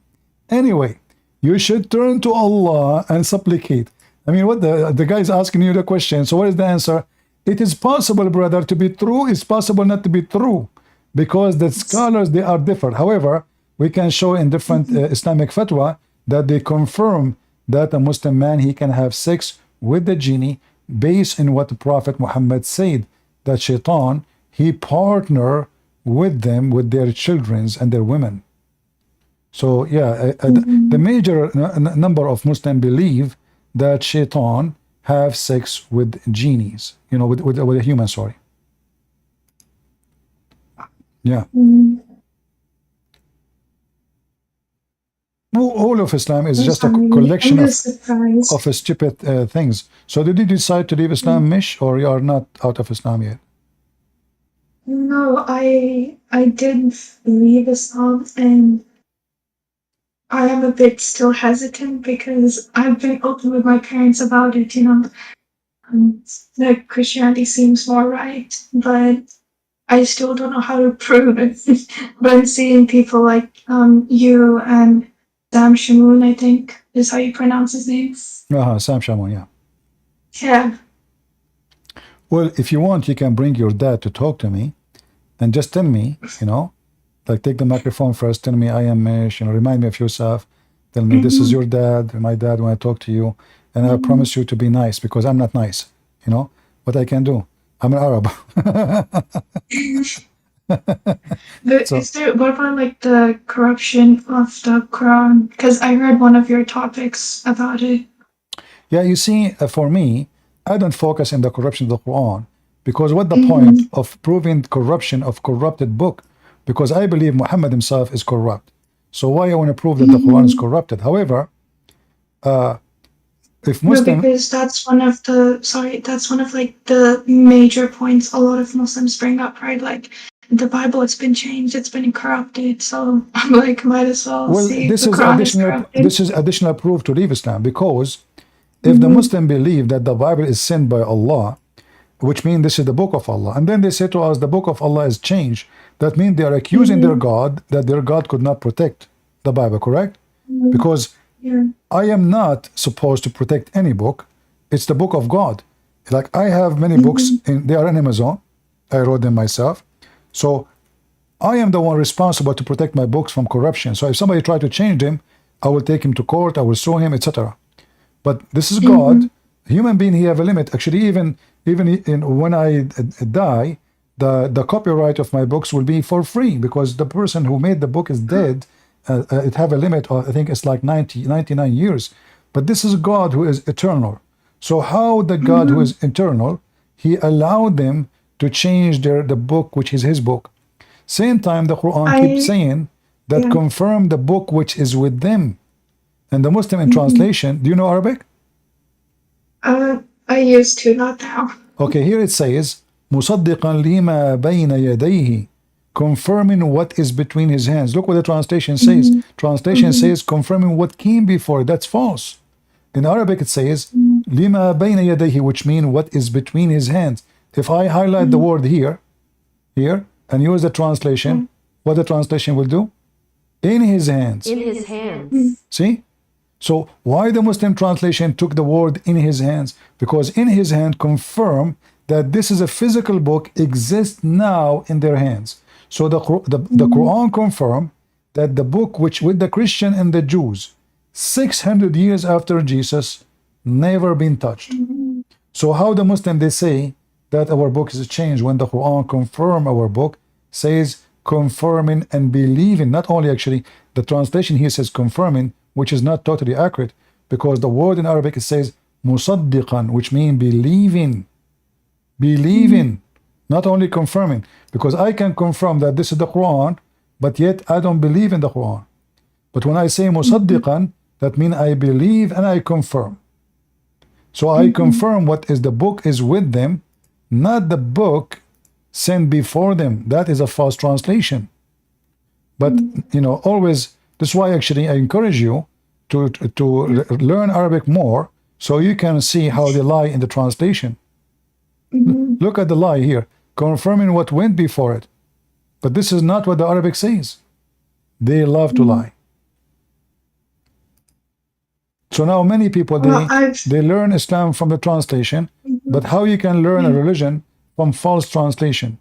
Anyway, you should turn to Allah and supplicate. I mean, what the guy is asking you the question. So what is the answer? It is possible, brother, to be true. It's possible not to be true, because the scholars, they are different. However, we can show in different Islamic fatwa that they confirm that a Muslim man, he can have sex with the genie based on what the Prophet Muhammad said, that shaitan, he partner with them, with their children and their women. So yeah, the major number of Muslims believe that shaitan have sex with genies, with a human, sorry. Yeah. All of Islam is just a collection of stupid things. So did you decide to leave Islam, Mish, or you are not out of Islam yet? No, I did leave Islam, and I am a bit still hesitant because I've been open with my parents about it, that Christianity seems more right, but I still don't know how to prove it. But I'm seeing people like you and Sam Shamoon, I think is how you pronounce his name. Sam Shamoun, yeah. Yeah. Well, if you want, you can bring your dad to talk to me and just tell me, like take the microphone first, tell me I am Mish, remind me of yourself, tell me this is your dad, my dad when I talk to you, and I promise you to be nice because I'm not nice, what I can do. I'm an Arab. Is there, what about like the corruption of the Quran? Because I heard one of your topics about it. Yeah, you see, for me, I don't focus on the corruption of the Quran because what the point of proving corruption of corrupted book? Because I believe Muhammad himself is corrupt. So why I want to prove that the Quran is corrupted? However, if Muslim, because that's one of like the major points a lot of Muslims bring up, right? Like the Bible, it's been changed, it's been corrupted. So I'm like, might as well see if the Quran is corrupted. This is additional proof to leave Islam because if the Muslim believe that the Bible is sent by Allah, which means this is the book of Allah, and then they say to us the book of Allah is changed, that means they are accusing their God that their God could not protect the Bible, correct? Because I am not supposed to protect any book. It's the book of God. Like I have many books, they are on Amazon. I wrote them myself. So I am the one responsible to protect my books from corruption. So if somebody try to change them, I will take him to court, I will sue him, etc. But this is God. Human being, he have a limit. Actually, even when I die, the copyright of my books will be for free because the person who made the book is dead. It have a limit of, I think it's like 99 years. But this is God who is eternal. So how the God who is eternal, he allowed them to change the book, which is his book. Same time, the Quran keeps saying that confirm the book which is with them. And the Muslim in translation, do you know Arabic? I used to, not now. Okay, here it says, مُصَدِّقًا لِمَا بَيْنَ يَدَيْهِ, confirming what is between his hands. Look what the translation says. Translation says confirming what came before. That's false. In Arabic it says لِمَا بَيْنَ يَدَيْهِ, which means what is between his hands. If I highlight the word here, and use the translation, what the translation will do? In his hands. In his hands. See? So why the Muslim translation took the word in his hands? Because in his hand confirm that this is a physical book exists now in their hands. So the Quran confirm that the book which with the Christian and the Jews 600 years after Jesus never been touched. So how the Muslim they say that our book is changed when the Quran confirm our book says confirming and believing. Not only actually the translation here says confirming, which is not totally accurate because the word in Arabic it says musaddiqan, which means believing, not only confirming, because I can confirm that this is the Quran, but yet I don't believe in the Quran. But when I say musaddiqan, that means I believe and I confirm. So I confirm what is the book is with them, not the book sent before them. That is a false translation. But always, this is why actually I encourage you to learn Arabic more so you can see how they lie in the translation. Look at the lie here, confirming what went before it. But this is not what the Arabic says. They love to lie. So now many people, they learn Islam from the translation, but how you can learn a religion from false translation?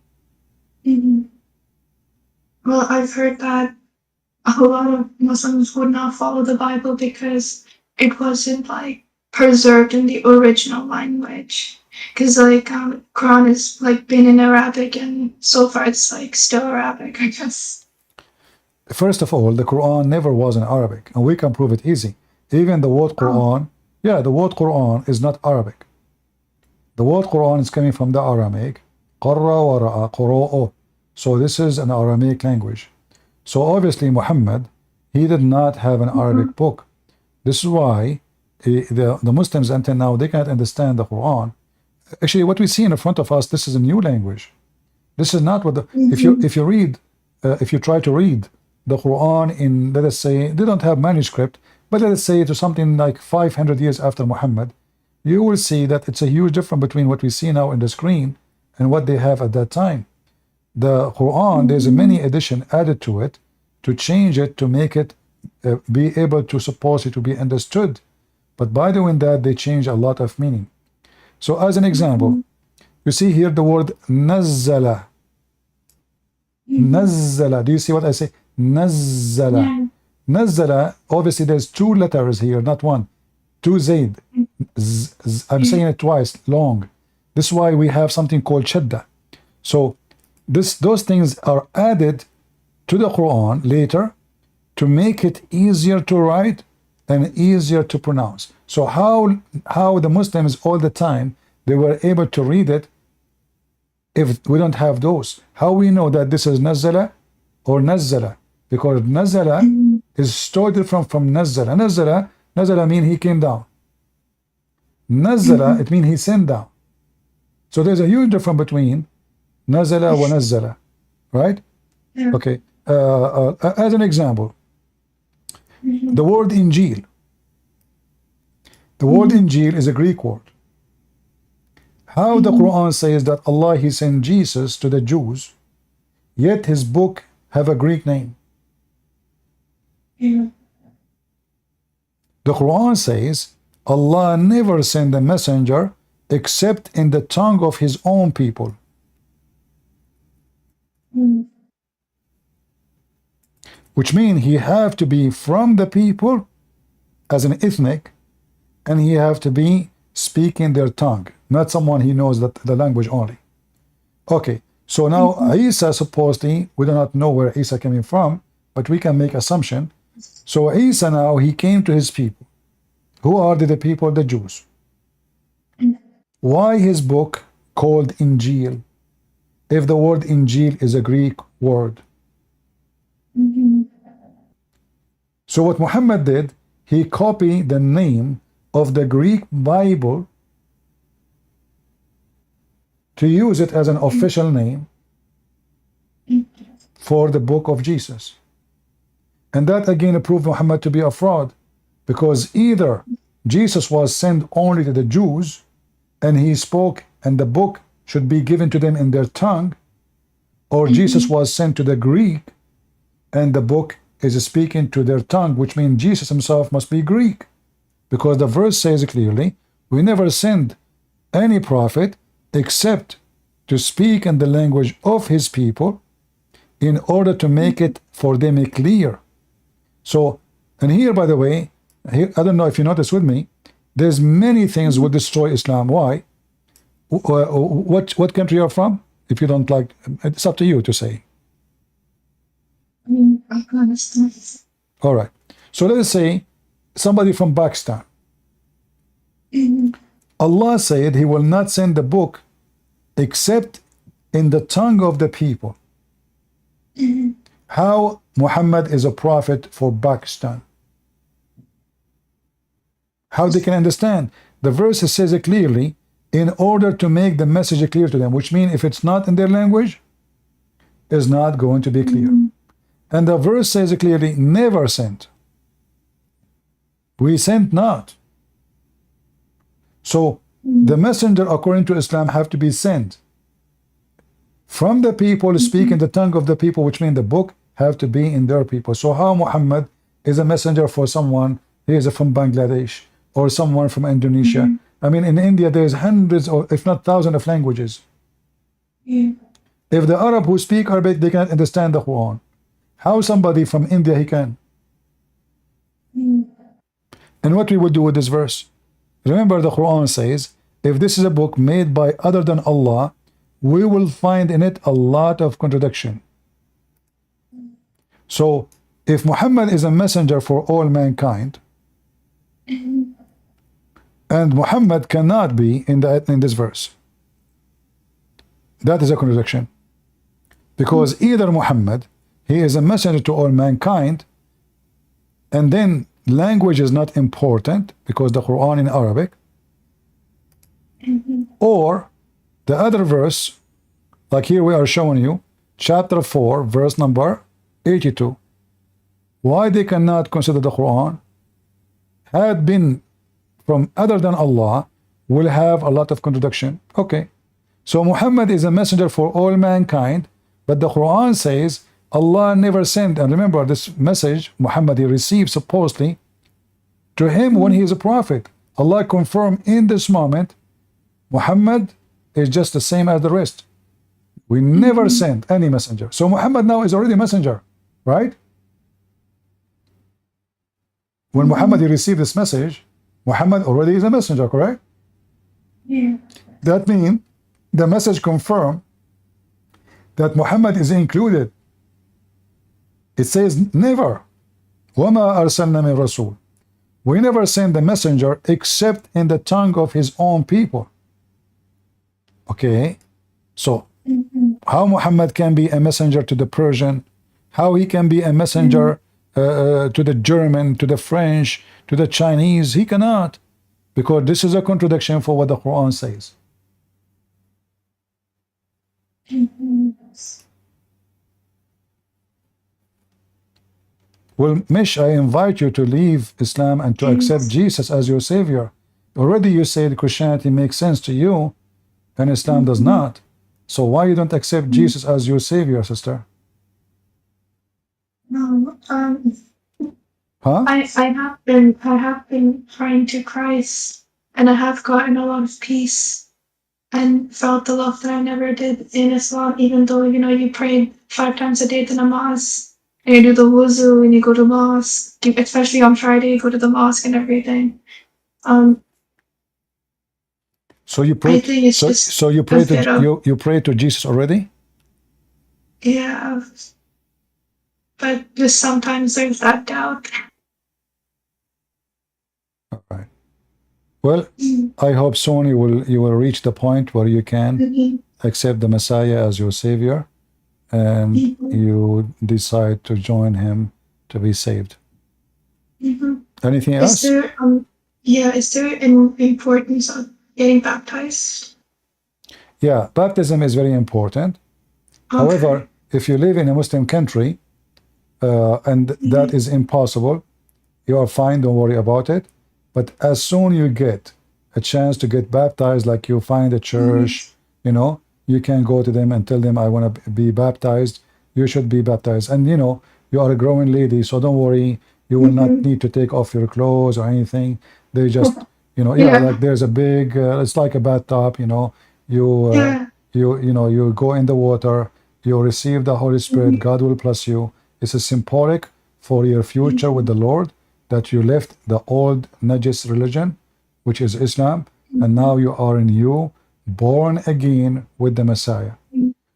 Well, I've heard that a lot of Muslims would not follow the Bible because it wasn't like preserved in the original language. Because like Quran is like been in Arabic and so far it's like still Arabic, I guess. First of all, the Quran never was in Arabic, and we can prove it easy. Even the word Quran, the word Quran is not Arabic. The word Quran is coming from the Aramaic, qarra wa ra'a, qura'u. So this is an Aramaic language. So obviously Muhammad, he did not have an Arabic book. This is why the Muslims until now, they can't understand the Quran. Actually, what we see in front of us, this is a new language. This is not what the, if you try to read the Quran in, let us say, they don't have manuscript, but let us say to something like 500 years after Muhammad, you will see that it's a huge difference between what we see now in the screen and what they have at that time. the Quran, there's many addition added to it to change it, to make it be able to suppose it to be understood. But by doing that, they change a lot of meaning. So as an example, you see here the word nazzala. Nazzala. Do you see what I say? Nazzala. Nazzala, obviously there's two letters here, not one. Two zayd. I'm saying it twice, long. This is why we have something called shadda. So those things are added to the Quran later to make it easier to write and easier to pronounce. So how the Muslims all the time they were able to read it if we don't have those? How we know that this is nazala or nazzala? Because nazala is totally different from nazzala. Nazzala mean he came down. Nazzala, it means he sent down. So there's a huge difference between nazala wa nazzala, right? Okay. As an example, the word Injil. The word Injil is a Greek word. How the Quran says that Allah he sent Jesus to the Jews, yet his book have a Greek name. The Quran says Allah never sent a messenger except in the tongue of his own people. Which means he have to be from the people as an ethnic, and he have to be speaking their tongue, not someone he knows that the language only. Okay, so now Isa supposedly, we do not know where Isa coming from, but we can make assumption. So Isa now, he came to his people. Who are the people? The Jews. Why his book called Injil, if the word Injil is a Greek word? So what Muhammad did, he copied the name of the Greek Bible to use it as an official name for the book of Jesus. And that again proved Muhammad to be a fraud, because either Jesus was sent only to the Jews and he spoke and the book should be given to them in their tongue, or Jesus was sent to the Greek and the book is speaking to their tongue, which means Jesus himself must be Greek, because the verse says clearly, we never send any prophet except to speak in the language of his people in order to make it for them clear. So, and here, by the way, here, I don't know if you notice with me, there's many things would destroy Islam. Why? What country you're from? If you don't like, it's up to you to say. Afghanistan. All right. So let's say somebody from Pakistan. Allah said he will not send the book except in the tongue of the people. How Muhammad is a prophet for Pakistan? How they can understand? The verse says it clearly, in order to make the message clear to them, which means if it's not in their language, it's not going to be clear. And the verse says it clearly, never sent. We sent not. So the messenger, according to Islam, have to be sent from the people, speaking the tongue of the people, which means the book have to be in their people. So how Muhammad is a messenger for someone, he is from Bangladesh or someone from Indonesia. I mean, in India, there's hundreds or if not thousands of languages. If the Arab who speak Arabic, they cannot understand the Quran, how somebody from India he can? And what we will do with this verse? Remember, the Quran says, if this is a book made by other than Allah, we will find in it a lot of contradiction. So, if Muhammad is a messenger for all mankind, and Muhammad cannot be in this verse, that is a contradiction. Because either Muhammad, he is a messenger to all mankind, and then language is not important because the Quran in Arabic, or the other verse, like here we are showing you, chapter 4, verse number 82. Why they cannot consider the Quran had been from other than Allah will have a lot of contradiction. Okay, so Muhammad is a messenger for all mankind, But the Quran says Allah never sent, and remember this message Muhammad he received supposedly to him when he is a prophet. Allah confirmed in this moment Muhammad is just the same as the rest. We never sent any messenger. So Muhammad now is already a messenger, right? When Muhammad he received this message, Muhammad already is a messenger, correct? Yeah. That means the message confirmed that Muhammad is included. It says never. وَمَا أَرْسَلْنَا مِن رَسُولٍ. We never send the messenger except in the tongue of his own people. Okay, so how Muhammad can be a messenger to the Persian, how he can be a messenger to the German, to the French, to the Chinese? He cannot, because this is a contradiction for what the Quran says. Well, Mish, I invite you to leave Islam and to accept Jesus as your savior. Already you said Christianity makes sense to you and Islam does not. So why you don't accept Jesus as your savior, sister? No, Huh? I have been praying to Christ, and I have gotten a lot of peace and felt the love that I never did in Islam, even though, you know, you pray 5 times a day the namaz, and you do the wuzu, and you go to mosque, especially on Friday, you go to the mosque and everything. So you I pray. think it's So just so you pray a bit to of, you pray to Jesus already? yeah, but just sometimes there's that doubt. All right. Well, I hope soon you will reach the point where you can accept the Messiah as your savior, and you decide to join him to be saved. Anything Is else? there is there an importance of getting baptized? Yeah, baptism is very important. However, if you live in a Muslim country and that is impossible, you are fine, don't worry about it. But as soon you get a chance to get baptized, like you find a church, you know, you can go to them and tell them, I want to be baptized. You should be baptized. And, you know, you are a growing lady, so don't worry. You will not need to take off your clothes or anything. They just, you know, yeah, like there's a big, it's like a bathtub, you know, you go in the water, you receive the Holy Spirit, God will bless you. It's a symbolic for your future with the Lord, that you left the old najis religion, which is Islam, and now you are in you, born again with the Messiah.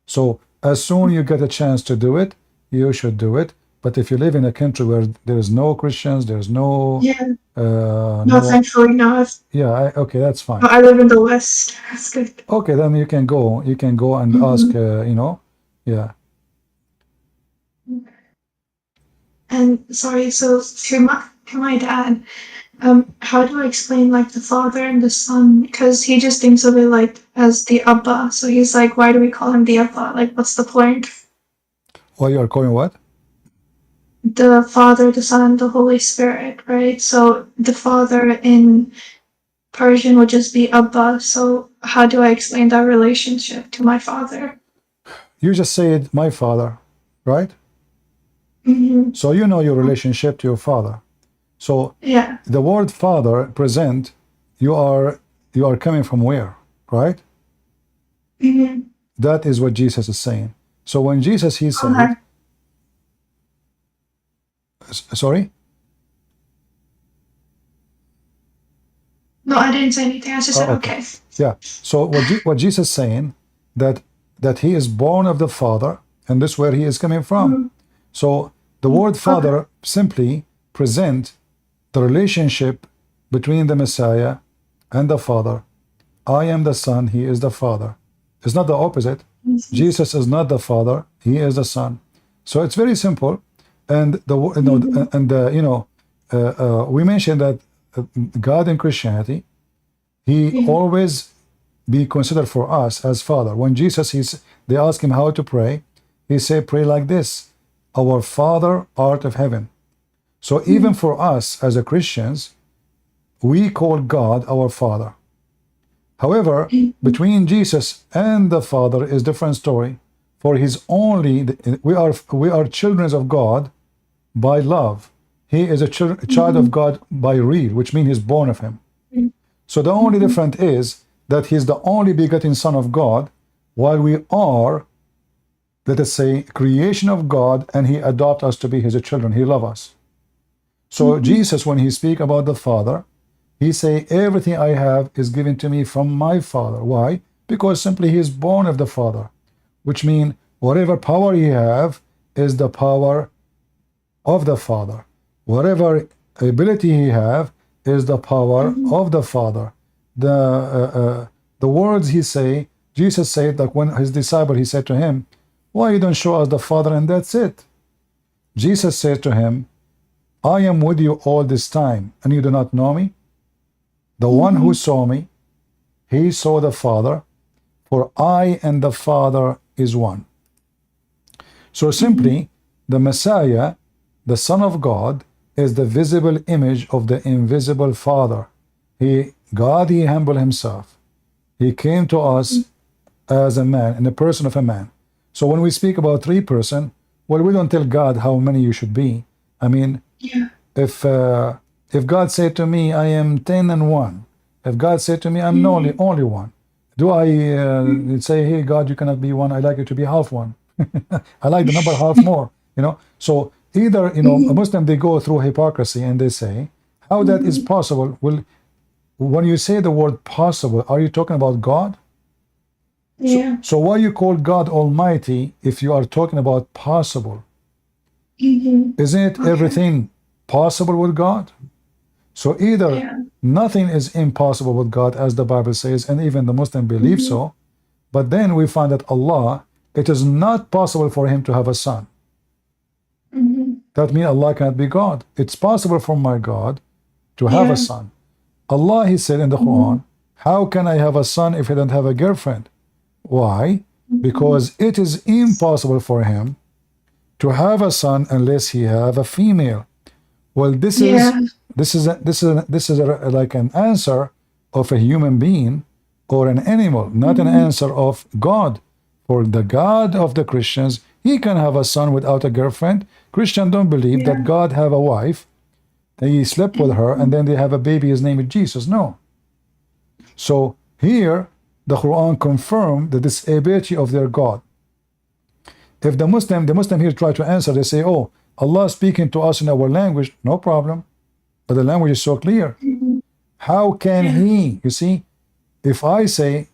So as soon you get a chance to do it, you should do it. But if you live in a country where there is no Christians, there's no no, thankfully not. yeah, okay, that's fine. I live in the West. That's good. Okay, then you can go and ask, you know, yeah. And sorry, so to my dad, how do I explain like the father and the son? Because he just thinks of it like as the Abba. So he's like, why do we call him the Abba? Like, what's the point? Why you are calling what? The Father, the Son, the Holy Spirit, right? So the Father in Persian would just be Abba. So how do I explain that relationship to my father? You just said my father, right? So you know your relationship to your father. So yeah, the word father present, you are coming from where, right? That is what Jesus is saying. So when Jesus he said, sorry? No, I didn't say anything. I just said okay. Yeah. So what Jesus saying that he is born of the Father, and this is where he is coming from. So the word Father simply present the relationship between the Messiah and the Father. I am the Son, he is the Father. It's not the opposite. Jesus is not the Father, he is the Son. So it's very simple. And we mentioned that God in Christianity, he always be considered for us as Father. When Jesus they ask him how to pray, he said, pray like this: Our Father art of heaven. So even for us as a Christians, we call God our Father. However, between Jesus and the Father is different story. for his only, we are children of God by love. He is a child of God by real, which means he's born of him. So the only difference is that he's the only begotten Son of God, while we are, let us say, creation of God, and he adopt us to be his children. He love us. So Jesus, when he speak about the Father, he say, everything I have is given to me from my Father. Why? Because simply he is born of the Father, which means whatever power he have is the power of the Father. Whatever ability he have is the power of the Father. The words he say, Jesus said that when his disciple, he said to him, why you don't show us the Father and that's it? Jesus said to him, I am with you all this time and you do not know me? The one who saw me, he saw the Father, for I and the Father is one. So simply, the Messiah, the Son of God, is the visible image of the invisible Father. God, he humbled himself. He came to us as a man, in the person of a man. So when we speak about three person, well, we don't tell God how many you should be. I mean, if God said to me, I am 10 and 1, if God said to me, I'm only one, do I say, hey, God, you cannot be one, I like you to be half one? I like the number half more, you know? So either, you know, a Muslim, they go through hypocrisy and they say, how that is possible? Well, when you say the word possible, are you talking about God? So why you call God Almighty if you are talking about possible? Isn't it everything possible with God? So either nothing is impossible with God, as the Bible says, and even the Muslim believe so, but then we find that Allah, it is not possible for him to have a son. That means Allah cannot be God. It's possible for my God to have a son. Allah, he said in the Quran, how can I have a son if I don't have a girlfriend? Why? Because it is impossible for him to have a son unless he have a female. Well, this is like an answer of a human being or an animal, not an answer of God. For the God of the Christians, he can have a son without a girlfriend. Christians don't believe that God have a wife, he slept with her, and then they have a baby, his name is Jesus. No. So here, the Quran confirmed the disability of their God. If the Muslim here try to answer, they say, oh, Allah is speaking to us in our language, no problem. But the language is so clear. How can he, you see, if I say,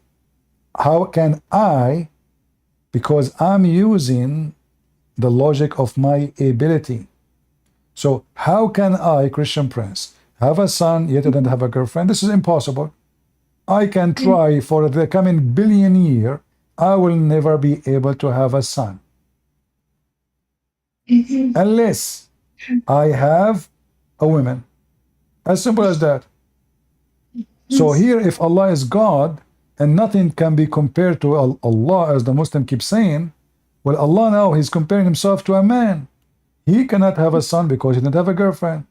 how can I, because I'm using the logic of my ability. So how can I, Christian Prince, have a son yet I don't have a girlfriend? This is impossible. I can try for the coming billion year, I will never be able to have a son. Unless I have a woman. As simple as that. So here, if Allah is God, and nothing can be compared to Allah, as the Muslim keeps saying, well, Allah now, he's comparing himself to a man. He cannot have a son because he didn't have a girlfriend.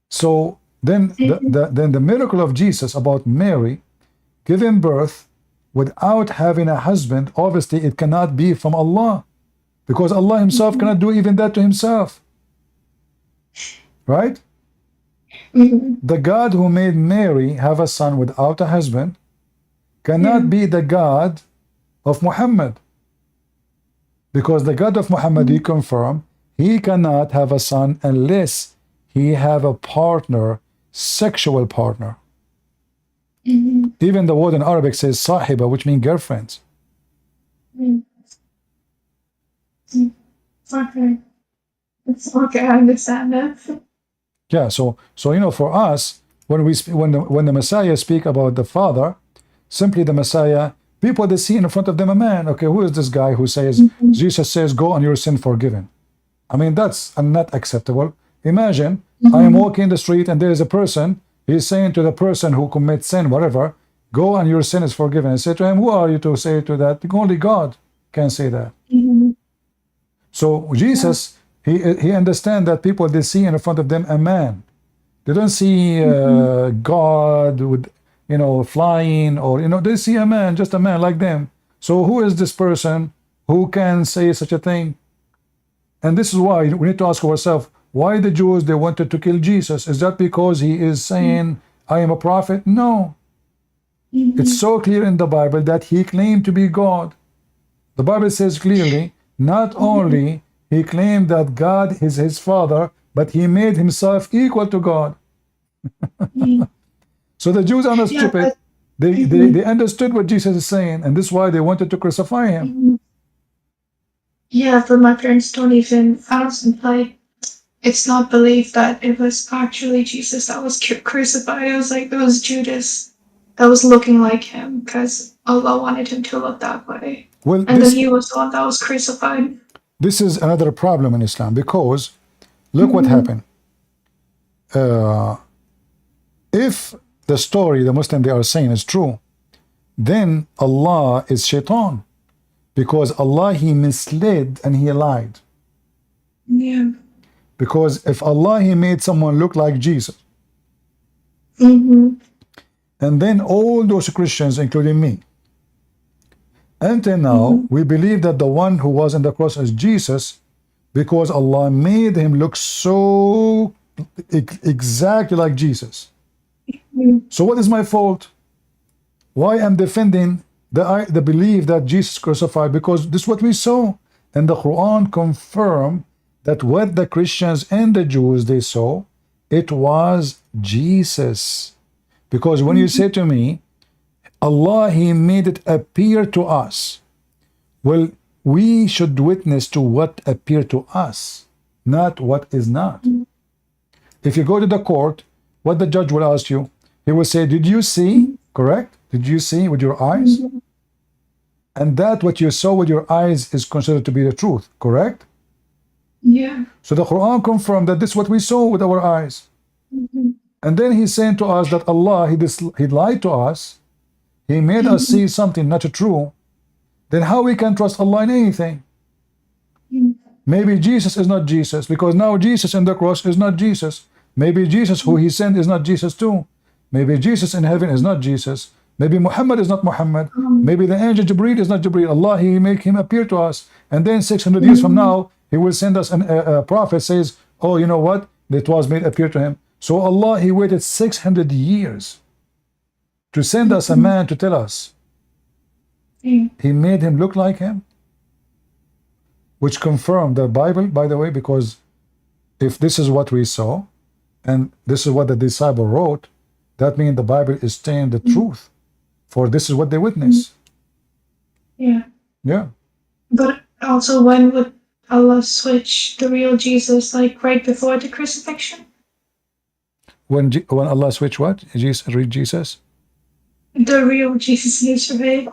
So then the miracle of Jesus about Mary giving birth without having a husband, obviously it cannot be from Allah, because Allah himself cannot do even that to himself. Right? The God who made Mary have a son without a husband cannot be the God of Muhammad, because the God of Muhammad, he confirmed, he cannot have a son unless he have a partner, sexual partner. Even the word in Arabic says sahiba, which means girlfriends. Okay. It's okay, I understand that. Yeah, so you know, for us, when the Messiah speak about the Father, simply the Messiah, people, they see in front of them a man. Okay, who is this guy who says, Jesus says, go and your sin forgiven? I mean, that's not acceptable. Imagine, I am walking in the street and there is a person, he's saying to the person who commits sin, whatever, go and your sin is forgiven. I say to him, who are you to say to that? Only God can say that. So Jesus, he understands that people, they see in front of them a man. They don't see God with, you know, flying, or, you know, they see a man, just a man like them. So who is this person who can say such a thing? And this is why we need to ask ourselves, why the Jews, they wanted to kill Jesus? Is that because he is saying, I am a prophet? No. It's so clear in the Bible that he claimed to be God. The Bible says clearly, not only he claimed that God is his father, but he made himself equal to God. So the Jews are not stupid. They understood what Jesus is saying, and this is why they wanted to crucify him. Yeah, but my parents don't even, I don't like, it's not believed that it was actually Jesus that was crucified. It was like, it was Judas that was looking like him because Allah wanted him to look that way. Well, And then he was the one that was crucified. This is another problem in Islam, because look what happened. If the story the Muslim they are saying is true, then Allah is shaitan, because Allah, he misled and he lied. Yeah. Because if Allah, he made someone look like Jesus, and then all those Christians, including me, until now, we believe that the one who was on the cross is Jesus, because Allah made him look so exactly like Jesus. So what is my fault? Why I'm defending the belief that Jesus crucified? Because this is what we saw, and the Quran confirmed that what the Christians and the Jews they saw, it was Jesus. Because when you say to me, Allah, he made it appear to us, well, we should witness to what appeared to us, not what is not. If you go to the court, what the judge will ask you, he will say, did you see? Correct? Did you see with your eyes? And that what you saw with your eyes is considered to be the truth, correct? Yeah. So the Quran confirmed that this is what we saw with our eyes. And then he's saying to us that Allah, he lied to us. He made us see something not true. Then how we can trust Allah in anything? Maybe Jesus is not Jesus, because now Jesus in the cross is not Jesus. Maybe Jesus who he sent is not Jesus too. Maybe Jesus in heaven is not Jesus. Maybe Muhammad is not Muhammad. Maybe the angel Jibreel is not Jibreel. Allah, he make him appear to us. And then 600 years from now, he will send us a prophet says, oh, you know what? It was made appear to him. So Allah, he waited 600 years to send us a man to tell us. He made him look like him, which confirmed the Bible, by the way, because if this is what we saw, and this is what the disciple wrote, that means the Bible is saying the truth, for this is what they witness. Yeah. Yeah. But also, when would Allah switch the real Jesus, like right before the crucifixion? When Allah switched what? Read Jesus? The real Jesus, right?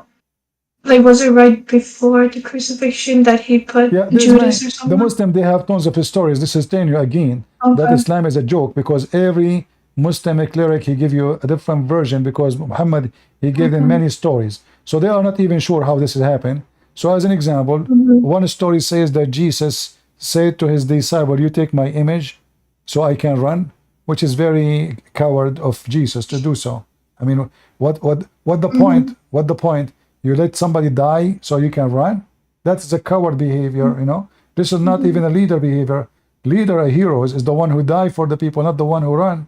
Like, was it right before the crucifixion that he put Judas or something? The Muslim, they have tons of stories. This is telling you again that Islam is a joke, because every Muslim cleric, he give you a different version, because Muhammad, he gave them many stories. So they are not even sure how this has happened. So as an example, one story says that Jesus said to his disciple, you take my image so I can run, which is very coward of Jesus to do so. I mean, what the point? What the point? You let somebody die so you can run? That's a coward behavior, you know. This is not even a leader behavior. Leader, a hero, is the one who died for the people, not the one who run.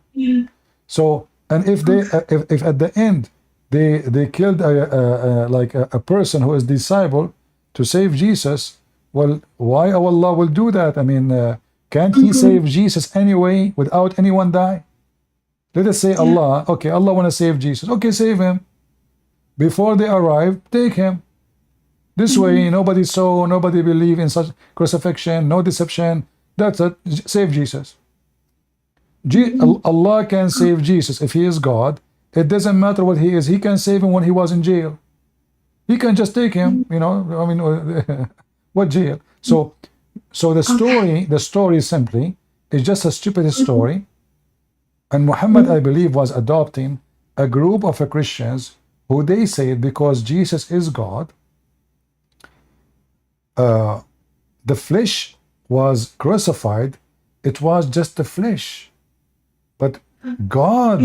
So, and if they, if at the end they killed a person who is disciple to save Jesus, well, why Allah will do that? I mean, can't he save Jesus anyway without anyone die? Let us say Allah, okay, Allah want to save Jesus. Okay, save him. Before they arrive, take him. This way, nobody saw, nobody believe in such crucifixion, no deception. That's it. Save Jesus. Allah can save Jesus if he is God. It doesn't matter what he is. He can save him when he was in jail. He can just take him, you know. I mean, what jail? So the story simply is just a stupid story. And Muhammad, I believe, was adopting a group of Christians who they said because Jesus is God, the flesh was crucified. It was just the flesh, but God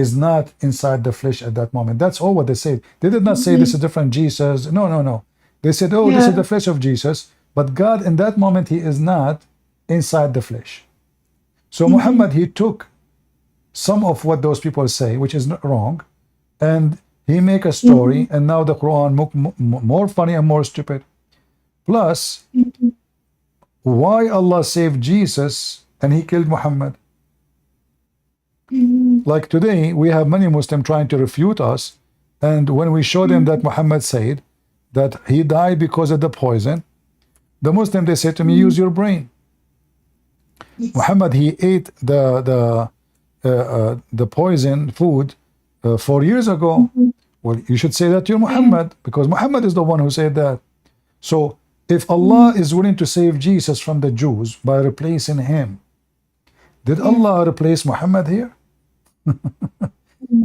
is not inside the flesh at that moment. That's all what they said. They did not say this is a different Jesus. No, no, no. They said, oh, this is the flesh of Jesus. But God, in that moment, he is not inside the flesh. So Muhammad, he took some of what those people say, which is not wrong, and he make a story, and now the Quran more funny and more stupid. Plus, why Allah saved Jesus and he killed Muhammad? Like today, we have many Muslims trying to refute us, and when we show them that Muhammad said that he died because of the poison, the Muslim, they say to me, use your brain. Muhammad, he ate the poison food 4 years ago. Well, you should say that to Muhammad, because Muhammad is the one who said that. So if Allah is willing to save Jesus from the Jews by replacing him, did Allah replace Muhammad here?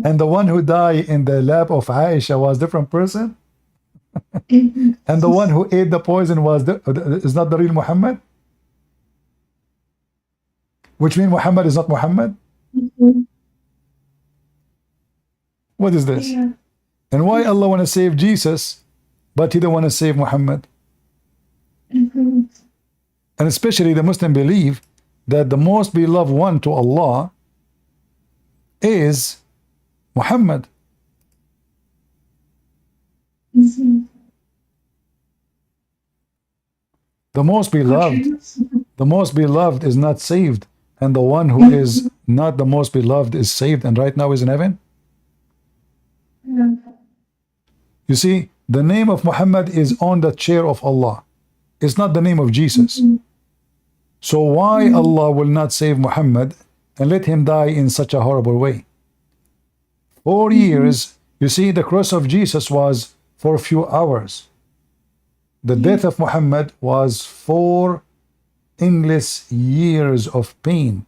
And the one who died in the lap of Aisha was a different person? And the one who ate the poison is not the real Muhammad? Which means Muhammad is not Muhammad? What is this? And why Allah want to save Jesus, but he don't want to save Muhammad? And especially the Muslim believe that the most beloved one to Allah is Muhammad. The most beloved is not saved, and the one who is not the most beloved is saved and right now is in heaven. You see, the name of Muhammad is on the chair of Allah. It's not the name of Jesus. So why Allah will not save Muhammad and let him die in such a horrible way? 4 years, you see, the cross of Jesus was for a few hours. The death of Muhammad was 4 endless years of pain.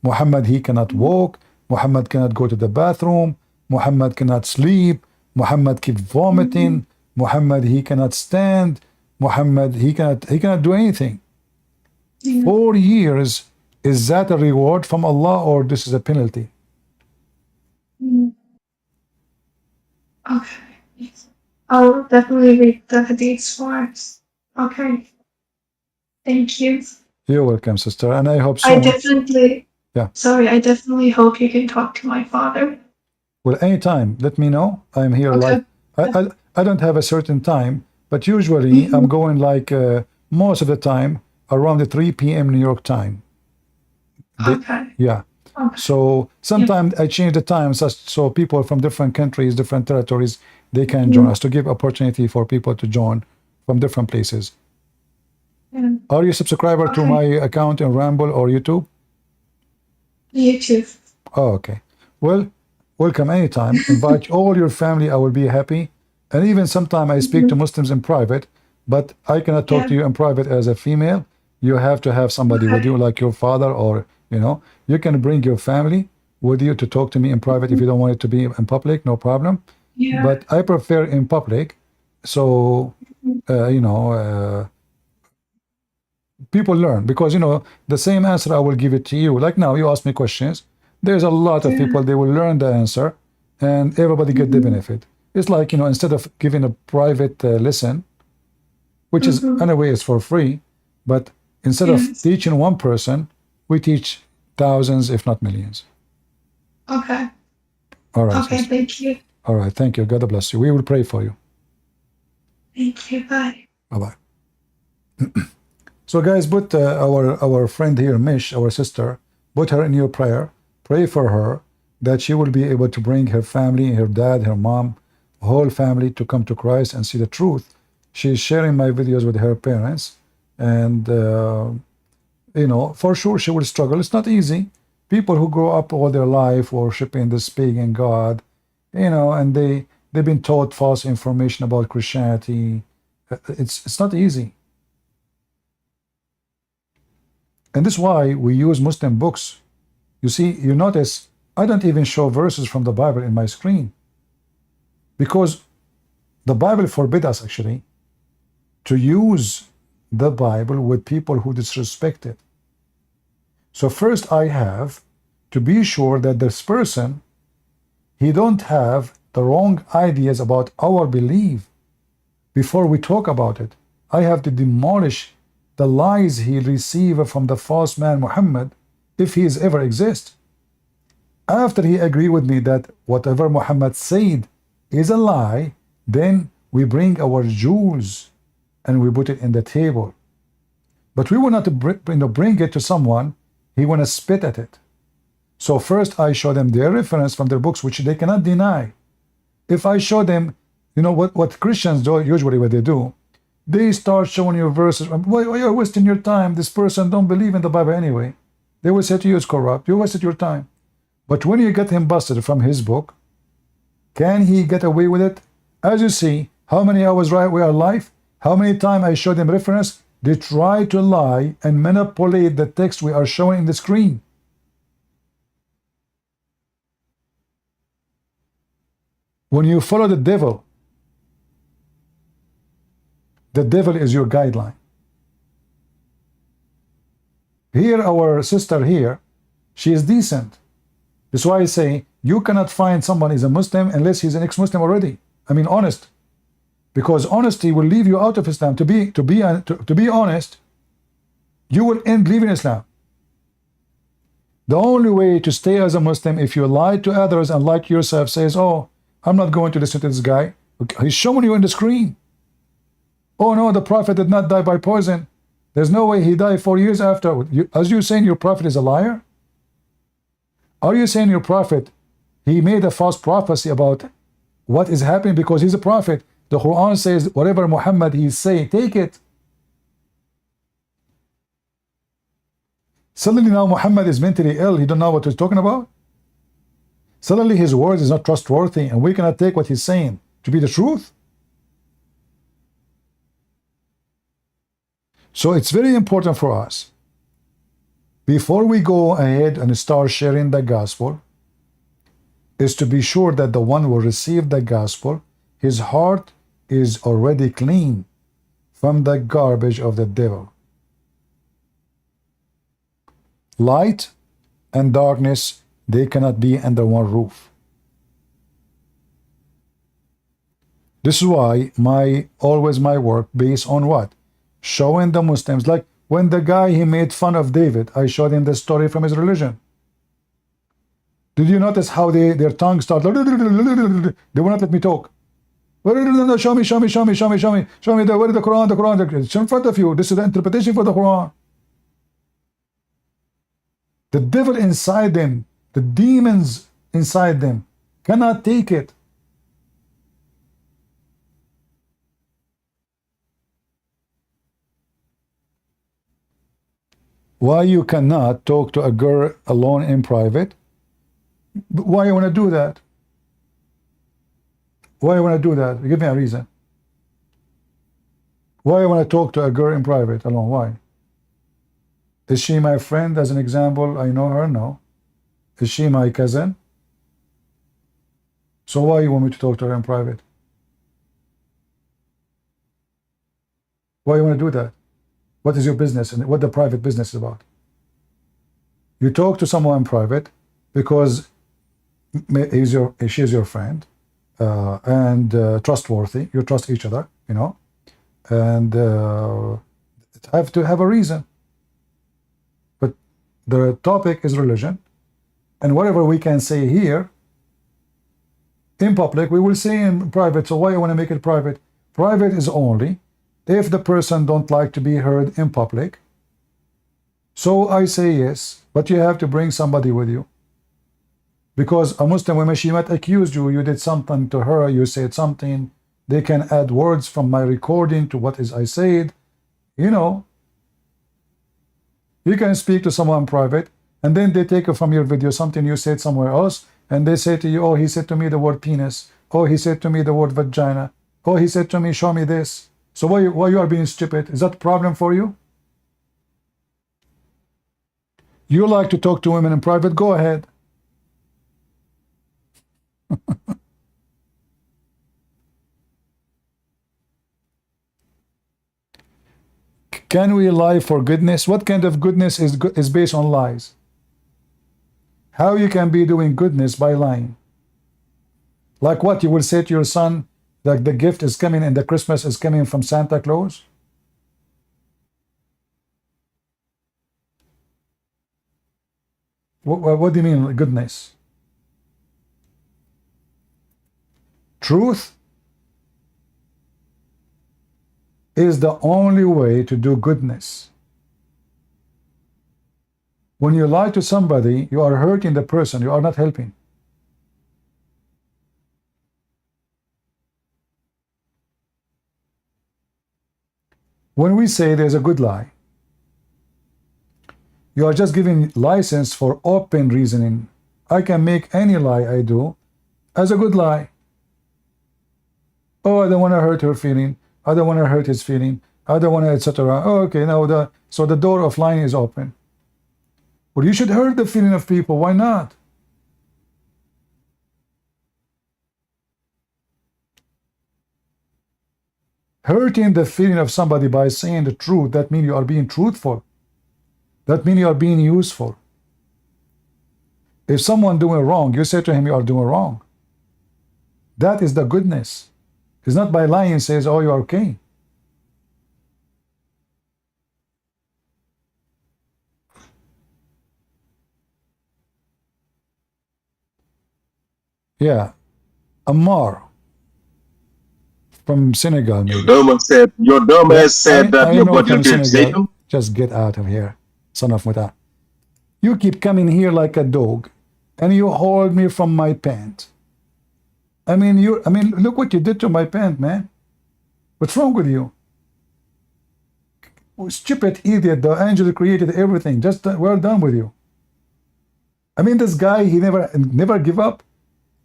Muhammad, he cannot walk. Muhammad cannot go to the bathroom. Muhammad cannot sleep. Muhammad keep vomiting. Muhammad, he cannot stand. Muhammad, he cannot do anything. 4 years, is that a reward from Allah or this is a penalty? Okay. I'll definitely read the hadiths for us. Okay. Thank you. You're welcome, sister, and I hope I soon. definitely, Yeah. sorry, I definitely hope you can talk to my father. Well, anytime, let me know. I'm here. Okay. Like I don't have a certain time, but usually I'm going like most of the time around the 3 p.m. New York time. Okay. Yeah. Okay. So sometimes I change the time so people from different countries, different territories, they can join us, to give opportunity for people to join from different places. Are you a subscriber to my account in Ramble or YouTube? YouTube. Oh, okay. Well, welcome anytime. Invite all your family. I will be happy. And even sometimes I speak to Muslims in private, but I cannot talk to you in private as a female. You have to have somebody with you, like your father, or you can bring your family with you to talk to me in private if you don't want it to be in public, no problem. Yeah. But I prefer in public, so people learn, because the same answer I will give it to you. Like now, you ask me questions. There's a lot of people, they will learn the answer, and everybody get the benefit. It's like instead of giving a private lesson, which is anyway is for free, but instead of teaching one person, we teach thousands, if not millions. Okay. All right. Okay, Sister. thank you. All right. Thank you. God bless you. We will pray for you. Thank you. Bye. Bye-bye. So guys, put our friend here, Mish, our sister, put her in your prayer. Pray for her that she will be able to bring her family, her dad, her mom, whole family to come to Christ and see the truth. She's sharing my videos with her parents, and for sure she will struggle. It's not easy. People who grow up all their life worshiping this pagan God, and they've been taught false information about Christianity. It's not easy. And this is why we use Muslim books. You see, you notice I don't even show verses from the Bible in my screen, because the Bible forbids us actually to use the Bible with people who disrespect it. So first I have to be sure that this person he don't have the wrong ideas about our belief before we talk about it. I have to demolish the lies he received from the false man Muhammad, if he is ever exist. After he agreed with me that whatever Muhammad said is a lie, then we bring our jewels and we put it in the table. But we want to bring it to someone, he want to spit at it. So first I show them their reference from their books, which they cannot deny. If I show them, you know what Christians do, usually what they do, they start showing you verses. Why you're wasting your time? This person don't believe in the Bible anyway. They will say to you it's corrupt. You wasted your time. But when you get him busted from his book, can he get away with it? As you see, how many hours right we are live? How many times I showed them reference? They try to lie and manipulate the text we are showing in the screen. When you follow the devil is your guideline. Here, our sister here, she is decent. That's why I say you cannot find someone is a Muslim unless he's an ex-Muslim already. I mean, honest, because honesty will leave you out of Islam. To be honest, you will end leaving Islam. The only way to stay as a Muslim, if you lie to others and like yourself says, "Oh, I'm not going to listen to this guy." He's showing you on the screen. Oh no, the Prophet did not die by poison. There's no way he died 4 years after. As you saying your Prophet is a liar? Are you saying your Prophet, he made a false prophecy about what is happening because he's a prophet? The Quran says whatever Muhammad he say, take it. Suddenly now Muhammad is mentally ill. He don't know what he's talking about. Suddenly his words is not trustworthy and we cannot take what he's saying to be the truth. So it's very important for us, before we go ahead and start sharing the gospel, is to be sure that the one who received the gospel, his heart is already clean from the garbage of the devil. Light and darkness, they cannot be under one roof. This is why always my work based on what? Showing the Muslims, like when the guy he made fun of David, I showed him the story from his religion. Did you notice how their tongue started? They will not let me talk. Show me, show me, show me, show me, show me, show me where is the Quran, the Quran. It's in front of you. This is the interpretation for the Quran. The devil inside them, the demons inside them, cannot take it. Why you cannot talk to a girl alone in private? Why you want to do that? Why you want to do that? Give me a reason. Why you want to talk to a girl in private alone? Why? Is she my friend, as an example? I know her? No. Is she my cousin? So why you want me to talk to her in private? Why you want to do that? What is your business and what the private business is about? You talk to someone in private because she is your friend and trustworthy. You trust each other, you know, and have to have a reason. But the topic is religion, and whatever we can say here in public, we will say in private. So why you want to make it private? Private is only if the person don't like to be heard in public. So I say yes, but you have to bring somebody with you. Because a Muslim woman, she might accuse you, you did something to her, you said something, they can add words from my recording to what is I said. You know, you can speak to someone in private, and then they take from your video something you said somewhere else, and they say to you, oh, he said to me the word penis, oh, he said to me the word vagina, oh, he said to me, show me this. So why you are being stupid? Is that a problem for you? You like to talk to women in private? Go ahead. Can we lie for goodness? What kind of goodness is based on lies? How you can be doing goodness by lying? Like what? You will say to your son that the gift is coming and the Christmas is coming from Santa Claus? What do you mean goodness? Truth is the only way to do goodness. When you lie to somebody, you are hurting the person, you are not helping. When we say there's a good lie, you are just giving license for open reasoning. I can make any lie I do as a good lie. Oh, I don't want to hurt her feeling. I don't want to hurt his feeling. I don't want to, etc. Oh, okay, now so the door of lying is open. Well, you should hurt the feeling of people. Why not? Hurting the feeling of somebody by saying the truth, that means you are being truthful. That means you are being useful. If someone doing wrong, you say to him, you are doing wrong. That is the goodness. It's not by lying says, oh, you are okay. Yeah. Ammar from Senegal. Maybe. Your dumbass said that I your know body from became Senegal. Satan. Just get out of here, son of Muta. You keep coming here like a dog, and you hold me from my pant. I mean, look what you did to my pant, man. What's wrong with you? Stupid idiot, the angel created everything. Just we're done with you. I mean, this guy, he never give up.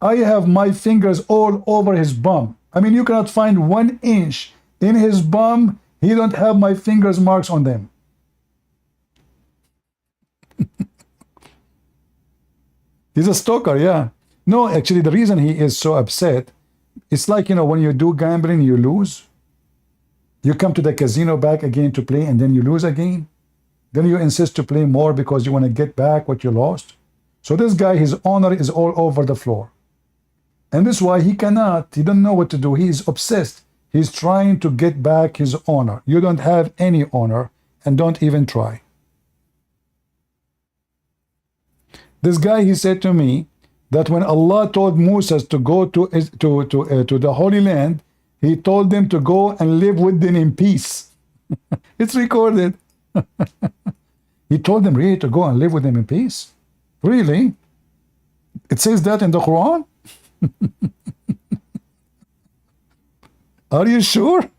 I have my fingers all over his bum. I mean, you cannot find 1 inch in his bum. He don't have my fingers marks on them. He's a stalker, yeah. No, actually, the reason he is so upset, it's like, when you do gambling, you lose. You come to the casino back again to play, and then you lose again. Then you insist to play more because you want to get back what you lost. So this guy, his honor is all over the floor. And this is why he don't know what to do. He is obsessed. He's trying to get back his honor. You don't have any honor, and don't even try. This guy, he said to me that when Allah told Moses to go to the Holy Land, he told them to go and live with them in peace. It's recorded. He told them really to go and live with them in peace. Really? It says that in the Quran? Are you sure?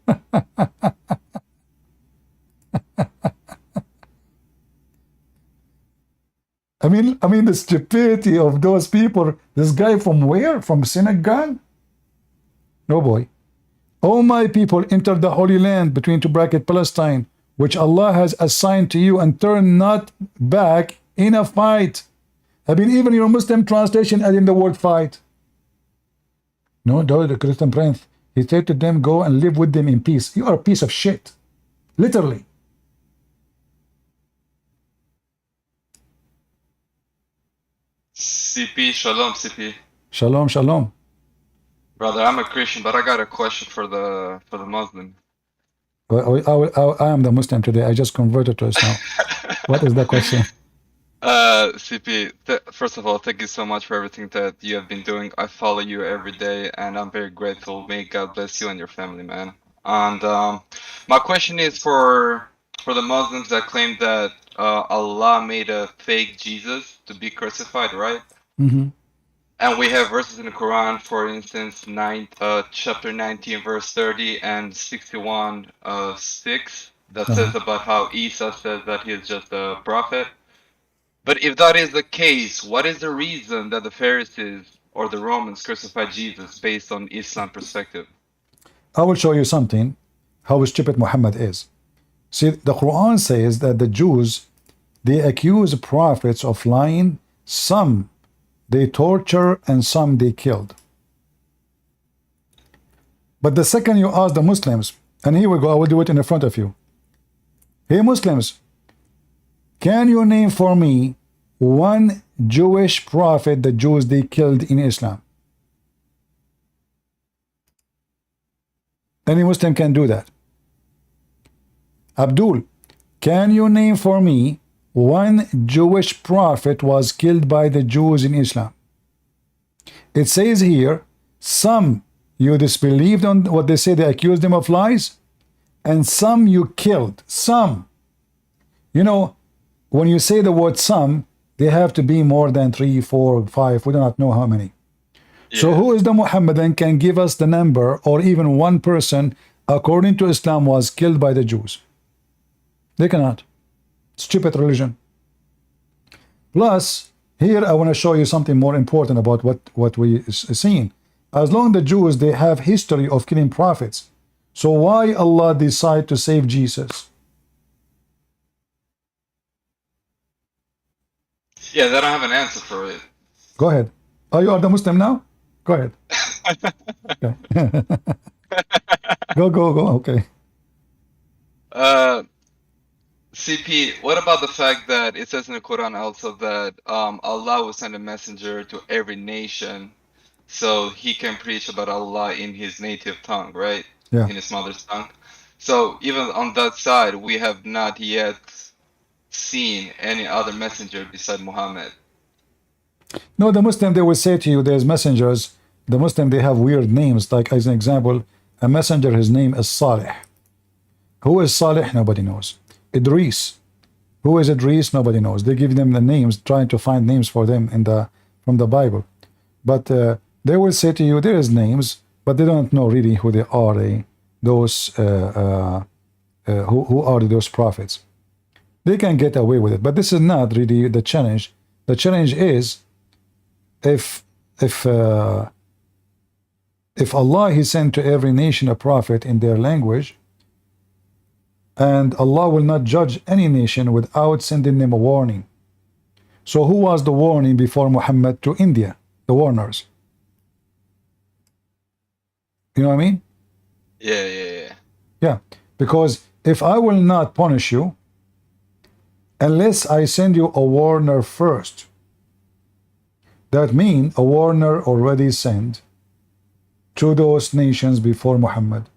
I mean the stupidity of those people. This guy from where? From Senegal? No, boy. O my people, enter the Holy Land between two brackets Palestine, which Allah has assigned to you, and turn not back in a fight. I mean, even your Muslim translation adding the word fight. No, the Christian prince. He said to them, go and live with them in peace. You are a piece of shit. Literally. CP, shalom, CP. Shalom, shalom. Brother, I'm a Christian, but I got a question for the Muslim. I am the Muslim today. I just converted to Islam. What is the question? CP, first of all, thank you so much for everything that you have been doing. I follow you every day, and I'm very grateful. May God bless you and your family, man. And my question is for the Muslims that claim that Allah made a fake Jesus to be crucified, right? Mm-hmm. And we have verses in the Quran, for instance, chapter 19, verse 30 and 61, 6, that says about how Isa says that he is just a prophet. But if that is the case, what is the reason that the Pharisees or the Romans crucified Jesus based on Islam perspective? I will show you something, how stupid Muhammad is. See, the Quran says that the Jews, they accuse prophets of lying. Some they torture and some they killed. But the second you ask the Muslims, and here we go, I will do it in the front of you. Hey Muslims, can you name for me one Jewish prophet the Jews they killed in Islam? Any Muslim can do that. Abdul, can you name for me one Jewish prophet was killed by the Jews in Islam? It says here, some you disbelieved on what they say, they accused them of lies, and some you killed. Some. You know, when you say the word some, they have to be more than 3, 4, 5. We do not know how many. Yeah. So who is the Muhammadan can give us the number or even one person according to Islam was killed by the Jews? They cannot. Stupid religion. Plus, here I want to show you something more important about what we seen. As long as the Jews, they have history of killing prophets. So why Allah decide to save Jesus? Yeah, they don't have an answer for it. Go ahead. Oh, you are the Muslim now? Go ahead. Okay. Go. Okay. CP, what about the fact that it says in the Quran also that Allah will send a messenger to every nation so he can preach about Allah in his native tongue, right? Yeah. In his mother's tongue. So even on that side, we have not yet seen any other messenger beside Muhammad. No, the Muslim, they will say to you, there's messengers. The Muslim, they have weird names. Like, as an example, a messenger, his name is Salih. Who is Salih? Nobody knows. Idris. Who is Idris? Nobody knows. They give them the names, trying to find names for them from the Bible. But they will say to you, there is names, but they don't know really who they are. Who are those prophets? They can get away with it, but this is not really the challenge. The challenge is if Allah He sent to every nation a prophet in their language, and Allah will not judge any nation without sending them a warning. So who was the warning before Muhammad to India? The warners. You know what I mean? Yeah, because if I will not punish you unless I send you a warner first, that means a warner already sent to those nations before Muhammad.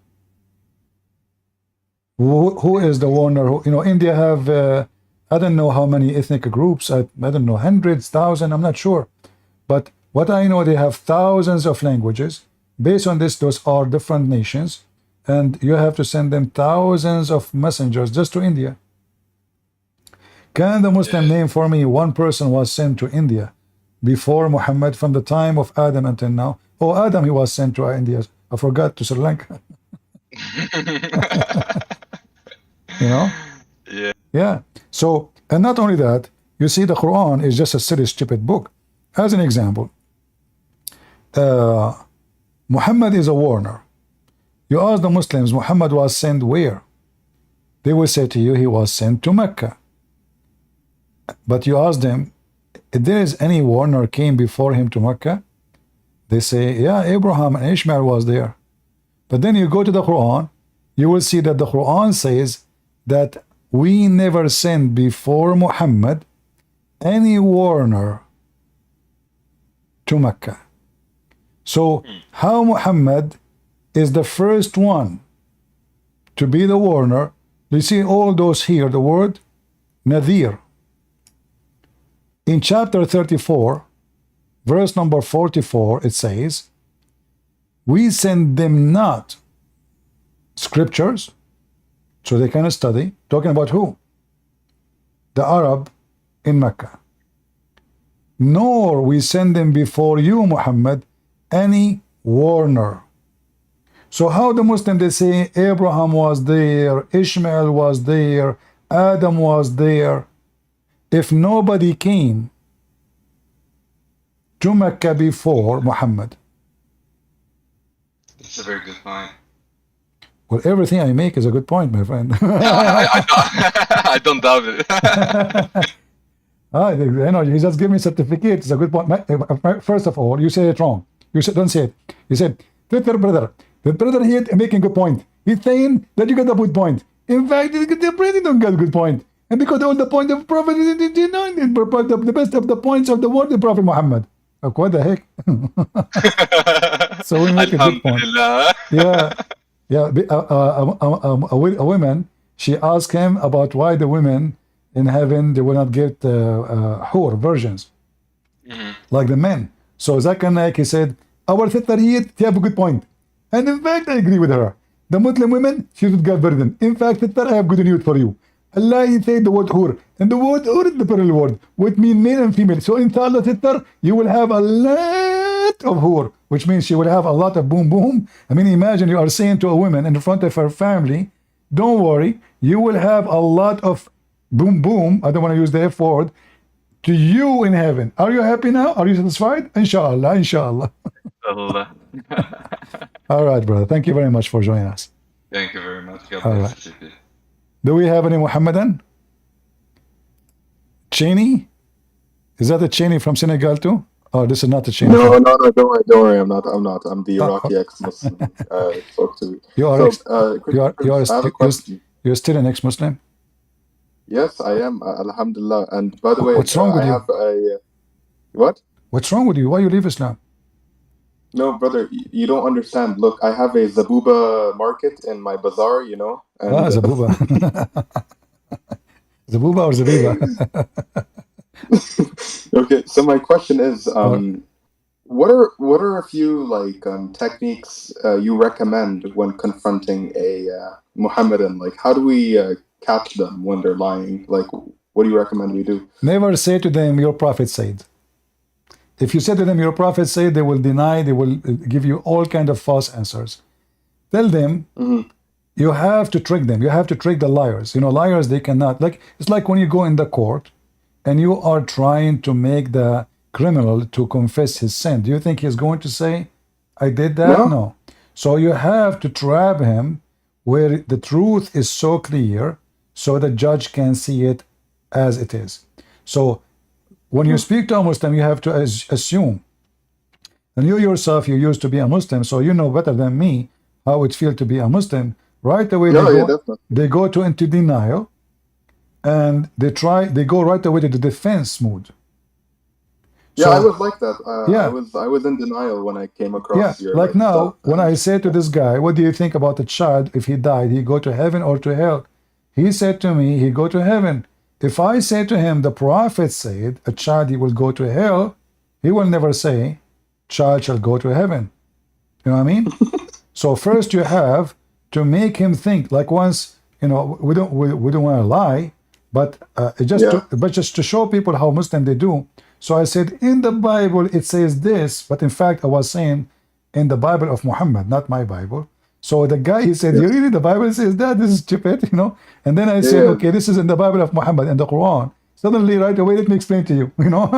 Who is the warner? India have, I don't know how many ethnic groups, I don't know, hundreds, thousands, I'm not sure. But what I know, they have thousands of languages. Based on this, those are different nations. And you have to send them thousands of messengers just to India. Can the Muslim name for me one person was sent to India before Muhammad from the time of Adam until now? Oh, Adam, he was sent to India. I forgot, to Sri Lanka. Yeah. So, and not only that, you see the Quran is just a silly, stupid book. As an example, Muhammad is a warner. You ask the Muslims, Muhammad was sent where? They will say to you, he was sent to Mecca. But you ask them, if there is any warner came before him to Mecca? They say, yeah, Abraham and Ishmael was there. But then you go to the Quran, you will see that the Quran says that we never sent before Muhammad any warner to Mecca. So how Muhammad is the first one to be the warner? You see all those here, the word Nadir. In chapter 34, verse number 44, it says, we send them not scriptures, so they can study. Talking about who? The Arab in Mecca. Nor we send them before you, Muhammad, any warner. So how the Muslim, they say Abraham was there, Ishmael was there, Adam was there. If nobody came to Mecca before Muhammad. That's a very good point. Well, everything I make is a good point, my friend. I don't doubt it. I know, you just give me certificate. It's a good point. First of all, you say it wrong. Don't say it. You said, the brother here making a good point. He's saying that you got a good point. In fact, the brother don't get a good point. And because all the point of Prophet, the best of the points of the word, the Prophet Muhammad. Like, what the heck? So we make a good point. Yeah, a woman, she asked him about why the women in heaven, they will not get hur, virgins, like the men. So Zakir Naik, he said, our Tittariyat, you have a good point. And in fact, I agree with her. The Muslim women, she should get virgin. In fact, Tittar, I have good news for you. Allah, he said the word hur. And the word hur is the plural word, which means male and female. So inshallah, Tittar, you will have a lot of hur, which means she will have a lot of boom boom. I mean, imagine you are saying to a woman in front of her family, don't worry, you will have a lot of boom boom. I don't want to use the F word. To you in heaven. Are you happy now? Are you satisfied? Inshallah, inshallah. Allah. All right, brother. Thank you very much for joining us. Thank you very much. God All bless right. you. Do we have any Muhammadan? Cheney? Is that a Cheney from Senegal too? Oh, this is not a Cheney. No, no, no, don't worry. I'm not. I'm the Iraqi ex-Muslim. Spoke to. You are I have a question. you're still an ex-Muslim? Yes, I am. Alhamdulillah. And by the way, What's wrong with I you? have a what? What's wrong with you? Why you leave Islam? No, brother, you don't understand. Look, I have a Zabuba market in my bazaar, you know. And, Zabuba. Zabuba or Zabiba? Okay, so my question is, what are a few like techniques you recommend when confronting a Muhammadan? Like, how do we catch them when they're lying? Like, what do you recommend we do? Never say to them, your prophet said. If you say to them, your prophet said, they will deny, they will give you all kind of false answers. Tell them, you have to trick them. You have to trick the liars. You know, liars, they cannot, like, it's like when you go in the court and you are trying to make the criminal to confess his sin. Do you think he's going to say, I did that? No. So you have to trap him where the truth is so clear so the judge can see it as it is. So when you speak to a Muslim, you have to assume. And you yourself, you used to be a Muslim, so you know better than me how it feels to be a Muslim. Right away, they go into denial, and they go right away to the defense mood. Yeah, so, I was like that. Yeah. I was in denial when I came across your like now, stuff. When I say to this guy, what do you think about the child if he died? He go to heaven or to hell? He said to me, he go to heaven. If I say to him, the prophet said, a child he will go to hell, he will never say, child shall go to heaven. You know what I mean? So first you have to make him think. Like once, you know, we don't want to lie, but just to show people how Muslim they do. So I said, in the Bible it says this, but in fact I was saying in the Bible of Muhammad, not my Bible. So the guy, he said, really, the Bible says that? This is stupid, you know? And then I said, okay, this is in the Bible of Muhammad, in the Quran. Suddenly, right away, let me explain to you, you know?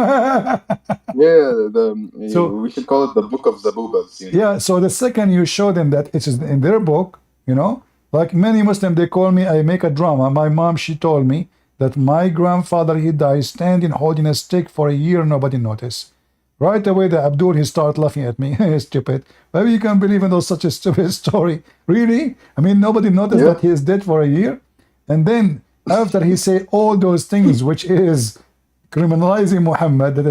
So we should call it the Book of Zabubas. You know? Yeah, so the second you show them that it is in their book, you know? Like many Muslims, they call me, I make a drama. My mom, she told me that my grandfather, he died standing, holding a stick for a year, nobody noticed. Right away, the Abdul, he started laughing at me. Stupid. Maybe you can believe in such a stupid story. Really? I mean, nobody noticed that he is dead for a year. And then after he say all those things, which is criminalizing Muhammad, that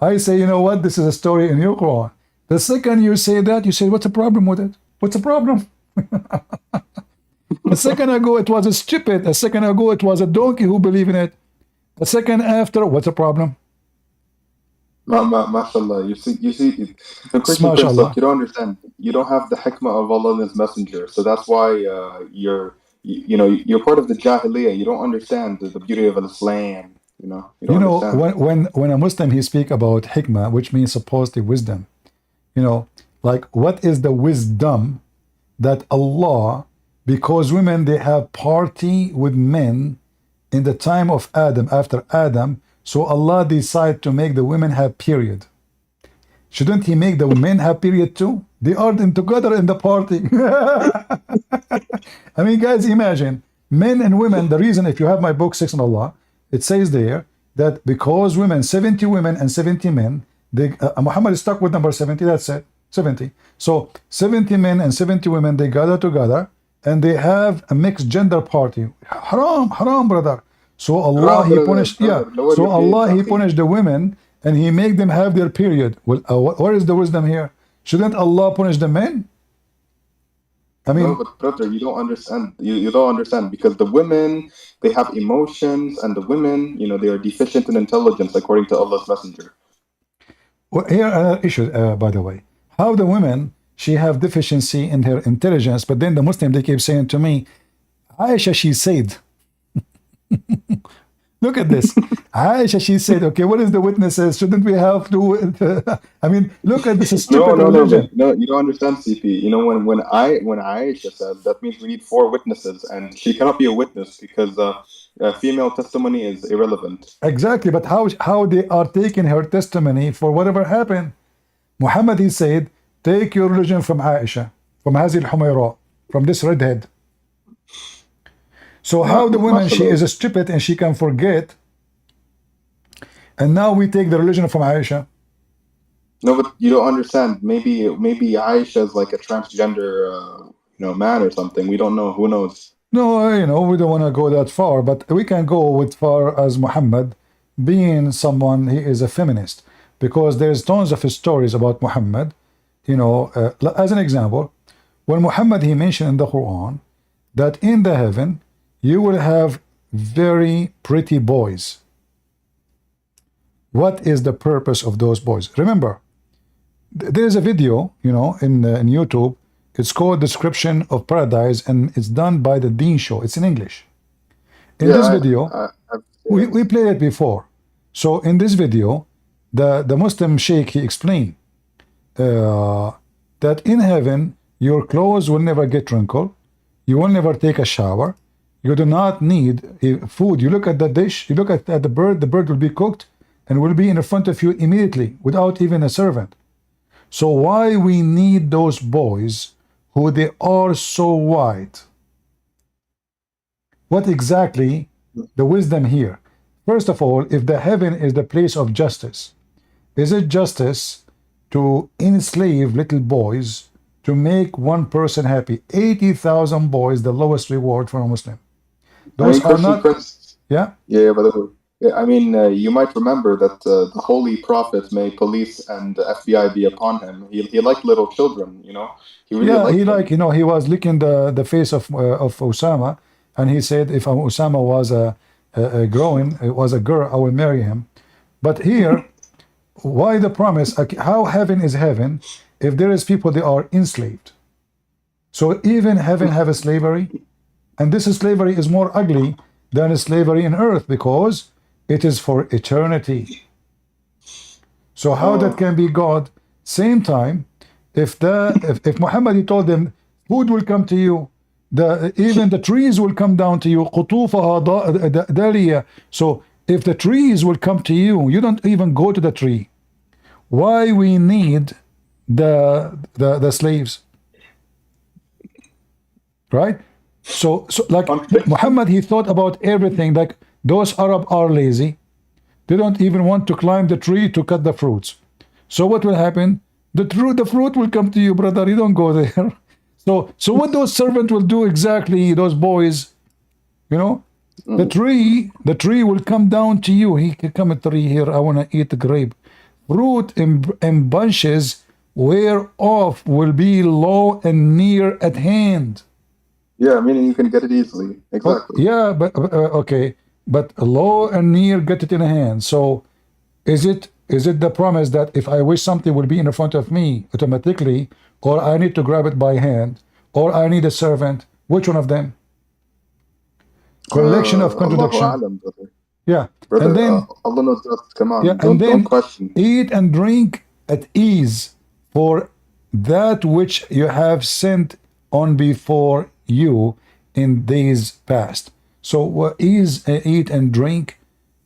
I say, you know what? This is a story in your Quran. The second you say that, you say, what's the problem with it? What's the problem? A second ago, it was a stupid. A second ago, it was a donkey who believed in it. A second after, what's the problem? MashaAllah, you see, the Christian Prince, look, you don't understand. You don't have the hikmah of Allah and His Messenger, so that's why you're part of the Jahiliyyah. You don't understand the beauty of Islam. You know, when a Muslim he speak about hikmah, which means supposedly wisdom. You know, like what is the wisdom that Allah, because women they have party with men in the time of Adam, after Adam. So Allah decided to make the women have period. Shouldn't He make the men have period too? They are together in the party. I mean, guys, imagine men and women. The reason, if you have my book, Sex and Allah, it says there that because women, 70 women and 70 men, Muhammad is stuck with number 70. That's it, 70. So 70 men and 70 women, they gather together and they have a mixed gender party. Haram, brother. So Allah, He punished, So Allah, He punished the women and He made them have their period. Well, where is the wisdom here? Shouldn't Allah punish the men? I No, mean, but brother, you don't understand. You don't understand because the women, they have emotions, and the women, they are deficient in intelligence according to Allah's messenger. well, here another issue, by the way. How the women, she have deficiency in her intelligence, but then the Muslim, they keep saying to me, Aisha, she said, look at this. Aisha, she said, okay, what is the witnesses? Shouldn't we have to, I mean, look at this stupid No, religion. no, you don't understand, CP. When Aisha said that means we need 4 witnesses, and she cannot be a witness because female testimony is irrelevant. Exactly, but how they are taking her testimony for whatever happened. Muhammad, he said, take your religion from Aisha, from Hazil Humayra, from this redhead. So how the woman, she is stupid and she can forget, and now we take the religion from Aisha. No, but you don't understand. Maybe Aisha is like a transgender, man or something. We don't know. Who knows? No, we don't want to go that far, but we can go with far as Muhammad being someone, he is a feminist, because there's tons of stories about Muhammad. As an example, when Muhammad, he mentioned in the Quran that in the heaven you will have very pretty boys. What is the purpose of those boys? Remember, there is a video, in YouTube. It's called Description of Paradise, and it's done by the Dean Show. It's in English. In this video, we played it before. So in this video, the Muslim sheikh, he explained that in heaven, your clothes will never get wrinkled. You will never take a shower. You do not need food. You look at the dish, you look at the bird will be cooked and will be in front of you immediately without even a servant. So why we need those boys who they are so white? What exactly the wisdom here? First of all, if the heaven is the place of justice, is it justice to enslave little boys to make one person happy? 80,000 boys, the lowest reward for a Muslim. Those are not. Yeah. Yeah, by the way. Yeah, I mean, you might remember that the Holy Prophet, may police and the FBI be upon him. He liked little children, He really liked them. He was licking the face of Osama, and he said, if Osama was a girl, I will marry him. But here, why the promise? How heaven is heaven if there is people they are enslaved? So even heaven have a slavery, and this slavery is more ugly than slavery in earth because it is for eternity. So how that can be God? Same time, if Muhammad, he told them, food will come to you, even the trees will come down to you. قطوفها دالية. So if the trees will come to you, you don't even go to the tree. Why we need the slaves? Right? So like Muhammad, he thought about everything. Like those Arab are lazy. They don't even want to climb the tree to cut the fruits. So what will happen? The fruit will come to you, brother. You don't go there. So what those servants will do exactly, those boys, the tree will come down to you. He can come a tree here. I want to eat the grape. Fruit in bunches whereof will be low and near at hand. Yeah, meaning you can get it easily. Exactly. Yeah, but okay, but low and near, get it in hand. So, is it the promise that if I wish something will be in front of me automatically, or I need to grab it by hand, or I need a servant? Which one of them? Collection of contradiction. Alam, brother. Yeah, brother, and then Allah knows best. Come on, yeah, don't question. Eat and drink at ease for that which you have sent on before you in days past. So eat and drink.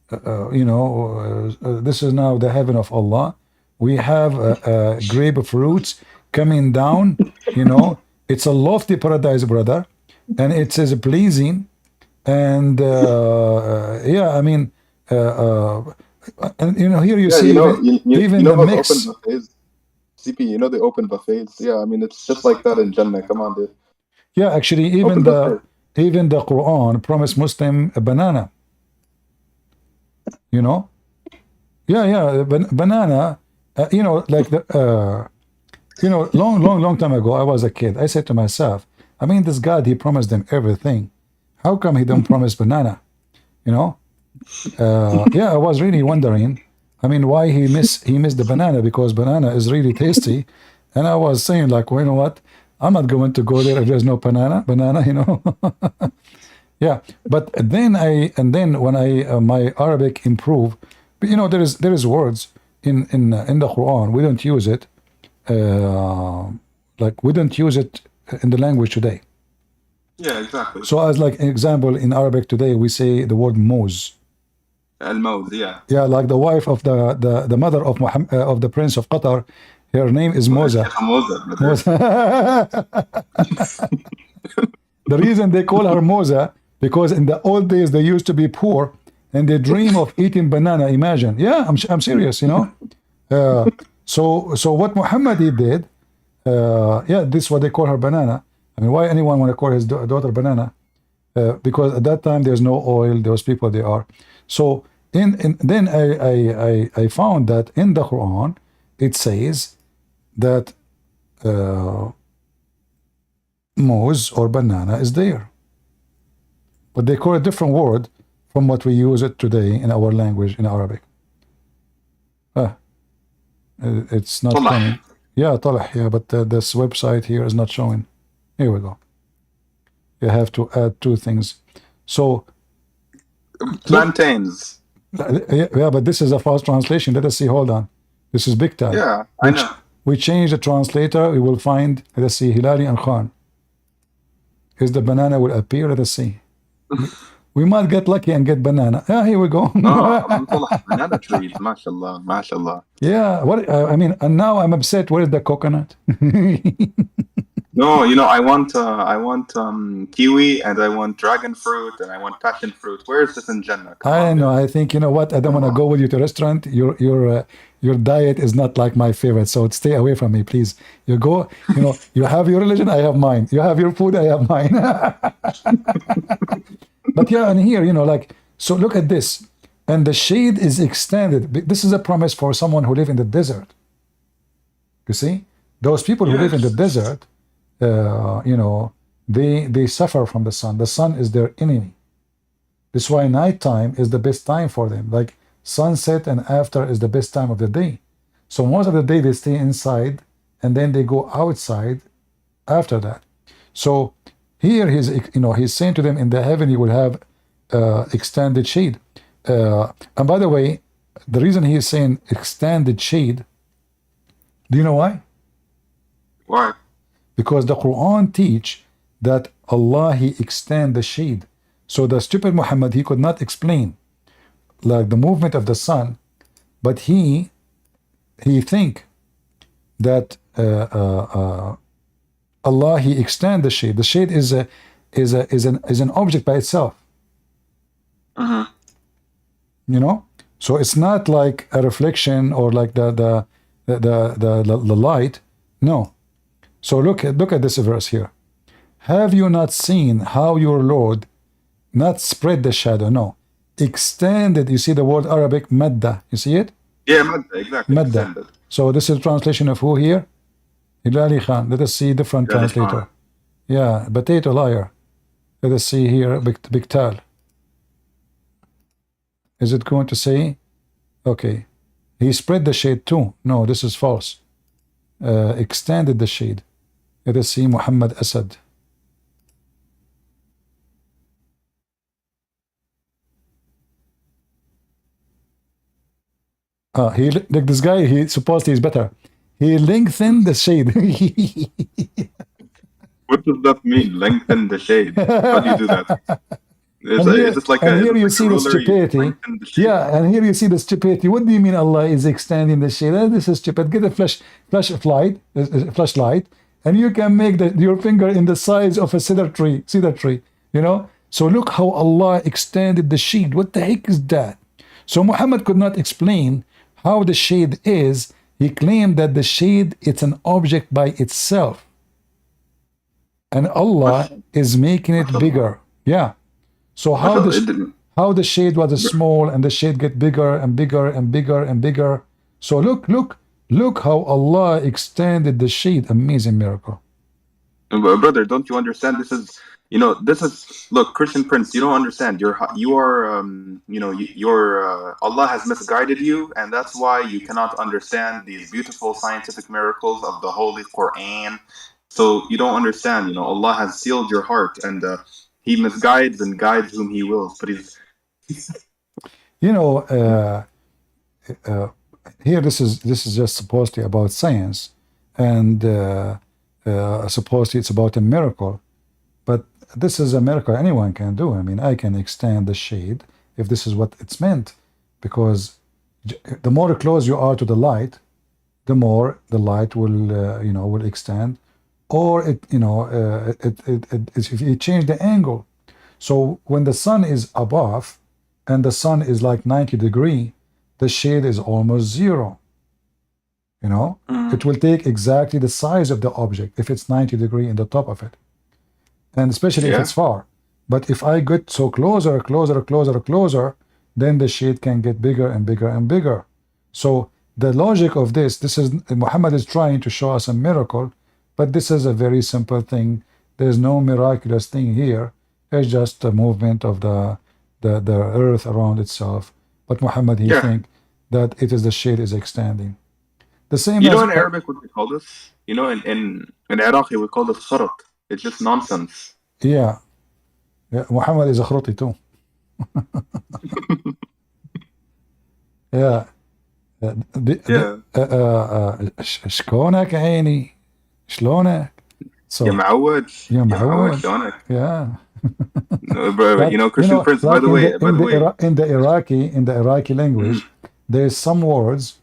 This is now the heaven of Allah. We have grape fruits coming down. It's a lofty paradise, brother, and it is pleasing. And yeah, I mean, and here you see even the mix. Open buffets. CP, the open buffets. Yeah, I mean, it's just like that in Jannah. Come on, dude. Yeah, actually, even the Quran promised Muslim a banana. Yeah, banana. Like long time ago, I was a kid. I said to myself, I mean, this God, he promised them everything. How come he don't promise banana? You know? Yeah, I was really wondering. I mean, why he missed the banana, because banana is really tasty. And I was saying, like, well, you know what? I'm not going to go there if there's no banana, you know. Yeah, but then when I my Arabic improved, but you know, there is words in the Quran, we don't use it, like we don't use it in the language today. Yeah, exactly. So as like an example, in Arabic today we say the word moz. Al-Mawd, yeah. Yeah, like the wife of the mother of Muhammad, of the Prince of Qatar, her name is Moza. The reason they call her Moza, because in the old days they used to be poor and they dream of eating banana. Imagine. Yeah, I'm serious, you know. So what Muhammad he did, yeah, this is what they call her banana. I mean, why anyone want to call his daughter banana? Because at that time there's no oil. Those people they are. So then I found that in the Quran it says that mouse or banana is there, but they call a different word from what we use it today in our language in Arabic. It's not coming. Yeah, طلح, yeah, but this website here is not showing. Here we go. You have to add two things. So plantains. Yeah, but this is a false translation. Let us see. Hold on. This is big time. Yeah, I know. We change the translator. We will find. Let us see. Hilali and Khan. Is the banana will appear? Let us see. We might get lucky and get banana. Yeah, here we go. Banana trees. MashaAllah, MashaAllah. Yeah. What I mean, and now I'm upset. Where is the coconut? No, you know, I want kiwi, and I want dragon fruit, and I want passion fruit. Where is this in Jannah? I know. I think, you know what? I don't want to go with you to restaurant. Your diet is not like my favorite, so stay away from me, please. You go. You know, you have your religion. I have mine. You have your food. I have mine. But yeah, and here, you know, like, so look at this, and the shade is extended. This is a promise for someone who live in the desert. You see, those people who live in the desert. You know, they suffer from the sun. The sun is their enemy. That's why nighttime is the best time for them. Like sunset and after is the best time of the day. So most of the day they stay inside and then they go outside after that. So here he's saying to them, in the heaven you will have extended shade. And by the way, the reason he is saying extended shade, do you know why? Why? Because the Quran teach that Allah he extend the shade. So the stupid Muhammad, he could not explain like the movement of the sun, but he think that Allah he extend the shade. The shade is an object by itself. You know, so it's not like a reflection or like the light. No. So look at this verse here. Have you not seen how your Lord not spread the shadow? No. Extended. You see the word Arabic, madda. You see it? Yeah, madda, exactly. Madda. Extended. So this is a translation of who here? Hilali Khan. Let us see different translator. Yeah, potato liar. Let us see here, Biktal. Is it going to say? Okay. He spread the shade too. No, this is false. Extended the shade. Let us see Muhammad Asad. Like this guy, he supposedly is better. He lengthened the shade. What does that mean? Lengthen the shade. How do you do that? Here you see the stupidity. Yeah, and here you see the stupidity. What do you mean Allah is extending the shade? This is stupid. Get a flashlight, and you can make your finger in the size of a cedar tree. You know. So look how Allah extended the shade. What the heck is that? So Muhammad could not explain how the shade is. He claimed that the shade it's an object by itself, and Allah is making it bigger. Yeah. So how the shade was small and the shade get bigger and bigger and bigger and bigger. So look how Allah extended the shade. Amazing miracle. Brother, don't you understand? This is, this is, look, Christian Prince, you don't understand. You are, Allah has misguided you, and that's why you cannot understand these beautiful scientific miracles of the Holy Quran. So you don't understand, Allah has sealed your heart, and He misguides and guides whom He wills. But He's, You know, here this is just supposedly about science, and supposedly it's about a miracle. But this is a miracle anyone can do. I mean, I can extend the shade if this is what it's meant, because the more close you are to the light, the more the light will extend, or if you change the angle. So when the sun is above, and the sun is like 90 degree, the shade is almost zero. It will take exactly the size of the object if it's 90 degree in the top of it, and especially if it's far. But if I get so closer, then the shade can get bigger and bigger and bigger. So the logic of this is Muhammad is trying to show us a miracle, but this is a very simple thing. There's no miraculous thing here. It's just a movement of the earth around itself. But Muhammad, he think that it is the shade is extending. The same as in Arabic what we call this? In Iraqi we call this kharat. It's just nonsense. Yeah, Muhammad is a khruti too. Yeah. شكونك عيني شلونك يا معود شلونك. Yeah. Christian Prince, like by the way, in the Iraqi language, there's some words,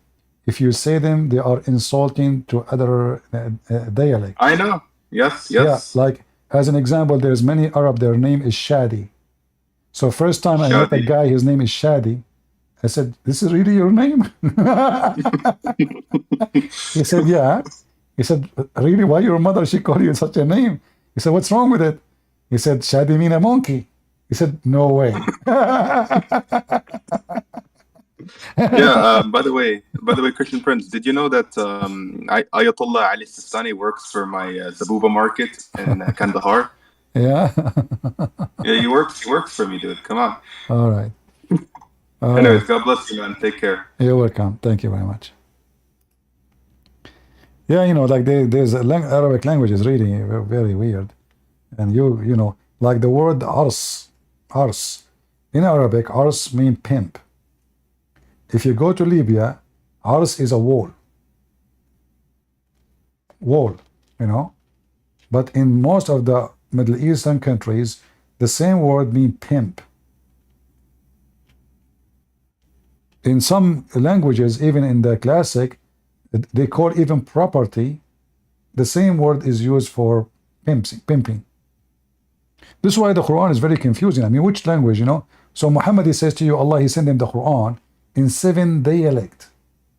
if you say them, they are insulting to other dialect. I know. Yes. Yeah, like as an example, there's many Arab, their name is Shadi. So first time I met a guy, his name is Shadi. I said, "This is really your name?" He said, "Yeah." He said, "Really? Why your mother she called you such a name?" He said, "What's wrong with it?" He said, "Shadi mean a monkey." He said, "No way." Yeah. By the way, Christian Prince, did you know that Ayatollah Ali Sistani works for my Zabuba market in Kandahar? Yeah. Yeah, he works for me, dude. Come on. All right. Anyways, God bless you, man. Take care. You're welcome. Thank you very much. Yeah, like there's Arabic language is really very weird, and like the word ars in Arabic, ars means pimp. If you go to Libya, ars is a wall, but in most of the Middle Eastern countries, the same word means pimp. In some languages, even in the classic, they call even property, the same word is used for pimping. This is why the Quran is very confusing. I mean, which language, So Muhammad, he says to you, Allah, he sent him the Quran in 7 dialects,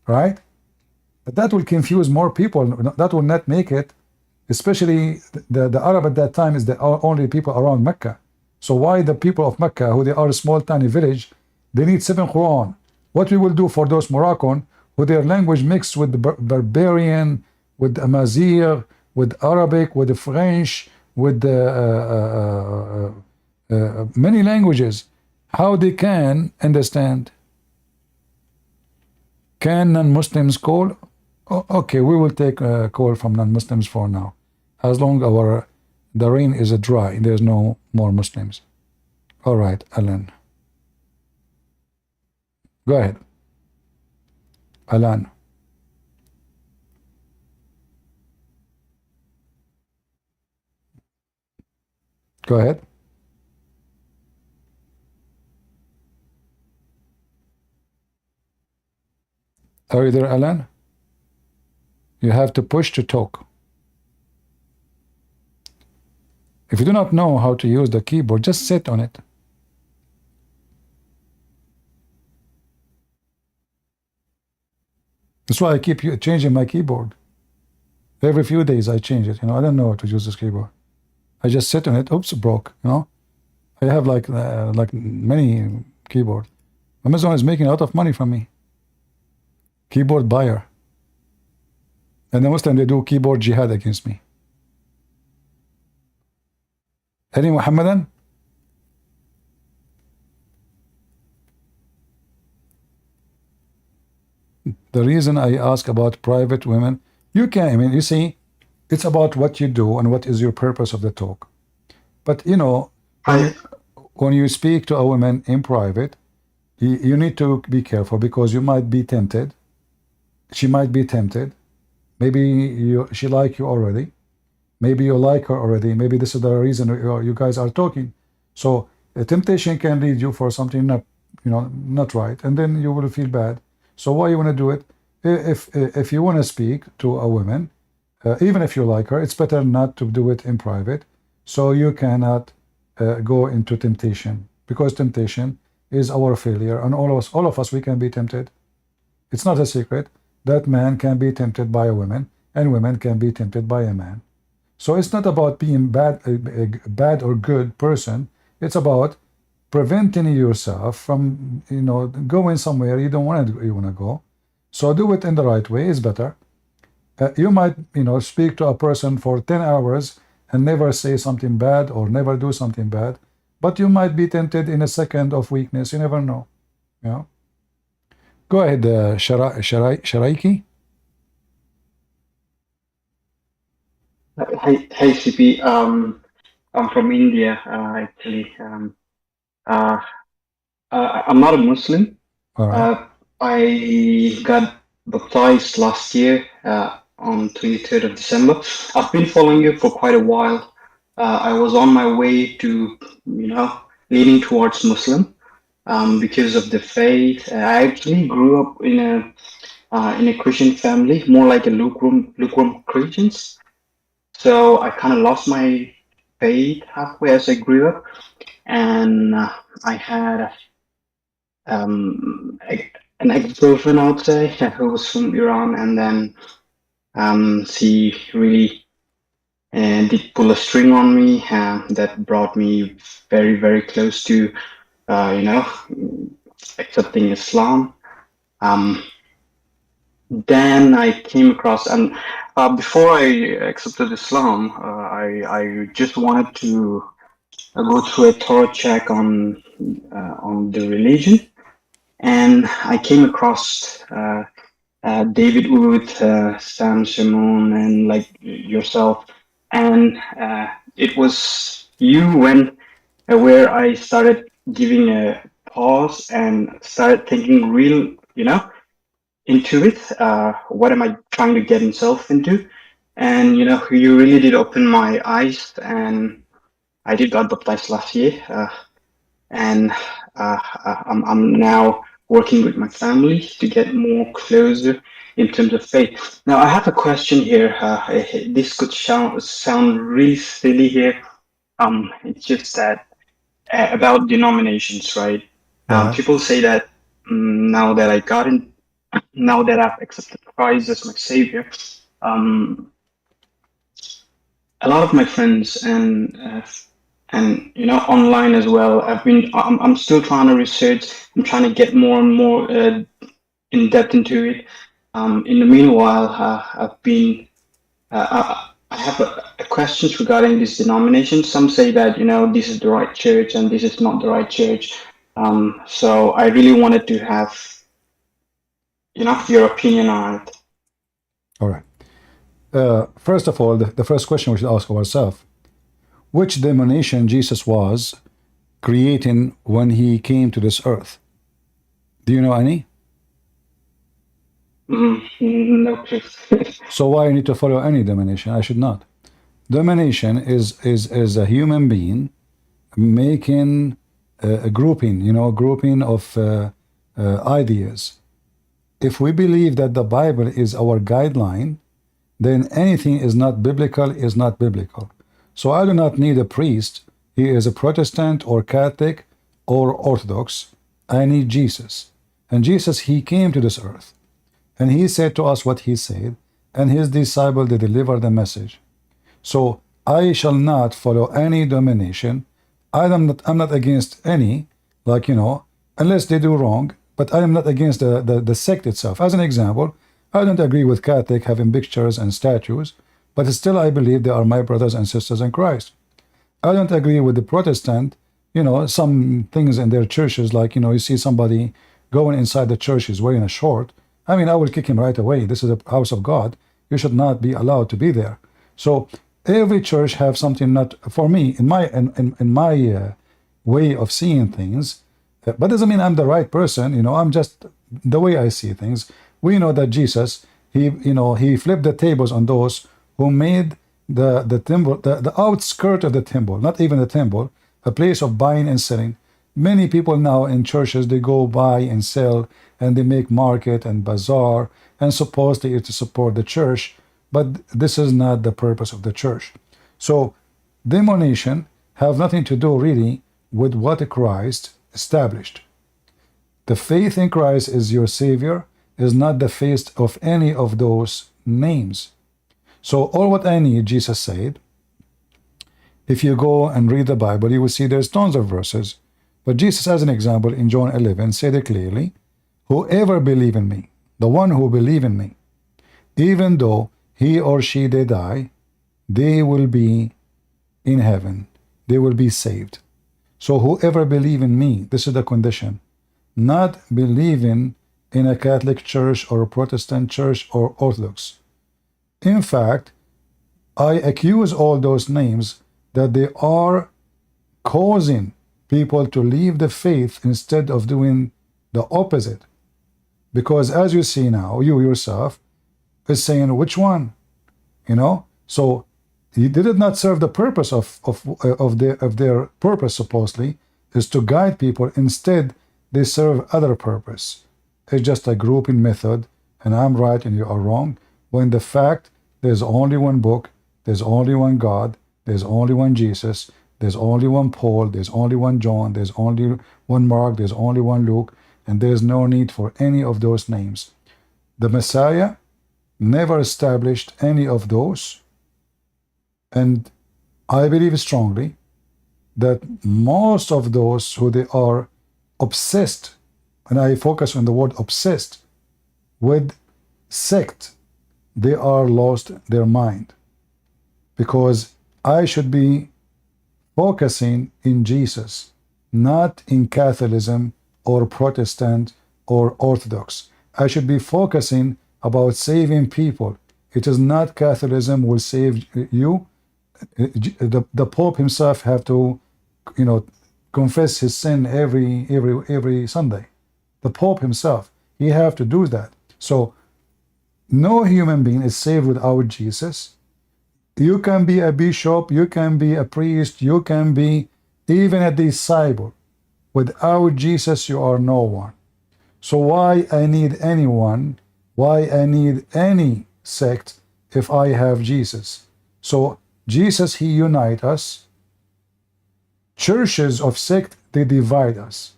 right? But that will confuse more people. That will not make it, especially the Arab at that time is the only people around Mecca. So why the people of Mecca, who they are a small tiny village, they need 7 Quran. What we will do for those Moroccan, who their language mixed with the barbarian, with Amazigh, with Arabic, with the French, with many languages, how they can understand? Can non-Muslims call? Okay, we will take a call from non-Muslims for now, as long as the rain is dry, there's no more Muslims. All right, Alan. Go ahead. Alan. Go ahead. Are you there, Alan? You have to push to talk. If you do not know how to use the keyboard, just sit on it. That's why I keep changing my keyboard. Every few days I change it. I don't know how to use this keyboard. I just sit on it. Oops, broke. I have like many keyboard. Amazon is making a lot of money from me. Keyboard buyer. And the Muslim, they do keyboard jihad against me. Any Muhammadan? The reason I ask about private women, you can, I mean, you see, it's about what you do and what is your purpose of the talk. But you know, when you speak to a woman in private, you need to be careful because you might be tempted. She might be tempted. Maybe she like you already. Maybe you like her already. Maybe this is the reason you guys are talking. So a temptation can lead you for something not, not right, and then you will feel bad. So why you want to do it? If you want to speak to a woman, even if you like her, it's better not to do it in private, so you cannot go into temptation, because temptation is our failure, and all of us, we can be tempted. It's not a secret that man can be tempted by a woman, and women can be tempted by a man. So it's not about being bad, a bad or good person. It's about preventing yourself from, going somewhere you don't want to go. So do it in the right way is better. You might, speak to a person for 10 hours and never say something bad or never do something bad, but you might be tempted in a second of weakness. You never know. Go ahead, Sharaiki. Hey, CP. I'm from India, actually. I'm not a Muslim. All right. I got baptized last year on 23rd of December. I've been following you for quite a while. I was on my way to, leaning towards Muslim because of the faith. I actually grew up in a Christian family, more like a lukewarm Christians. So I kind of lost my faith halfway as I grew up, and I had an ex-girlfriend, I would say, who was from Iran, and then she really did pull a string on me that brought me very, very close to, accepting Islam. Then I came across, and before I accepted Islam, I just wanted to go through a thorough check on the religion, and I came across David Wood, Sam Simone, and like yourself, and it was you where I started giving a pause and started thinking real, into it. What am I trying to get himself into? And you really did open my eyes, and I did got baptized last year, and I'm now working with my family to get more closer in terms of faith. Now, I have a question here. This could sound really silly here. It's just that about denominations, right? People say that now that now that I've accepted Christ as my savior, a lot of my friends and online as well. I'm still trying to research. I'm trying to get more and more in depth into it. In the meanwhile, I have a questions regarding this denomination. Some say that this is the right church and this is not the right church. So I really wanted to have your opinion on it. All right. First of all, the first question we should ask ourselves: which denomination Jesus was creating when he came to this earth? Do you know any? No, please. So why you need to follow any denomination? I should not. Domination is a human being making a grouping of ideas. If we believe that the Bible is our guideline, then anything is not biblical. So I do not need a priest. He is a Protestant or Catholic or Orthodox. I need Jesus. And Jesus, he came to this earth. And he said to us what he said. And his disciple, they deliver the message. So I shall not follow any domination. I'm not against any, unless they do wrong. But I am not against the sect itself. As an example, I don't agree with Catholic having pictures and statues, but still I believe they are my brothers and sisters in Christ. I don't agree with the Protestant, some things in their churches, like, you see somebody going inside the church is wearing a short. I mean, I will kick him right away. This is a house of God. You should not be allowed to be there. So every church have something not for me in my way of seeing things. But doesn't mean I'm the right person. I'm just the way I see things. We know that Jesus, he flipped the tables on those who made the temple, the outskirt of the temple, not even the temple, a place of buying and selling. Many people now in churches, they go buy and sell, and they make market and bazaar, and supposedly it's to support the church, but this is not the purpose of the church. So demonation have nothing to do really with what Christ established. The faith in Christ is your Savior, is not the faith of any of those names. So all what I need, Jesus said, if you go and read the Bible, you will see there's tons of verses. But Jesus, as an example, in John 11, said it clearly, whoever believe in me, the one who believe in me, even though he or she they die, they will be in heaven. They will be saved. So whoever believe in me, this is the condition. Not believing in a Catholic church or a Protestant church or Orthodox. In fact, I accuse all those names that they are causing people to leave the faith instead of doing the opposite. Because as you see now, you yourself is saying which one, So they did not serve the purpose of their purpose, supposedly, is to guide people. Instead, they serve other purpose. It's just a grouping method, and I'm right and you are wrong, when the fact there's only one book, there's only one God, there's only one Jesus, there's only one Paul, there's only one John, there's only one Mark, there's only one Luke, and there's no need for any of those names. The Messiah never established any of those, and I believe strongly that most of those who they are obsessed, and I focus on the word obsessed, with sect, they are lost their mind. Because I should be focusing in Jesus, not in Catholicism or Protestant or Orthodox. I should be focusing about saving people. It is not Catholicism will save you. The Pope himself have to, confess his sin every Sunday. The Pope himself, he have to do that. So no human being is saved without Jesus. You can be a bishop, you can be a priest, you can be even a disciple. Without Jesus, you are no one. So why I need anyone? Why I need any sect if I have Jesus? So Jesus, he unite us. Churches of sect, they divide us.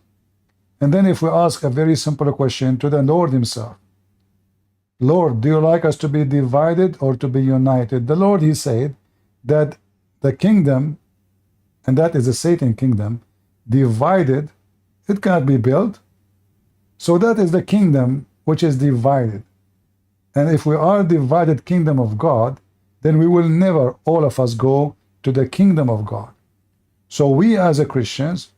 And then if we ask a very simple question to the Lord himself, Lord, do you like us to be divided or to be united? The Lord, he said that the kingdom, and that is the Satan kingdom, divided, it cannot be built. So that is the kingdom which is divided. And if we are divided kingdom of God, then we will never, all of us, go to the kingdom of God. So we as a Christians,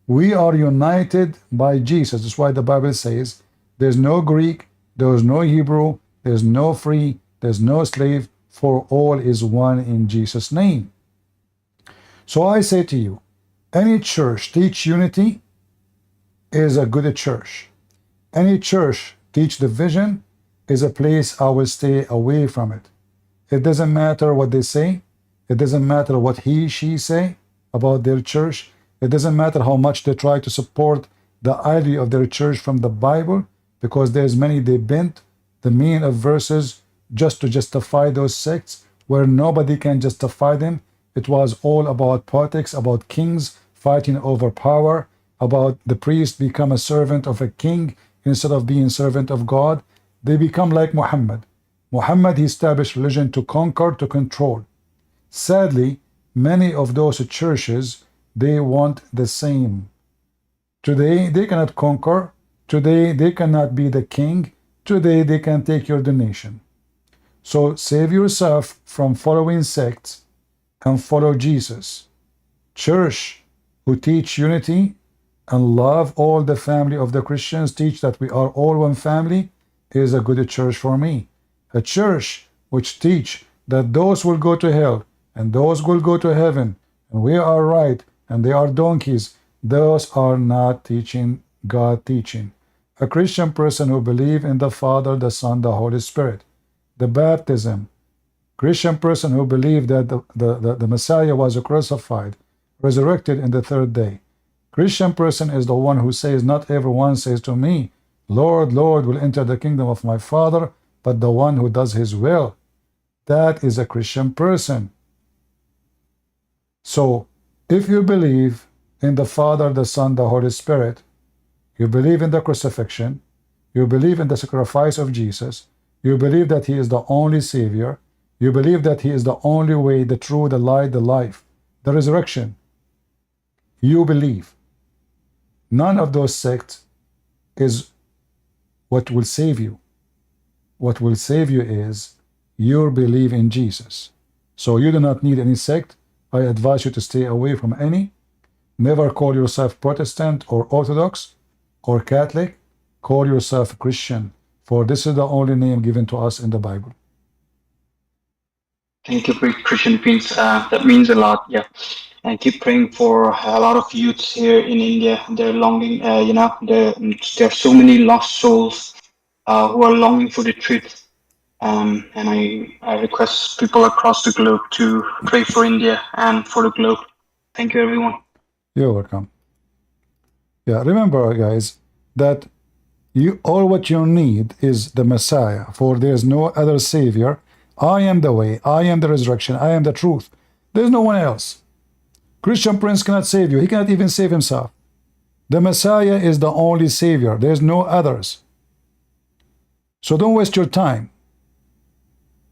we are united by Jesus. That's why the Bible says there's no Greek, there's no Hebrew, there's no free, there's no slave, for all is one in Jesus' name. So I say to you, any church teach unity is a good church. Any church teach division is a place I will stay away from it. It doesn't matter what they say. It doesn't matter what he, she say about their church. It doesn't matter how much they try to support the idea of their church from the Bible, because there's many they bent the meaning of verses just to justify those sects where nobody can justify them. It was all about politics, about kings fighting over power, about the priest become a servant of a king instead of being servant of God. They become like Muhammad. Muhammad, he established religion to conquer, to control. Sadly, many of those churches, they want the same. Today, they cannot conquer. Today, they cannot be the king. Today, they can take your donation. So save yourself from following sects and follow Jesus. church who teach unity and love all the family of the Christians, teach that we are all one family, is a good church for me. A church which teach that those will go to hell and those will go to heaven, and we are right and they are donkeys, those are not teaching God teaching. A Christian person who believes in the Father, the Son, the Holy Spirit, the baptism, Christian person who believed that the Messiah was crucified, resurrected in the third day. Christian person is the one who says, not everyone says to me, Lord, Lord, will enter the kingdom of my Father, but the one who does his will. That is a Christian person. So, if you believe in the Father, the Son, the Holy Spirit, you believe in the crucifixion, you believe in the sacrifice of Jesus, you believe that he is the only Savior, you believe that he is the only way, the truth, the light, the life, the resurrection, you believe. None of those sects is what will save you. What will save you is your belief in Jesus. So you do not need any sect. I advise you to stay away from any. Never call yourself Protestant or Orthodox or Catholic. Call yourself Christian, for this is the only name given to us in the Bible. Thank you, Christian Prince. That means a lot. Yeah, and keep praying for a lot of youths here in India. They're longing. There are so many lost souls who are longing for the truth. And I request people across the globe to pray for India and for the globe. Thank you, everyone. You're welcome. Yeah, remember, guys, that all what you need is the Messiah, for there is no other Savior. I am the way, I am the resurrection, I am the truth. There's no one else. Christian Prince cannot save you. He cannot even save himself. The Messiah is the only Savior. There's no others. So don't waste your time.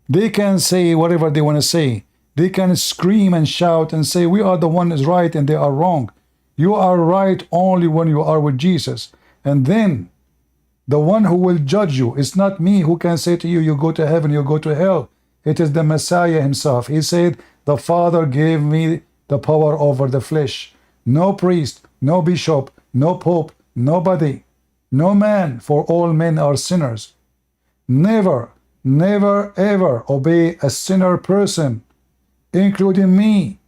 They can say whatever they want to say. They can scream and shout and say, we are the one is right and they are wrong. You are right only when you are with Jesus. And then the one who will judge you is not me who can say to you, you go to heaven, you go to hell. It is the Messiah himself. He said, the Father gave me the power over the flesh. No priest, no bishop, no pope, nobody, no man, for all men are sinners. Never, never, ever obey a sinner person, including me.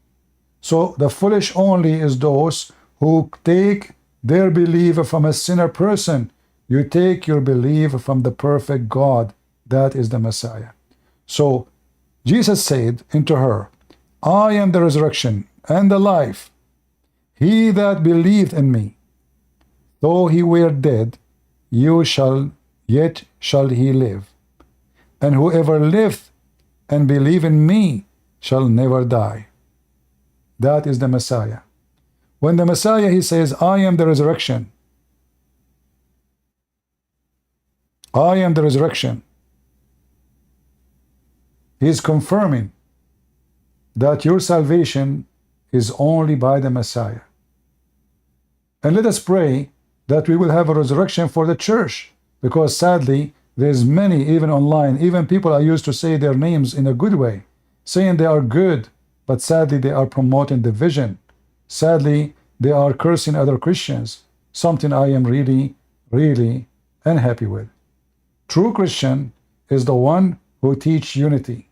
So the foolish only is those who take their belief from a sinner person. You take your belief from the perfect God. That is the Messiah. So Jesus said unto her, I am the resurrection and the life. He that believed in me, though he were dead, yet shall he live. And whoever liveth and believe in me shall never die. That is the Messiah. When the Messiah, he says, I am the resurrection. I am the resurrection. He is confirming that your salvation is only by the Messiah. And let us pray that we will have a resurrection for the church, because sadly, there's many, even online, even people are used to say their names in a good way, saying they are good, but sadly they are promoting division. Sadly, they are cursing other Christians, something I am really, really unhappy with. True Christian is the one who teach unity.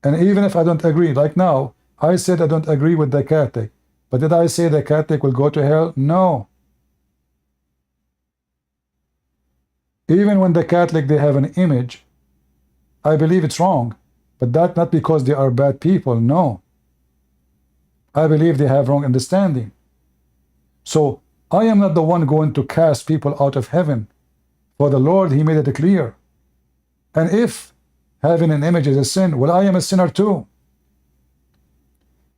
And even if I don't agree, like now, I said I don't agree with the Catholic, but did I say the Catholic will go to hell? No. Even when the Catholic, they have an image, I believe it's wrong, but that not because they are bad people, no. I believe they have wrong understanding. So I am not the one going to cast people out of heaven. For the Lord, he made it clear. And if having an image is a sin, well, I am a sinner too.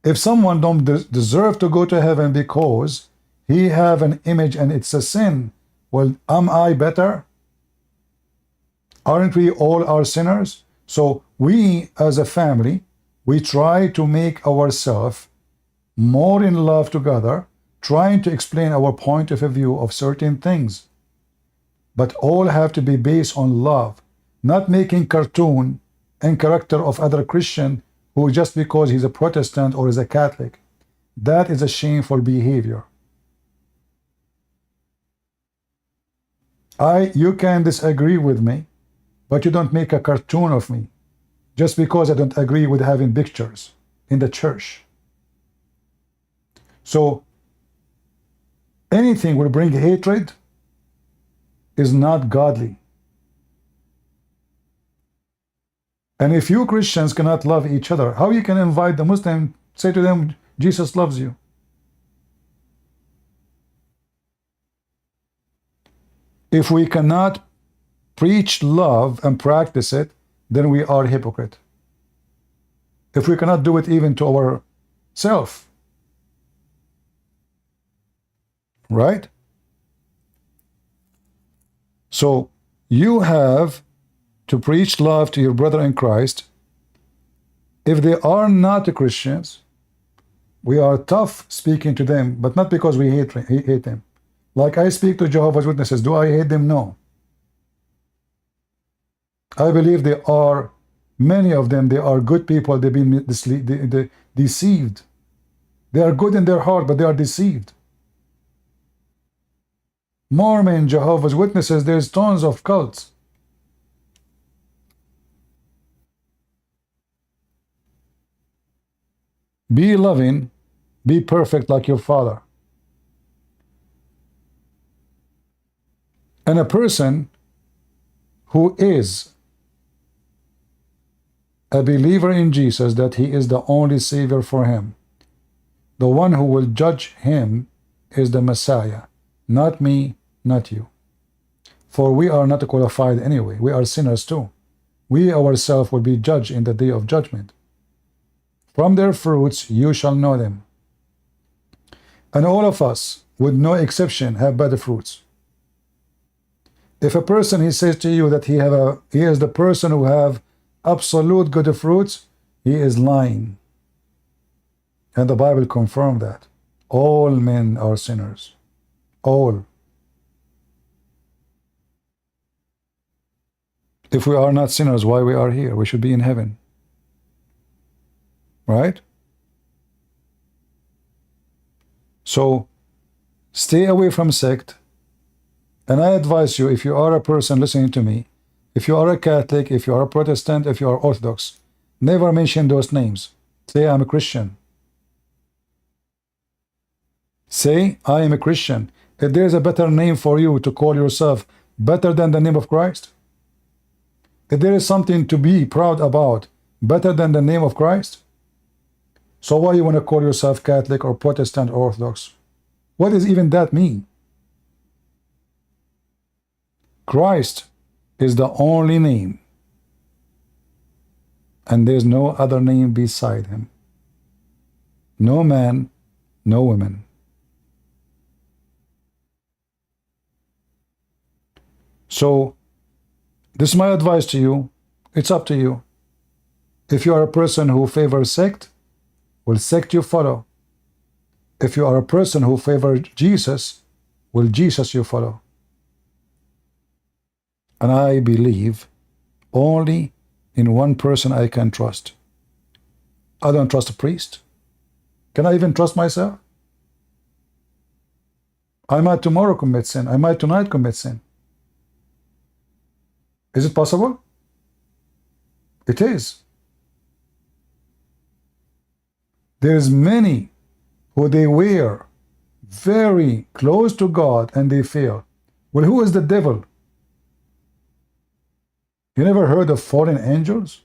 If someone don't deserve to go to heaven because he have an image and it's a sin, well, am I better? Aren't we all our sinners? So we as a family, we try to make ourselves more in love together, trying to explain our point of view of certain things. But all have to be based on love, not making cartoon and character of other Christian who just because he's a Protestant or is a Catholic. That is a shameful behavior. You can disagree with me, but you don't make a cartoon of me just because I don't agree with having pictures in the church. So anything will bring hatred is not godly. And if you Christians cannot love each other, how you can invite the Muslim, say to them, Jesus loves you? If we cannot preach love and practice it, then we are hypocrite. If we cannot do it even to ourselves, right? So you have to preach love to your brother in Christ. If they are not Christians, we are tough speaking to them, but not because we hate them. Like I speak to Jehovah's Witnesses, do I hate them? No. I believe they are, many of them, they are good people. They've been deceived. They are good in their heart, but they are deceived. Mormon, Jehovah's Witnesses, there's tons of cults. Be loving, be perfect like your Father. And a person who is a believer in Jesus, that he is the only Savior for him, the one who will judge him is the Messiah, not me, not you. For we are not qualified anyway. We are sinners too. We ourselves will be judged in the day of judgment. From their fruits you shall know them. And all of us, with no exception, have bad fruits. If a person, he says to you that he is the person who have absolute good fruits, he is lying. And the Bible confirms that. All men are sinners. All. If we are not sinners, why we are here? We should be in heaven. Right? So, stay away from sect. And I advise you, if you are a person listening to me, if you are a Catholic, if you are a Protestant, if you are Orthodox, never mention those names. Say, I'm a Christian. Say, I am a Christian. If there is a better name for you to call yourself better than the name of Christ, if there is something to be proud about better than the name of Christ, so why you want to call yourself Catholic or Protestant or Orthodox? What does even that mean? Christ is the only name, and there's no other name beside him. No man, no woman. So, this is my advice to you. It's up to you. If you are a person who favors sect, will sect you follow. If you are a person who favors Jesus, will Jesus you follow. And I believe only in one person I can trust. I don't trust a priest. Can I even trust myself? I might tomorrow commit sin. I might tonight commit sin. Is it possible? It is. There's many who they were very close to God and they fail. Well, who is the devil? You never heard of fallen angels?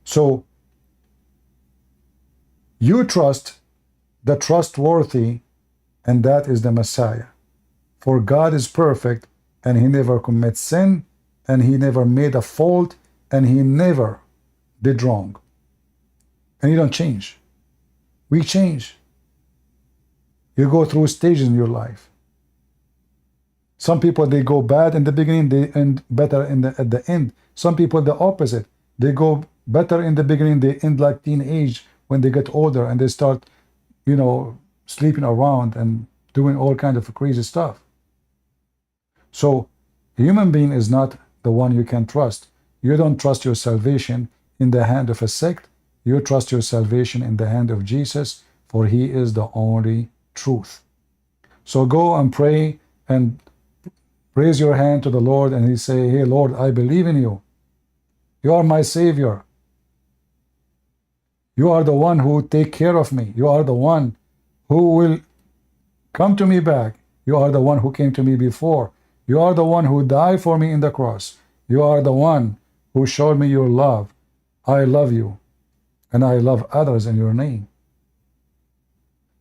So, you trust the trustworthy, and that is the Messiah. For God is perfect, and he never commits sin, and he never made a fault, and he never did wrong. And you don't change. We change. You go through stages in your life. Some people, they go bad in the beginning, they end better at the end. Some people, the opposite. They go better in the beginning, they end like teenage when they get older and they start, sleeping around and doing all kinds of crazy stuff. So, a human being is not the one you can trust. You don't trust your salvation in the hand of a sect. you trust your salvation in the hand of Jesus, for he is the only truth. So go and pray and raise your hand to the Lord and he say, hey Lord, I believe in you. You are my Savior. You are the one who take care of me. You are the one who will come to me back. You are the one who came to me before. You are the one who died for me in the cross. You are the one who showed me your love. I love you, and I love others in your name.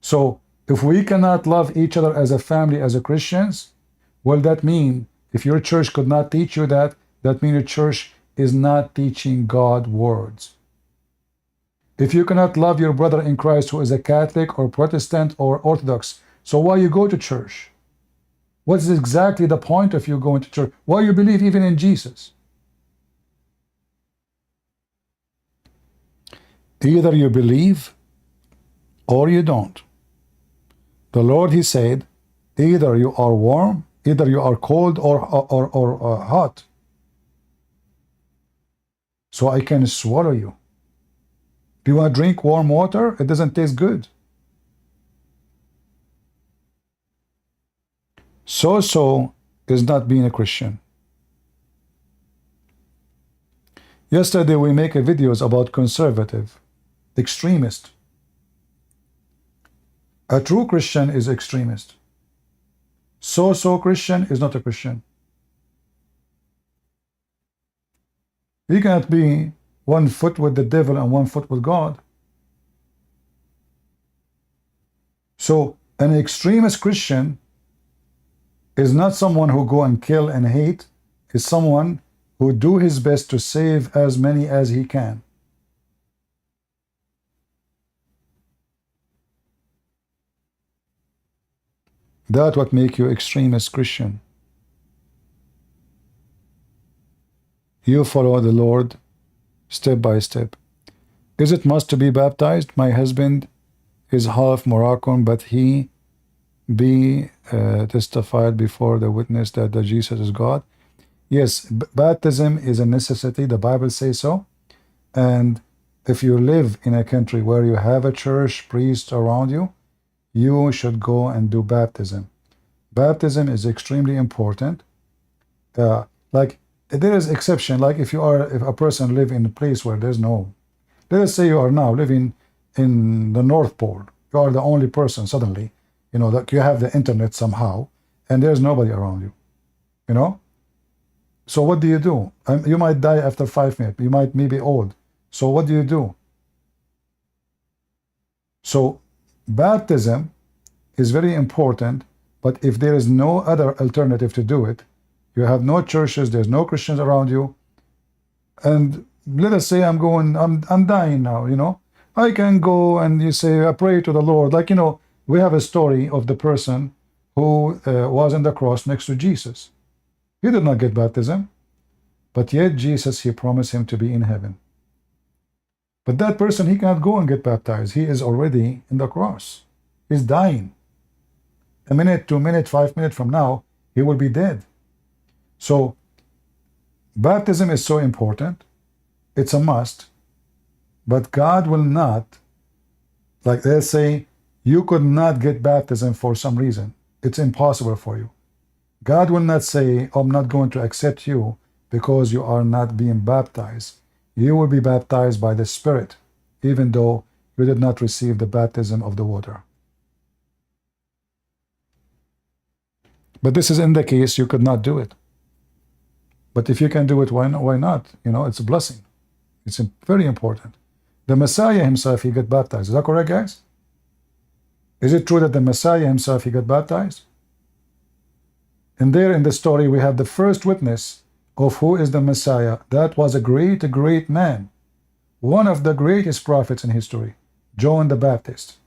So, if we cannot love each other as a family, as a Christians, well, that means if your church could not teach you that, that means your church is not teaching God's words. If you cannot love your brother in Christ who is a Catholic or Protestant or Orthodox, so why you go to church? What's exactly the point of you going to church? Why you believe even in Jesus? Either you believe or you don't. The Lord, he said, either you are warm, either you are cold or hot. So I can swallow you. Do you want to drink warm water? It doesn't taste good. So is not being a Christian. Yesterday we make a videos about conservative, extremist. A true Christian is extremist. So Christian is not a Christian. You cannot be 1 foot with the devil and 1 foot with God. So an extremist Christian is not someone who go and kill and hate, is someone who do his best to save as many as he can. That's what make you extremist Christian. You follow the Lord step by step. Is it must to be baptized? My husband is half Moroccan, but he be testified before the witness that the Jesus is God. Yes, baptism is a necessity. The Bible says so. And if you live in a country where you have a church, priest around you, you should go and do baptism. Baptism is extremely important. Like there is exception. Like if a person live in a place where there's no, let us say you are now living in the North Pole. You are the only person suddenly, you know, that you have the internet somehow, and there's nobody around you, you know. So what do? You might die after 5 minutes. You might be old. So what do you do? So baptism is very important, but if there is no other alternative to do it, you have no churches, there's no Christians around you, and let us say I'm dying now, you know, I can go and you say, I pray to the Lord. Like, you know, we have a story of the person who was on the cross next to Jesus. He did not get baptism, but yet Jesus, he promised him to be in heaven. But that person, he cannot go and get baptized. He is already in the cross. He's dying. A minute, 2 minutes, 5 minutes from now, he will be dead. So baptism is so important. It's a must. But God will not, like they'll say, you could not get baptism for some reason. It's impossible for you. God will not say, I'm not going to accept you because you are not being baptized. You will be baptized by the Spirit, even though you did not receive the baptism of the water. But this is in the case you could not do it. But if you can do it, why not? You know, it's a blessing. It's very important. The Messiah himself, he got baptized. Is that correct, guys? Is it true that the Messiah himself, he got baptized? And there in the story, we have the first witness of who is the Messiah. That was a great man. One of the greatest prophets in history, John the Baptist.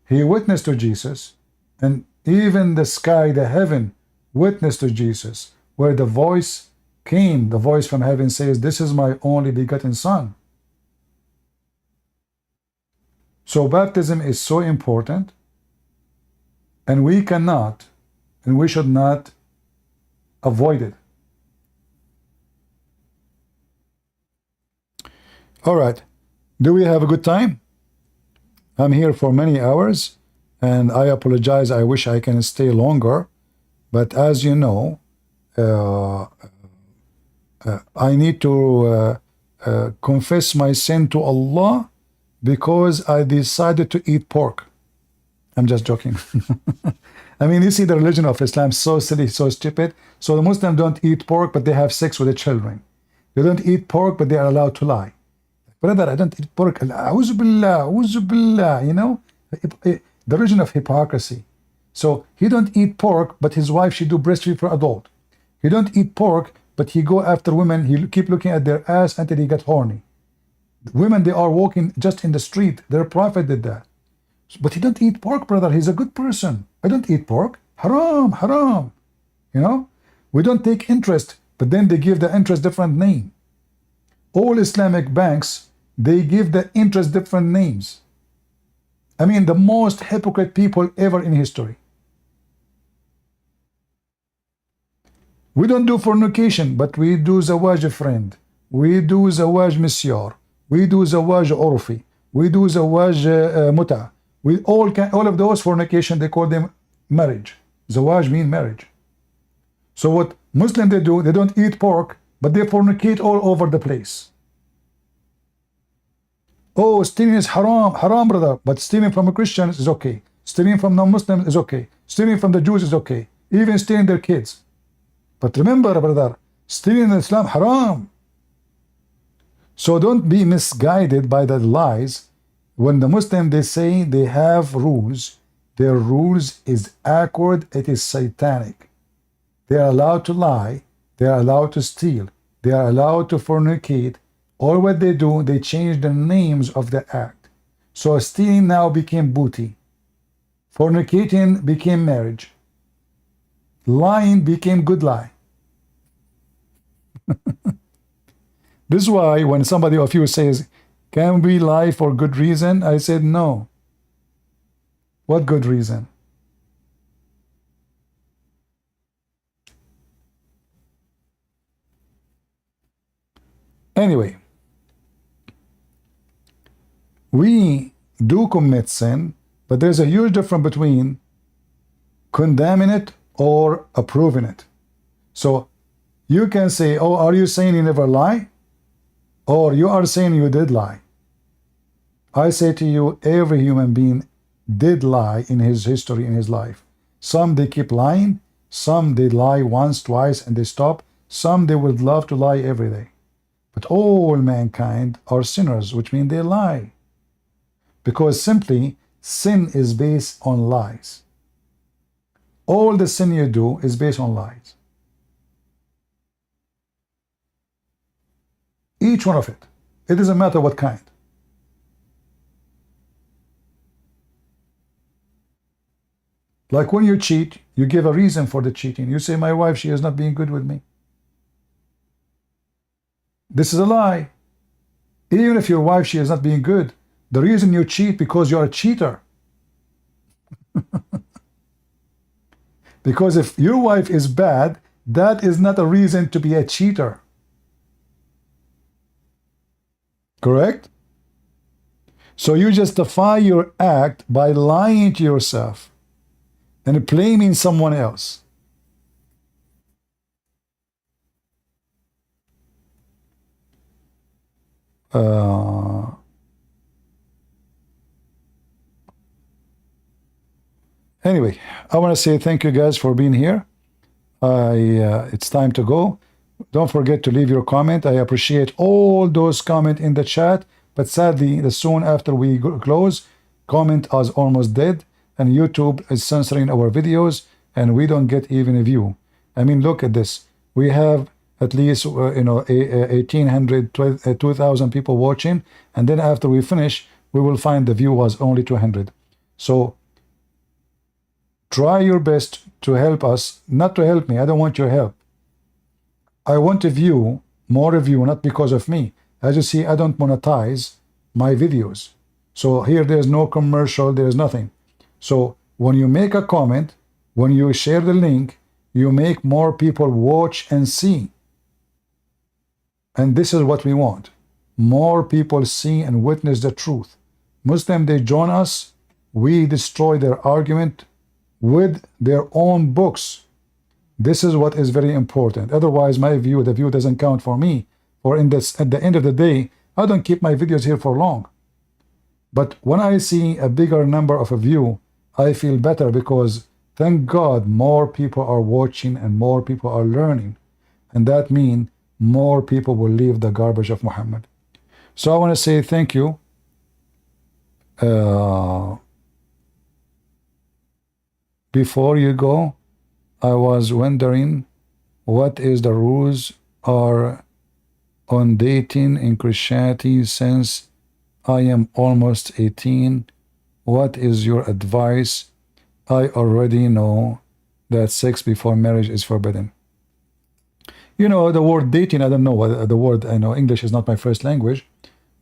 He witnessed to Jesus, and even the sky, the heaven, witnessed to Jesus, where the voice came, the voice from heaven says, this is my only begotten Son. So baptism is so important, and we cannot, and we should not avoid it. All right. Do we have a good time? I'm here for many hours, and I apologize. I wish I can stay longer, but as you know, I need to confess my sin to Allah because I decided to eat pork. I'm just joking. I mean, you see the religion of Islam, so silly, so stupid. So the Muslims don't eat pork, but they have sex with the children. They don't eat pork, but they are allowed to lie. Brother, I don't eat pork. A'udhu billah, a'udhu billah, you know? The religion of hypocrisy. So he don't eat pork, but his wife, she do breastfeed for adult. He don't eat pork, but he go after women. He keep looking at their ass until he get horny. Women, they are walking just in the street. Their prophet did that. But he don't eat pork, brother. He's a good person. I don't eat pork. Haram, haram. You know? We don't take interest, but then they give the interest different name. All Islamic banks, they give the interest different names. I mean, the most hypocrite people ever in history. We don't do fornication, but we do zawaj friend. We do zawaj misyar. We do zawaj urfi. We do zawaj muta. We all of those fornication, they call them marriage. Zawaj mean marriage. So what Muslims they do, they don't eat pork, but they fornicate all over the place. Oh, stealing is haram, haram, brother. But stealing from a Christian is okay. Stealing from non-Muslims is okay. Stealing from the Jews is okay. Even stealing their kids. But remember, brother, stealing in Islam haram. So don't be misguided by the lies. When the Muslims, they say they have rules, their rules is awkward, it is satanic. They are allowed to lie, they are allowed to steal, they are allowed to fornicate. All what they do, they change the names of the act. So stealing now became booty. Fornicating became marriage. Lying became good lie. This is why when somebody of you says, can we lie for good reason? I said no. What good reason? Anyway, we do commit sin, but there's a huge difference between condemning it or approving it. So you can say, oh, are you saying you never lie? Or you are saying you did lie. I say to you, every human being did lie in his history, in his life. Some they keep lying, some they lie once, twice, and they stop. Some they would love to lie every day. But all mankind are sinners, which means they lie. Because simply, sin is based on lies. All the sin you do is based on lies. Each one of it. It doesn't matter what kind. Like when you cheat, you give a reason for the cheating. You say, my wife, she is not being good with me. This is a lie. Even if your wife, she is not being good, the reason you cheat because you're a cheater. Because if your wife is bad, that is not a reason to be a cheater. Correct? So you justify your act by lying to yourself and blaming someone else. Anyway, I want to say thank you guys for being here. It's time to go. Don't forget to leave your comment. I appreciate all those comments in the chat, but sadly, the soon after we close, comment is almost dead, and YouTube is censoring our videos, and we don't get even a view. I mean, look at this. We have at least 1,800, 2,000 people watching, and then after we finish, we will find the view was only 200. So try your best to help us, not to help me. I don't want your help. I want a view, more review, not because of me. As you see, I don't monetize my videos. So here there's no commercial, there's nothing. So when you make a comment, when you share the link, you make more people watch and see. And this is what we want. more people see and witness the truth. Muslim, they join us, we destroy their argument with their own books. This is what is very important. Otherwise, my view, the view doesn't count for me. Or in this, at the end of the day, I don't keep my videos here for long. But when I see a bigger number of a view, I feel better because thank God more people are watching and more people are learning. And that means more people will leave the garbage of Muhammad. So I want to say thank you. Before you go, I was wondering what is the rules are on dating in Christianity since I am almost 18. What is your advice? I already know that sex before marriage is forbidden. You know, the word dating, I don't know what the word, I know English is not my first language,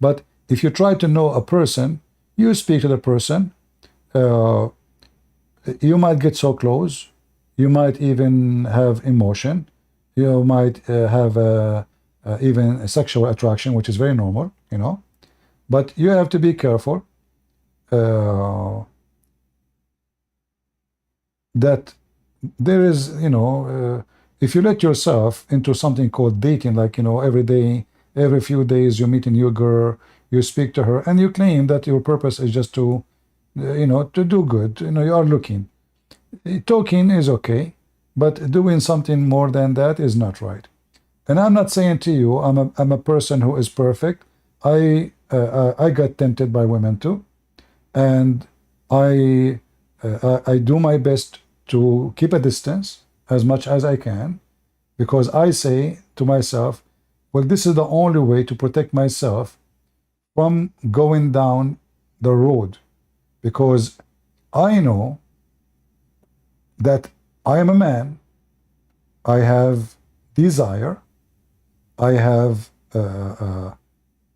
but if you try to know a person, you speak to the person, you might get so close, you might even have emotion, you might have even a sexual attraction, which is very normal, you know, but you have to be careful that there is, you know, if you let yourself into something called dating, like, you know, every day, every few days you meet a new girl, you speak to her, and you claim that your purpose is just to, you know, to do good, you know, you are looking. Talking is okay, but doing something more than that is not right. And I'm not saying to you, I'm a person who is perfect. I got tempted by women too, and I do my best to keep a distance as much as I can, because I say to myself, well, this is the only way to protect myself from going down the road, because I know that I am a man, I have desire, I have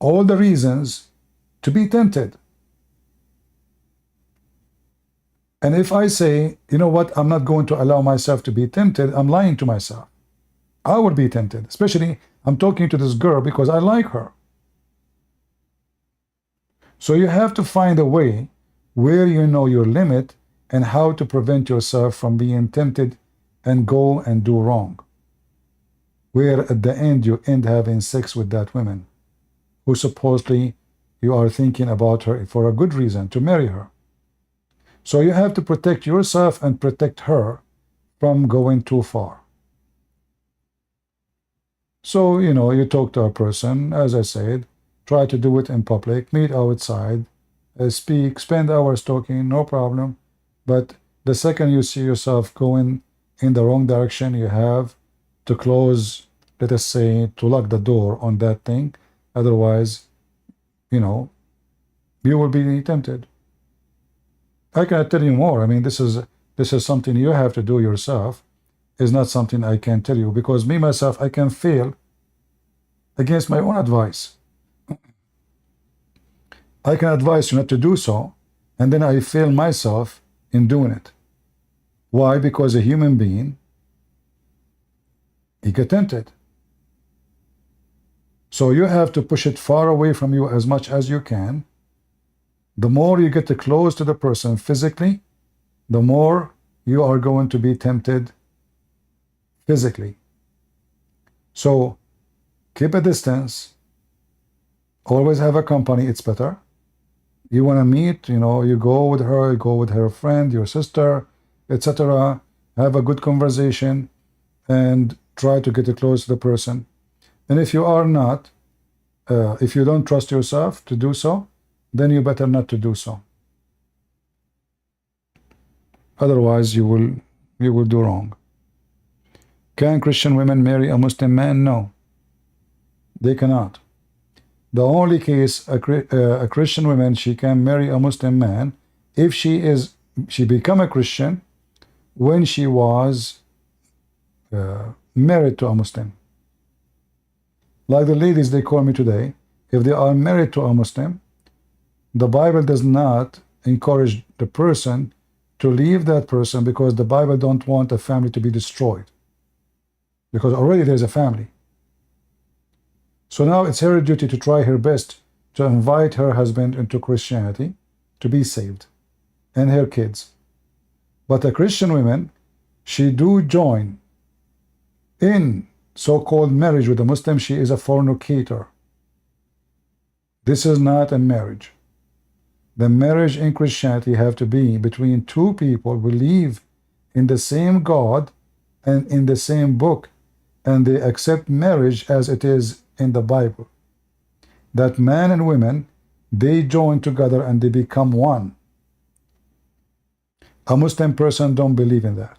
all the reasons to be tempted. And if I say, you know what, I'm not going to allow myself to be tempted, I'm lying to myself. I would be tempted, especially I'm talking to this girl because I like her. So you have to find a way where you know your limit and how to prevent yourself from being tempted and go and do wrong. Where at the end you end having sex with that woman who supposedly you are thinking about her for a good reason, to marry her. So you have to protect yourself and protect her from going too far. So, you know, you talk to a person, as I said, try to do it in public, meet outside, speak, spend hours talking, no problem. But the second you see yourself going in the wrong direction, you have to close, let us say, to lock the door on that thing. Otherwise, you know, you will be tempted. I cannot tell you more. I mean, this is something you have to do yourself. It's not something I can tell you, because me, myself, I can fail against my own advice. I can advise you not to do so, and then I fail myself in doing it. Why? Because a human being, he gets tempted. So you have to push it far away from you as much as you can. The more you get close to the person physically, the more you are going to be tempted physically. So keep a distance. Always have a company, it's better. You want to meet, you know, you go with her, you go with her friend, your sister, etc. Have a good conversation and try to get close to the person. And if you are not, if you don't trust yourself to do so, then you better not to do so. Otherwise, you will do wrong. Can Christian women marry a Muslim man? No, they cannot. The only case a Christian woman, she can marry a Muslim man if she become a Christian when she was married to a Muslim. Like the ladies they call me today, if they are married to a Muslim, the Bible does not encourage the person to leave that person, because the Bible don't want a family to be destroyed, because already there's a family. So now it's her duty to try her best to invite her husband into Christianity to be saved, and her kids. But a Christian woman, she do join in so-called marriage with a Muslim. She is a fornicator. This is not a marriage. The marriage in Christianity have to be between two people who believe in the same God and in the same book, and they accept marriage as it is in the Bible. That man and women, they join together and they become one. A Muslim person don't believe in that.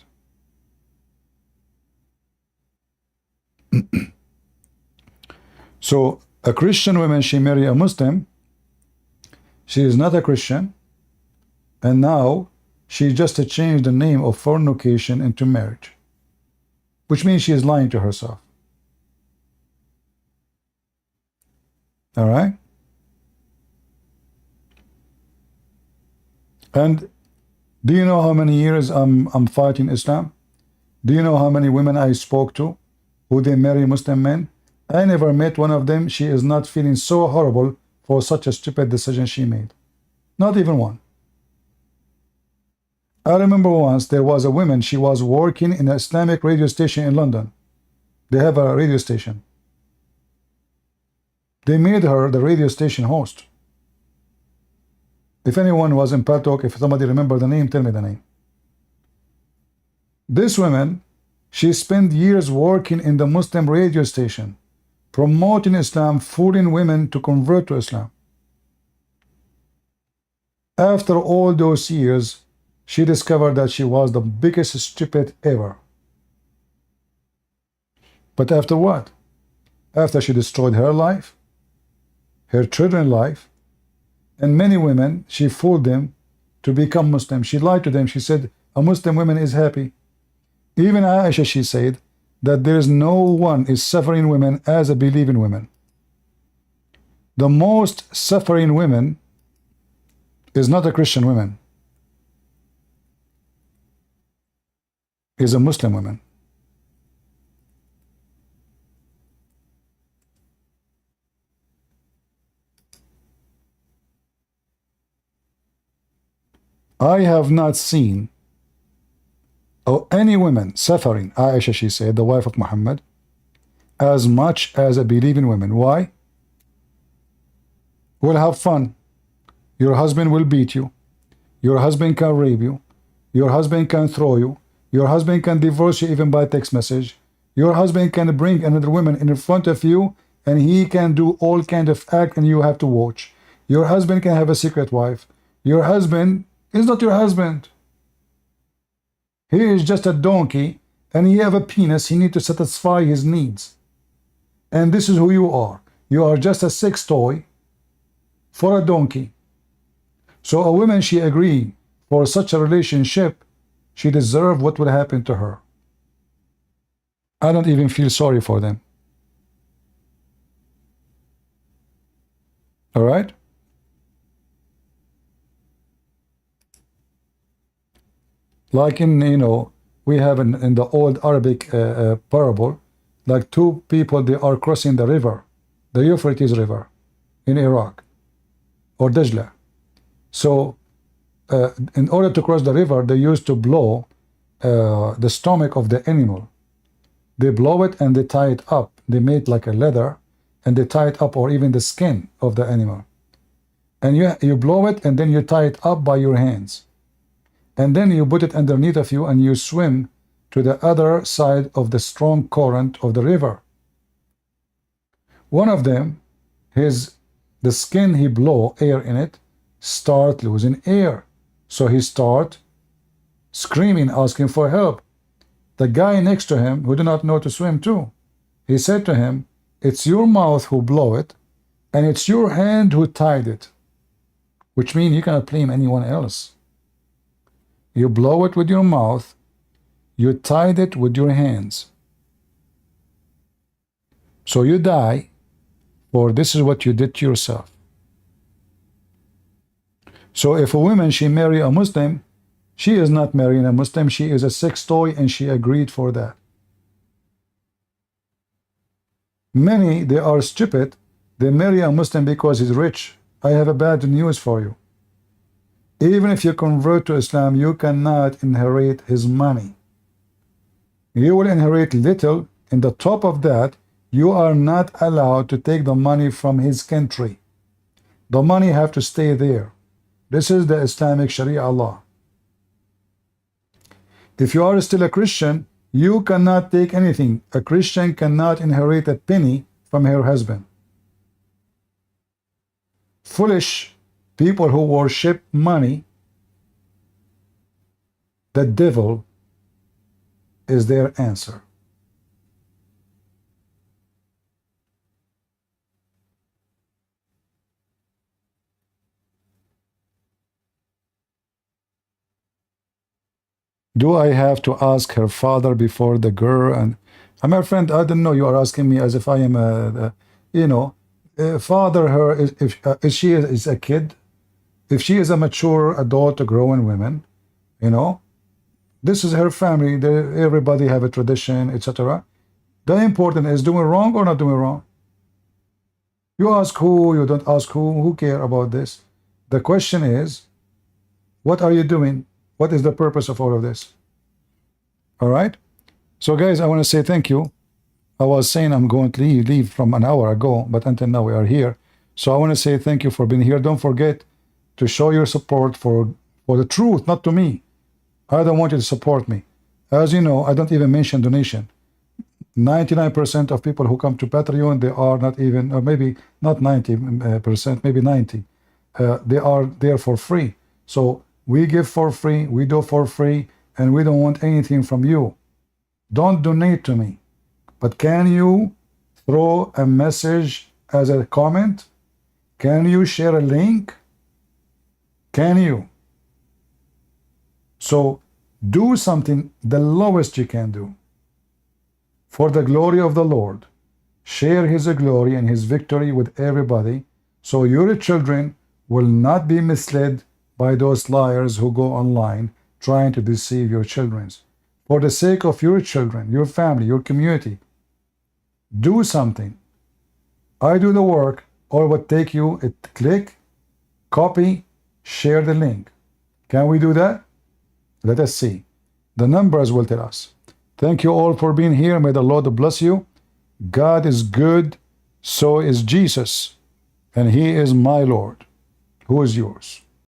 So a Christian woman, she marry a Muslim, she is not a Christian, and now she just changed the name of fornication into marriage, which means she is lying to herself. All right? And do you know how many years I'm fighting Islam? Do you know how many women I spoke to who they marry Muslim men? I never met one of them. She is not feeling so horrible for such a stupid decision she made. Not even one. I remember once there was a woman, she was working in an Islamic radio station in London. They have a radio station. They made her the radio station host. If anyone was in Patok, if somebody remember the name, tell me the name. This woman, she spent years working in the Muslim radio station, promoting Islam, fooling women to convert to Islam. After all those years, she discovered that she was the biggest stupid ever. But after what? After she destroyed her life, her children's life, and many women, she fooled them to become Muslim. She lied to them. She said a Muslim woman is happy. Even Aisha, she said that there is no one is suffering women as a believing woman. The most suffering women is not a Christian woman, is a Muslim woman. I have not seen any woman suffering, Aisha, she said, the wife of Muhammad, as much as a believing woman. Why? We'll have fun. Your husband will beat you. Your husband can rape you. Your husband can throw you. Your husband can divorce you even by text message. Your husband can bring another woman in front of you and he can do all kind of act and you have to watch. Your husband can have a secret wife. Your husband is not your husband. He is just a donkey and he have a penis. He need to satisfy his needs. And this is who you are. You are just a sex toy for a donkey. So a woman, she agreed for such a relationship, she deserved what would happen to her. I don't even feel sorry for them. All right? Like in, we have in the old Arabic parable, like two people, they are crossing the river, the Euphrates River in Iraq, or Dajla. So in order to cross the river, they used to blow the stomach of the animal. They blow it and they tie it up. They made like a leather and they tie it up, or even the skin of the animal. And you blow it and then you tie it up by your hands. And then you put it underneath of you and you swim to the other side of the strong current of the river. One of them, the skin he blow air in it, start losing air. So he start screaming, asking for help. The guy next to him, who do not know to swim too, he said to him, it's your mouth who blow it, and it's your hand who tied it. Which means you cannot blame anyone else. You blow it with your mouth, you tied it with your hands. So you die, for this is what you did to yourself. So if a woman, she marry a Muslim, she is not marrying a Muslim, she is a sex toy and she agreed for that. Many, they are stupid. They marry a Muslim because he's rich. I have a bad news for you. Even if you convert to Islam, you cannot inherit his money. You will inherit little. In the top of that, you are not allowed to take the money from his country. The money have to stay there. This is the Islamic Sharia law. If you are still a Christian, you cannot take anything. A Christian cannot inherit a penny from her husband. Foolish people who worship money, the devil is their answer. Do I have to ask her father before the girl? And my friend, I don't know. You are asking me as if I am father her. If she is a kid, if she is a mature adult, a growing woman, this is her family. Everybody have a tradition, etc. The important is doing wrong or not doing wrong. You ask who, you don't ask who care about this. The question is, what are you doing? What is the purpose of all of this? All right? So guys, I want to say thank you. I was saying I'm going to leave from an hour ago, but until now we are here. So I want to say thank you for being here. Don't forget to show your support for the truth, not to me. I don't want you to support me. As you know, I don't even mention donation. 99% of people who come to Patreon, they are not even, or maybe not 90%, maybe 90. They are there for free. So we give for free, we do for free, and we don't want anything from you. Don't donate to me. But can you throw a message as a comment? Can you share a link? Can you? So do something the lowest you can do. For the glory of the Lord, share his glory and his victory with everybody, so your children will not be misled by those liars who go online trying to deceive your children. For the sake of your children, your family, your community, do something. I do the work. All what take you, click, copy, share the link. Can we do that? Let us see. The numbers will tell us. Thank you all for being here. May the Lord bless you. God is good. So is Jesus. And he is my Lord. Who is yours?